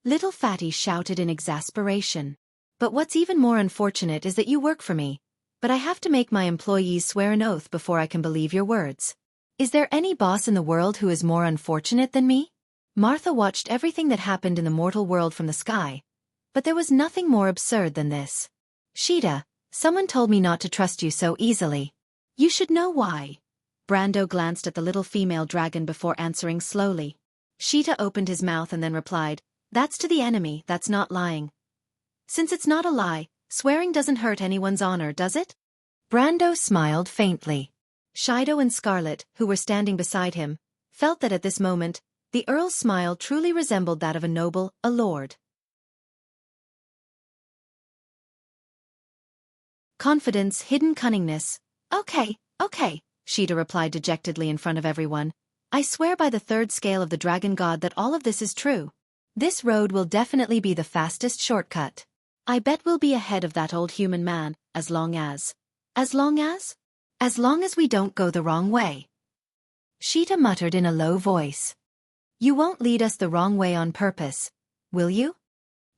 Little Fatty shouted in exasperation. But what's even more unfortunate is that you work for me, but I have to make my employees swear an oath before I can believe your words. Is there any boss in the world who is more unfortunate than me? Martha watched everything that happened in the mortal world from the sky, but there was nothing more absurd than this. Sheeta, someone told me not to trust you so easily. You should know why. Brando glanced at the little female dragon before answering slowly. Sheeta opened his mouth and then replied, That's to the enemy, that's not lying. Since it's not a lie, swearing doesn't hurt anyone's honor, does it? Brando smiled faintly. Shido and Scarlet, who were standing beside him, felt that at this moment, the Earl's smile truly resembled that of a noble, a lord. Confidence, hidden cunningness. Okay, Sheeta replied dejectedly in front of everyone. I swear by the third scale of the dragon god that all of this is true. This road will definitely be the fastest shortcut. I bet we'll be ahead of that old human man, as long as we don't go the wrong way. Sheeta muttered in a low voice. You won't lead us the wrong way on purpose, will you?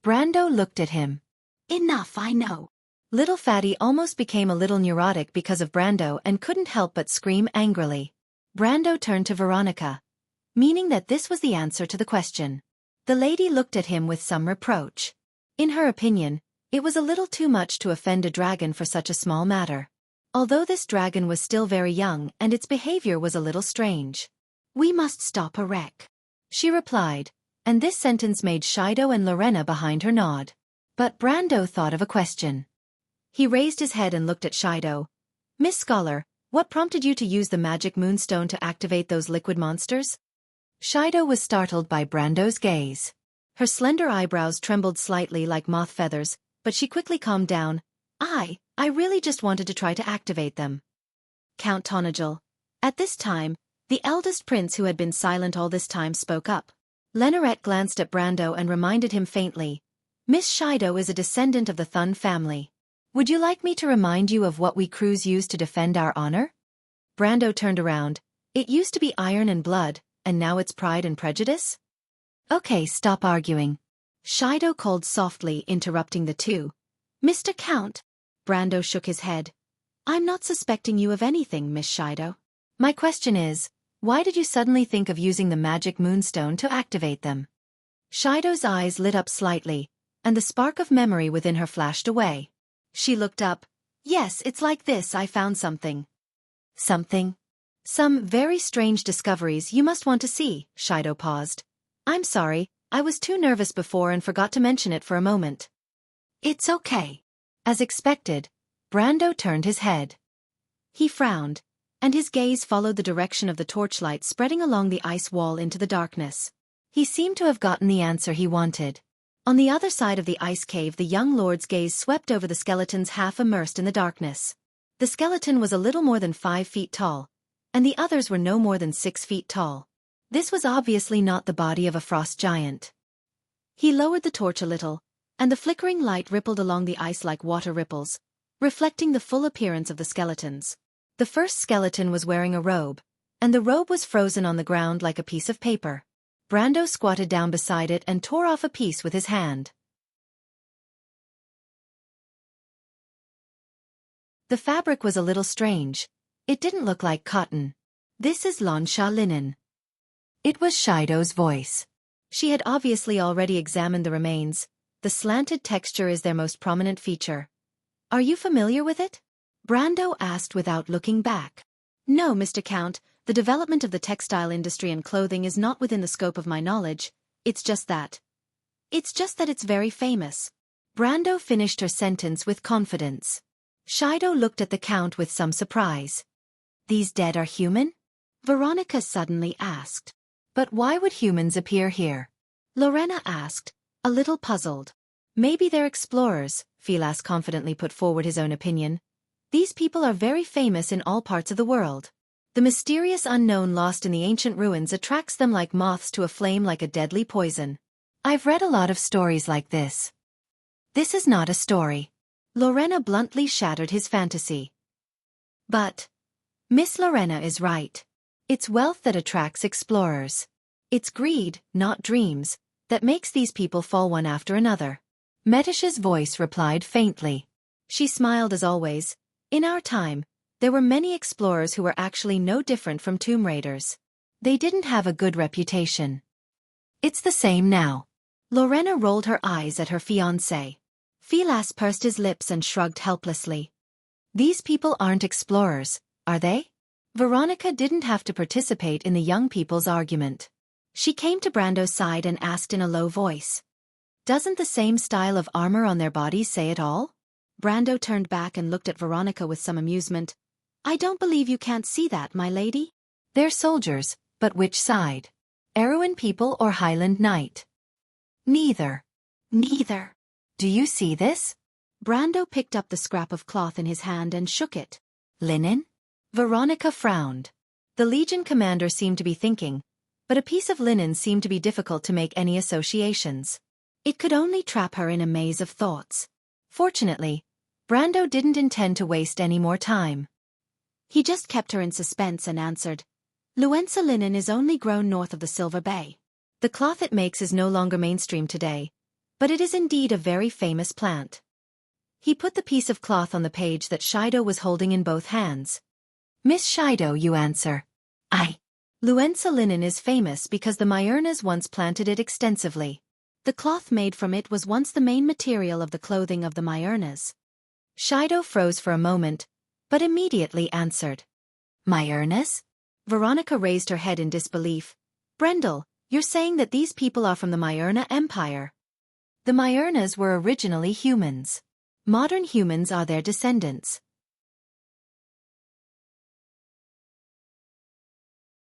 Brando looked at him. Enough, I know. Little Fatty almost became a little neurotic because of Brando and couldn't help but scream angrily. Brando turned to Veronica, meaning that this was the answer to the question. The lady looked at him with some reproach. In her opinion, it was a little too much to offend a dragon for such a small matter. Although this dragon was still very young and its behavior was a little strange. We must stop Arek, she replied, and this sentence made Shido and Lorena behind her nod. But Brando thought of a question. He raised his head and looked at Shido. Miss Scholar, what prompted you to use the magic moonstone to activate those liquid monsters? Shido was startled by Brando's gaze. Her slender eyebrows trembled slightly like moth feathers, but she quickly calmed down. I really just wanted to try to activate them. Count Tonagel. At this time, the eldest prince who had been silent all this time spoke up. Lenoret glanced at Brando and reminded him faintly. Miss Shido is a descendant of the Thun family. Would you like me to remind you of what we crews used to defend our honor? Brando turned around. It used to be iron and blood, and now it's pride and prejudice? Okay, stop arguing. Shido called softly, interrupting the two. Mr. Count. Brando shook his head. I'm not suspecting you of anything, Miss Shido. My question is, why did you suddenly think of using the magic moonstone to activate them? Shido's eyes lit up slightly, and the spark of memory within her flashed away. She looked up. Yes, it's like this, I found something. Something? Some very strange discoveries you must want to see, Shido paused. I'm sorry, I was too nervous before and forgot to mention it for a moment. It's okay. As expected, Brando turned his head. He frowned, and his gaze followed the direction of the torchlight spreading along the ice wall into the darkness. He seemed to have gotten the answer he wanted. On the other side of the ice cave, the young lord's gaze swept over the skeletons half immersed in the darkness. The skeleton was a little more than 5 feet tall, and the others were no more than 6 feet tall. This was obviously not the body of a frost giant. He lowered the torch a little, and the flickering light rippled along the ice like water ripples, reflecting the full appearance of the skeletons. The first skeleton was wearing a robe, and the robe was frozen on the ground like a piece of paper. Brando squatted down beside it and tore off a piece with his hand. The fabric was a little strange. It didn't look like cotton. This is Xianxia linen. It was Shido's voice. She had obviously already examined the remains. The slanted texture is their most prominent feature. Are you familiar with it? Brando asked without looking back. No, Mr. Count, the development of the textile industry and clothing is not within the scope of my knowledge. It's just that it's very famous. Brando finished her sentence with confidence. Shido looked at the Count with some surprise. These dead are human? Veronica suddenly asked. But why would humans appear here? Lorena asked, a little puzzled. Maybe they're explorers, Filas confidently put forward his own opinion. These people are very famous in all parts of the world. The mysterious unknown lost in the ancient ruins attracts them like moths to a flame, like a deadly poison. I've read a lot of stories like this. This is not a story. Lorena bluntly shattered his fantasy. But Miss Lorena is right. It's wealth that attracts explorers. It's greed, not dreams, that makes these people fall one after another. Metish's voice replied faintly. She smiled as always. In our time, there were many explorers who were actually no different from tomb raiders. They didn't have a good reputation. It's the same now. Lorena rolled her eyes at her fiancé. Filas pursed his lips and shrugged helplessly. These people aren't explorers, are they? Veronica didn't have to participate in the young people's argument. She came to Brando's side and asked in a low voice. Doesn't the same style of armor on their bodies say it all? Brando turned back and looked at Veronica with some amusement. I don't believe you can't see that, my lady. They're soldiers, but which side? Erewhon people or Highland Knight? Neither. Neither. Do you see this? Brando picked up the scrap of cloth in his hand and shook it. Linen? Veronica frowned. The Legion commander seemed to be thinking, but a piece of linen seemed to be difficult to make any associations. It could only trap her in a maze of thoughts. Fortunately, Brando didn't intend to waste any more time. He just kept her in suspense and answered, Luenza linen is only grown north of the Silver Bay. The cloth it makes is no longer mainstream today, but it is indeed a very famous plant. He put the piece of cloth on the page that Shido was holding in both hands. Miss Shido, you answer. Luenza linen is famous because the Myernas once planted it extensively. The cloth made from it was once the main material of the clothing of the Myernas. Shido froze for a moment, but immediately answered. Myernas? Veronica raised her head in disbelief. Brendel, you're saying that these people are from the Myerna Empire? The Myurnas were originally humans. Modern humans are their descendants.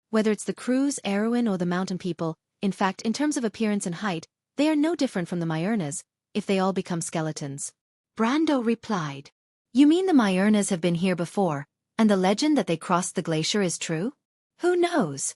Whether it's the crew's Erewhon or the mountain people, in fact, in terms of appearance and height, they are no different from the Myurnas, if they all become skeletons. Brando replied. You mean the Myurnas have been here before, and the legend that they crossed the glacier is true? Who knows?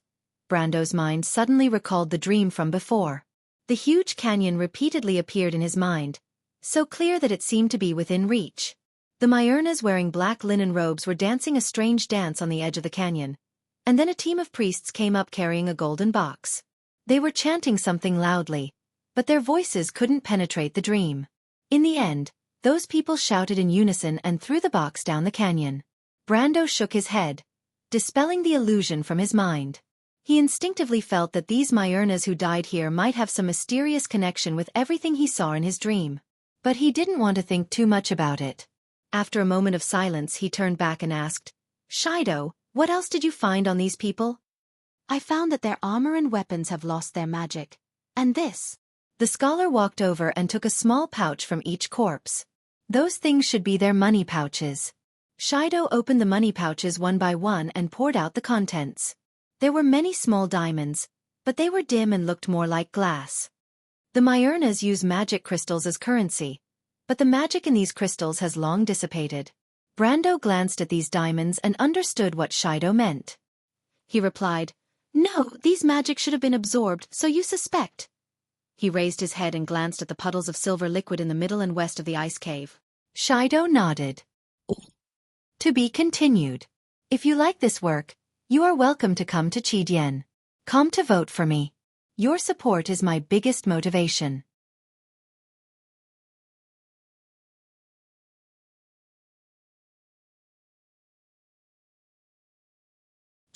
Brando's mind suddenly recalled the dream from before. The huge canyon repeatedly appeared in his mind, so clear that it seemed to be within reach. The Myurnas wearing black linen robes were dancing a strange dance on the edge of the canyon, and then a team of priests came up carrying a golden box. They were chanting something loudly, but their voices couldn't penetrate the dream. In the end, those people shouted in unison and threw the box down the canyon. Brando shook his head, dispelling the illusion from his mind. He instinctively felt that these Myurnas who died here might have some mysterious connection with everything he saw in his dream. But he didn't want to think too much about it. After a moment of silence, he turned back and asked, Shido, what else did you find on these people? I found that their armor and weapons have lost their magic. And this. The scholar walked over and took a small pouch from each corpse. Those things should be their money pouches. Shido opened the money pouches one by one and poured out the contents. There were many small diamonds, but they were dim and looked more like glass. The Myurnas use magic crystals as currency, but the magic in these crystals has long dissipated. Brando glanced at these diamonds and understood what Shido meant. He replied, No, these magic should have been absorbed, so you suspect. He raised his head and glanced at the puddles of silver liquid in the middle and west of the ice cave. Shido nodded. To be continued. If you like this work, you are welcome to come to Chidian. Come to vote for me. Your support is my biggest motivation.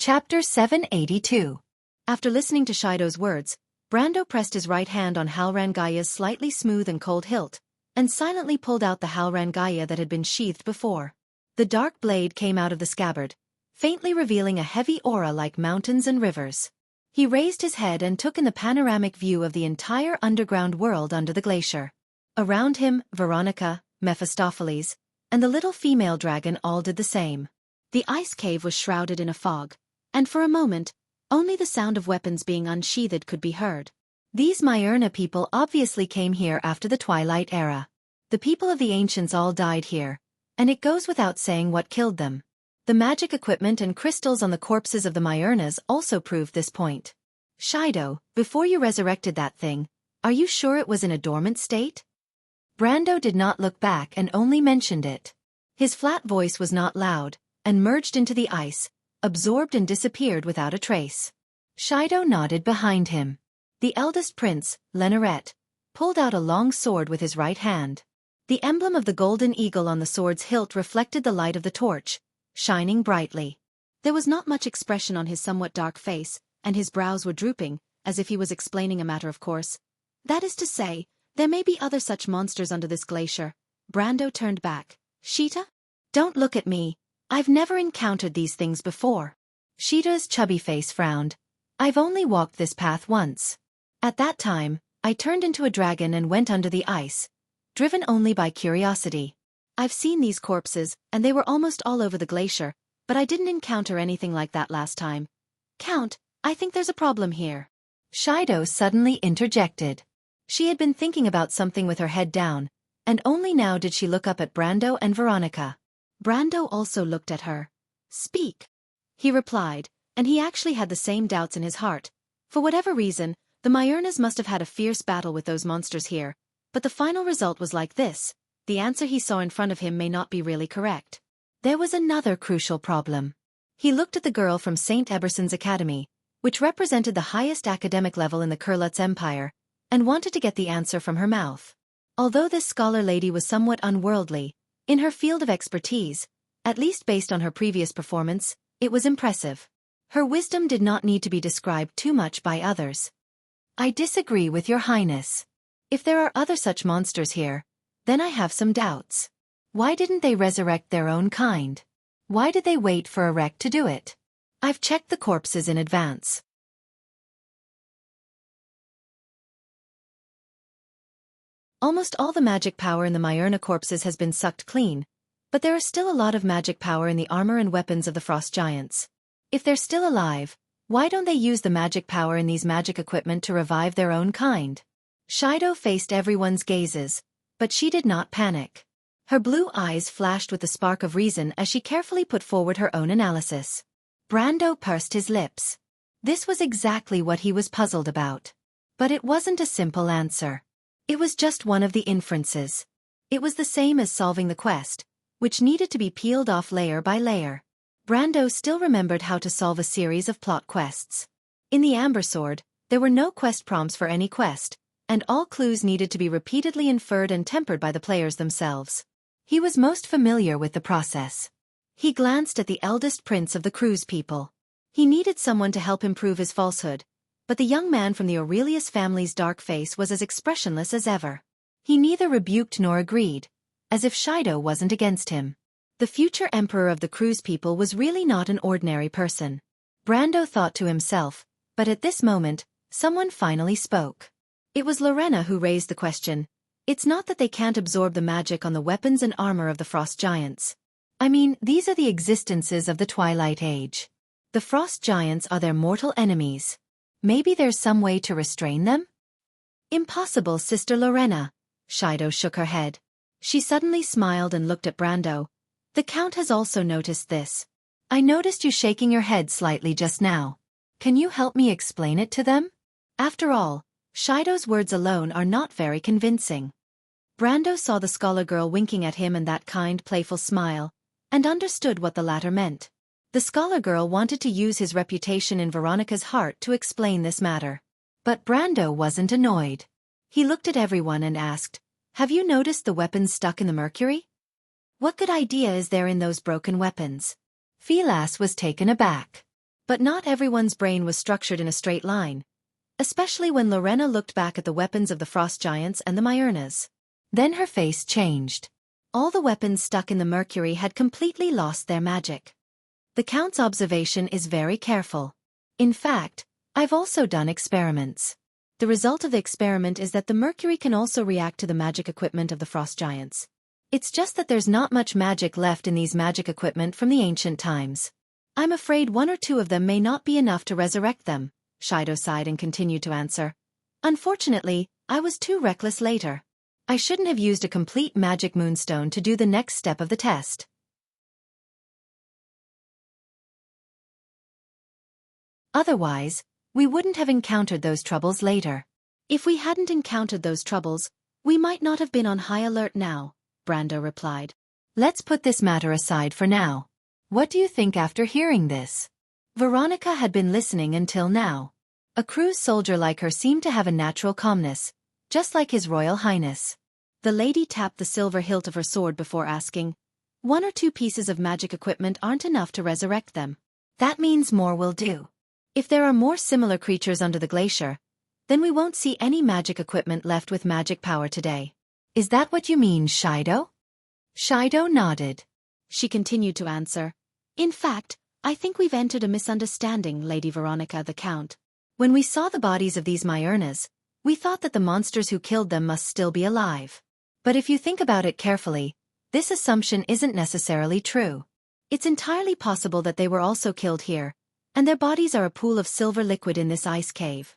Chapter 782. After listening to Shido's words, Brando pressed his right hand on Halrangaya's slightly smooth and cold hilt, and silently pulled out the Halrangaya that had been sheathed before. The dark blade came out of the scabbard, faintly revealing a heavy aura like mountains and rivers. He raised his head and took in the panoramic view of the entire underground world under the glacier. Around him, Veronica, Mephistopheles, and the little female dragon all did the same. The ice cave was shrouded in a fog, and for a moment, only the sound of weapons being unsheathed could be heard. These Myurna people obviously came here after the Twilight Era. The people of the ancients all died here, and it goes without saying what killed them. The magic equipment and crystals on the corpses of the Myurnas also proved this point. Shido, before you resurrected that thing, are you sure it was in a dormant state? Brando did not look back and only mentioned it. His flat voice was not loud, and merged into the ice, absorbed and disappeared without a trace. Shido nodded behind him. The eldest prince, Lenoret, pulled out a long sword with his right hand. The emblem of the golden eagle on the sword's hilt reflected the light of the torch, shining brightly. There was not much expression on his somewhat dark face, and his brows were drooping, as if he was explaining a matter of course. That is to say, there may be other such monsters under this glacier. Brando turned back. Sheeta? Don't look at me. I've never encountered these things before. Sheeta's chubby face frowned. I've only walked this path once. At that time, I turned into a dragon and went under the ice, driven only by curiosity. I've seen these corpses, and they were almost all over the glacier, but I didn't encounter anything like that last time. Count, I think there's a problem here. Shido suddenly interjected. She had been thinking about something with her head down, and only now did she look up at Brando and Veronica. Brando also looked at her. Speak, he replied, and he actually had the same doubts in his heart. For whatever reason, the Myurnas must have had a fierce battle with those monsters here, but the final result was like this. The answer he saw in front of him may not be really correct. There was another crucial problem. He looked at the girl from St. Eberson's Academy, which represented the highest academic level in the Kurlutz Empire, and wanted to get the answer from her mouth. Although this scholar lady was somewhat unworldly, in her field of expertise, at least based on her previous performance, it was impressive. Her wisdom did not need to be described too much by others. I disagree with your highness. If there are other such monsters here, then I have some doubts. Why didn't they resurrect their own kind? Why did they wait for a wreck to do it? I've checked the corpses in advance. Almost all the magic power in the Myrna corpses has been sucked clean, but there is still a lot of magic power in the armor and weapons of the frost giants. If they're still alive, why don't they use the magic power in these magic equipment to revive their own kind? Shido faced everyone's gazes, but she did not panic. Her blue eyes flashed with the spark of reason as she carefully put forward her own analysis. Brando pursed his lips. This was exactly what he was puzzled about. But it wasn't a simple answer. It was just one of the inferences. It was the same as solving the quest, which needed to be peeled off layer by layer. Brando still remembered how to solve a series of plot quests. In the Amber Sword, there were no quest prompts for any quest, and all clues needed to be repeatedly inferred and tempered by the players themselves. He was most familiar with the process. He glanced at the eldest prince of the Cruise people. He needed someone to help him prove his falsehood, but the young man from the Aurelius family's dark face was as expressionless as ever. He neither rebuked nor agreed, as if Shido wasn't against him. The future emperor of the Cruise people was really not an ordinary person. Brando thought to himself, but at this moment, someone finally spoke. It was Lorena who raised the question. It's not that they can't absorb the magic on the weapons and armor of the frost giants. I mean, these are the existences of the Twilight Age. The frost giants are their mortal enemies. Maybe there's some way to restrain them? Impossible, Sister Lorena. Shido shook her head. She suddenly smiled and looked at Brando. The Count has also noticed this. I noticed you shaking your head slightly just now. Can you help me explain it to them? After all, Shido's words alone are not very convincing. Brando saw the scholar girl winking at him and that kind, playful smile, and understood what the latter meant. The scholar girl wanted to use his reputation in Veronica's heart to explain this matter. But Brando wasn't annoyed. He looked at everyone and asked, have you noticed the weapons stuck in the mercury? What good idea is there in those broken weapons? Philas was taken aback. But not everyone's brain was structured in a straight line, especially when Lorena looked back at the weapons of the frost giants and the Myrnas. Then her face changed. All the weapons stuck in the mercury had completely lost their magic. The Count's observation is very careful. In fact, I've also done experiments. The result of the experiment is that the mercury can also react to the magic equipment of the frost giants. It's just that there's not much magic left in these magic equipment from the ancient times. I'm afraid one or two of them may not be enough to resurrect them. Shido sighed and continued to answer. Unfortunately, I was too reckless later. I shouldn't have used a complete magic moonstone to do the next step of the test. Otherwise, we wouldn't have encountered those troubles later. If we hadn't encountered those troubles, we might not have been on high alert now, Brando replied. Let's put this matter aside for now. What do you think after hearing this? Veronica had been listening until now. A Cruise soldier like her seemed to have a natural calmness, just like His Royal Highness. The lady tapped the silver hilt of her sword before asking, one or two pieces of magic equipment aren't enough to resurrect them. That means more will do. If there are more similar creatures under the glacier, then we won't see any magic equipment left with magic power today. Is that what you mean, Shido? Shido nodded. She continued to answer. In fact, I think we've entered a misunderstanding, Lady Veronica the Count. When we saw the bodies of these Myrnas, we thought that the monsters who killed them must still be alive. But if you think about it carefully, this assumption isn't necessarily true. It's entirely possible that they were also killed here, and their bodies are a pool of silver liquid in this ice cave.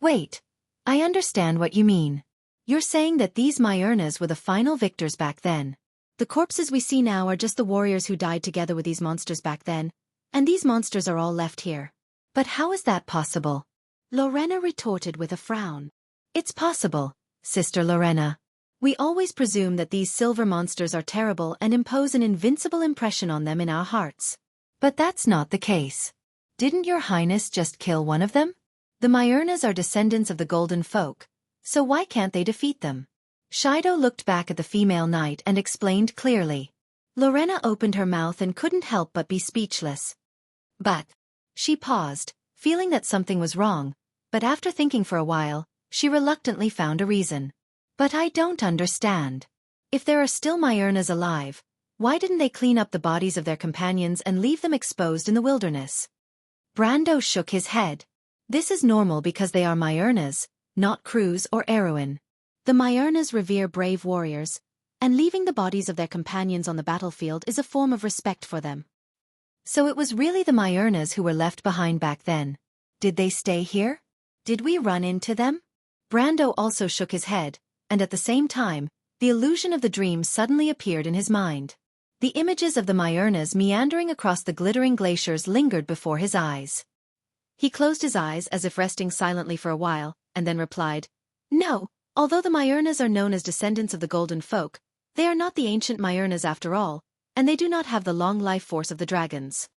Wait, I understand what you mean. You're saying that these Myrnas were the final victors back then. The corpses we see now are just the warriors who died together with these monsters back then, and these monsters are all left here. But how is that possible? Lorena retorted with a frown. It's possible, Sister Lorena. We always presume that these silver monsters are terrible and impose an invincible impression on them in our hearts. But that's not the case. Didn't Your Highness just kill one of them? The Myrnas are descendants of the Golden Folk, so why can't they defeat them? Shido looked back at the female knight and explained clearly. Lorena opened her mouth and couldn't help but be speechless. But she paused, feeling that something was wrong, but after thinking for a while, she reluctantly found a reason. But I don't understand. If there are still Myrnas alive, why didn't they clean up the bodies of their companions and leave them exposed in the wilderness? Brando shook his head. This is normal because they are Myrnas, not Cruz or Erwin. The Myurnas revere brave warriors, and leaving the bodies of their companions on the battlefield is a form of respect for them. So it was really the Myurnas who were left behind back then. Did they stay here? Did we run into them? Brando also shook his head, and at the same time, the illusion of the dream suddenly appeared in his mind. The images of the Myurnas meandering across the glittering glaciers lingered before his eyes. He closed his eyes as if resting silently for a while, and then replied, "No, although the Myurnas are known as descendants of the Golden Folk, they are not the ancient Myurnas after all, and they do not have the long life force of the dragons."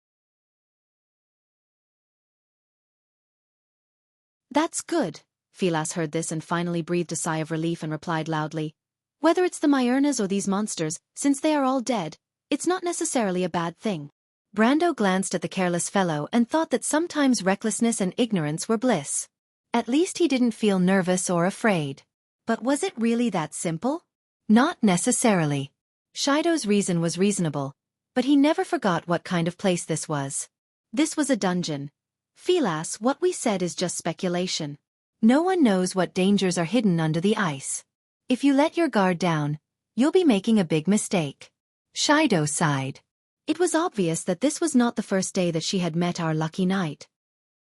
"That's good." Philas heard this and finally breathed a sigh of relief and replied loudly, "Whether it's the Myurnas or these monsters, since they are all dead, it's not necessarily a bad thing." Brando glanced at the careless fellow and thought that sometimes recklessness and ignorance were bliss. At least he didn't feel nervous or afraid. But was it really that simple? Not necessarily. Shido's reason was reasonable, but he never forgot what kind of place this was. This was a dungeon. Philas, what we said is just speculation. No one knows what dangers are hidden under the ice. If you let your guard down, you'll be making a big mistake. Shido sighed. It was obvious that this was not the first day that she had met our lucky knight.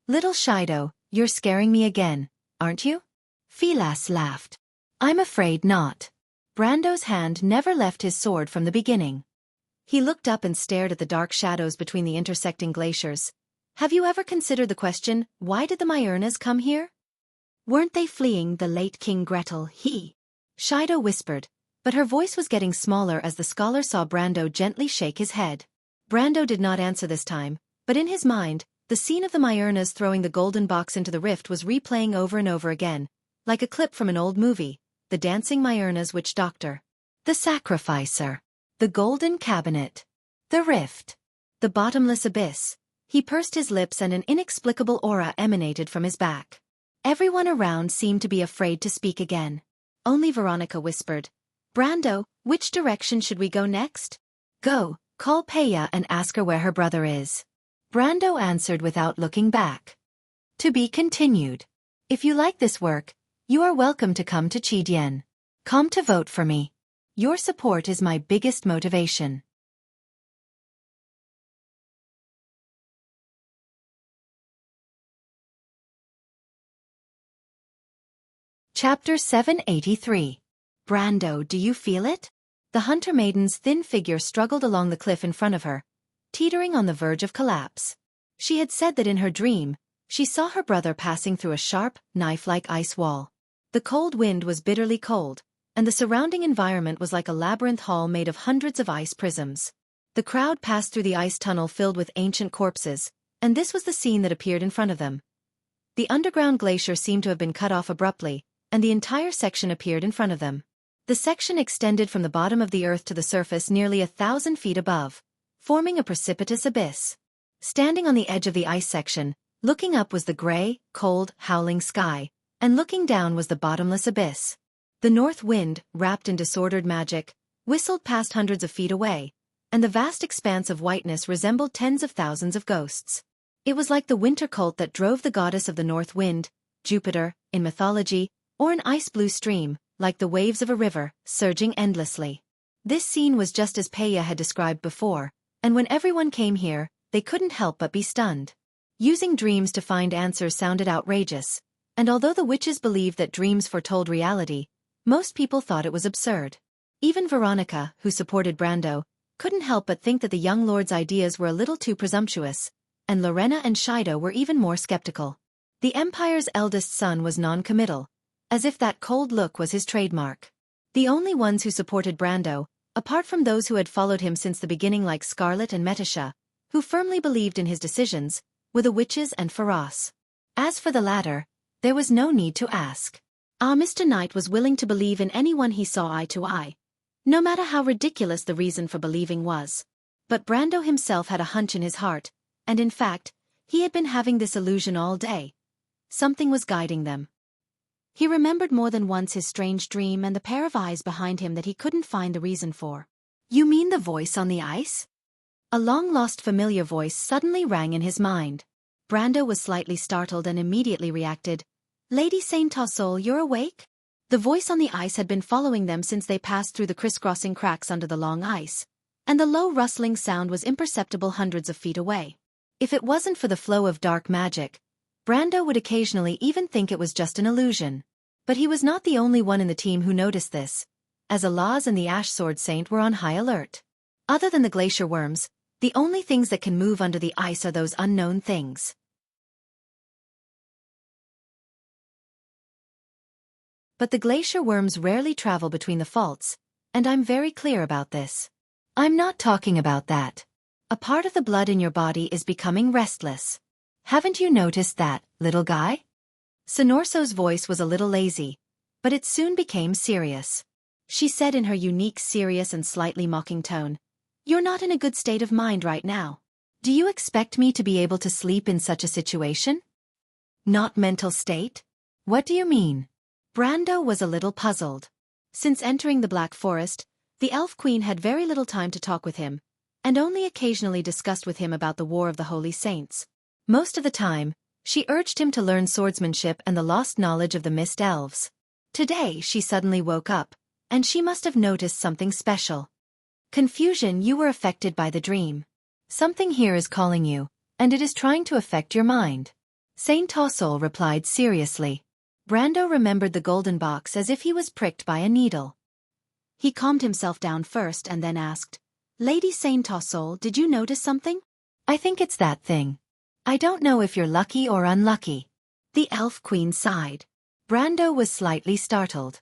Little Shido, you're scaring me again, aren't you? Philas laughed. I'm afraid not. Brando's hand never left his sword from the beginning. He looked up and stared at the dark shadows between the intersecting glaciers. Have you ever considered the question, why did the Myurnas come here? Weren't they fleeing the late King Gretel? Shido whispered, but her voice was getting smaller as the scholar saw Brando gently shake his head. Brando did not answer this time, but in his mind, the scene of the Myurnas throwing the golden box into the rift was replaying over and over again, like a clip from an old movie, The Dancing Myurnas Witch Doctor. The sacrificer. The golden cabinet. The rift. The bottomless abyss. He pursed his lips and an inexplicable aura emanated from his back. Everyone around seemed to be afraid to speak again. Only Veronica whispered, "Brando, which direction should we go next?" "Go, call Peya and ask her where her brother is." Brando answered without looking back. To be continued. If you like this work, you are welcome to come to Chidien. Come to vote for me. Your support is my biggest motivation. Chapter 783. Brando, do you feel it? The hunter maiden's thin figure struggled along the cliff in front of her, teetering on the verge of collapse. She had said that in her dream, she saw her brother passing through a sharp, knife-like ice wall. The cold wind was bitterly cold, and the surrounding environment was like a labyrinth hall made of hundreds of ice prisms. The crowd passed through the ice tunnel filled with ancient corpses, and this was the scene that appeared in front of them. The underground glacier seemed to have been cut off abruptly, and the entire section appeared in front of them. The section extended from the bottom of the earth to the surface nearly 1,000 feet above, forming a precipitous abyss. Standing on the edge of the ice section, looking up was the gray, cold, howling sky, and looking down was the bottomless abyss. The north wind, wrapped in disordered magic, whistled past hundreds of feet away, and the vast expanse of whiteness resembled tens of thousands of ghosts. It was like the winter cult that drove the goddess of the north wind, Jupiter, in mythology, or an ice-blue stream, like the waves of a river, surging endlessly. This scene was just as Peya had described before, and when everyone came here, they couldn't help but be stunned. Using dreams to find answers sounded outrageous, and although the witches believed that dreams foretold reality, most people thought it was absurd. Even Veronica, who supported Brando, couldn't help but think that the young lord's ideas were a little too presumptuous, and Lorena and Shido were even more skeptical. The Empire's eldest son was non-committal, as if that cold look was his trademark. The only ones who supported Brando, apart from those who had followed him since the beginning like Scarlet and Metasha, who firmly believed in his decisions, were the witches and Faraz. As for the latter, there was no need to ask. Mr. Knight was willing to believe in anyone he saw eye to eye, no matter how ridiculous the reason for believing was. But Brando himself had a hunch in his heart, and in fact, he had been having this illusion all day. Something was guiding them. He remembered more than once his strange dream and the pair of eyes behind him that he couldn't find the reason for. "You mean the voice on the ice?" A long-lost familiar voice suddenly rang in his mind. Brando was slightly startled and immediately reacted, "Lady Saint Tossol, you're awake?" The voice on the ice had been following them since they passed through the crisscrossing cracks under the long ice, and the low rustling sound was imperceptible hundreds of feet away. If it wasn't for the flow of dark magic, Brando would occasionally even think it was just an illusion. But he was not the only one in the team who noticed this, as Alaz and the Ash Sword Saint were on high alert. Other than the glacier worms, the only things that can move under the ice are those unknown things. But the glacier worms rarely travel between the faults, and I'm very clear about this. I'm not talking about that. A part of the blood in your body is becoming restless. Haven't you noticed that, little guy? Sonorso's voice was a little lazy, but it soon became serious. She said in her unique serious and slightly mocking tone, "You're not in a good state of mind right now. Do you expect me to be able to sleep in such a situation?" "Not mental state? What do you mean?" Brando was a little puzzled. Since entering the Black Forest, the Elf Queen had very little time to talk with him, and only occasionally discussed with him about the War of the Holy Saints. Most of the time, she urged him to learn swordsmanship and the lost knowledge of the Mist Elves. Today she suddenly woke up, and she must have noticed something special. "Confusion, you were affected by the dream. Something here is calling you, and it is trying to affect your mind." Saint Tossol replied seriously. Brando remembered the golden box as if he was pricked by a needle. He calmed himself down first and then asked, "Lady Saint Tossol, did you notice something?" "I think it's that thing. I don't know if you're lucky or unlucky." The Elf Queen sighed. Brando was slightly startled.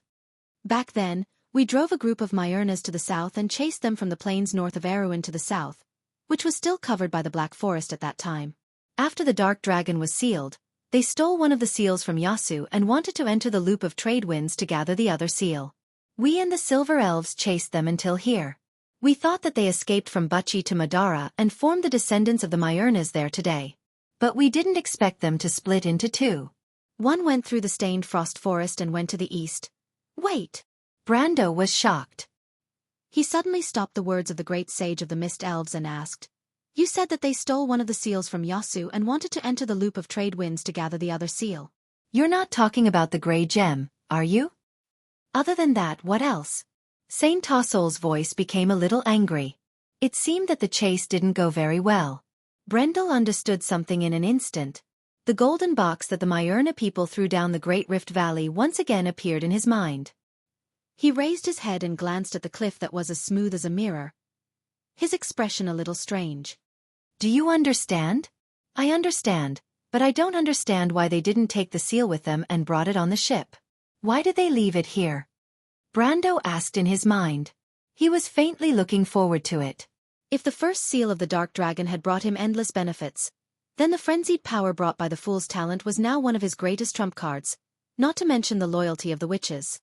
"Back then, we drove a group of Myurnas to the south and chased them from the plains north of Erewhon to the south, which was still covered by the Black Forest at that time. After the Dark Dragon was sealed, they stole one of the seals from Yasu and wanted to enter the loop of trade winds to gather the other seal. We and the Silver Elves chased them until here. We thought that they escaped from Buchi to Madara and formed the descendants of the Myurnas there today. But we didn't expect them to split into two. One went through the stained frost forest and went to the east." "Wait!" Brando was shocked. He suddenly stopped the words of the great sage of the Mist Elves and asked, "You said that they stole one of the seals from Yasu and wanted to enter the loop of trade winds to gather the other seal. You're not talking about the gray gem, are you? Other than that, what else?" Saint Tossol's voice became a little angry. It seemed that the chase didn't go very well. Brendel understood something in an instant. The golden box that the Myurna people threw down the Great Rift Valley once again appeared in his mind. He raised his head and glanced at the cliff that was as smooth as a mirror, his expression a little strange. "Do you understand?" "I understand, but I don't understand why they didn't take the seal with them and brought it on the ship. Why did they leave it here?" Brando asked in his mind. He was faintly looking forward to it. If the first seal of the Dark Dragon had brought him endless benefits, then the frenzied power brought by the Fool's talent was now one of his greatest trump cards, not to mention the loyalty of the witches.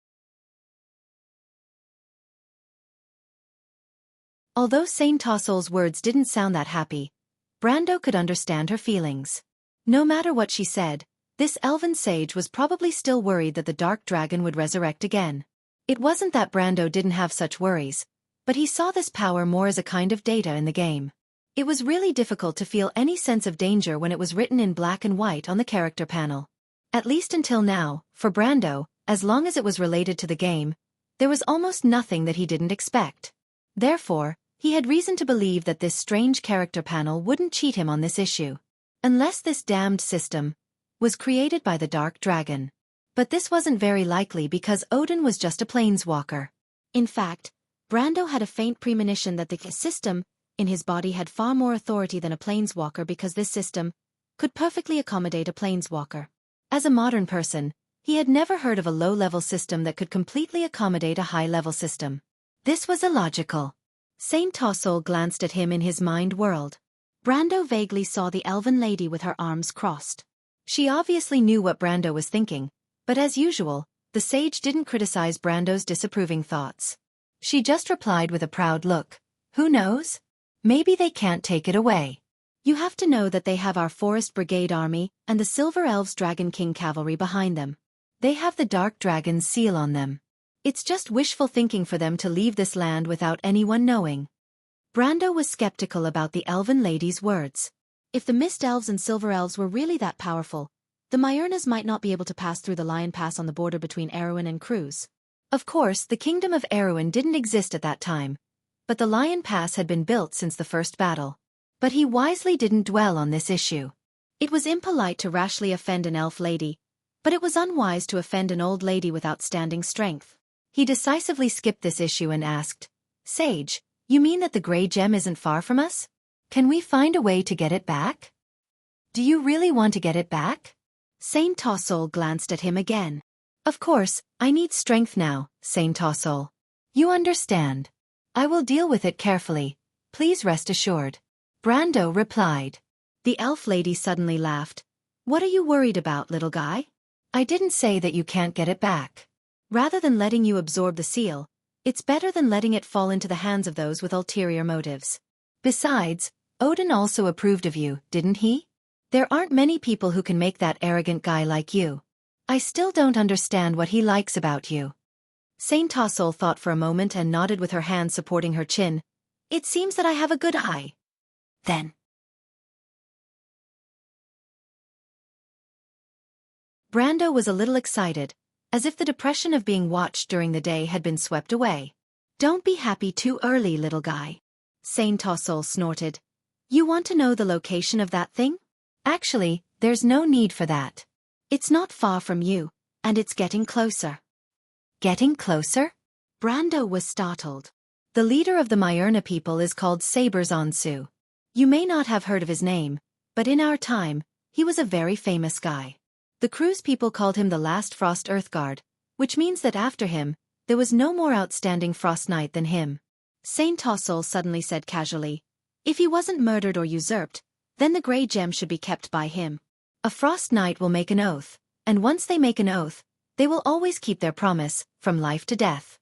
Although Saint Tossol's words didn't sound that happy, Brando could understand her feelings. No matter what she said, this elven sage was probably still worried that the Dark Dragon would resurrect again. It wasn't that Brando didn't have such worries, but he saw this power more as a kind of data in the game. It was really difficult to feel any sense of danger when it was written in black and white on the character panel. At least until now, for Brando, as long as it was related to the game, there was almost nothing that he didn't expect. Therefore, he had reason to believe that this strange character panel wouldn't cheat him on this issue. Unless this damned system was created by the Dark Dragon. But this wasn't very likely because Odin was just a planeswalker. In fact, Brando had a faint premonition that the system in his body had far more authority than a planeswalker because this system could perfectly accommodate a planeswalker. As a modern person, he had never heard of a low-level system that could completely accommodate a high-level system. This was illogical. Saint Tossol glanced at him in his mind world. Brando vaguely saw the elven lady with her arms crossed. She obviously knew what Brando was thinking, but as usual, the sage didn't criticize Brando's disapproving thoughts. She just replied with a proud look, "Who knows? Maybe they can't take it away. You have to know that they have our Forest Brigade army and the Silver Elves Dragon King cavalry behind them. They have the Dark Dragon's seal on them. It's just wishful thinking for them to leave this land without anyone knowing." Brando was skeptical about the elven lady's words. If the Mist Elves and Silver Elves were really that powerful, The Myrnas might not be able to pass through the Lion Pass on the border between Erewhon and Cruz. Of course, the kingdom of Erewhon didn't exist at that time, but the Lion Pass had been built since the first battle. But he wisely didn't dwell on this issue. It was impolite to rashly offend an elf lady, but it was unwise to offend an old lady with outstanding strength. He decisively skipped this issue and asked, "Sage, you mean that the gray gem isn't far from us? Can we find a way to get it back? Do you really want to get it back?" Saint Tossol glanced at him again. "Of course, I need strength now, Saint Tossol. You understand. I will deal with it carefully, please rest assured." Brando replied. The elf lady suddenly laughed. "What are you worried about, little guy? I didn't say that you can't get it back. Rather than letting you absorb the seal, it's better than letting it fall into the hands of those with ulterior motives. Besides, Odin also approved of you, didn't he? There aren't many people who can make that arrogant guy like you. I still don't understand what he likes about you." Saint Tossol thought for a moment and nodded with her hand supporting her chin. "It seems that I have a good eye. Then." Brando was a little excited, as if the depression of being watched during the day had been swept away. "Don't be happy too early, little guy," Saint Tossol snorted. "You want to know the location of that thing? Actually, there's no need for that. It's not far from you, and it's getting closer." "Getting closer?" Brando was startled. "The leader of the Myrna people is called Sabers-Onsu. You may not have heard of his name, but in our time, he was a very famous guy. The Cruz people called him the last Frost Earthguard, which means that after him, there was no more outstanding Frost Knight than him." Saint Tossol suddenly said casually, "If he wasn't murdered or usurped, then the grey gem should be kept by him." "A Frost Knight will make an oath, and once they make an oath, they will always keep their promise, from life to death.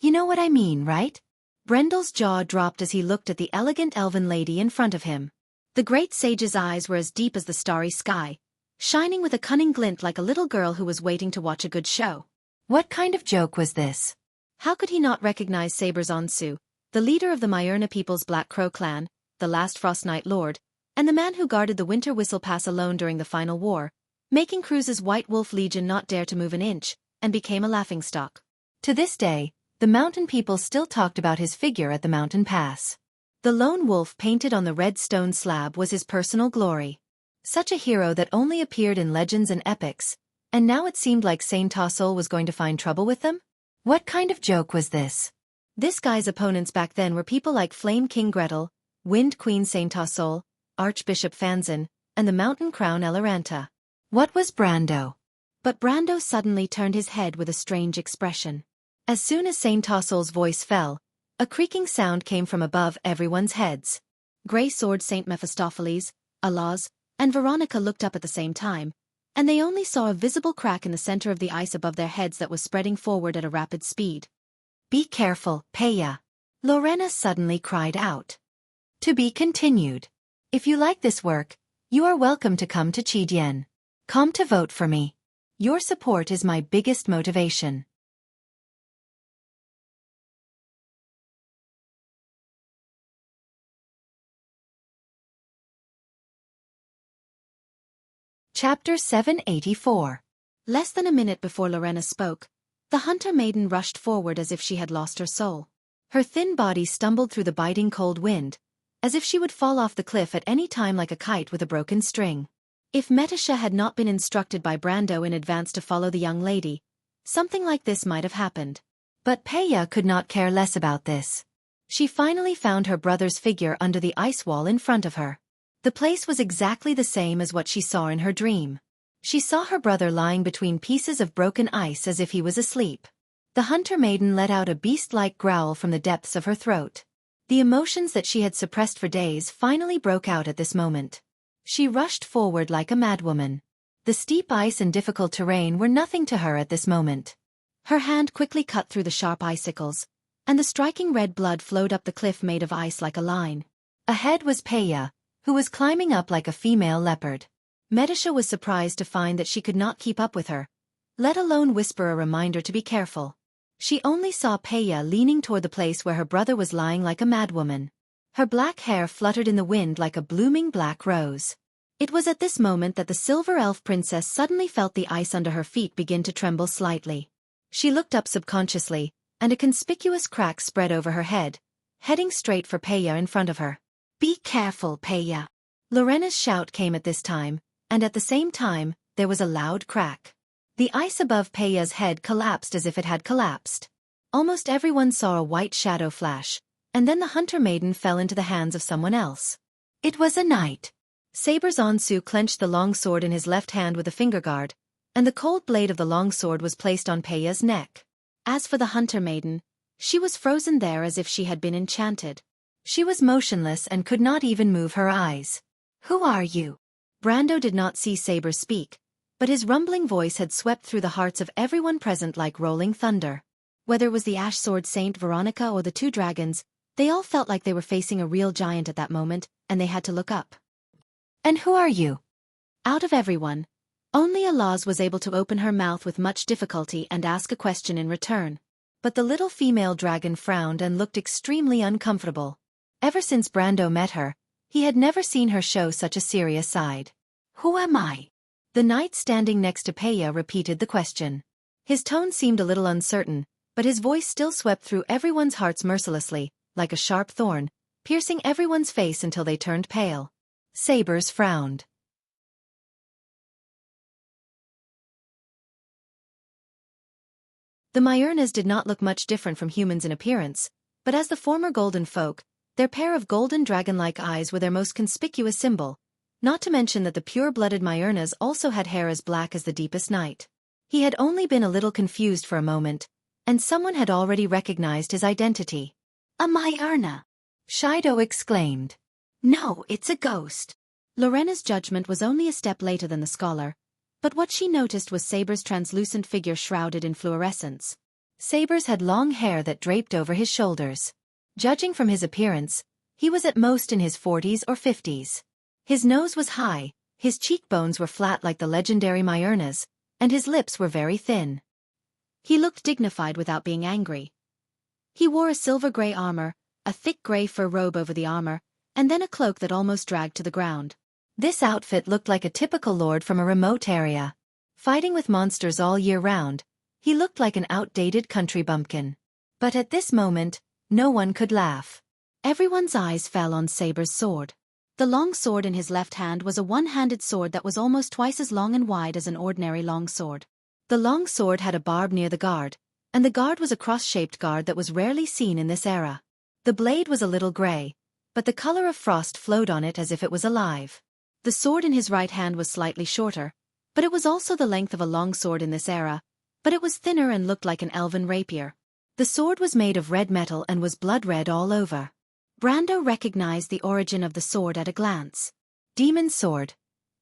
You know what I mean, right?" Brendel's jaw dropped as he looked at the elegant elven lady in front of him. The great sage's eyes were as deep as the starry sky, shining with a cunning glint like a little girl who was waiting to watch a good show. What kind of joke was this? How could he not recognize Sabers-Onsu, the leader of the Myrna people's Black Crow clan, the last Frost Knight Lord, and the man who guarded the Winter Whistle Pass alone during the final war, making Cruz's White Wolf Legion not dare to move an inch, and became a laughingstock. To this day, the mountain people still talked about his figure at the mountain pass. The lone wolf painted on the red stone slab was his personal glory. Such a hero that only appeared in legends and epics, and now it seemed like Saint Tossol was going to find trouble with them? What kind of joke was this? This guy's opponents back then were people like Flame King Gretel, Wind Queen Saint Tossol, Archbishop Fanzin, and the Mountain Crown Elaranta. What was Brando? But Brando suddenly turned his head with a strange expression. As soon as Saint Tossol's voice fell, a creaking sound came from above everyone's heads. Grey Sword Saint Mephistopheles, Alaz, and Veronica looked up at the same time, and they only saw a visible crack in the center of the ice above their heads that was spreading forward at a rapid speed. "Be careful, Peya," Lorena suddenly cried out. "To be continued. If you like this work, you are welcome to come to Chidien. Come to vote for me. Your support is my biggest motivation." Chapter 784. Less than a minute before Lorena spoke, the hunter maiden rushed forward as if she had lost her soul. Her thin body stumbled through the biting cold wind, as if she would fall off the cliff at any time like a kite with a broken string. If Metisha had not been instructed by Brando in advance to follow the young lady, something like this might have happened. But Peya could not care less about this. She finally found her brother's figure under the ice wall in front of her. The place was exactly the same as what she saw in her dream. She saw her brother lying between pieces of broken ice as if he was asleep. The hunter maiden let out a beast-like growl from the depths of her throat. The emotions that she had suppressed for days finally broke out at this moment. She rushed forward like a madwoman. The steep ice and difficult terrain were nothing to her at this moment. Her hand quickly cut through the sharp icicles, and the striking red blood flowed up the cliff made of ice like a line. Ahead was Peya, who was climbing up like a female leopard. Metisha was surprised to find that she could not keep up with her, let alone whisper a reminder to be careful. She only saw Peya leaning toward the place where her brother was lying like a madwoman. Her black hair fluttered in the wind like a blooming black rose. It was at this moment that the silver elf princess suddenly felt the ice under her feet begin to tremble slightly. She looked up subconsciously, and a conspicuous crack spread over her head, heading straight for Peya in front of her. "Be careful, Peya." Lorena's shout came at this time, and at the same time, there was a loud crack. The ice above Peya's head collapsed as if it had collapsed. Almost everyone saw a white shadow flash, and then the hunter maiden fell into the hands of someone else. It was a knight. Saber's Onsu clenched the long sword in his left hand with a finger guard, and the cold blade of the long sword was placed on Peya's neck. As for the hunter maiden, she was frozen there as if she had been enchanted. She was motionless and could not even move her eyes. "Who are you?" Brando did not see Saber speak, but his rumbling voice had swept through the hearts of everyone present like rolling thunder. Whether it was the Ash Sword Saint Veronica or the two dragons, they all felt like they were facing a real giant at that moment, and they had to look up. "And who are you?" Out of everyone, only Alaz was able to open her mouth with much difficulty and ask a question in return. But the little female dragon frowned and looked extremely uncomfortable. Ever since Brando met her, he had never seen her show such a serious side. "Who am I?" The knight standing next to Peya repeated the question. His tone seemed a little uncertain, but his voice still swept through everyone's hearts mercilessly, like a sharp thorn, piercing everyone's face until they turned pale. Sabers frowned. The Myurnas did not look much different from humans in appearance, but as the former golden folk, their pair of golden dragon-like eyes were their most conspicuous symbol, not to mention that the pure-blooded Myurnas also had hair as black as the deepest night. He had only been a little confused for a moment, and someone had already recognized his identity. "A Myurna!" Shido exclaimed. "No, it's a ghost." Lorena's judgment was only a step later than the scholar, but what she noticed was Saber's translucent figure shrouded in fluorescence. Sabers had long hair that draped over his shoulders. Judging from his appearance, he was at most in his 40s or 50s. His nose was high, his cheekbones were flat like the legendary Myurnas, and his lips were very thin. He looked dignified without being angry. He wore a silver-gray armor, a thick gray fur robe over the armor, and then a cloak that almost dragged to the ground. This outfit looked like a typical lord from a remote area. Fighting with monsters all year round, he looked like an outdated country bumpkin. But at this moment, no one could laugh. Everyone's eyes fell on Saber's sword. The long sword in his left hand was a one-handed sword that was almost twice as long and wide as an ordinary long sword. The long sword had a barb near the guard, and the guard was a cross-shaped guard that was rarely seen in this era. The blade was a little gray, but the color of frost flowed on it as if it was alive. The sword in his right hand was slightly shorter, but it was also the length of a long sword in this era, but it was thinner and looked like an elven rapier. The sword was made of red metal and was blood red all over. Brando recognized the origin of the sword at a glance. Demon's sword.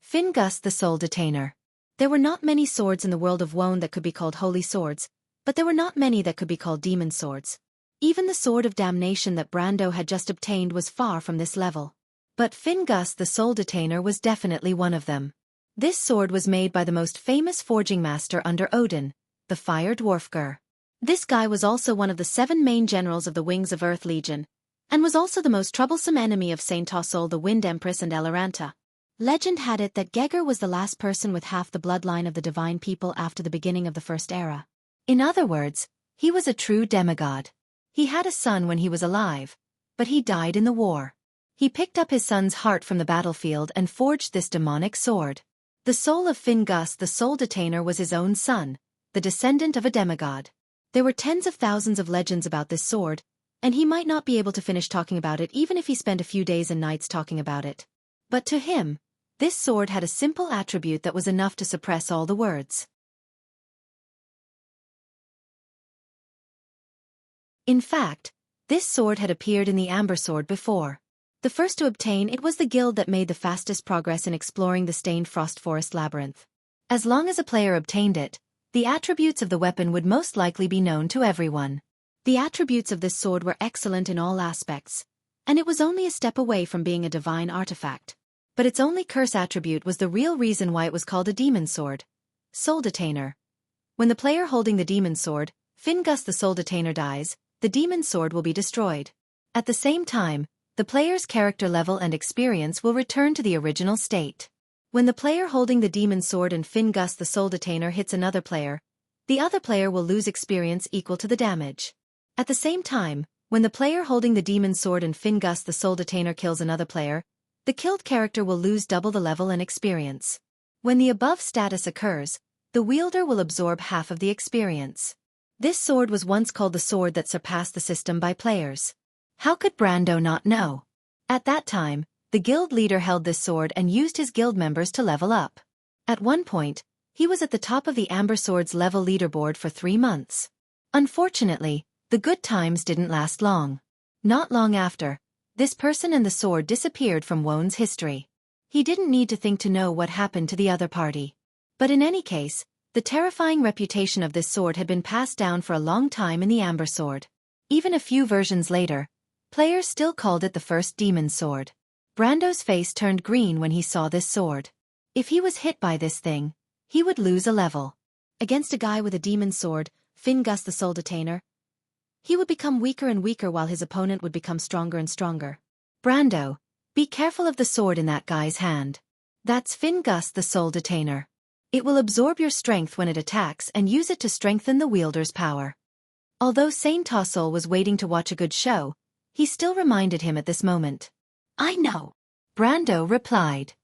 Fingus the Soul Detainer. There were not many swords in the world of Wone that could be called holy swords, but there were not many that could be called demon swords. Even the sword of damnation that Brando had just obtained was far from this level. But Fingus the Soul Detainer was definitely one of them. This sword was made by the most famous forging master under Odin, the Fire Dwarf Gur. This guy was also one of the 7 main generals of the Wings of Earth Legion, and was also the most troublesome enemy of Saint Tossol, the Wind Empress, and Elaranta. Legend had it that Gegger was the last person with half the bloodline of the divine people after the beginning of the First Era. In other words, he was a true demigod. He had a son when he was alive, but he died in the war. He picked up his son's heart from the battlefield and forged this demonic sword. The soul of Fingus the Soul Detainer was his own son, the descendant of a demigod. There were tens of thousands of legends about this sword, and he might not be able to finish talking about it even if he spent a few days and nights talking about it. But to him, this sword had a simple attribute that was enough to suppress all the words. In fact, this sword had appeared in the Amber Sword before. The first to obtain it was the guild that made the fastest progress in exploring the stained frost forest labyrinth. As long as a player obtained it, the attributes of the weapon would most likely be known to everyone. The attributes of this sword were excellent in all aspects, and it was only a step away from being a divine artifact. But its only curse attribute was the real reason why it was called a demon sword. Soul Detainer. When the player holding the demon sword, Fingus the Soul Detainer, dies, the demon sword will be destroyed. At the same time, the player's character level and experience will return to the original state. When the player holding the demon sword and Fingus the soul detainer hits another player, the other player will lose experience equal to the damage. At the same time, when the player holding the demon sword and Fingus the soul detainer kills another player, the killed character will lose double the level and experience. When the above status occurs, the wielder will absorb half of the experience. This sword was once called the sword that surpassed the system by players. How could Brando not know? At that time, the guild leader held this sword and used his guild members to level up. At one point, he was at the top of the Amber Sword's level leaderboard for 3 months. Unfortunately, the good times didn't last long. Not long after, this person and the sword disappeared from Won's history. He didn't need to think to know what happened to the other party. But in any case, the terrifying reputation of this sword had been passed down for a long time in the Amber Sword. Even a few versions later, players still called it the first demon sword. Brando's face turned green when he saw this sword. If he was hit by this thing, he would lose a level. Against a guy with a demon sword, Fingus the soul detainer, he would become weaker and weaker while his opponent would become stronger and stronger. Brando, be careful of the sword in that guy's hand. That's Fingus the soul detainer. It will absorb your strength when it attacks and use it to strengthen the wielder's power. Although Saint Tossel was waiting to watch a good show, he still reminded him at this moment. I know, Brando replied.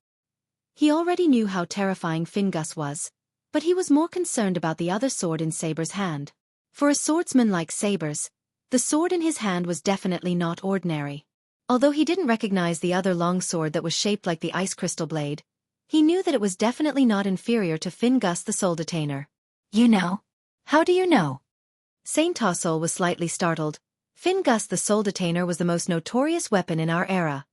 He already knew how terrifying Fingus was, but he was more concerned about the other sword in Saber's hand. For a swordsman like Saber's, the sword in his hand was definitely not ordinary. Although he didn't recognize the other long sword that was shaped like the ice crystal blade, he knew that it was definitely not inferior to Fingus the soul detainer. You know? How do you know? Saint Tossel was slightly startled. Fingus the soul detainer was the most notorious weapon in our era.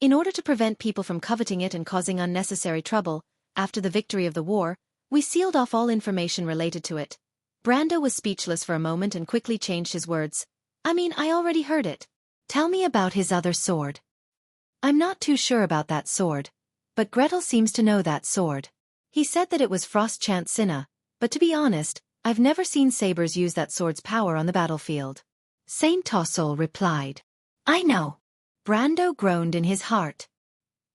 In order to prevent people from coveting it and causing unnecessary trouble, after the victory of the war, we sealed off all information related to it. Brando was speechless for a moment and quickly changed his words. I already heard it. Tell me about his other sword. I'm not too sure about that sword, but Gretel seems to know that sword. He said that it was Xianxia, but to be honest, I've never seen sabers use that sword's power on the battlefield. Saint Tossel replied. I know. Brando groaned in his heart.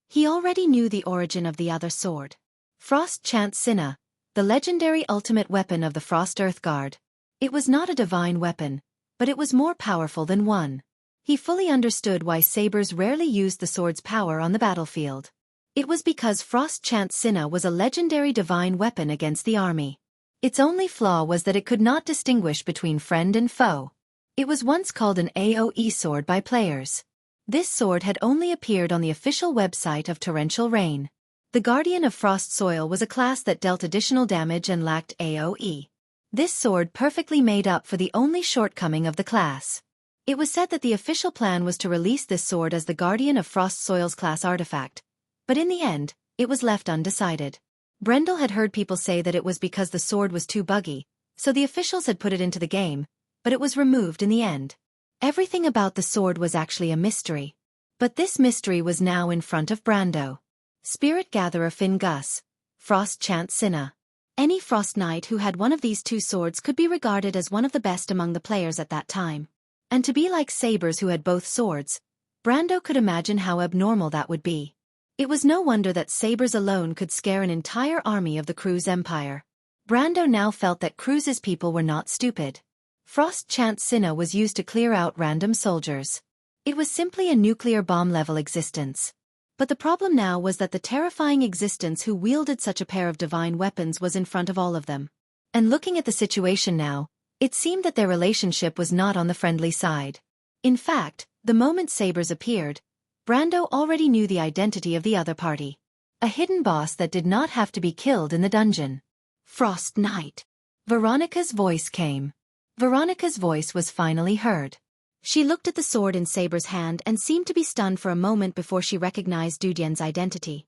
He already knew the origin of the other sword. Xianxia, the legendary ultimate weapon of the Frost Earth Guard. It was not a divine weapon, but it was more powerful than one. He fully understood why sabers rarely used the sword's power on the battlefield. It was because Xianxia was a legendary divine weapon against the army. Its only flaw was that it could not distinguish between friend and foe. It was once called an AoE sword by players. This sword had only appeared on the official website of Torrential Rain. The Guardian of Frost Soil was a class that dealt additional damage and lacked AoE. This sword perfectly made up for the only shortcoming of the class. It was said that the official plan was to release this sword as the Guardian of Frost Soil's class artifact, but in the end, it was left undecided. Brendel had heard people say that it was because the sword was too buggy, so the officials had put it into the game, but it was removed in the end. Everything about the sword was actually a mystery. But this mystery was now in front of Brando. Spirit Gatherer Fingus, Xianxia. Any Frost Knight who had one of these two swords could be regarded as one of the best among the players at that time. And to be like sabers who had both swords, Brando could imagine how abnormal that would be. It was no wonder that sabers alone could scare an entire army of the Cruz Empire. Brando now felt that Cruz's people were not stupid. Xianxia was used to clear out random soldiers. It was simply a nuclear bomb-level existence. But the problem now was that the terrifying existence who wielded such a pair of divine weapons was in front of all of them. And looking at the situation now, it seemed that their relationship was not on the friendly side. In fact, the moment sabers appeared, Brando already knew the identity of the other party. A hidden boss that did not have to be killed in the dungeon. Frost Knight. Veronica's voice came. Veronica's voice was finally heard. She looked at the sword in Saber's hand and seemed to be stunned for a moment before she recognized Dudien's identity.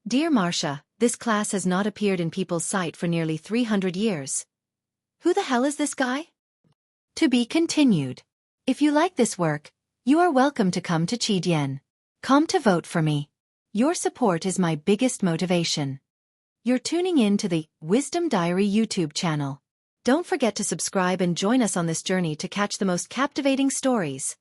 Dear Marcia, this class has not appeared in people's sight for nearly 300 years. Who the hell is this guy? To be continued. If you like this work, you are welcome to come to Chidien.com to vote for me. Your support is my biggest motivation. You're tuning in to the Wisdom Diary YouTube channel. Don't forget to subscribe and join us on this journey to catch the most captivating stories.